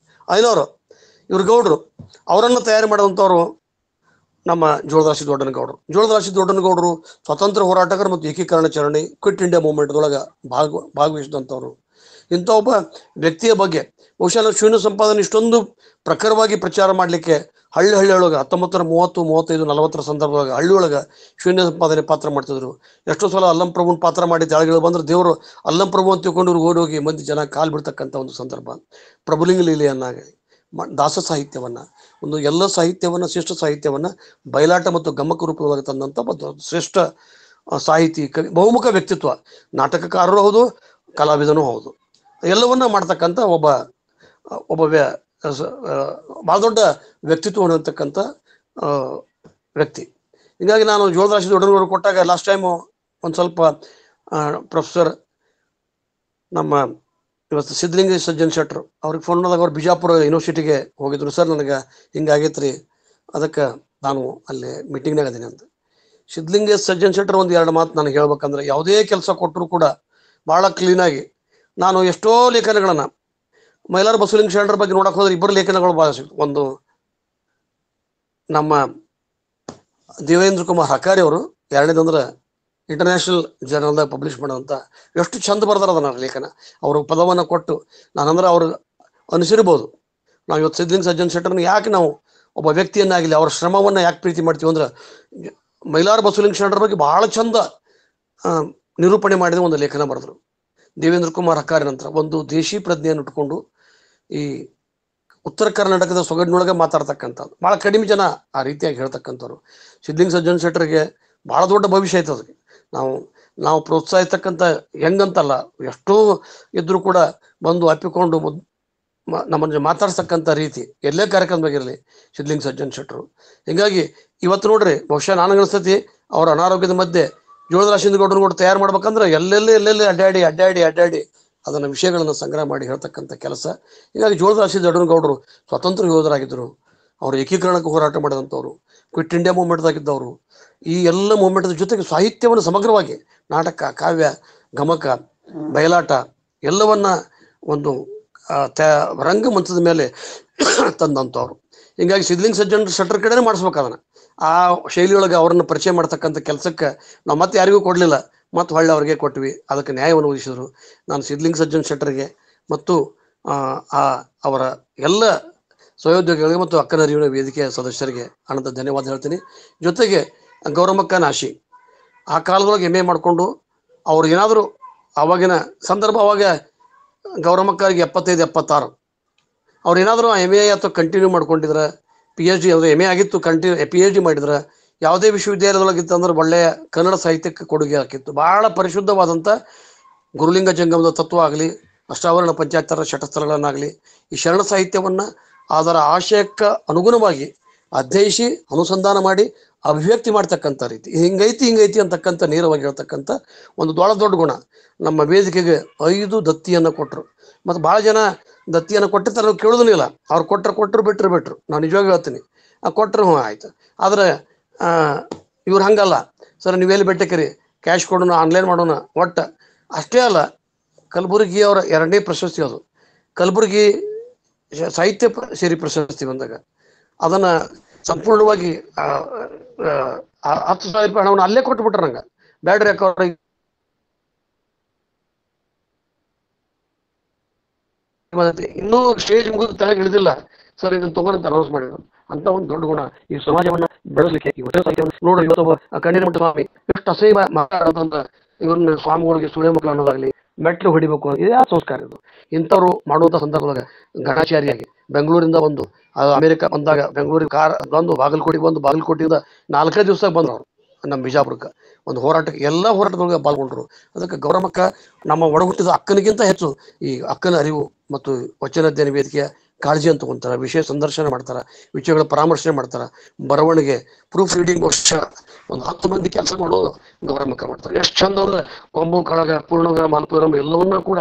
[SPEAKER 6] ಐನವರು, ಇವ್ರು ಗೌಡ್ರು. ಅವರನ್ನು ತಯಾರಿ ಮಾಡಿದಂಥವ್ರು ನಮ್ಮ ಜೋಳದಾಸಿ ದೊಡ್ಡನಗೌಡರು ಸ್ವಾತಂತ್ರ್ಯ ಹೋರಾಟಗಾರ ಮತ್ತು ಏಕೀಕರಣ ಚರಣಿ ಕ್ವಿಟ್ ಇಂಡಿಯಾ ಮೂವ್ಮೆಂಟ್ದೊಳಗೆ ಭಾಗವಹಿಸಿದಂಥವ್ರು. ಇಂಥ ಒಬ್ಬ ವ್ಯಕ್ತಿಯ ಬಗ್ಗೆ ಬಹುಶಃ ಶೂನ್ಯ ಸಂಪಾದನೆ ಇಷ್ಟೊಂದು ಪ್ರಖರವಾಗಿ ಪ್ರಚಾರ ಮಾಡಲಿಕ್ಕೆ ಹಳ್ಳಿ ಒಳಗೆ 1930, 35, 40 ಸಂದರ್ಭದೊಳಗೆ ಹಳ್ಳಿ ಒಳಗೆ ಶೂನ್ಯ ಸಂಪಾದನೆ ಪಾತ್ರ ಮಾಡ್ತಿದ್ರು. ಎಷ್ಟೋ ಸಲ ಅಲ್ಲಂ ಪ್ರಭುನ ಪಾತ್ರ ಮಾಡಿ ತೆಳಗಿಳಿದು ಬಂದ್ರೆ ದೇವರು ಅಲ್ಲಂ ಪ್ರಭು ಅಂತ ತಿಳ್ಕೊಂಡು ಓಡೋಗಿ ಮಂದಿ ಜನ ಕಾಲು ಬಿಡ್ತಕ್ಕಂಥ ಒಂದು ಸಂದರ್ಭ. ಪ್ರಭುಲಿಂಗ ಲೀಲೆಯನ್ನಾಗಿ ದಾಸ ಸಾಹಿತ್ಯವನ್ನ, ಒಂದು ಎಲ್ಲ ಸಾಹಿತ್ಯವನ್ನ, ಶ್ರೇಷ್ಠ ಸಾಹಿತ್ಯವನ್ನ ಬಯಲಾಟ ಮತ್ತು ಗಮ್ಮಕ ರೂಪದೊಳಗೆ ತಂದಂಥ ಒಂದು ಶ್ರೇಷ್ಠ ಸಾಹಿತಿ, ಬಹುಮುಖ ವ್ಯಕ್ತಿತ್ವ, ನಾಟಕಕಾರರು ಹೌದು, ಕಲಾವಿದನೂ ಹೌದು, ಎಲ್ಲವನ್ನ ಮಾಡ್ತಕ್ಕಂಥ ಒಬ್ಬ ಬಹಳ ದೊಡ್ಡ ವ್ಯಕ್ತಿತ್ವ ಹೊಂದಿರತಕ್ಕಂಥ ವ್ಯಕ್ತಿ. ಹೀಗಾಗಿ ನಾನು ಜೋಳದಾಸಿ ದೊಡ್ಡನಗೌಡರು ಕೊಟ್ಟಾಗ ಲಾಸ್ಟ್ ಟೈಮು ಒಂದು ಸ್ವಲ್ಪ ಪ್ರೊಫೆಸರ್ ನಮ್ಮ ಇವತ್ತು ಸಿದ್ಧಲಿಂಗ ಸಜ್ಜನ್ ಶೆಟ್ರು ಅವ್ರಿಗೆ ಫೋನ್ ಮಾಡಿದಾಗ ಅವ್ರು ಬಿಜಾಪುರ ಯೂನಿವರ್ಸಿಟಿಗೆ ಹೋಗಿದ್ರು. ಸರ್ ನನಗೆ ಹಿಂಗಾಗೈತ್ರಿ, ಅದಕ್ಕೆ ನಾನು ಅಲ್ಲಿ ಮೀಟಿಂಗ್ನಾಗ ಅದೀನಿ ಅಂತ. ಸಿದ್ಧಲಿಂಗ ಸಜ್ಜನ್ ಶೆಟ್ರು ಒಂದು 2 ಮಾತು ನನಗೆ ಹೇಳ್ಬೇಕಂದ್ರೆ, ಯಾವುದೇ ಕೆಲಸ ಕೊಟ್ಟರು ಕೂಡ ಭಾಳ ಕ್ಲೀನಾಗಿ, ನಾನು ಎಷ್ಟೋ ಲೇಖನಗಳನ್ನು ಮೈಲಾರ ಬಸವಲಿಂಗ ಶರಣರ ಬಗ್ಗೆ ನೋಡಕ್ ಹೋದ್ರೆ 2 ಲೇಖನಗಳು ಭಾಳ ಸಿಕ್ತು. ಒಂದು ನಮ್ಮ ದೇವೇಂದ್ರ ಕುಮಾರ್ ಹಕಾರಿ ಅವರು, 2ನೇದಂದ್ರೆ ಇಂಟರ್ನ್ಯಾಷನಲ್ ಜರ್ನಲ್ದಾಗ ಪಬ್ಲಿಷ್ ಮಾಡೋಂಥ ಎಷ್ಟು ಚಂದ ಬರ್ದಾರ ಅದನ್ನ ಲೇಖನ. ಅವರು ಪದವನ್ನು ಕೊಟ್ಟು ನಾನಂದ್ರೆ ಅವ್ರು ಅನಿಸಿರ್ಬೋದು. ನಾವು ಇವತ್ತು ಸಿದ್ಧಲಿಂಗ ಸಜ್ಜನ್ ಶೆಟ್ಟರ್ನ ಯಾಕೆ ನಾವು ಒಬ್ಬ ವ್ಯಕ್ತಿಯನ್ನಾಗಲಿ ಅವ್ರ ಶ್ರಮವನ್ನು ಯಾಕೆ ಪ್ರೀತಿ ಮಾಡ್ತೀವಿ ಅಂದ್ರೆ, ಮೈಲಾರ ಬಸವಲಿಂಗ ಶರಣರ ಬಗ್ಗೆ ಬಹಳ ಚಂದ ನಿರೂಪಣೆ ಮಾಡಿದ ಒಂದು ಲೇಖನ ಬರೆದ್ರು. ದೇವೇಂದ್ರ ಕುಮಾರ್ ಹಕಾರಿ ನಂತರ ಒಂದು ದೇಶಿ ಪ್ರಜ್ಞೆಯನ್ನು ಇಟ್ಕೊಂಡು ಈ ಉತ್ತರ ಕರ್ನಾಟಕದ ಸೊಗಡಿನೊಳಗೆ ಮಾತಾಡ್ತಕ್ಕಂಥದ್ದು ಭಾಳ ಕಡಿಮೆ ಜನ ಆ ರೀತಿಯಾಗಿ ಹೇಳ್ತಕ್ಕಂಥವ್ರು. ಸಿದ್ಧಲಿಂಗ ಸಜ್ಜನ್ ಶೆಟ್ಟರಿಗೆ ಭಾಳ ದೊಡ್ಡ ಭವಿಷ್ಯ ಐತೆ ಅದಕ್ಕೆ. ನಾವು ಪ್ರೋತ್ಸಾಹಿಸ್ತಕ್ಕಂಥ ಹೆಂಗಂತಲ್ಲ, ಎಷ್ಟೋ ಇದ್ರೂ ಕೂಡ ಬಂದು ಅಪ್ಪಿಕೊಂಡು ನಮ್ಮನ್ನು ಮಾತಾಡ್ತಕ್ಕಂಥ ರೀತಿ ಎಲ್ಲೇ ಕಾರ್ಯಕ್ರಮದಾಗಿರಲಿ ಸಿದ್ಧಲಿಂಗ ಸಜ್ಜನ್ ಶೆಟ್ಟರು. ಹೀಗಾಗಿ ಇವತ್ತು ನೋಡ್ರಿ, ಬಹುಶಃ ನನಗನ್ಸ್ತತಿ ಅವ್ರ ಅನಾರೋಗ್ಯದ ಮಧ್ಯೆ ಜೋಳದಾಸಿ ಗೌಡರು ತಯಾರು ಮಾಡ್ಬೇಕಂದ್ರೆ ಎಲ್ಲೆಲ್ಲಿ ಅಡ್ಡಾಡಿ ಅದನ್ನ ವಿಷಯಗಳನ್ನು ಸಂಗ್ರಹ ಮಾಡಿ ಹೇಳ್ತಕ್ಕಂಥ ಕೆಲಸ. ಹೀಗಾಗಿ ಜೋಳದಾಸಿ ದೊಡ್ಡನಗೌಡರು ಸ್ವಾತಂತ್ರ್ಯ ಯೋಧರಾಗಿದ್ದರು, ಅವರು ಏಕೀಕರಣಕ್ಕೆ ಹೋರಾಟ ಮಾಡಿದಂಥವ್ರು, ಕ್ವಿಟ್ ಇಂಡಿಯಾ ಮೂವ್ಮೆಂಟ್ದಾಗಿದ್ದವರು. ಈ ಎಲ್ಲ ಮೂವ್ಮೆಂಟ್ದ ಜೊತೆಗೆ ಸಾಹಿತ್ಯವನ್ನು ಸಮಗ್ರವಾಗಿ ನಾಟಕ, ಕಾವ್ಯ, ಗಮಕ, ಬಯಲಾಟ ಎಲ್ಲವನ್ನ ಒಂದು ರಂಗಮಂಚದ ಮೇಲೆ ತಂದಂಥವ್ರು. ಹೀಗಾಗಿ ಸಿದ್ಧಲಿಂಗ ಸಜ್ಜನ್ ಶೆಟ್ಟರ್ ಕಡೆನೇ ಮಾಡಿಸ್ಬೇಕು ಅದನ್ನ. ಆ ಶೈಲಿಯೊಳಗೆ ಅವರನ್ನು ಪರಿಚಯ ಮಾಡ್ತಕ್ಕಂಥ ಕೆಲಸಕ್ಕೆ ನಾವು ಮತ್ತೆ ಯಾರಿಗೂ ಕೊಡಲಿಲ್ಲ, ಮತ್ತು ಹೊಳ್ಳಿ ಅವ್ರಿಗೆ ಕೊಟ್ವಿ. ಅದಕ್ಕೆ ನ್ಯಾಯವನ್ನು ಒದಗಿಸಿದ್ರು. ನಾನು ಸಿದ್ಧಲಿಂಗ ಸಜ್ಜನ್ ಶೆಟ್ಟರ್ಗೆ ಮತ್ತು ಅವರ ಎಲ್ಲ ಸಹೋದ್ಯೋಗಿಗಳಿಗೆ ಮತ್ತು ಅಕ್ಕನ ಅರಿವಿನ ವೇದಿಕೆಯ ಸದಸ್ಯರಿಗೆ ಅನಂತ ಧನ್ಯವಾದ ಹೇಳ್ತೀನಿ. ಜೊತೆಗೆ ಗೌರಮ್ಮಕ್ಕ ನಾಶಿ ಆ ಕಾಲದೊಳಗೆ MA ಮಾಡಿಕೊಂಡು ಅವ್ರು ಏನಾದರೂ ಅವಾಗಿನ ಸಂದರ್ಭ, ಅವಾಗ ಗೌರಮ್ಮಕ್ಕರಿಗೆ 75, 76, ಅವ್ರು ಏನಾದರೂ MA ಅಥವಾ ಕಂಟಿನ್ಯೂ ಮಾಡ್ಕೊಂಡಿದ್ರೆ, PhD ಅಂದರೆ MA ಆಗಿತ್ತು, PhD ಮಾಡಿದ್ರೆ ಯಾವುದೇ ವಿಶ್ವವಿದ್ಯಾಲಯದೊಳಗಿತ್ತು ಅಂದ್ರೆ ಒಳ್ಳೆಯ ಕನ್ನಡ ಸಾಹಿತ್ಯಕ್ಕೆ ಕೊಡುಗೆ ಹಾಕಿತ್ತು. ಬಹಳ ಪರಿಶುದ್ಧವಾದಂಥ ಗುರುಲಿಂಗ ಜಂಗಮದ ತತ್ವ ಆಗಲಿ, ಅಷ್ಟಾವರಣ ಪಂಚಾಯತರ ಶಟಸ್ಥಳಗಳನ್ನಾಗಲಿ, ಈ ಶರಣ ಸಾಹಿತ್ಯವನ್ನ ಅದರ ಆಶಯಕ್ಕೆ ಅನುಗುಣವಾಗಿ ಅಧ್ಯಯಿಸಿ ಅನುಸಂಧಾನ ಮಾಡಿ ಅಭಿವ್ಯಕ್ತಿ ಮಾಡ್ತಕ್ಕಂಥ ರೀತಿ, ಹಿಂಗೈತಿ ಅಂತಕ್ಕಂಥ ನೇರವಾಗಿ ಹೇಳ್ತಕ್ಕಂಥ ಒಂದು ದೊಡ್ಡ ಗುಣ. ನಮ್ಮ ವೇದಿಕೆಗೆ 5 ದತ್ತಿಯನ್ನು ಕೊಟ್ಟರು. ಮತ್ತು ಭಾಳ ಜನ ದತ್ತಿಯನ್ನು ಕೊಟ್ಟಿರ್ತಾರೆ, ನಾವು ಕೇಳೋದಿಲ್ಲ. ಅವ್ರು ಕೊಟ್ಟರು ಬಿಟ್ರು. ನಾನು ನಿಜವಾಗಿ ಹೇಳ್ತೀನಿ, ಕೊಟ್ಟರು ಆಯ್ತು. ಆದರೆ ಇವ್ರು ಹಂಗಲ್ಲ, ಸರ್ ನೀವೆಲ್ಲಿ ಬೆಟ್ಟಕ್ಕಿರಿ, ಕ್ಯಾಶ್ ಕೊಡೋಣ, ಆನ್ಲೈನ್ ಮಾಡೋಣ. ಒಟ್ಟು ಅಷ್ಟೇ ಅಲ್ಲ, ಕಲಬುರಗಿ ಅವರ 2ನೇ ಪ್ರಶಸ್ತಿ ಅದು. ಕಲಬುರಗಿ ಸಾಹಿತ್ಯ ಸೇರಿ ಪ್ರಶಸ್ತಿ ಬಂದಾಗ ಅದನ್ನ ಸಂಪೂರ್ಣವಾಗಿ 10,000 ರೂಪಾಯಿ ಹಣವನ್ನು ಅಲ್ಲೇ ಕೊಟ್ಬಿಟ್ರ. ನಂಗೆ ಬ್ಯಾಡ್ರಿ ಅಕ್ಕ ಇನ್ನೂ ಸ್ಟೇಜ್ ಮುಗಿದು ತಳಗೆ ಇಳಿದಿಲ್ಲ, ಸರ್ ಇದನ್ನ ತಗೊಂಡು ಅನೌನ್ಸ್ ಮಾಡಿದ್ರು. ಅಂತ ಒಂದು ದೊಡ್ಡ ಗುಣ ಈ ಸಮಾಜವನ್ನ ಬೆಳೆಸಲಿಕ್ಕೆ. ನೋಡ್ರಿ, ಇವತ್ತೊಬ್ಬ ಕಣ್ಣೀರ ಮಠ ಸ್ವಾಮಿ ಎಷ್ಟು ಅಸಹ್ಯ ಮಾತಾಡೋದಂತ, ಇವ್ರನ್ನ ಸ್ವಾಮಿಗಳಿಗೆ ಸುಳೆ ಮಕ್ಕಳು ಅನ್ನೋದಾಗ್ಲಿ, ಮೆಟ್ಲು ಹೊಡಿಬೇಕು, ಇದೇ ಸಂಸ್ಕಾರ ಇದು. ಇಂಥವ್ರು ಮಾಡುವಂಥ ಸಂದರ್ಭದಾಗ ಗಣಾಚಾರಿಯಾಗಿ ಬೆಂಗಳೂರಿಂದ ಬಂದು ಅಮೆರಿಕ ಬಂದಾಗ ಬೆಂಗಳೂರಿಗೆ ಕಾರ್ ಬಂದು ಬಾಗಲಕೋಟೆಗೆ ಬಂದು ಬಾಗಲಕೋಟೆಯಿಂದ 4 ದಿವಸ ಬಂದ್ರು ನಮ್ಮ ಬಿಜಾಪುರಕ್ಕೆ ಒಂದು ಹೋರಾಟಕ್ಕೆ. ಎಲ್ಲ ಹೋರಾಟದೊಳಗೆ ಪಾಲ್ಗೊಂಡ್ರು. ಅದಕ್ಕೆ ಗೌರಮ್ಮಕ್ಕ ನಮ್ಮ ಒಡಹುಟ್ಟಿದ ಅಕ್ಕನಿಗಿಂತ ಹೆಚ್ಚು ಈ ಅಕ್ಕನ ಅರಿವು ಮತ್ತು ವಚನ ಅಧ್ಯಯನ ವೇದಿಕೆಯ ಕಾಳಜಿ ಅಂತ ತಗೊಂತಾರೆ. ವಿಷಯ ಸಂದರ್ಶನ ಮಾಡ್ತಾರೆ, ವಿಷಯಗಳ ಪರಾಮರ್ಶೆ ಮಾಡ್ತಾರೆ, ಬರವಣಿಗೆ, ಪ್ರೂಫ್ ರೀಡಿಂಗ್ ಒಂದು 10 ಮಂದಿ ಕೆಲಸ ಮಾಡೋದು ಗೌರಮ್ಮಕ್ಕ ಮಾಡ್ತಾರೆ. ಎಷ್ಟು ಚಂದ ಅಂದ್ರೆ ಕೊಂಬು ಕಳಗ, ಪೂರ್ಣಗ, ಮಾಲ್ಪುರಂ ಎಲ್ಲವನ್ನೂ ಕೂಡ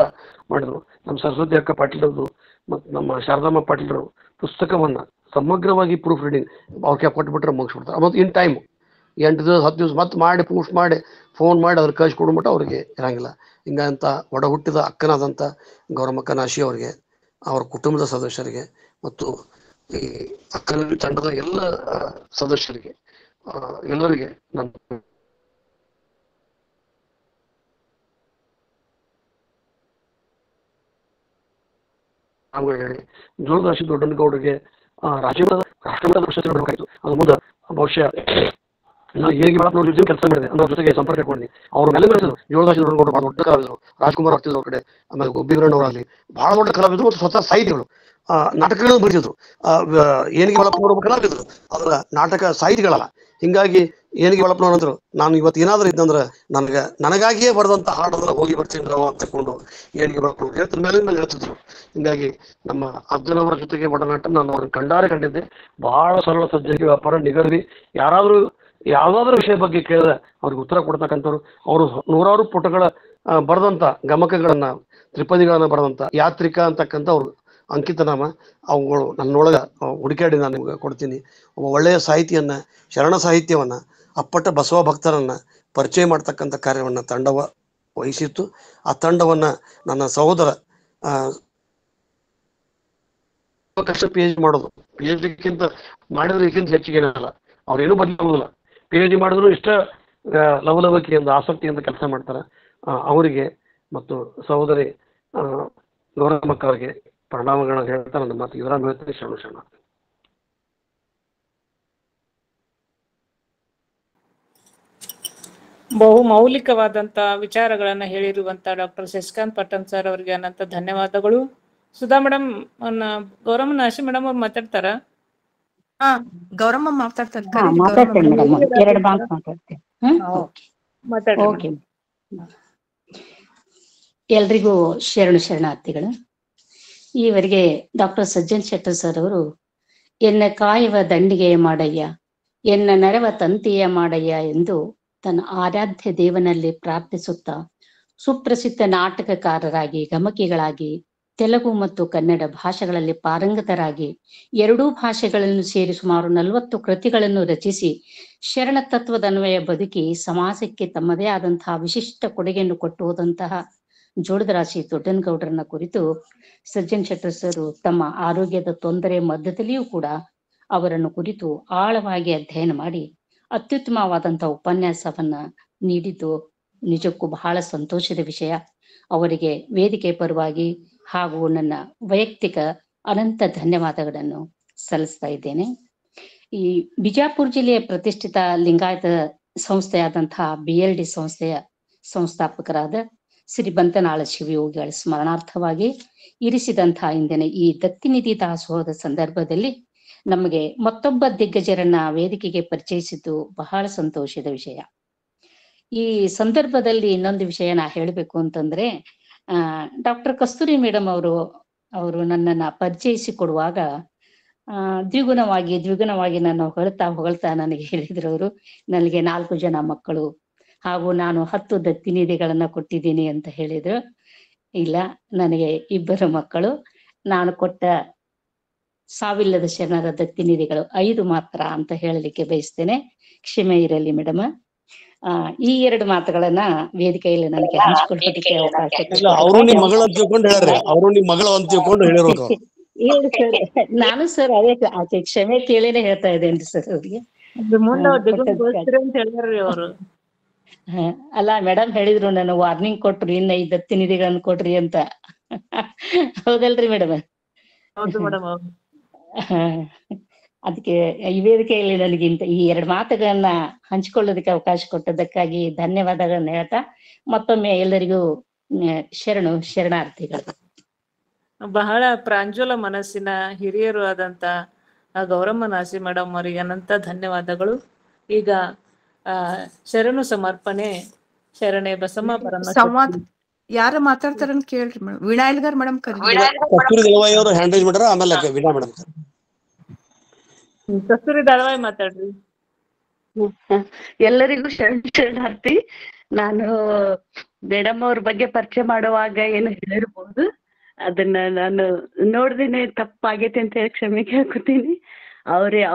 [SPEAKER 6] ಮಾಡಿದ್ರು. ನಮ್ಮ ಸರಸ್ವತಿ ಅಕ್ಕ ಪಾಟೀಲರು ಮತ್ತು ನಮ್ಮ ಶಾರದಮ್ಮ ಪಾಟೀಲರು ಪುಸ್ತಕವನ್ನ ಸಮಗ್ರವಾಗಿ ಪ್ರೂಫ್ ರೀಡಿಂಗ್ ಅವ್ರಿಗೆ ಕೊಟ್ಬಿಟ್ರೆ ಮುಗಿಸ್ಬಿಡ್ತಾರೆ. ಮತ್ತು ಇನ್ ಟೈಮ್ 8 ದಿವಸ 10 ದಿವಸ ಮತ್ತೆ ಮಾಡಿ ಪೋಸ್ಟ್ ಮಾಡಿ ಫೋನ್ ಮಾಡಿ ಅದ್ರ ಕಳಿಸ್ಕೊಡ್ಬಿಟ್ಟು ಅವ್ರಿಗೆ ಇರಂಗಿಲ್ಲ. ಹಿಂಗಂತ ಒಡ ಹುಟ್ಟಿದ ಅಕ್ಕನಾದಂಥ ಗೌರಮ್ಮಕ್ಕ ನಾಶಿ ಅವರಿಗೆ, ಅವರ ಕುಟುಂಬದ ಸದಸ್ಯರಿಗೆ ಮತ್ತು ಈ ಅಕ್ಕನ ತಂಡದ ಎಲ್ಲ ಸದಸ್ಯರಿಗೆ ಎಲ್ಲರಿಗೆ ನನ್ನ ಹೇಳಿ ಜೋಳದಾಶಿ ದೊಡ್ಡನಗೌಡರಿಗೆ ರಾಷ್ಟ್ರಮಟ್ಟದ ಪ್ರಶಸ್ತಿ ನೀಡಬೇಕಾಯಿತು. ಅದು ಮುಂದೆ ಬಹುಶಃ ನಾನು ಹೇಗೆ ಕೆಲಸ ಮಾಡಿದೆ ಅನ್ನೋ ಜೊತೆಗೆ ಸಂಪರ್ಕ ಇಟ್ಕೊಂಡಿದ್ದೆ. ಅವ್ರ ಮೇಲೆ ಬೆಳೆಸಿದ್ರು. ಜೋಳದಾಶಿ ದೊಡ್ಡನಗೌಡರು ಬಹಳ ದೊಡ್ಡ ಕಲಾವಿದರು. ರಾಜ್ಕುಮಾರ್ ಆಗ್ತಿದ್ರು ಅವ್ರ ಕಡೆ, ಆಮೇಲೆ ಗೊಬ್ಬಿಗರಣ್ಣವರಾಗಲಿ ಬಹಳ ದೊಡ್ಡ ಕಲಾವಿದರು ಮತ್ತು ಸ್ವತಃ ಸಾಹಿತಿಗಳು. ನಾಟಕಗಳನ್ನು ಬರೆದಿದ್ರು. ಏನಿಗೆ ಬಳಪ್ಪ ಕಲಾವಿದರು, ಅವರ ನಾಟಕ ಸಾಹಿತಿಗಳಲ್ಲ. ಹಿಂಗಾಗಿ ಏನಿಗೆ ಬಳಪ್ಪ ಅಂದ್ರು, ನಾನು ಇವತ್ತು ಏನಾದ್ರೂ ಇದ್ದಂದ್ರೆ ನನಗಾಗಿಯೇ ಬರೆದಂತ ಹಾಡಂದ್ರೆ ಹೋಗಿ ಬರ್ತೀನಿ ನಾವು ಅಂತ ತಕೊಂಡು ಏನಿಗೆ ಬಳಪ್ಪ ಹೇಳ್ತಿದ ಮೇಲೆ ಹೇಳ್ತಿದ್ರು. ಹಿಂಗಾಗಿ ನಮ್ಮ ಅರ್ಜುನವರ ಜೊತೆಗೆ ಒಡನಾಟ ನಾನು ಅವ್ರನ್ನ ಕಂಡಿದ್ದೆ. ಬಹಳ ಸರಳ ಸಜ್ಜನಿಕೆ, ವ್ಯಾಪಾರ, ನಿಗರ್ವಿ. ಯಾರಾದ್ರೂ ಯಾವ್ದಾದ್ರು ವಿಷಯ ಬಗ್ಗೆ ಕೇಳಿದ್ರೆ ಅವ್ರಿಗೆ ಉತ್ತರ ಕೊಡ್ತಕ್ಕಂಥವ್ರು. ಅವರು ನೂರಾರು ಪುಟಗಳ ಬರೆದಂತ ಗಮಕಗಳನ್ನ, ತ್ರಿಪದಿಗಳನ್ನ ಬರೆದಂತ ಯಾತ್ರಿಕ ಅಂತಕ್ಕಂಥ ಅವ್ರು ಅಂಕಿತನಾಮ. ಅವುಗಳು ನನ್ನೊಳಗ ಹುಡುಕಾಡಿ ನಾನು ನಿಮ್ಗೆ ಕೊಡ್ತೀನಿ. ಒಬ್ಬ ಒಳ್ಳೆಯ ಸಾಹಿತಿಯನ್ನ, ಶರಣ ಸಾಹಿತ್ಯವನ್ನ, ಅಪ್ಪಟ ಬಸವ ಭಕ್ತರನ್ನ ಪರಿಚಯ ಮಾಡ್ತಕ್ಕಂಥ ಕಾರ್ಯವನ್ನ ತಂಡವ ವಹಿಸಿತ್ತು. ಆ ತಂಡವನ್ನ ನನ್ನ ಸಹೋದರ ಕಷ್ಟ PhD ಮಾಡೋದು, PhDಕ್ಕಿಂತ ಮಾಡಿದ್ರೆ ಇದಕ್ಕಿಂತ ಹೆಚ್ಚಿಗೆ ಏನಲ್ಲ. ಅವ್ರೇನು ಬದಲಾಗೋದಿಲ್ಲ. PhD ಮಾಡಿದ್ರು ಇಷ್ಟ ಲವಲವಿಕೆಯಿಂದ ಆಸಕ್ತಿಯಿಂದ ಕೆಲಸ ಮಾಡ್ತಾರೆ. ಅವರಿಗೆ ಮತ್ತು ಸಹೋದರಿ ಗೌರಮ್ಮಕ್ಕ ಅವರಿಗೆ ಪರಿಣಾಮಗಳನ್ನ ಹೇಳ್ತಾ ನನ್ನ ಮಾತು ಇವರಾಮ್ ಹೇಳ್ತಾರೆ. ಶರಣ
[SPEAKER 2] ಬಹು ಮೌಲಿಕವಾದಂತ ವಿಚಾರಗಳನ್ನ ಹೇಳಿರುವಂತ ಡಾಕ್ಟರ್ ಶಶಿಕಾಂತ್ ಪಟ್ಟಣ್ ಸರ್ ಅವರಿಗೆ ಅನಂತ ಧನ್ಯವಾದಗಳು. ಸುಧಾ ಮೇಡಮ್, ಗೌರಮ್ಮ ನಾಶಿ ಮೇಡಮ್ ಅವ್ರು ಮಾತಾಡ್ತಾರ?
[SPEAKER 5] ಗೌರಮ್ಮ ಮಾತಾಡ್ತಾರೆ.
[SPEAKER 7] ಮಾತಾಡ್ತೇನೆ ಮೇಡಮ್, 2 ಮಾತು ಮಾತಾಡ್ತೇನೆ. ಓಕೆ. ಎಲ್ರಿಗೂ ಶರಣಾರ್ಥಿಗಳು. ಈವರೆಗೆ ಡಾಕ್ಟರ್ ಸಜ್ಜನ್ ಶೆಟ್ಟರ್ ಸರ್ ಅವರು ಎನ್ನ ಕಾಯುವ ದಂಡಿಗೆಯ ಮಾಡಯ್ಯ, ಎನ್ನ ನೆರವ ತಂತಿಯ ಮಾಡಯ್ಯ ಎಂದು ತನ್ನ ಆರಾಧ್ಯ ದೇವನಲ್ಲಿ ಪ್ರಾರ್ಥಿಸುತ್ತಾ ಸುಪ್ರಸಿದ್ಧ ನಾಟಕಕಾರರಾಗಿ, ಗಮಕಿಗಳಾಗಿ, ತೆಲುಗು ಮತ್ತು ಕನ್ನಡ ಭಾಷೆಗಳಲ್ಲಿ ಪಾರಂಗತರಾಗಿ 2 ಭಾಷೆಗಳನ್ನು ಸೇರಿ ಸುಮಾರು 40 ಕೃತಿಗಳನ್ನು ರಚಿಸಿ ಶರಣ ತತ್ವದನ್ವಯ ಬದುಕಿ ಸಮಾಜಕ್ಕೆ ತಮ್ಮದೇ ಆದಂತಹ ವಿಶಿಷ್ಟ ಕೊಡುಗೆಯನ್ನು ಕೊಟ್ಟು ಹೋದಂತಹ ಜೋಳದರಾಶಿ ದೊಡ್ಡನಗೌಡರನ್ನ ಕುರಿತು ಸಜ್ಜನ್ ಶೆಟ್ಟರ್ ಸರ್ ತಮ್ಮ ಆರೋಗ್ಯದ ತೊಂದರೆ ಮಧ್ಯದಲ್ಲಿಯೂ ಕೂಡ ಅವರನ್ನು ಕುರಿತು ಆಳವಾಗಿ ಅಧ್ಯಯನ ಮಾಡಿ ಅತ್ಯುತ್ತಮವಾದಂತಹ ಉಪನ್ಯಾಸವನ್ನ ನೀಡಿದ್ದು ನಿಜಕ್ಕೂ ಬಹಳ ಸಂತೋಷದ ವಿಷಯ. ಅವರಿಗೆ ವೇದಿಕೆ ಪರವಾಗಿ ಹಾಗೂ ನನ್ನ ವೈಯಕ್ತಿಕ ಅನಂತ ಧನ್ಯವಾದಗಳನ್ನು ಸಲ್ಲಿಸ್ತಾ ಇದ್ದೇನೆ. ಈ ಬಿಜಾಪುರ ಜಿಲ್ಲೆಯ ಪ್ರತಿಷ್ಠಿತ ಲಿಂಗಾಯತ ಸಂಸ್ಥೆಯಾದಂತಹ BLD ಸಂಸ್ಥೆಯ ಸಂಸ್ಥಾಪಕರಾದ ಶ್ರೀ ಬಂತನಾಳ ಶಿವಯೋಗಿಗಳ ಸ್ಮರಣಾರ್ಥವಾಗಿ ಇರಿಸಿದಂತಹ ಇಂದಿನ ಈ ದತ್ತಿನಿಧಿ ದಾಸೋಹದ ಸಂದರ್ಭದಲ್ಲಿ ನಮಗೆ ಮತ್ತೊಬ್ಬ ದಿಗ್ಗಜರನ್ನ ವೇದಿಕೆಗೆ ಪರಿಚಯಿಸಿದ್ದು ಬಹಳ ಸಂತೋಷದ ವಿಷಯ. ಈ ಸಂದರ್ಭದಲ್ಲಿ ಇನ್ನೊಂದು ವಿಷಯ ನಾ ಹೇಳಬೇಕು ಅಂತಂದ್ರೆ, ಡಾಕ್ಟರ್ ಕಸ್ತೂರಿ ಮೇಡಮ್ ಅವರು ನನ್ನನ್ನ ಪರಿಚಯಿಸಿಕೊಡುವಾಗ ದ್ವಿಗುಣವಾಗಿ ನಾನು ಹೊಗಳ್ತಾ ನನಗೆ ಹೇಳಿದ್ರು. ಅವರು ನನಗೆ 4 ಜನ ಮಕ್ಕಳು ಹಾಗೂ ನಾನು 10 ದತ್ತಿನಿಧಿಗಳನ್ನ ಕೊಟ್ಟಿದ್ದೀನಿ ಅಂತ ಹೇಳಿದ್ರು. ಇಲ್ಲ, ನನಗೆ 2 ಮಕ್ಕಳು, ನಾನು ಕೊಟ್ಟ ಸಾವಿಲ್ಲದ ಶರಣರ ದತ್ತಿನಿಧಿಗಳು 5 ಮಾತ್ರ ಅಂತ ಹೇಳಲಿಕ್ಕೆ ಬಯಸ್ತೇನೆ. ಕ್ಷಮೆ ಇರಲಿ ಮೇಡಮ್. ಈ 2 ಮಾತುಗಳನ್ನ ವೇದಿಕೆಯಲ್ಲಿ ನನಗೆ ಹಂಚಿಕೊಳ್ಳೋದಕ್ಕೆ ಅವಕಾಶ.
[SPEAKER 6] ಅವರು ನಿಮ್ಮ ಮಗಳು ಅಂತ ತಿಳ್ಕೊಂಡು ಹೇಳ್ರಿ, ಅವರು ನಿಮ್ಮ ಮಗಳು ಅಂತ ತಿಳ್ಕೊಂಡು ಹೇಳಿರೋದು.
[SPEAKER 7] ಹೇಳಿ ಸರ್, ನಾನು ಸರ್ ಅದೇ ಕ್ಷಮೆ ಕೇಳಿನೇ ಹೇಳ್ತಾ ಇದ್ದೇನೆ ಸರ್ ಅವ್ರಿಗೆ. ಅಲ್ಲ ಮೇಡಮ್ ಹೇಳಿದ್ರು, ನಾನು ವಾರ್ನಿಂಗ್ ಕೊಟ್ರು, ಇನ್ನ 5 ದತ್ತಿನಿಧಿಗಳನ್ನ ಕೊಡ್ರಿ ಅಂತ. ಹೌದಲ್ರಿ ಮೇಡಮ್?
[SPEAKER 2] ಹೌದು ಮೇಡಮ್.
[SPEAKER 7] ಅದಕ್ಕೆ ಈ ವೇದಿಕೆಯಲ್ಲಿ ನನಗೆ ಈ 2 ಮಾತುಗಳನ್ನ ಹಂಚಿಕೊಳ್ಳೋದಕ್ಕೆ ಅವಕಾಶ ಕೊಟ್ಟದಕ್ಕಾಗಿ ಧನ್ಯವಾದಗಳನ್ನ ಹೇಳ್ತಾ ಮತ್ತೊಮ್ಮೆ ಎಲ್ಲರಿಗೂ ಶರಣಾರ್ಥಿಗಳು.
[SPEAKER 2] ಬಹಳ ಪ್ರಾಂಜಲ ಮನಸ್ಸಿನ ಹಿರಿಯರು ಆದಂತ ಗೌರಮ್ಮ ನಾಸಿ ಮೇಡಮ್ ಅವರಿಗೆ ಅನಂತ ಧನ್ಯವಾದಗಳು. ಈಗ ಶರಣು ಸಮರ್ಪಣೆ ಶರಣೆ ಬಸಮ್ಮ
[SPEAKER 5] ಸಂವಾದ ಯಾರು ಮಾತಾಡ್ತಾರ ಕೇಳ್ರಿ ಮೇಡಮ್. ವೀಣಾಯಲ್ಗಾರ್ ಮೇಡಮ್
[SPEAKER 6] ಕಸ್ತೂರಿ
[SPEAKER 2] ದಳವಾಯಿ ಮಾತಾಡ್ರಿ.
[SPEAKER 4] ಎಲ್ಲರಿಗೂ ಶರಣಾರ್ಥಿ. ನಾನು ಮೇಡಮ್ ಅವ್ರ ಬಗ್ಗೆ ಪರಿಚಯ ಮಾಡುವಾಗ ಏನು ಹೇಳಿರ್ಬೋದು, ಅದನ್ನ ನಾನು ನೋಡ್ದೇನೆ ತಪ್ಪಾಗೈತೆ ಅಂತ ಹೇಳಿ ಕ್ಷಮೆ ಕೇಳ್ಕೊತೀನಿ.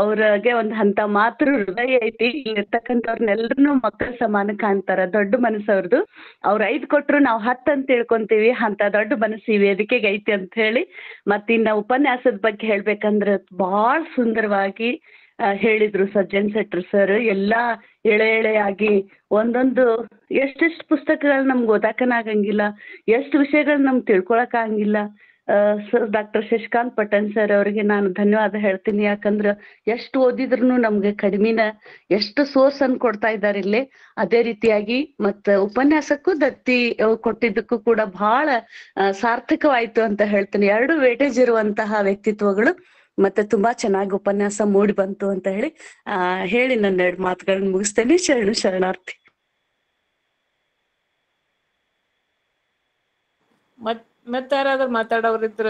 [SPEAKER 4] ಅವ್ರಿಗೆ ಒಂದ್ ಹಂತ ಮಾತ್ರ ಹೃದಯ ಐತಿ. ಇಲ್ಲಿರ್ತಕ್ಕಂಥವ್ರನ್ನೆಲ್ಲರನ್ನೂ ಮಕ್ಕಳ ಸಮಾನ ಕಾಣ್ತಾರ, ದೊಡ್ಡ ಮನಸ್ಸವ್ರದ್ದು. ಅವ್ರು 5 ಕೊಟ್ರು ನಾವು 10 ಅಂತ ತಿಳ್ಕೊಂತೀವಿ, ಅಂತ ದೊಡ್ಡ ಮನಸ್ಸು ಈ ವೇದಿಕೆಗೆ ಐತಿ ಅಂತ ಹೇಳಿ. ಮತ್ತಿನ್ನ ಉಪನ್ಯಾಸದ ಬಗ್ಗೆ ಹೇಳ್ಬೇಕಂದ್ರೆ ಬಹಳ ಸುಂದರವಾಗಿ ಹೇಳಿದ್ರು ಸಜ್ಜನ್ ಶೆಟ್ರು ಸರ್. ಎಲ್ಲಾ ಎಳೆಯಾಗಿ ಒಂದೊಂದು ಎಷ್ಟೆಷ್ಟು ಪುಸ್ತಕಗಳು ನಮ್ಗೆ ಓದಾಕನಾಗಂಗಿಲ್ಲ, ಎಷ್ಟು ವಿಷಯಗಳು ನಮ್ಗೆ ತಿಳ್ಕೊಳಕ್ ಆಗಂಗಿಲ್ಲ. ಡಾಕ್ಟರ್ ಶಶಿಕಾಂತ್ ಪಟ್ಟಣ್ ಸರ್ ಅವರಿಗೆ ನಾನು ಧನ್ಯವಾದ ಹೇಳ್ತೀನಿ. ಯಾಕಂದ್ರೆ ಎಷ್ಟು ಓದಿದ್ರು ನಮ್ಗೆ ಕಡಿಮೆನ, ಎಷ್ಟು ಸೋರ್ಸ್ ಅನ್ನು ಕೊಡ್ತಾ ಇದ್ದಾರೆ ಇಲ್ಲಿ. ಅದೇ ರೀತಿಯಾಗಿ ಮತ್ತ ಉಪನ್ಯಾಸಕ್ಕೂ ದತ್ತಿ ಕೊಟ್ಟಿದ್ದಕ್ಕೂ ಕೂಡ ಬಹಳ ಸಾರ್ಥಕವಾಯ್ತು ಅಂತ ಹೇಳ್ತೀನಿ. 2 ವೇಟೇಜ್ ಇರುವಂತಹ ವ್ಯಕ್ತಿತ್ವಗಳು. ಮತ್ತೆ ತುಂಬಾ ಚೆನ್ನಾಗಿ ಉಪನ್ಯಾಸ ಮೂಡಿ ಬಂತು ಅಂತ ಹೇಳಿ ನನ್ನ 2 ಮಾತುಗಳನ್ನ ಮುಗಿಸ್ತೇನೆ. ಶರಣಾರ್ಥಿ.
[SPEAKER 2] ಮತ್ತೆ ಯಾರಾದ್ರೂ ಮಾತಾಡೋರಿದ್ರ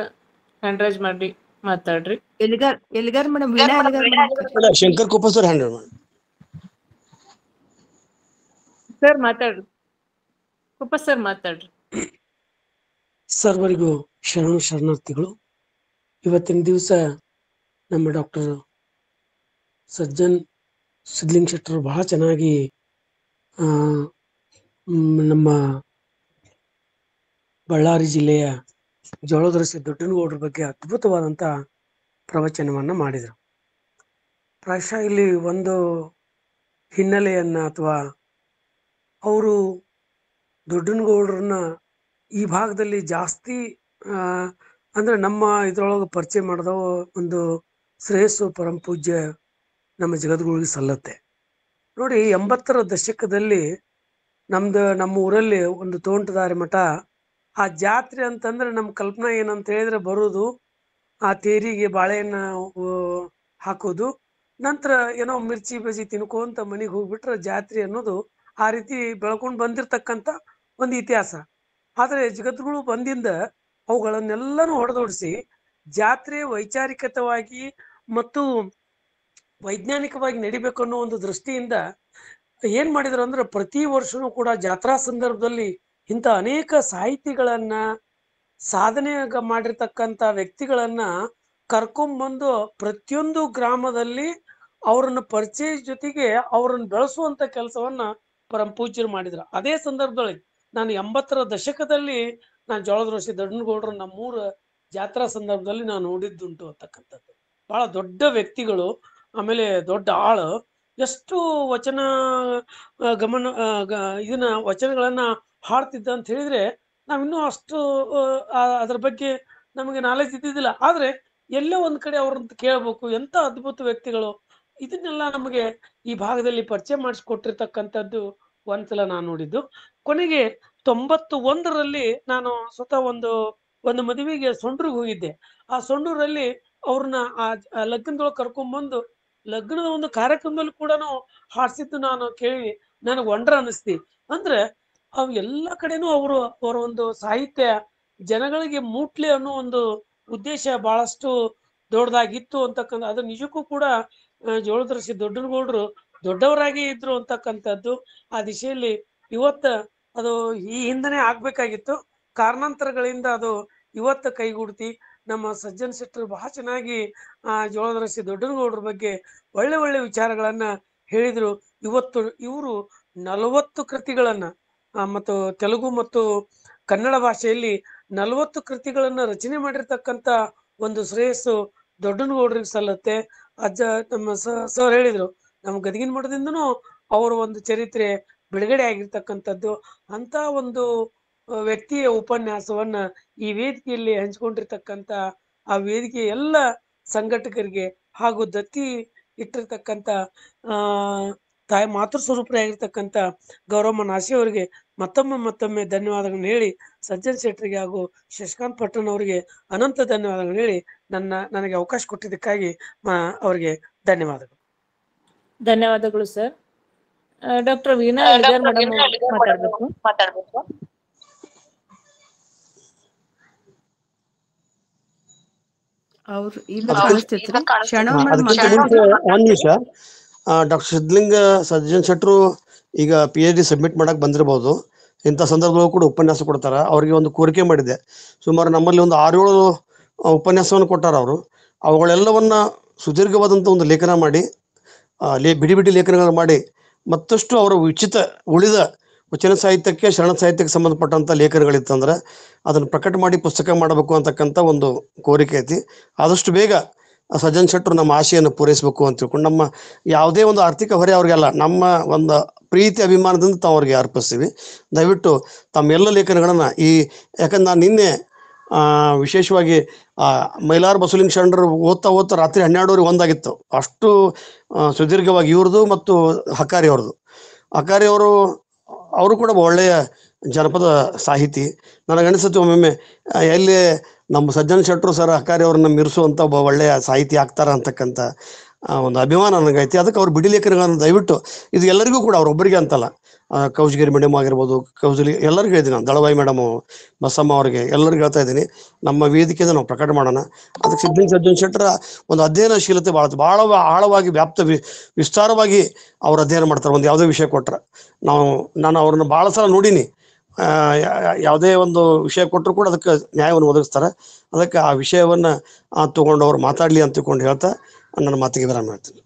[SPEAKER 2] ಹ್ಯಾಂಡ್ ರೈಸ್ ಮಾಡಿ ಮಾತಾಡ್ರಿ.
[SPEAKER 5] Elligar madam, Veena Elligar
[SPEAKER 6] Shankar Koppa sir handle ಮಾಡಿ
[SPEAKER 2] ಸರ್ ಮಾತಾಡ್ರಿ. ಕುಪ್ಪ ಸರ್ ಮಾತಾಡ್ರಿ.
[SPEAKER 8] ಸರ್ವರಿಗೂ ಶರಣಾರ್ಥಿಗಳು. ಇವತ್ತಿನ ದಿವಸ ನಮ್ಮ ಡಾಕ್ಟರ್ ಸಜ್ಜನ್ ಸಿದ್ಲಿಂಗ್ ಶೆಟ್ಟರು ಬಹಳ ಚೆನ್ನಾಗಿ ನಮ್ಮ ಬಳ್ಳಾರಿ ಜಿಲ್ಲೆಯ ಜೋಳದರಸಿ ದೊಡ್ಡನಗೌಡರ ಬಗ್ಗೆ ಅದ್ಭುತವಾದಂಥ ಪ್ರವಚನವನ್ನ ಮಾಡಿದರು. ಪ್ರಾಯಶಃ ಇಲ್ಲಿ ಒಂದು ಹಿನ್ನೆಲೆಯನ್ನ ಅಥವಾ ಅವರು ದೊಡ್ಡನಗೌಡರನ್ನ ಈ ಭಾಗದಲ್ಲಿ ಜಾಸ್ತಿ ಅಂದ್ರೆ ನಮ್ಮ ಇದ್ರೊಳಗೆ ಪರಿಚಯ ಮಾಡಿದ ಒಂದು ಶ್ರೇಯಸ್ಸು ಪರಂ ಪೂಜ್ಯ ನಮ್ಮ ಜಗದ್ಗುರುಗಳಿಗೆ ಸಲ್ಲತ್ತೆ. ನೋಡಿ, 80ರ ದಶಕದಲ್ಲಿ ನಮ್ಮ ಊರಲ್ಲಿ ಒಂದು ತೋಂಟದಾರಿ ಮಠ, ಆ ಜಾತ್ರೆ ಅಂತಂದ್ರೆ ನಮ್ಮ ಕಲ್ಪನಾ ಏನಂತ ಹೇಳಿದ್ರೆ ಬರೋದು, ಆ ತೇರಿಗೆ ಬಾಳೆಹಣ್ಣ ಹಾಕೋದು, ನಂತರ ಏನೋ ಮಿರ್ಚಿ ಬಜಿ ತಿನ್ಕೊಂತ ಮನೆಗೆ ಹೋಗ್ಬಿಟ್ರೆ ಜಾತ್ರೆ ಅನ್ನೋದು ಆ ರೀತಿ ಬೆಳ್ಕೊಂಡು ಬಂದಿರತಕ್ಕಂಥ ಒಂದು ಇತಿಹಾಸ. ಆದರೆ ಜಗದ್ಗುರು ಬಂದಿಂದ ಅವುಗಳನ್ನೆಲ್ಲನೂ ಹೊಡೆದೋಡಿಸಿ ಜಾತ್ರೆ ವೈಚಾರಿಕತವಾಗಿ ಮತ್ತು ವೈಜ್ಞಾನಿಕವಾಗಿ ನಡಿಬೇಕು ಅನ್ನೋ ಒಂದು ದೃಷ್ಟಿಯಿಂದ ಏನ್ ಮಾಡಿದ್ರು ಅಂದ್ರೆ, ಪ್ರತಿ ವರ್ಷನೂ ಕೂಡ ಜಾತ್ರಾ ಸಂದರ್ಭದಲ್ಲಿ ಇಂಥ ಅನೇಕ ಸಾಹಿತಿಗಳನ್ನ, ಸಾಧನೆ ಮಾಡಿರ್ತಕ್ಕಂಥ ವ್ಯಕ್ತಿಗಳನ್ನ ಕರ್ಕೊಂಡ್ಬಂದು ಪ್ರತಿಯೊಂದು ಗ್ರಾಮದಲ್ಲಿ ಅವರನ್ನ ಪರಿಚಯ ಜೊತೆಗೆ ಅವರನ್ನು ಬೆಳೆಸುವಂತ ಕೆಲಸವನ್ನ ಪರಂ ಪೂಜ್ಯರು ಮಾಡಿದ್ರು. ಅದೇ ಸಂದರ್ಭದಲ್ಲಿ ನಾನು 80ರ ದಶಕದಲ್ಲಿ ನಾನು ಜೋಳದರಸಿ ದೊಡ್ಡನಗೌಡರು ನಮ್ಮೂರ ಜಾತ್ರಾ ಸಂದರ್ಭದಲ್ಲಿ ನಾನು ನೋಡಿದ್ದುಂಟು ಅಂತಕ್ಕಂಥದ್ದು. ಬಹಳ ದೊಡ್ಡ ವ್ಯಕ್ತಿಗಳು, ಆಮೇಲೆ ದೊಡ್ಡ ಆಳು, ಎಷ್ಟು ವಚನ ವಚನಗಳನ್ನ ಹಾಡ್ತಿದ್ದ ಅಂತ ಹೇಳಿದ್ರೆ ನಾವಿನ್ನೂ ಅಷ್ಟು ಅದ್ರ ಬಗ್ಗೆ ನಮಗೆ ನಾಲೆಜ್ ಇದ್ದಿದ್ದಿಲ್ಲ. ಆದ್ರೆ ಎಲ್ಲೋ ಒಂದ್ ಕಡೆ ಅವ್ರಂತ ಕೇಳ್ಬೇಕು, ಎಂತ ಅದ್ಭುತ ವ್ಯಕ್ತಿಗಳು. ಇದನ್ನೆಲ್ಲ ನಮಗೆ ಈ ಭಾಗದಲ್ಲಿ ಪರಿಚಯ ಮಾಡಿಸ್ಕೊಟ್ಟಿರ್ತಕ್ಕಂಥದ್ದು ಒಂದ್ಸಲ ನಾನು ನೋಡಿದ್ದು. ಕೊನೆಗೆ 91ರಲ್ಲಿ ನಾನು ಸ್ವತಃ ಒಂದು ಮದುವೆಗೆ ಸೊಂಡ್ರಿಗೆ ಹೋಗಿದ್ದೆ. ಆ ಸೊಂಡೂರಲ್ಲಿ ಅವ್ರನ್ನ ಆ ಲಗ್ನದೊಳಗೆ ಕರ್ಕೊಂಡ್ಬಂದು ಲಗ್ನದ ಒಂದು ಕಾರ್ಯಕ್ರಮದಲ್ಲಿ ಕೂಡ ಹಾಡ್ಸಿದ್ದು ನಾನು ಕೇಳಿ ನನಗೆ ವಂಡ್ರ ಅನಿಸ್ತಿ. ಅಂದ್ರೆ ಅವ್ ಎಲ್ಲ ಕಡೆನೂ ಅವರ ಒಂದು ಸಾಹಿತ್ಯ ಜನಗಳಿಗೆ ಮುಟ್ಲಿ ಅನ್ನೋ ಒಂದು ಉದ್ದೇಶ ಬಹಳಷ್ಟು ದೊಡ್ಡದಾಗಿತ್ತು ಅಂತಕ್ಕಂಥ, ಅದು ನಿಜಕ್ಕೂ ಕೂಡ ಜೋಳದರಸಿ ದೊಡ್ಡನಗೌಡರು ದೊಡ್ಡವರಾಗಿ ಇದ್ರು ಅಂತಕ್ಕಂಥದ್ದು. ಆ ದಿಶೆಯಲ್ಲಿ ಇವತ್ತ ಅದು ಈ ಹಿಂದನೆ ಆಗ್ಬೇಕಾಗಿತ್ತು, ಕಾರಣಾಂತರಗಳಿಂದ ಅದು ಇವತ್ತು ಕೈಗೂಡ್ತಿ. ನಮ್ಮ ಸಜ್ಜನ್ ಶೆಟ್ಟರು ಬಹಳ ಚೆನ್ನಾಗಿ ಜೋಳದರಸಿ ದೊಡ್ಡನಗೌಡರ ಬಗ್ಗೆ ಒಳ್ಳೆ ವಿಚಾರಗಳನ್ನ ಹೇಳಿದ್ರು. ಇವತ್ತು ಇವರು 40 ಕೃತಿಗಳನ್ನ ಮತ್ತು ತೆಲುಗು ಮತ್ತು ಕನ್ನಡ ಭಾಷೆಯಲ್ಲಿ 40 ಕೃತಿಗಳನ್ನ ರಚನೆ ಮಾಡಿರ್ತಕ್ಕಂಥ ಒಂದು ಶ್ರೇಯಸ್ಸು ದೊಡ್ಡನಗೌಡರಿಗೆ ಸಲ್ಲತ್ತೆ. ನಮ್ಮ ಸರ್ ಹೇಳಿದ್ರು, ನಮ್ಮ ಗದಗಿನ ಮಠದಿಂದನೂ ಅವರ ಒಂದು ಚರಿತ್ರೆ ಬಿಡುಗಡೆ ಆಗಿರ್ತಕ್ಕಂಥದ್ದು. ಅಂತ ಒಂದು ವ್ಯಕ್ತಿಯ ಉಪನ್ಯಾಸವನ್ನ ಈ ವೇದಿಕೆಯಲ್ಲಿ ಹಂಚಿಕೊಂಡಿರ್ತಕ್ಕಂಥ ಆ ವೇದಿಕೆ ಎಲ್ಲ ಸಂಘಟಕರಿಗೆ ಹಾಗೂ ದತ್ತಿ ಇಟ್ಟಿರ್ತಕ್ಕಂಥ ತಾಯಿ ಮಾತೃ ಸ್ವರೂಪರಾಗಿರ್ತಕ್ಕಂಥ ಗೌರಮ್ಮ ನಾಶಿ ಅವರಿಗೆ ಮತ್ತೊಮ್ಮೆ ಧನ್ಯವಾದಗಳನ್ನ ಹೇಳಿ, ಸಜ್ಜನ್ ಶೆಟ್ಟರಿಗೆ ಹಾಗೂ ಶಶಿಕಾಂತ್ ಪಟ್ಟಣ್ ಅವರಿಗೆ ಅನಂತ ಧನ್ಯವಾದಗಳು ಹೇಳಿ ನನಗೆ ಅವಕಾಶ ಕೊಟ್ಟಿದ್ದಕ್ಕಾಗಿ ಅವರಿಗೆ
[SPEAKER 2] ಧನ್ಯವಾದಗಳು sir. Doctor Veena Eligar madam ಮಾತಾಡ್ಬೇಕು.
[SPEAKER 5] ಅವ್ರು ಇಲ್ಲ ಕಾಣಿಸ್ತಿದ್ರಿ.
[SPEAKER 6] ಒಂದ್ ನಿಮಿಷ, ಡಾಕ್ಟರ್ ಸಜ್ಜನ್ ಶೆಟ್ಟರು ಈಗ PhD ಸಬ್ಮಿಟ್ ಮಾಡಕ್ ಬಂದಿರಬಹುದು. ಇಂಥ ಸಂದರ್ಭದಲ್ಲೂ ಕೂಡ ಉಪನ್ಯಾಸ ಕೊಡ್ತಾರ. ಅವ್ರಿಗೆ ಒಂದು ಕೋರಿಕೆ ಮಾಡಿದೆ. ಸುಮಾರು ನಮ್ಮಲ್ಲಿ ಒಂದು 6-7 ಉಪನ್ಯಾಸವನ್ನು ಕೊಟ್ಟಾರ ಅವರು. ಅವುಗಳೆಲ್ಲವನ್ನ ಸುದೀರ್ಘವಾದಂಥ ಒಂದು ಲೇಖನ ಮಾಡಿ ಬಿಡಿ ಬಿಡಿ ಲೇಖನಗಳು ಮಾಡಿ ಮತ್ತಷ್ಟು ಅವರ ಉಳಿದ ವಚನ ಸಾಹಿತ್ಯಕ್ಕೆ ಶರಣ ಸಾಹಿತ್ಯಕ್ಕೆ ಸಂಬಂಧಪಟ್ಟಂತ ಲೇಖನಗಳಿತ್ತಂದ್ರೆ ಅದನ್ನು ಪ್ರಕಟ ಮಾಡಿ ಪುಸ್ತಕ ಮಾಡಬೇಕು ಅಂತಕ್ಕಂಥ ಒಂದು ಕೋರಿಕೆ ಐತಿ. ಆದಷ್ಟು ಬೇಗ ಸಜ್ಜನ್ ಶೆಟ್ಟರು ನಮ್ಮ ಆಶೆಯನ್ನು ಪೂರೈಸಬೇಕು ಅಂತ ತಿಳ್ಕೊಂಡು ನಮ್ಮ ಯಾವುದೇ ಒಂದು ಆರ್ಥಿಕ ಹೊರೆ ಅವ್ರಿಗೆಲ್ಲ ನಮ್ಮ ಒಂದು ಪ್ರೀತಿ ಅಭಿಮಾನದಿಂದ ತಾವು ಅವ್ರಿಗೆ ಅರ್ಪಿಸ್ತೀವಿ. ದಯವಿಟ್ಟು ತಮ್ಮೆಲ್ಲ ಲೇಖನಗಳನ್ನ ಯಾಕಂದ್ರೆ ನಾನು ನಿನ್ನೆ ವಿಶೇಷವಾಗಿ ಮೈಲಾರ ಬಸವಲಿಂಗ ಶರಣರು ಓದ್ತಾ ರಾತ್ರಿ 12:00 ಒಂದಾಗಿತ್ತು. ಅಷ್ಟು ಸುದೀರ್ಘವಾಗಿ ಇವ್ರದ್ದು ಮತ್ತು ಹಕಾರಿ ಅವರು ಕೂಡ ಒಳ್ಳೆಯ ಜನಪದ ಸಾಹಿತಿ. ನನಗನಿಸುತ್ತೆ ಒಮ್ಮೊಮ್ಮೆ ಎಲ್ಲಿ ನಮ್ಮ ಸಜ್ಜನ್ ಶೆಟ್ಟರು ಸರ್ ಹಕಾರಿ ಅವ್ರನ್ನ ಮೀರಿಸುವಂಥ ಒಬ್ಬ ಒಳ್ಳೆಯ ಸಾಹಿತಿ ಆಗ್ತಾರ ಅಂತಕ್ಕಂಥ ಒಂದು ಅಭಿಮಾನ ನನಗೈತಿ. ಅದಕ್ಕೆ ಅವ್ರು ಬಿಡಿ ಲೇಖನಗಳನ್ನು ದಯವಿಟ್ಟು ಇದು ಎಲ್ಲರಿಗೂ ಕೂಡ ಅವ್ರೊಬ್ಬರಿಗೆ ಅಂತಲ್ಲ, ಕೌಜಗಿರಿ ಮೇಡಮ್ ಆಗಿರ್ಬೋದು, ಎಲ್ಲರಿಗೂ ಹೇಳಿದ್ದೀನಿ ನಾನು, ದಳವಾಯಿ ಮೇಡಮು, ಬಸಮ್ಮ ಅವ್ರಿಗೆ ಎಲ್ಲರಿಗೂ ಹೇಳ್ತಾ ಇದ್ದೀನಿ. ನಮ್ಮ ವೇದಿಕೆಯಿಂದ ನಾವು ಪ್ರಕಟ ಮಾಡೋಣ. ಅದಕ್ಕೆ ಸಜ್ಜನ್ ಶೆಟ್ಟರ ಒಂದು ಅಧ್ಯಯನಶೀಲತೆ ಭಾಳ ಆಳವಾಗಿ ವಿಸ್ತಾರವಾಗಿ ಅವ್ರು ಅಧ್ಯಯನ ಮಾಡ್ತಾರೆ. ಒಂದು ಯಾವುದೇ ವಿಷಯ ಕೊಟ್ರೆ ನಾನು ಅವ್ರನ್ನ ಭಾಳ ಸಲ ನೋಡೀನಿ. ಯಾವುದೇ ಒಂದು ವಿಷಯ ಕೊಟ್ಟರು ಕೂಡ ಅದಕ್ಕೆ ನ್ಯಾಯವನ್ನು ಒದಗಿಸ್ತಾರೆ. ಅದಕ್ಕೆ ಆ ವಿಷಯವನ್ನ ತಗೊಂಡು ಅವ್ರು ಮಾತಾಡ್ಲಿ ಅಂತ ತಿಳ್ಕೊಂಡು ಹೇಳ್ತಾ ನನ್ನ ಮಾತಿಗೆ ವಿರಾಮ ಮಾಡ್ತೀನಿ.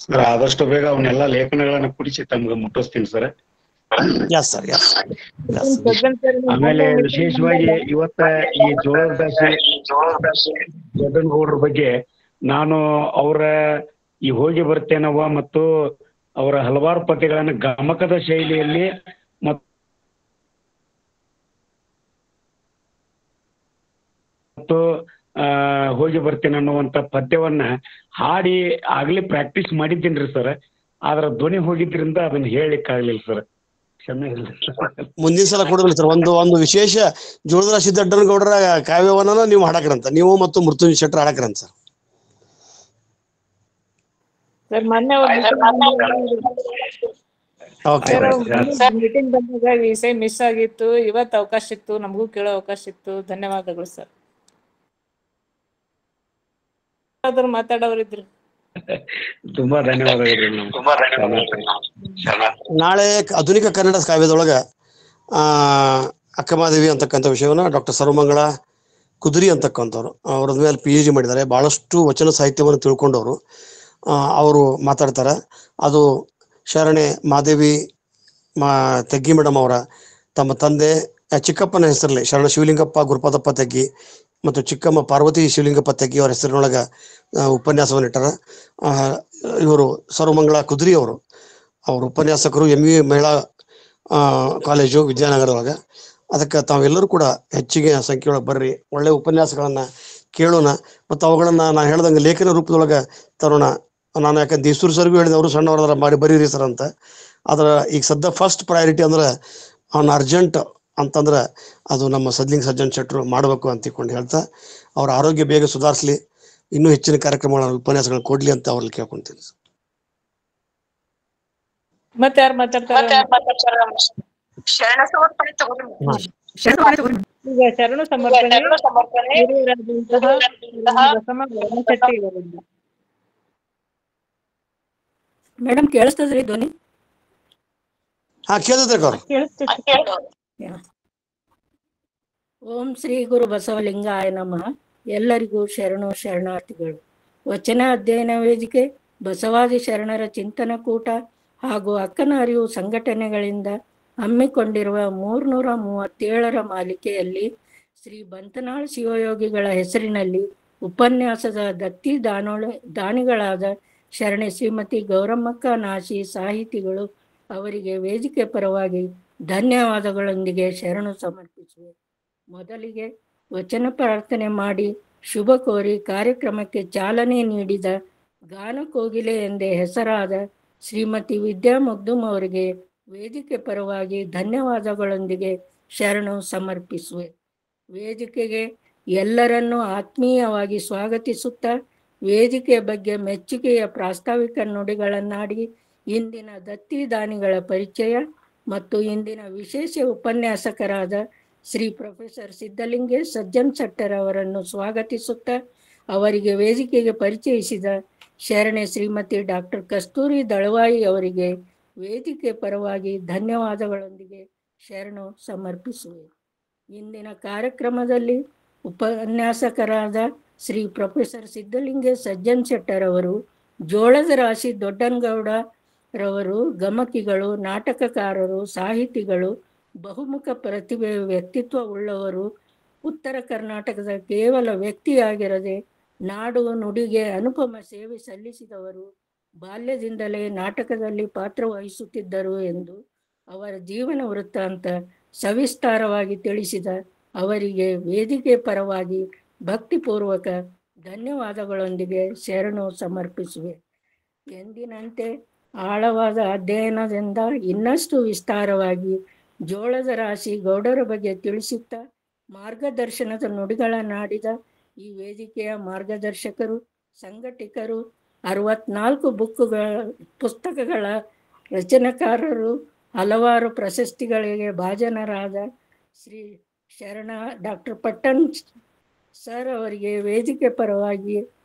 [SPEAKER 1] ಸರ್ ಆದಷ್ಟು ಬೇಗ ಅವನ್ನೆಲ್ಲ ಲೇಖನಗಳನ್ನ ಕುಡಿಸಿ ತಮ್ಗೆ ಮುಟ್ಟಿಸ್ತೀನಿ ಸರ್. ಆಮೇಲೆ ವಿಶೇಷವಾಗಿ ಇವತ್ತ ಈ ಜೋಳದಾಸಿ ಬಗ್ಗೆ ನಾನು ಅವರ ಈ ಹೋಗಿ ಬರ್ತೇನವ್ವ ಮತ್ತು ಅವರ ಹಲವಾರು ಪದ್ಯಗಳನ್ನ ಗಮಕದ ಶೈಲಿಯಲ್ಲಿ ಮತ್ತು ಹೋಗಿ ಬರ್ತೇನೆ ಅನ್ನುವಂತ ಪದ್ಯವನ್ನ ಹಾಡಿ ಆಗ್ಲೇ ಪ್ರಾಕ್ಟೀಸ್ ಮಾಡಿದ್ದೀನ್ರಿ ಸರ್. ಆದ್ರ ಧ್ವನಿ ಹೋಗಿದ್ರಿಂದ ಅದನ್ನ ಹೇಳಲಿಕ್ಕೆ ಆಗ್ಲಿಲ್ಲ ಸರ್, ಕ್ಷಮೆ ಇಲ್ಲ.
[SPEAKER 6] ಮುಂದಿನ ಸಲ ಕೊಡೋದಿಲ್ಲ ಸರ್. ಒಂದು ವಿಶೇಷ ಜೋಳದ ಸಿದ್ದಡ್ಡನಗೌಡರ ಕಾವ್ಯವನ್ನ ನೀವು ಹಾಡಕ್ರಂತ, ನೀವು ಮತ್ತು ಮೃತ್ಯುಂಜಯ ಶೆಟ್ಟರ್ ಹಾಡಕ್ರಂತ ಸರ್.
[SPEAKER 2] ಮೀಟಿಂಗ್ ಬಂದಾಗ ವಿಷಯ ಮಿಸ್ ಆಗಿತ್ತು. ಇವತ್ತು ಅವಕಾಶ ಇತ್ತು, ನಮಗೂ ಕೇಳೋ ಅವಕಾಶ ಇತ್ತು. ಧನ್ಯವಾದಗಳು ಸರ್. ಮಾತಾಡೋರಿದ್ರು
[SPEAKER 1] ತುಂಬಾ ಧನ್ಯವಾದಗಳು.
[SPEAKER 6] ನಾಳೆ ಆಧುನಿಕ ಕನ್ನಡ ಕಾವ್ಯದೊಳಗ ಅಕ್ಕಮಹಾದೇವಿ ಅಂತಕ್ಕಂಥ ವಿಷಯವನ್ನ ಡಾಕ್ಟರ್ ಸರ್ವಮಂಗಳ ಕುದುರಿ ಅಂತಕ್ಕಂಥವ್ರು ಅವ್ರ ಮೇಲೆ PhD ಮಾಡಿದ್ದಾರೆ. ಬಹಳಷ್ಟು ವಚನ ಸಾಹಿತ್ಯವನ್ನು ತಿಳ್ಕೊಂಡವರು ಅವರು ಮಾತಾಡ್ತಾರೆ. ಅದು ಶರಣೆ ಮಾದೇವಿ ತೆಗ್ಗಿ ಮೇಡಮ್ ಅವರ ತಮ್ಮ ತಂದೆ ಚಿಕ್ಕಪ್ಪನ ಹೆಸರಲ್ಲಿ ಶರಣ ಶಿವಲಿಂಗಪ್ಪ ಗುರುಪಾದಪ್ಪ ತೆಗ್ಗಿ ಮತ್ತು ಚಿಕ್ಕಮ್ಮ ಪಾರ್ವತಿ ಶಿವಲಿಂಗಪ್ಪ ತೆಗ್ಗಿ ಅವರ ಹೆಸರಿನೊಳಗ ಉಪನ್ಯಾಸವನ್ನು ಇಟ್ಟಾರ. ಇವರು ಸರ್ವಮಂಗಳ ಕುದುರಿ ಅವರು ಉಪನ್ಯಾಸಕರು, MVA ಮಹಿಳಾ ಕಾಲೇಜು ವಿದ್ಯಾನಗರದೊಳಗ. ಅದಕ್ಕೆ ತಾವೆಲ್ಲರೂ ಕೂಡ ಹೆಚ್ಚಿಗೆ ಸಂಖ್ಯೆಯೊಳಗೆ ಬರ್ರಿ, ಒಳ್ಳೆ ಉಪನ್ಯಾಸಗಳನ್ನ ಕೇಳೋಣ. ಮತ್ತು ಅವುಗಳನ್ನ ನಾನು ಹೇಳ್ದಂಗೆ ಲೇಖನ ರೂಪದೊಳಗ ತರೋಣ. ನಾನು ಯಾಕಂದ್ರೆ ದೇಸೂರು ಸರ್ಗೂ ಹೇಳಿದೆ, ಅವರು ಸಣ್ಣವರ ಮಾಡಿ ಬರೀರಿ ಸರ್ ಅಂತ. ಆದ್ರ ಈಗ ಸದ್ಯ ಫಸ್ಟ್ ಪ್ರಯಾರಿಟಿ ಅಂದ್ರೆ ಅವ್ನ ಅರ್ಜೆಂಟ್ ಅಂತಂದ್ರೆ ಅದು ನಮ್ಮ ಸಜ್ಜನ್ ಶೆಟ್ಟರು ಮಾಡಬೇಕು ಅಂತ ತಿಳ್ಕೊಂಡು ಹೇಳ್ತಾ ಅವ್ರ ಆರೋಗ್ಯ ಬೇಗ ಸುಧಾರಿಸಲಿ, ಇನ್ನೂ ಹೆಚ್ಚಿನ ಕಾರ್ಯಕ್ರಮಗಳ ಉಪನ್ಯಾಸಗಳನ್ನ ಕೊಡ್ಲಿ ಅಂತ ಅವ್ರಲ್ಲಿ ಕೇಳ್ಕೊಂತೀನಿ.
[SPEAKER 2] ಮತ್ತೆ ಯಾರು ಮಾತಾಡ್ತಾರೆ? ಈಗ ಶರಣ ಸಮರ್ಪಣೆ
[SPEAKER 5] ಮೇಡಮ್ ಕೇಳಿಸ್ತದ್ರಿ ಧ್ವನಿ? ಓಂ ಶ್ರೀ ಗುರು ಬಸವಲಿಂಗಾಯ ನಮಃ. ಎಲ್ಲರಿಗೂ ಶರಣಾರ್ಥಿಗಳು. ವಚನ ಅಧ್ಯಯನ ವೇದಿಕೆ, ಬಸವಾದಿ ಶರಣರ ಚಿಂತನ ಕೂಟ ಹಾಗೂ ಅಕ್ಕನ ಅರಿವು ಸಂಘಟನೆಗಳಿಂದ ಹಮ್ಮಿಕೊಂಡಿರುವ 337ರ ಮಾಲಿಕೆಯಲ್ಲಿ ಶ್ರೀ ಬಂತನಾಳ್ ಶಿವಯೋಗಿಗಳ ಹೆಸರಿನಲ್ಲಿ ಉಪನ್ಯಾಸದ ದತ್ತಿ ದಾನಿಗಳಾದ ಶರಣೆ ಶ್ರೀಮತಿ ಗೌರಮ್ಮಕ್ಕ ನಾಶಿ ಸಾಹಿತಿಗಳು ಅವರಿಗೆ ವೇದಿಕೆ ಪರವಾಗಿ ಧನ್ಯವಾದಗಳೊಂದಿಗೆ ಶರಣು ಸಮರ್ಪಿಸುವೆ. ಮೊದಲಿಗೆ ವಚನ ಪ್ರಾರ್ಥನೆ ಮಾಡಿ ಶುಭ ಕೋರಿ ಕಾರ್ಯಕ್ರಮಕ್ಕೆ ಚಾಲನೆ ನೀಡಿದ ಗಾನ ಕೋಗಿಲೆ ಎಂದೇ ಹೆಸರಾದ ಶ್ರೀಮತಿ ವಿದ್ಯಾ ಮುಗ್ದುಮ್ ಅವರಿಗೆ ವೇದಿಕೆ ಪರವಾಗಿ ಧನ್ಯವಾದಗಳೊಂದಿಗೆ ಶರಣು ಸಮರ್ಪಿಸುವೆ. ವೇದಿಕೆಗೆ ಎಲ್ಲರನ್ನೂ ಆತ್ಮೀಯವಾಗಿ ಸ್ವಾಗತಿಸುತ್ತಾ ವೇದಿಕೆಯ ಬಗ್ಗೆ ಮೆಚ್ಚುಗೆಯ ಪ್ರಾಸ್ತಾವಿಕ ನುಡಿಗಳನ್ನಾಡಿ ಇಂದಿನ ದತ್ತಿ ದಾನಿಗಳ ಪರಿಚಯ ಮತ್ತು ಇಂದಿನ ವಿಶೇಷ ಉಪನ್ಯಾಸಕರಾದ ಶ್ರೀ ಪ್ರೊಫೆಸರ್ ಸಿದ್ಧಲಿಂಗೇಶ್ ಸಜ್ಜನ್ ಶೆಟ್ಟರ್ ಅವರನ್ನು ಸ್ವಾಗತಿಸುತ್ತಾ ಅವರಿಗೆ ವೇದಿಕೆಗೆ ಪರಿಚಯಿಸಿದ ಶರಣೆ ಶ್ರೀಮತಿ ಡಾಕ್ಟರ್ ಕಸ್ತೂರಿ ದಳವಾಯಿ ಅವರಿಗೆ
[SPEAKER 9] ವೇದಿಕೆ ಪರವಾಗಿ ಧನ್ಯವಾದಗಳೊಂದಿಗೆ ಶರಣು ಸಮರ್ಪಿಸುವೆ. ಇಂದಿನ ಕಾರ್ಯಕ್ರಮದಲ್ಲಿ ಉಪನ್ಯಾಸಕರಾದ ಶ್ರೀ ಪ್ರೊಫೆಸರ್ ಸಿದ್ಧಲಿಂಗೇಶ್ ಸಜ್ಜನ್ ಶೆಟ್ಟರ್ ಅವರು, ಜೋಳದ ರಾಶಿ ದೊಡ್ಡನಗೌಡ ರವರು ಗಮಕಿಗಳು, ನಾಟಕಕಾರರು, ಸಾಹಿತಿಗಳು, ಬಹುಮುಖ ಪ್ರತಿಭೆ ವ್ಯಕ್ತಿತ್ವ ಉಳ್ಳವರು, ಉತ್ತರ ಕರ್ನಾಟಕದ ಕೇವಲ ವ್ಯಕ್ತಿಯಾಗಿರದೆ ನಾಡು ನುಡಿಗೆ ಅನುಪಮ ಸೇವೆ ಸಲ್ಲಿಸಿದವರು, ಬಾಲ್ಯದಿಂದಲೇ ನಾಟಕದಲ್ಲಿ ಪಾತ್ರವಹಿಸುತ್ತಿದ್ದರು ಎಂದು ಅವರ ಜೀವನ ವೃತ್ತಾಂತ ಸವಿಸ್ತಾರವಾಗಿ ತಿಳಿಸಿದ ಅವರಿಗೆ ವೇದಿಕೆ ಪರವಾಗಿ ಭಕ್ತಿಪೂರ್ವಕ ಧನ್ಯವಾದಗಳೊಂದಿಗೆ ಶರಣು ಸಮರ್ಪಿಸುವೆ. ಎಂದಿನಂತೆ ಆಳವಾದ ಅಧ್ಯಯನದಿಂದ ಇನ್ನಷ್ಟು ವಿಸ್ತಾರವಾಗಿ ಜೋಳದ ರಾಶಿ ಗೌಡರ ಬಗ್ಗೆ ತಿಳಿಸುತ್ತಾ ಮಾರ್ಗದರ್ಶನದ ನುಡಿಗಳನ್ನಾಡಿದ ಈ ವೇದಿಕೆಯ ಮಾರ್ಗದರ್ಶಕರು, ಸಂಘಟಕರು, 64 ಪುಸ್ತಕಗಳ ರಚನೆಕಾರರು, ಹಲವಾರು ಪ್ರಶಸ್ತಿಗಳಿಗೆ ಭಾಜನರಾದ ಶ್ರೀ ಡಾಕ್ಟರ್ ಪಟ್ಟಣ್ ಸರ್ ಅವರಿಗೆ ವೇದಿಕೆ ಪರವಾಗಿ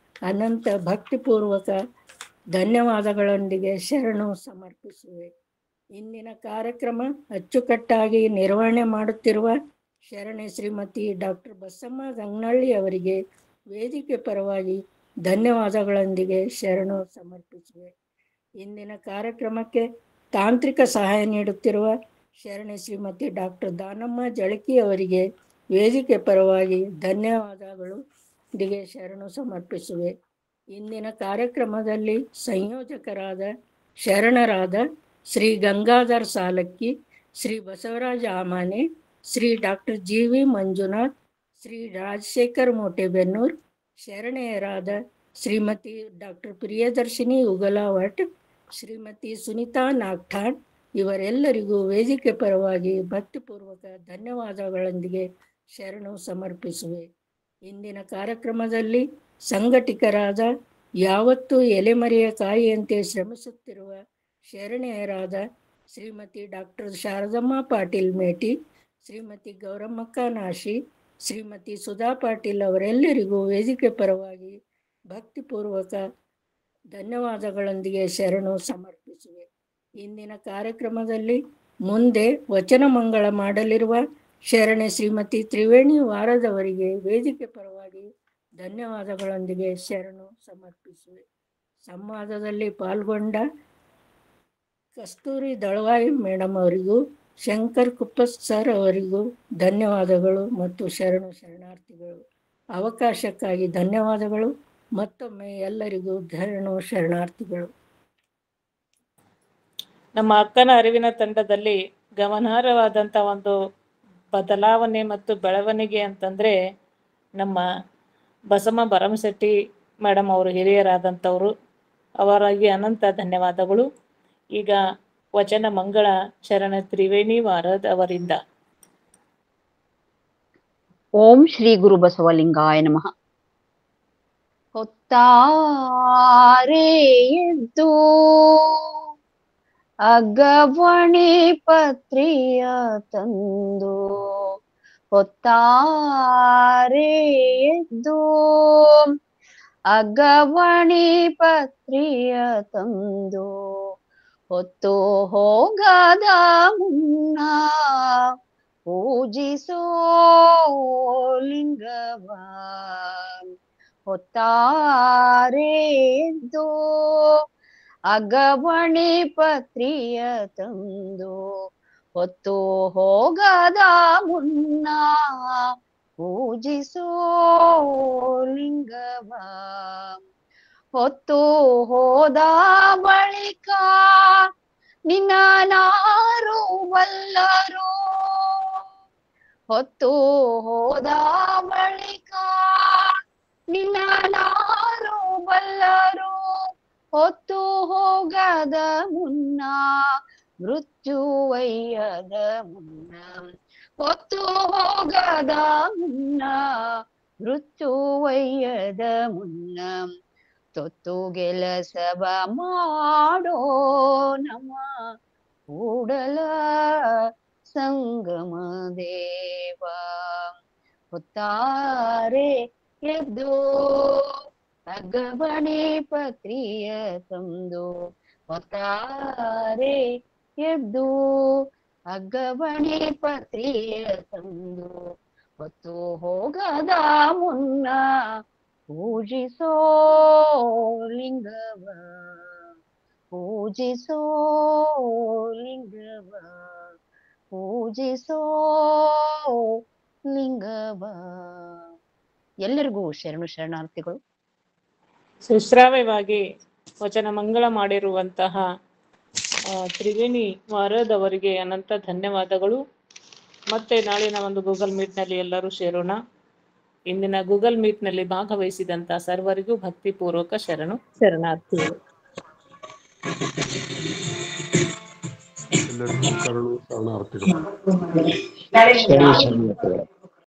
[SPEAKER 9] ಅನಂತ ಭಕ್ತಿಪೂರ್ವಕ ಧನ್ಯವಾದಗಳೊಂದಿಗೆ ಶರಣು ಸಮರ್ಪಿಸುವೆ. ಇಂದಿನ ಕಾರ್ಯಕ್ರಮ ಅಚ್ಚುಕಟ್ಟಾಗಿ ನಿರ್ವಹಣೆ ಮಾಡುತ್ತಿರುವ ಶರಣೆ ಶ್ರೀಮತಿ ಡಾಕ್ಟರ್ ಬಸಮ್ಮ ಗಂಗನಳ್ಳಿ ಅವರಿಗೆ ವೇದಿಕೆ ಪರವಾಗಿ ಧನ್ಯವಾದಗಳೊಂದಿಗೆ ಶರಣು ಸಮರ್ಪಿಸುವೆ. ಇಂದಿನ ಕಾರ್ಯಕ್ರಮಕ್ಕೆ ತಾಂತ್ರಿಕ ಸಹಾಯ ನೀಡುತ್ತಿರುವ ಶರಣೆ ಶ್ರೀಮತಿ ಡಾಕ್ಟರ್ ದಾನಮ್ಮ ಜಳಕಿ ಅವರಿಗೆ ವೇದಿಕೆ ಪರವಾಗಿ ಧನ್ಯವಾದಗಳೊಂದಿಗೆ ಶರಣು ಸಮರ್ಪಿಸುವೆ. ಇಂದಿನ ಕಾರ್ಯಕ್ರಮದಲ್ಲಿ ಸಂಯೋಜಕರಾದ ಶರಣರಾದ ಶ್ರೀ ಗಂಗಾಧರ್ ಸಾಲಕ್ಕಿ, ಶ್ರೀ ಬಸವರಾಜ ಆಮಾನೆ, ಶ್ರೀ ಡಾಕ್ಟರ್ ಜಿ.ವಿ. ಮಂಜುನಾಥ್, ಶ್ರೀ ರಾಜಶೇಖರ್ ಮೋಟೆಬೆನ್ನೂರ್, ಶರಣೆಯರಾದ ಶ್ರೀಮತಿ ಡಾಕ್ಟರ್ ಪ್ರಿಯದರ್ಶಿನಿ ಉಗಲಾವಟ್, ಶ್ರೀಮತಿ ಸುನಿತಾ ನಾಗ್ಠಾಣ್ ಇವರೆಲ್ಲರಿಗೂ ವೇದಿಕೆ ಪರವಾಗಿ ಭಕ್ತಿಪೂರ್ವಕ ಧನ್ಯವಾದಗಳೊಂದಿಗೆ ಶರಣು ಸಮರ್ಪಿಸುವೆ. ಇಂದಿನ ಕಾರ್ಯಕ್ರಮದಲ್ಲಿ ಸಂಘಟಕರಾದ ಯಾವತ್ತೂ ಎಲೆಮರೆಯ ಕಾಯಿಯಂತೆ ಶ್ರಮಿಸುತ್ತಿರುವ ಶರಣೆಯರಾದ ಶ್ರೀಮತಿ ಡಾಕ್ಟರ್ ಶಾರದಮ್ಮ ಪಾಟೀಲ್ ಮೇಟಿ, ಶ್ರೀಮತಿ ಗೌರಮ್ಮಕ್ಕ ನಾಶಿ, ಶ್ರೀಮತಿ ಸುಧಾ ಪಾಟೀಲ್ ಅವರೆಲ್ಲರಿಗೂ ವೇದಿಕೆ ಪರವಾಗಿ ಭಕ್ತಿಪೂರ್ವಕ ಧನ್ಯವಾದಗಳೊಂದಿಗೆ ಶರಣು ಸಮರ್ಪಿಸುವೆ. ಇಂದಿನ ಕಾರ್ಯಕ್ರಮದಲ್ಲಿ ಮುಂದೆ ವಚನ ಮಂಗಳ ಮಾಡಲಿರುವ ಶರಣೆ ಶ್ರೀಮತಿ ತ್ರಿವೇಣಿ ವಾರದವರಿಗೆ ವೇದಿಕೆ ಪರವಾಗಿ ಧನ್ಯವಾದಗಳೊಂದಿಗೆ ಶರಣು ಸಮರ್ಪಿಸುವೆ. ಸಂವಾದದಲ್ಲಿ ಪಾಲ್ಗೊಂಡ ಕಸ್ತೂರಿ ದಳವಾಯಿ ಮೇಡಮ್ ಅವರಿಗೂ, ಶಂಕರ್ ಕುಪ್ಪಸ್ ಸರ್ ಅವರಿಗೂ ಧನ್ಯವಾದಗಳು ಮತ್ತು ಶರಣಾರ್ಥಿಗಳು. ಅವಕಾಶಕ್ಕಾಗಿ ಧನ್ಯವಾದಗಳು. ಮತ್ತೊಮ್ಮೆ ಎಲ್ಲರಿಗೂ ಶರಣಾರ್ಥಿಗಳು.
[SPEAKER 2] ನಮ್ಮ ಅಕ್ಕನ ಅರಿವಿನ ತಂಡದಲ್ಲಿ ಗಮನಾರ್ಹವಾದಂಥ ಒಂದು ಬದಲಾವಣೆ ಮತ್ತು ಬೆಳವಣಿಗೆ ಅಂತಂದರೆ ನಮ್ಮ ಬಸಮ್ಮ ಭರಮಶೆಟ್ಟಿ ಮೇಡಮ್ ಅವರು ಹಿರಿಯರಾದಂಥವರು, ಅವರಿಗೆ ಅನಂತ ಧನ್ಯವಾದಗಳು. ಈಗ ವಚನ ಮಂಗಳ ಶರಣ ತ್ರಿವೇಣಿ ವಾರದ್ ಅವರಿಂದ.
[SPEAKER 10] ಓಂ ಶ್ರೀ ಗುರು ಬಸವಲಿಂಗಾಯ ನಮಃ. ಹೊತ್ತಾರೆ ಎದ್ದು ಅಗವಣಿ ಪತ್ರಿಯ ತಂದು, ಹೊತ್ತಾರೆ ಎದ್ದು ಅಗವಣಿ ಪತ್ರಿಯ ತಂದು, ಹೊತ್ತು ಹೋಗದ ಮುನ್ನ ಪೂಜಿಸೋ ಲಿಂಗವ, ಹೊತ್ತಾರೆ ಎದ್ದು ಅಗವಣಿ ಪತ್ರಿಯ ತಂದು, ಹೊತ್ತು ಹೋಗದ ಮುನ್ನ ಪೂಜಿಸೋ ಲಿಂಗವ, ಹೊತ್ತು ಹೋದ ಬಳಿಕ ನಿನ್ನ ನಾರು ಬಲ್ಲರು, ಹೊತ್ತು ಹೋದ ಬಳಿಕ ನಿನ್ನ ನಾರು ಬಲ್ಲರು, ಹೊತ್ತು ಹೋಗದ ಮುನ್ನ ಮೃತ್ಯುವಯ್ಯದ ಮುನ್ನ, ಹೊತ್ತು ಹೋಗದ ಮುನ್ನ ಮೃತ್ಯುವಯ್ಯದ ಮುನ್ನ, ತೊತ್ತು ಗೆಲಸವ ಮಾಡೋ ನಮ ಕೂಡಲ ಸಂಗಮ ದೇವ, ಹೊತ್ತಾರೆ ಎದ್ದು ಅಗವಣಿ ಪತ್ರಿಯ ತಂದು, ಹೊತ್ತಾರೆ ಎದ್ದು ಅಗ್ಗಬಣಿ ಪತ್ರಿಯ ತಂದು ಹೊತ್ತು ಹೋಗದ ಮುನ್ನ ಪೂಜಿಸೋ ಲಿಂಗವ ಪೂಜಿಸೋ ಲಿಂಗವ ಪೂಜಿಸೋ ಲಿಂಗವ. ಎಲ್ಲರಿಗೂ ಶರಣು ಶರಣಾರ್ಥಿಗಳು.
[SPEAKER 2] ಸುಶ್ರಾವ್ಯವಾಗಿ ವಚನ ಮಂಗಳ ಮಾಡಿರುವಂತಹ ತ್ರಿವೇಣಿ ವಾರದವರಿಗೆ ಅನಂತ ಧನ್ಯವಾದಗಳು. ಮತ್ತೆ ನಾಳಿನ ಒಂದು ಗೂಗಲ್ ಮೀಟ್ನಲ್ಲಿ ಎಲ್ಲರೂ ಸೇರೋಣ. ಇಂದಿನ ಗೂಗಲ್ ಮೀಟ್ನಲ್ಲಿ ಭಾಗವಹಿಸಿದಂತ ಸರ್ವರಿಗೂ ಭಕ್ತಿಪೂರ್ವಕ ಶರಣು ಶರಣಾರ್ಥಿಗಳು.
[SPEAKER 6] ಎಲ್ಲರಿಗೂ ಶರಣು ಶರಣಾರ್ಥಿಗಳು.
[SPEAKER 1] ಶರಣಾರ್ಥಿಗಳು.